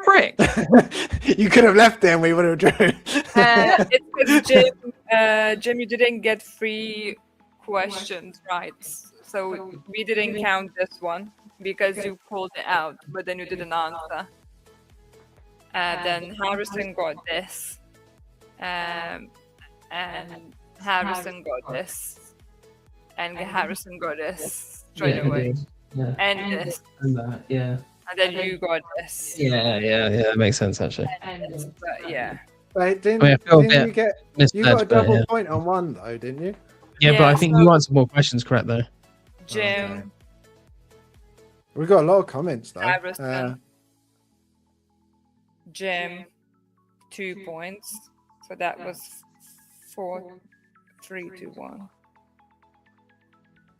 [SPEAKER 2] frick?
[SPEAKER 1] You could have left there and we would have drew.
[SPEAKER 3] It's because Jim, you didn't get 3 questions right. So we didn't count this one because you called it out, but then you didn't answer. Then Harrison got this. And Harrison got this. And Harrison got this straight away.
[SPEAKER 2] Yeah.
[SPEAKER 3] And this.
[SPEAKER 2] And that, yeah.
[SPEAKER 3] And then you got this.
[SPEAKER 2] Yeah, that makes sense actually.
[SPEAKER 3] And this, but yeah.
[SPEAKER 1] Wait, didn't
[SPEAKER 2] I feel a
[SPEAKER 1] you
[SPEAKER 2] bit
[SPEAKER 1] get? You
[SPEAKER 2] misled,
[SPEAKER 1] got a
[SPEAKER 2] but,
[SPEAKER 1] double
[SPEAKER 2] yeah.
[SPEAKER 1] point on one though, didn't you?
[SPEAKER 2] Yeah, but I
[SPEAKER 3] Yeah,
[SPEAKER 2] think
[SPEAKER 3] so-
[SPEAKER 2] you answered more questions correct though.
[SPEAKER 3] Jim,
[SPEAKER 1] Okay. We've got a lot of comments though.
[SPEAKER 3] Harrison, Jim, 2 points. So that was 4, 3, 2, 1.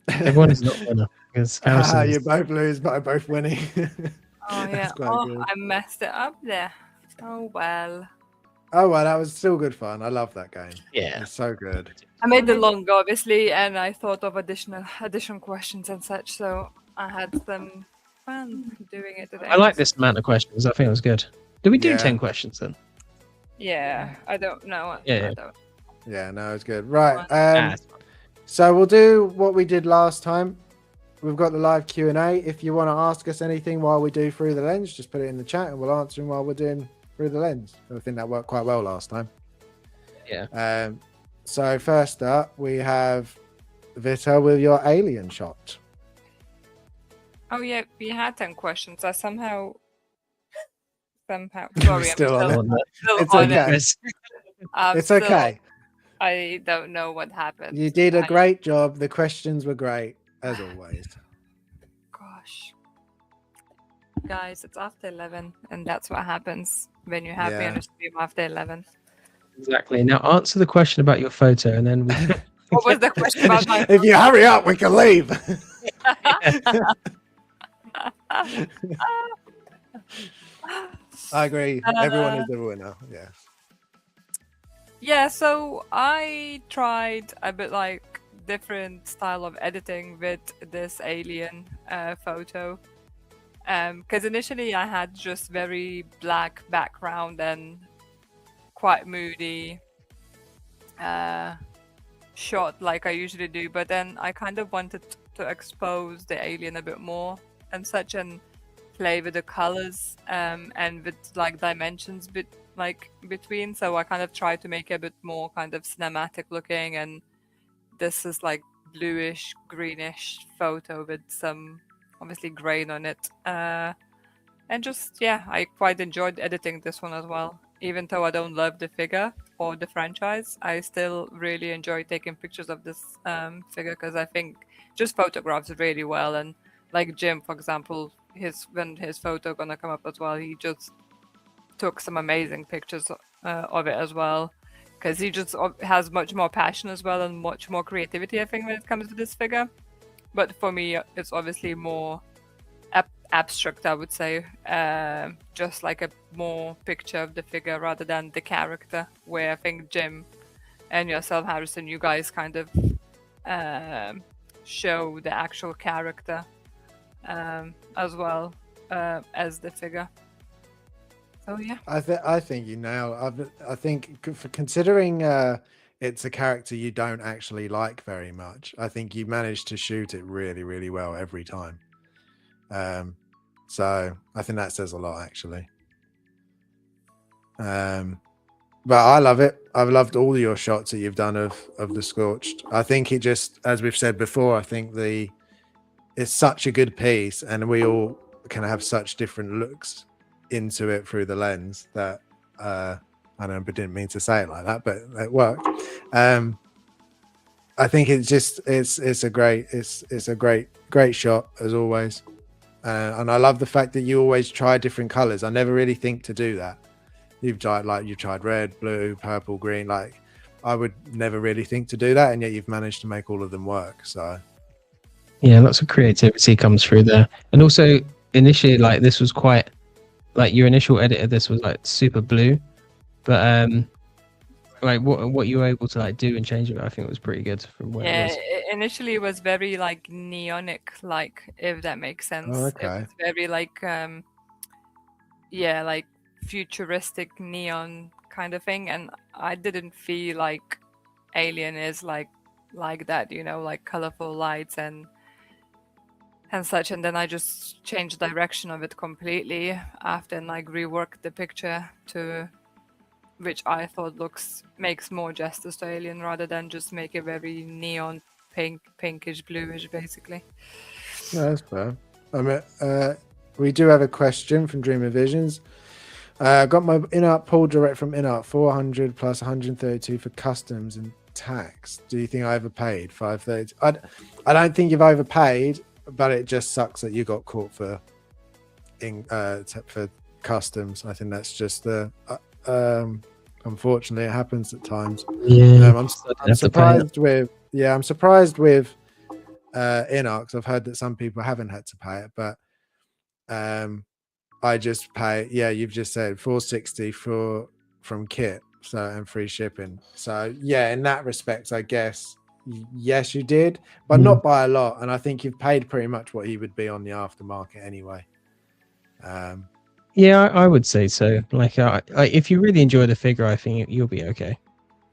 [SPEAKER 2] Everyone is not a winner because Harrison
[SPEAKER 1] You
[SPEAKER 2] is-
[SPEAKER 1] both lose, but I'm both winning.
[SPEAKER 3] Oh yeah.
[SPEAKER 1] quite
[SPEAKER 3] Oh,
[SPEAKER 1] good.
[SPEAKER 3] I messed it up there. Oh well.
[SPEAKER 1] Oh well, that was still good fun. I love that game.
[SPEAKER 2] yeah.
[SPEAKER 1] It's so good.
[SPEAKER 3] I made it longer, obviously, and I thought of additional questions and such. So I had some fun doing it today.
[SPEAKER 2] I like this amount of questions. I think it was good. Did we do
[SPEAKER 1] Yeah.
[SPEAKER 2] 10 questions then?
[SPEAKER 3] Yeah, I don't know.
[SPEAKER 2] Yeah.
[SPEAKER 3] I don't.
[SPEAKER 1] Yeah, no, it's good. Right.
[SPEAKER 2] Ah,
[SPEAKER 1] So we'll do what we did last time. We've got the live Q&A. If you want to ask us anything while we do Through the Lens, just put it in the chat and we'll answer them while we're doing Through the Lens. I think that worked quite well last time.
[SPEAKER 2] Yeah.
[SPEAKER 1] So first up, we have Vita with your alien shot.
[SPEAKER 3] Oh yeah, we had 10 questions. I somehow. Sorry, I'm
[SPEAKER 1] Still on
[SPEAKER 3] still,
[SPEAKER 1] it.
[SPEAKER 3] still
[SPEAKER 1] It's
[SPEAKER 3] on
[SPEAKER 1] okay.
[SPEAKER 3] it. I'm
[SPEAKER 1] It's
[SPEAKER 3] still-
[SPEAKER 1] okay.
[SPEAKER 3] I don't know what happened.
[SPEAKER 1] You did a
[SPEAKER 3] I-
[SPEAKER 1] great job. The questions were great, as always.
[SPEAKER 3] Gosh. Guys, it's after 11, and that's what happens when you have me on
[SPEAKER 1] Yeah.
[SPEAKER 3] a stream after 11.
[SPEAKER 2] Exactly. Now answer the question about your photo and then we
[SPEAKER 3] What was the question about my
[SPEAKER 1] If you hurry up, we can leave. I agree. Everyone is a winner. Yeah.
[SPEAKER 3] Yeah, so I tried a bit like different style of editing with this alien photo. Because initially I had just very black background and quite moody shot like I usually do, but then I kind of wanted to expose the alien a bit more and such, and play with the colors and with like dimensions between. So I kind of tried to make it a bit more kind of cinematic looking, and this is like bluish greenish photo with some obviously grain on it, and just yeah, I quite enjoyed editing this one as well. Even though I don't love the figure or the franchise, I still really enjoy taking pictures of this figure because I think just photographs really well. And like Jim, for example, when his photo gonna come up as well, he just took some amazing pictures of it as well, because he just has much more passion as well and much more creativity, I think, when it comes to this figure. But for me, it's obviously more abstract, I would say, just like a more picture of the figure rather than the character, where I think Jim and yourself, Harrison, you guys kind of show the actual character as well as the figure. So yeah,
[SPEAKER 1] I think you nailed. I think for considering it's a character you don't actually like very much, I think you managed to shoot it really, really well every time. So I think that says a lot, actually. But I love it. I've loved all your shots that you've done of the Scorched. I think it just, as we've said before, I think it's such a good piece, and we all can have such different looks into it through the lens that I don't know, but didn't mean to say it like that, but it worked. I think it's just it's a great shot as always, and I love the fact that you always try different colors. I never really think to do that. You've tried red, blue, purple, green. Like I would never really think to do that, and yet you've managed to make all of them work. So
[SPEAKER 2] yeah, lots of creativity comes through there. And also initially, like this was quite like your initial edit of this was like super blue, but like what you were able to like do and change it, I think was pretty good from where it was.
[SPEAKER 3] Initially it was very like neonic, like, if that makes sense.
[SPEAKER 1] Oh,
[SPEAKER 3] It
[SPEAKER 1] okay.
[SPEAKER 3] was very like like futuristic neon kind of thing, and I didn't feel like Alien is like that, you know, like colorful lights and such. And then I just changed the direction of it completely after, and like reworked the picture to which I thought makes more justice to Alien, rather than just make it very neon pinkish bluish basically.
[SPEAKER 1] no, that's fair. I mean, we do have a question from Dreamer Visions. Got my in-art pull direct from in-art 400 plus 132 for customs and tax. Do you think I overpaid 530? I don't think you've overpaid, but it just sucks that you got caught for customs. I think that's just the unfortunately it happens at times.
[SPEAKER 2] Yeah,
[SPEAKER 1] I'm surprised with in-art, because I've heard that some people haven't had to pay it, but I just pay, you've just said 460 from kit, so, and free shipping. So yeah, in that respect, I guess yes you did, but not by a lot. And I think you've paid pretty much what he would be on the aftermarket anyway.
[SPEAKER 2] Yeah, I would say so. Like, if you really enjoy the figure, I think you'll be okay.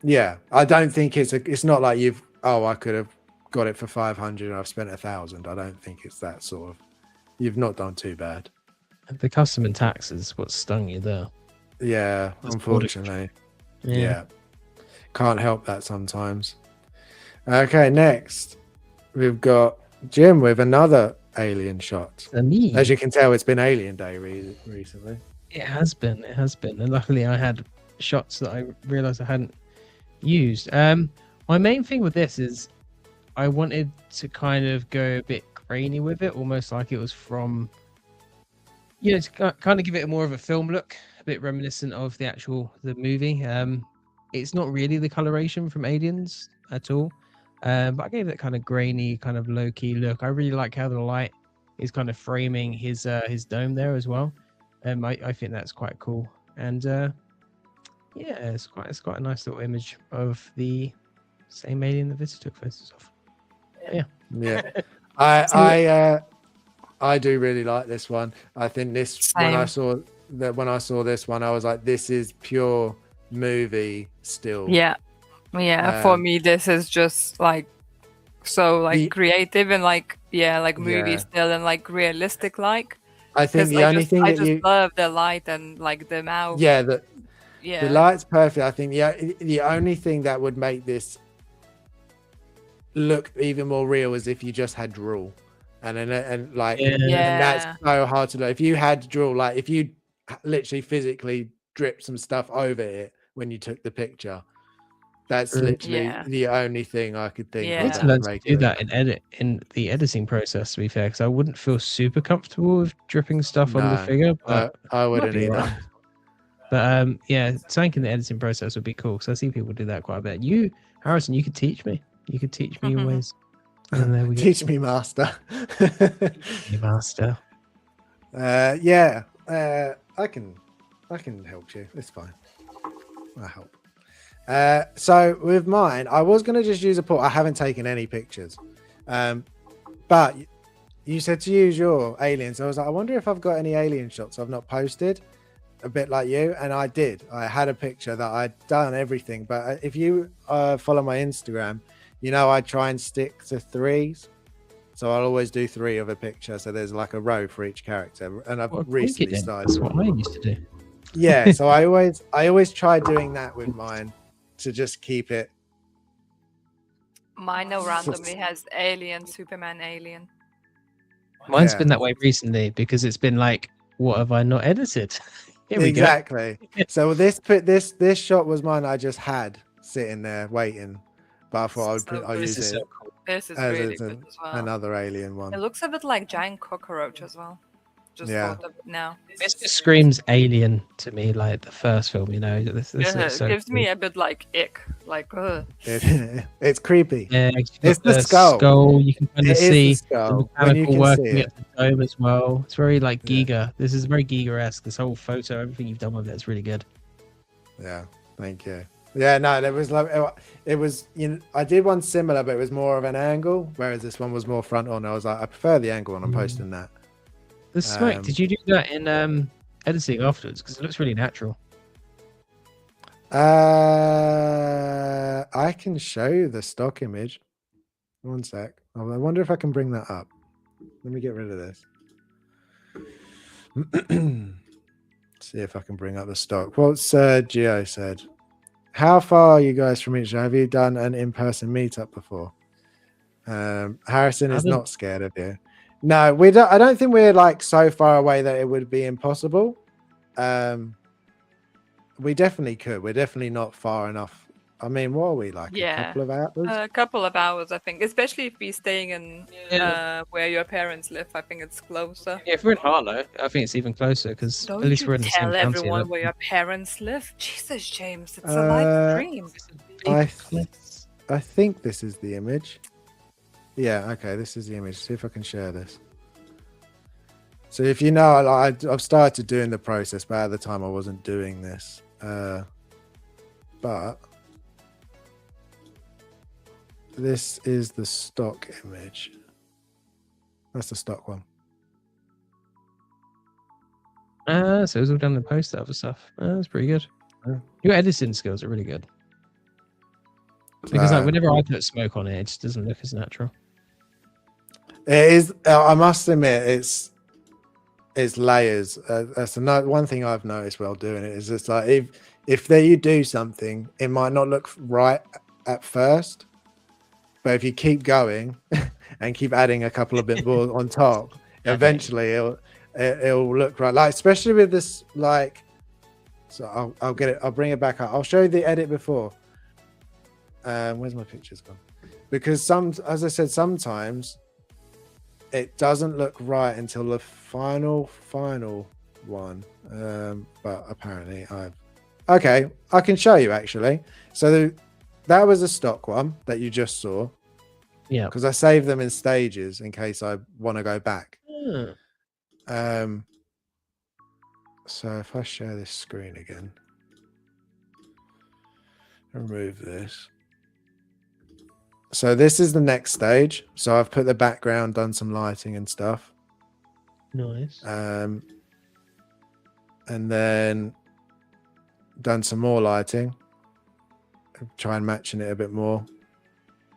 [SPEAKER 1] Yeah, I don't think it's not like I could have got it for 500 and I've spent 1,000. I don't think it's that sort of. You've not done too bad.
[SPEAKER 2] The custom and tax is what stung you there.
[SPEAKER 1] Yeah,
[SPEAKER 2] That's
[SPEAKER 1] unfortunately.
[SPEAKER 2] Yeah.
[SPEAKER 1] Can't help that sometimes. Okay, next we've got Jim with another Alien shot.
[SPEAKER 2] Me.
[SPEAKER 1] As you can tell, it's been Alien Day recently.
[SPEAKER 2] It has been, and luckily I had shots that I realized I hadn't used. My main thing with this is I wanted to kind of go a bit grainy with it, almost like it was from, to kind of give it more of a film look, a bit reminiscent of the movie. It's not really the coloration from Aliens at all, but I gave it kind of grainy, kind of low-key look. I really like how the light is kind of framing his dome there as well. I think that's quite cool, and it's quite a nice little image of the same alien that Victor took photos of.
[SPEAKER 1] Yeah. I do really like this one. I think this
[SPEAKER 3] Same.
[SPEAKER 1] when I saw this one, I was like, this is pure movie still.
[SPEAKER 3] Yeah. For me, this is just like so like creative and like movie still and like realistic like.
[SPEAKER 1] I think the only thing
[SPEAKER 3] I
[SPEAKER 1] that
[SPEAKER 3] just love the light and like the mouth.
[SPEAKER 1] Yeah, the light's perfect. I think the only thing that would make this look even more real is if you just had drool. And that's so hard to do. If you had drool, like if you literally physically drip some stuff over it when you took the picture, that's literally the only thing I could think of.
[SPEAKER 2] To learn to do that in the editing process, to be fair, because I wouldn't feel super comfortable with dripping stuff on the figure. But
[SPEAKER 1] I wouldn't either.
[SPEAKER 2] Right. But something in the editing process would be cool, because I see people do that quite a bit. You, Harrison, you could teach me. You could teach me your ways. And there we go.
[SPEAKER 1] Teach me, master.
[SPEAKER 2] Master.
[SPEAKER 1] I can help you. It's fine. I help. So with mine, I was going to just use a port. I haven't taken any pictures. But you said to use your aliens. I was like, I wonder if I've got any alien shots I've not posted, a bit like you. And I did. I had a picture that I'd done everything. But if you follow my Instagram, I try and stick to 3s. So I'll always do 3 of a picture. So there's like a row for each character. And I've recently started.
[SPEAKER 2] That's what I used to do.
[SPEAKER 1] Yeah, so I always try doing that with mine to just keep it.
[SPEAKER 3] Mine now randomly has Alien, Superman, Alien.
[SPEAKER 2] Mine's
[SPEAKER 1] Yeah.
[SPEAKER 2] been that way recently because it's been like, what have I not edited? Here we
[SPEAKER 1] Exactly. So this shot was mine. I just had sitting there waiting, but I thought
[SPEAKER 3] So
[SPEAKER 1] I'll
[SPEAKER 3] good.
[SPEAKER 1] use
[SPEAKER 2] This is
[SPEAKER 1] it
[SPEAKER 2] so cool.
[SPEAKER 3] This is
[SPEAKER 1] as
[SPEAKER 3] really
[SPEAKER 1] it's
[SPEAKER 3] good as well.
[SPEAKER 1] another alien
[SPEAKER 3] It
[SPEAKER 1] one.
[SPEAKER 3] looks a bit like giant cockroach as well. Just
[SPEAKER 1] Yeah.
[SPEAKER 3] thought of it now.
[SPEAKER 2] This just screams Alien to me, like the first film. You know, this
[SPEAKER 3] Yeah,
[SPEAKER 2] looks
[SPEAKER 3] it
[SPEAKER 2] so
[SPEAKER 3] gives
[SPEAKER 2] cool.
[SPEAKER 3] me a bit like ick. Like, ugh.
[SPEAKER 1] It's creepy.
[SPEAKER 2] Yeah,
[SPEAKER 1] It's the skull.
[SPEAKER 2] You can kind
[SPEAKER 1] It
[SPEAKER 2] of
[SPEAKER 1] is the
[SPEAKER 2] see the
[SPEAKER 1] skull when you
[SPEAKER 2] mechanical
[SPEAKER 1] can see
[SPEAKER 2] working
[SPEAKER 1] it.
[SPEAKER 2] at the dome as well. It's very like
[SPEAKER 1] Yeah.
[SPEAKER 2] Giga. This is very Giga-esque. This whole photo, everything you've done with it is really good.
[SPEAKER 1] Yeah, thank you. Yeah, no, there was like it was. I did one similar, but it was more of an angle, whereas this one was more front on. I was like, I prefer the angle, and I'm posting that.
[SPEAKER 2] The smoke.
[SPEAKER 1] Um,
[SPEAKER 2] Did you do that in editing afterwards? Because it looks really natural.
[SPEAKER 1] I can show you the stock image. One sec. I wonder if I can bring that up. Let me get rid of this. See if I can bring up the stock. What's Geo said? How far are you guys from each other? Have you done an in-person meetup before? Harrison is not scared of you. No, we don't. I don't think we're like so far away that it would be impossible. We definitely could. We're definitely not far enough. I mean, what are we like?
[SPEAKER 3] Yeah.
[SPEAKER 1] A couple of hours?
[SPEAKER 3] A couple of hours, I think. Especially if we're staying in where your parents live. I think it's closer.
[SPEAKER 2] Yeah, if we're in Harlow, I think it's even closer because
[SPEAKER 3] Don't
[SPEAKER 2] at least
[SPEAKER 3] you
[SPEAKER 2] we're in the same
[SPEAKER 3] tell
[SPEAKER 2] county.
[SPEAKER 3] everyone where your parents live. Jesus, James, it's a live stream.
[SPEAKER 1] I think this is the image. Yeah, okay, this is the image. See if I can share this. So if you know, I've started doing the process, but at the time I wasn't doing this. But this is the stock image. That's the stock one.
[SPEAKER 2] So it was all done in post, that other stuff. That's pretty good.
[SPEAKER 1] Yeah.
[SPEAKER 2] Your editing skills are really good. Because like whenever I put smoke on it, it just doesn't look as natural.
[SPEAKER 1] It is. I must admit, it's layers. That's another one thing I've noticed while doing it is just like if there you do something, it might not look right at first, but if you keep going and keep adding a couple of bit more on top, eventually it'll look right. Like especially with this, like, so I'll get it. I'll bring it back up. I'll show you the edit before. Where's my pictures gone? Because as I said, sometimes it doesn't look right until the final one. But apparently okay, I can show you actually. So that was a stock one that you just saw.
[SPEAKER 2] Yeah.
[SPEAKER 1] Because I saved them in stages in case I want to go back.
[SPEAKER 2] Hmm.
[SPEAKER 1] So if I share this screen again, remove this. So this is the next stage. So I've put the background, done some lighting and stuff.
[SPEAKER 2] Nice.
[SPEAKER 1] And then done some more lighting. Try and matching it a bit more.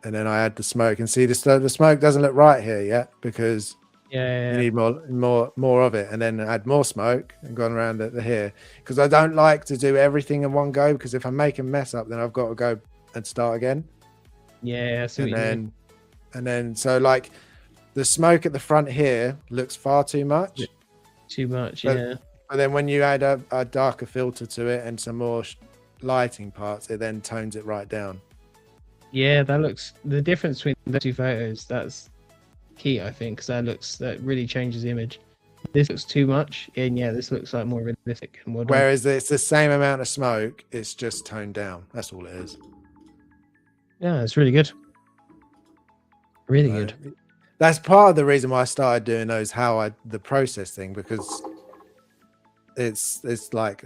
[SPEAKER 1] And then I add the smoke. And see, the smoke doesn't look right here yet because you need more of it. And then add more smoke and gone around the here. Because I don't like to do everything in one go. Because if I make a mess up, then I've got to go and start again.
[SPEAKER 2] Yeah, I see what you mean.
[SPEAKER 1] And then so like the smoke at the front here looks far too much.
[SPEAKER 2] Too much,
[SPEAKER 1] But-
[SPEAKER 2] yeah.
[SPEAKER 1] But then when you add a darker filter to it and some more lighting parts, it then tones it right down.
[SPEAKER 2] Yeah, that looks the difference between the two photos. That's key, I think, because that really changes the image. This looks too much, and yeah, this looks like more realistic and more.
[SPEAKER 1] Whereas it's the same amount of smoke, it's just toned down. That's all it is.
[SPEAKER 2] Yeah, it's really good. Really
[SPEAKER 1] So,
[SPEAKER 2] good.
[SPEAKER 1] That's part of the reason why I started doing the process thing, because it's like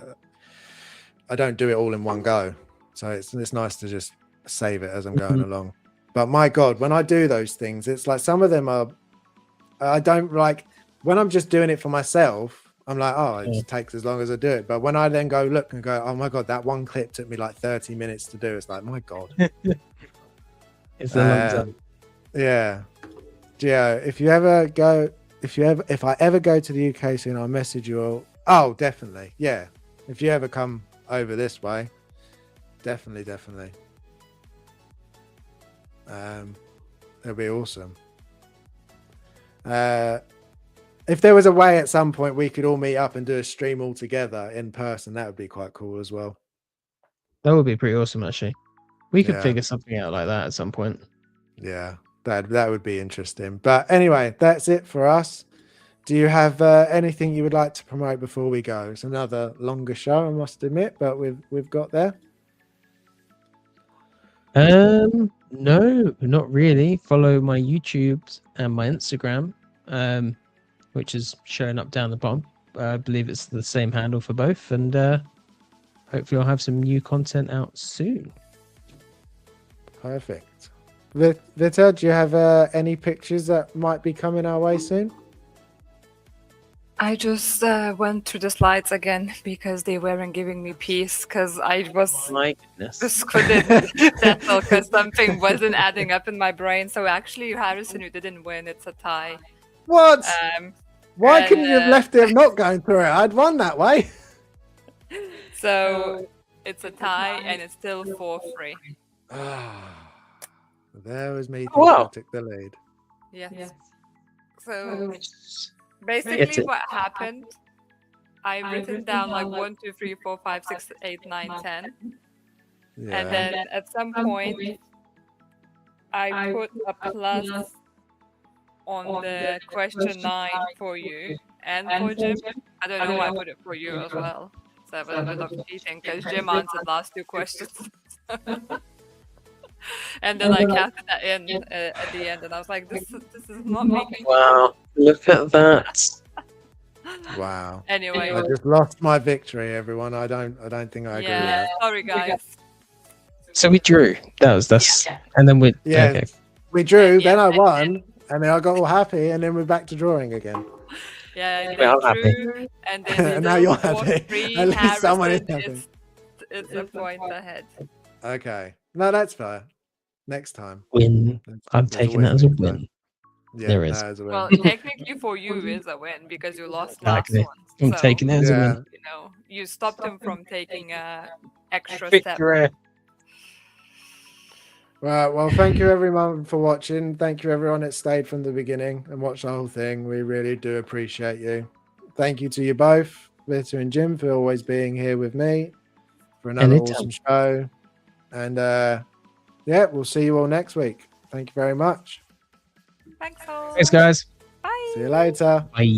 [SPEAKER 1] I don't do it all in one go. So it's nice to just save it as I'm going along. But my God, when I do those things, it's like some of them I don't like when I'm just doing it for myself. I'm like, oh, it just takes as long as I do it. But when I then go look and go, oh my God, that one clip took me like 30 minutes to do. It's like, my God.
[SPEAKER 2] It's a long time.
[SPEAKER 1] Yeah. Gio, if I ever go to the UK soon, I'll message you all. Oh, definitely. Yeah. if you ever come over this way, definitely. It'll be awesome. If there was a way at some point we could all meet up and do a stream all together in person, that would be quite cool as well.
[SPEAKER 2] That would be pretty awesome, actually. We could
[SPEAKER 1] Yeah.
[SPEAKER 2] figure something out like that at some point.
[SPEAKER 1] Yeah, that would be interesting. But anyway, that's it for us. Do you have anything you would like to promote before we go? It's another longer show, I must admit, but we've got there.
[SPEAKER 2] No, not really. Follow my YouTube and my Instagram, which is showing up down the bottom. I believe it's the same handle for both, and hopefully I'll have some new content out soon.
[SPEAKER 1] Perfect. Vita, do you have any pictures that might be coming our way soon?
[SPEAKER 3] I just went through the slides again because they weren't giving me peace because I was
[SPEAKER 2] My goodness.
[SPEAKER 3] just couldn't settle because something wasn't adding up in my brain. So actually, Harrison, you didn't win. It's a tie.
[SPEAKER 1] What? Why
[SPEAKER 3] and,
[SPEAKER 1] couldn't you have left it not going through it? I'd won that way.
[SPEAKER 3] So it's a tie and it's still 4-3.
[SPEAKER 1] There was me.
[SPEAKER 2] Oh, wow.
[SPEAKER 1] Took the lead.
[SPEAKER 3] Yes. So
[SPEAKER 2] It's
[SPEAKER 3] basically,
[SPEAKER 2] it.
[SPEAKER 3] what happened, I've written down like 1, 2, 3, 4, 5, 6, 8, 9, 10.
[SPEAKER 1] Yeah.
[SPEAKER 3] And then at some point, I put a plus on the question 9 for you and for Jim. I don't know why I put it for you as well. So that was a bit of cheating because Jim answered last 2 questions. And then I counted that in at the end, and I was like, "This is not making."
[SPEAKER 2] Wow! Look at that.
[SPEAKER 1] Wow.
[SPEAKER 3] Anyway,
[SPEAKER 1] I just lost my victory, everyone. I don't think I agree with
[SPEAKER 3] yeah,
[SPEAKER 1] that.
[SPEAKER 3] sorry guys.
[SPEAKER 2] So we drew. That's and then we
[SPEAKER 1] Yeah.
[SPEAKER 2] okay.
[SPEAKER 1] We drew, then I
[SPEAKER 3] Yeah.
[SPEAKER 1] won, and then I got all happy, and then we're back to drawing again.
[SPEAKER 3] Yeah,
[SPEAKER 2] Well,
[SPEAKER 3] they
[SPEAKER 2] I'm happy.
[SPEAKER 3] drew, and then
[SPEAKER 1] Now you're happy.
[SPEAKER 3] 4-3,
[SPEAKER 1] At least someone is
[SPEAKER 3] Harrison,
[SPEAKER 1] happy.
[SPEAKER 3] it's a point ahead.
[SPEAKER 1] Okay. No, that's fair. Next time.
[SPEAKER 2] Win. I'm
[SPEAKER 1] There's
[SPEAKER 2] taking that
[SPEAKER 1] always
[SPEAKER 2] as a
[SPEAKER 1] next time.
[SPEAKER 2] win.
[SPEAKER 1] Yeah,
[SPEAKER 2] There is.
[SPEAKER 1] that is a win.
[SPEAKER 3] Well, technically for you is a win because you lost last
[SPEAKER 2] Exactly.
[SPEAKER 3] one.
[SPEAKER 2] I'm taking it as a
[SPEAKER 1] Yeah.
[SPEAKER 2] win.
[SPEAKER 3] You know, you stopped him from taking a extra step.
[SPEAKER 2] Victory.
[SPEAKER 1] Right. Well, thank you everyone for watching. Thank you everyone that stayed from the beginning and watched the whole thing. We really do appreciate you. Thank you to you both, Vita and Jim, for always being here with me for another
[SPEAKER 2] Anytime.
[SPEAKER 1] awesome show. And yeah, we'll see you all next week. Thank you very much.
[SPEAKER 3] Thanks all.
[SPEAKER 2] Thanks, guys.
[SPEAKER 3] Bye.
[SPEAKER 1] See you later.
[SPEAKER 2] Bye.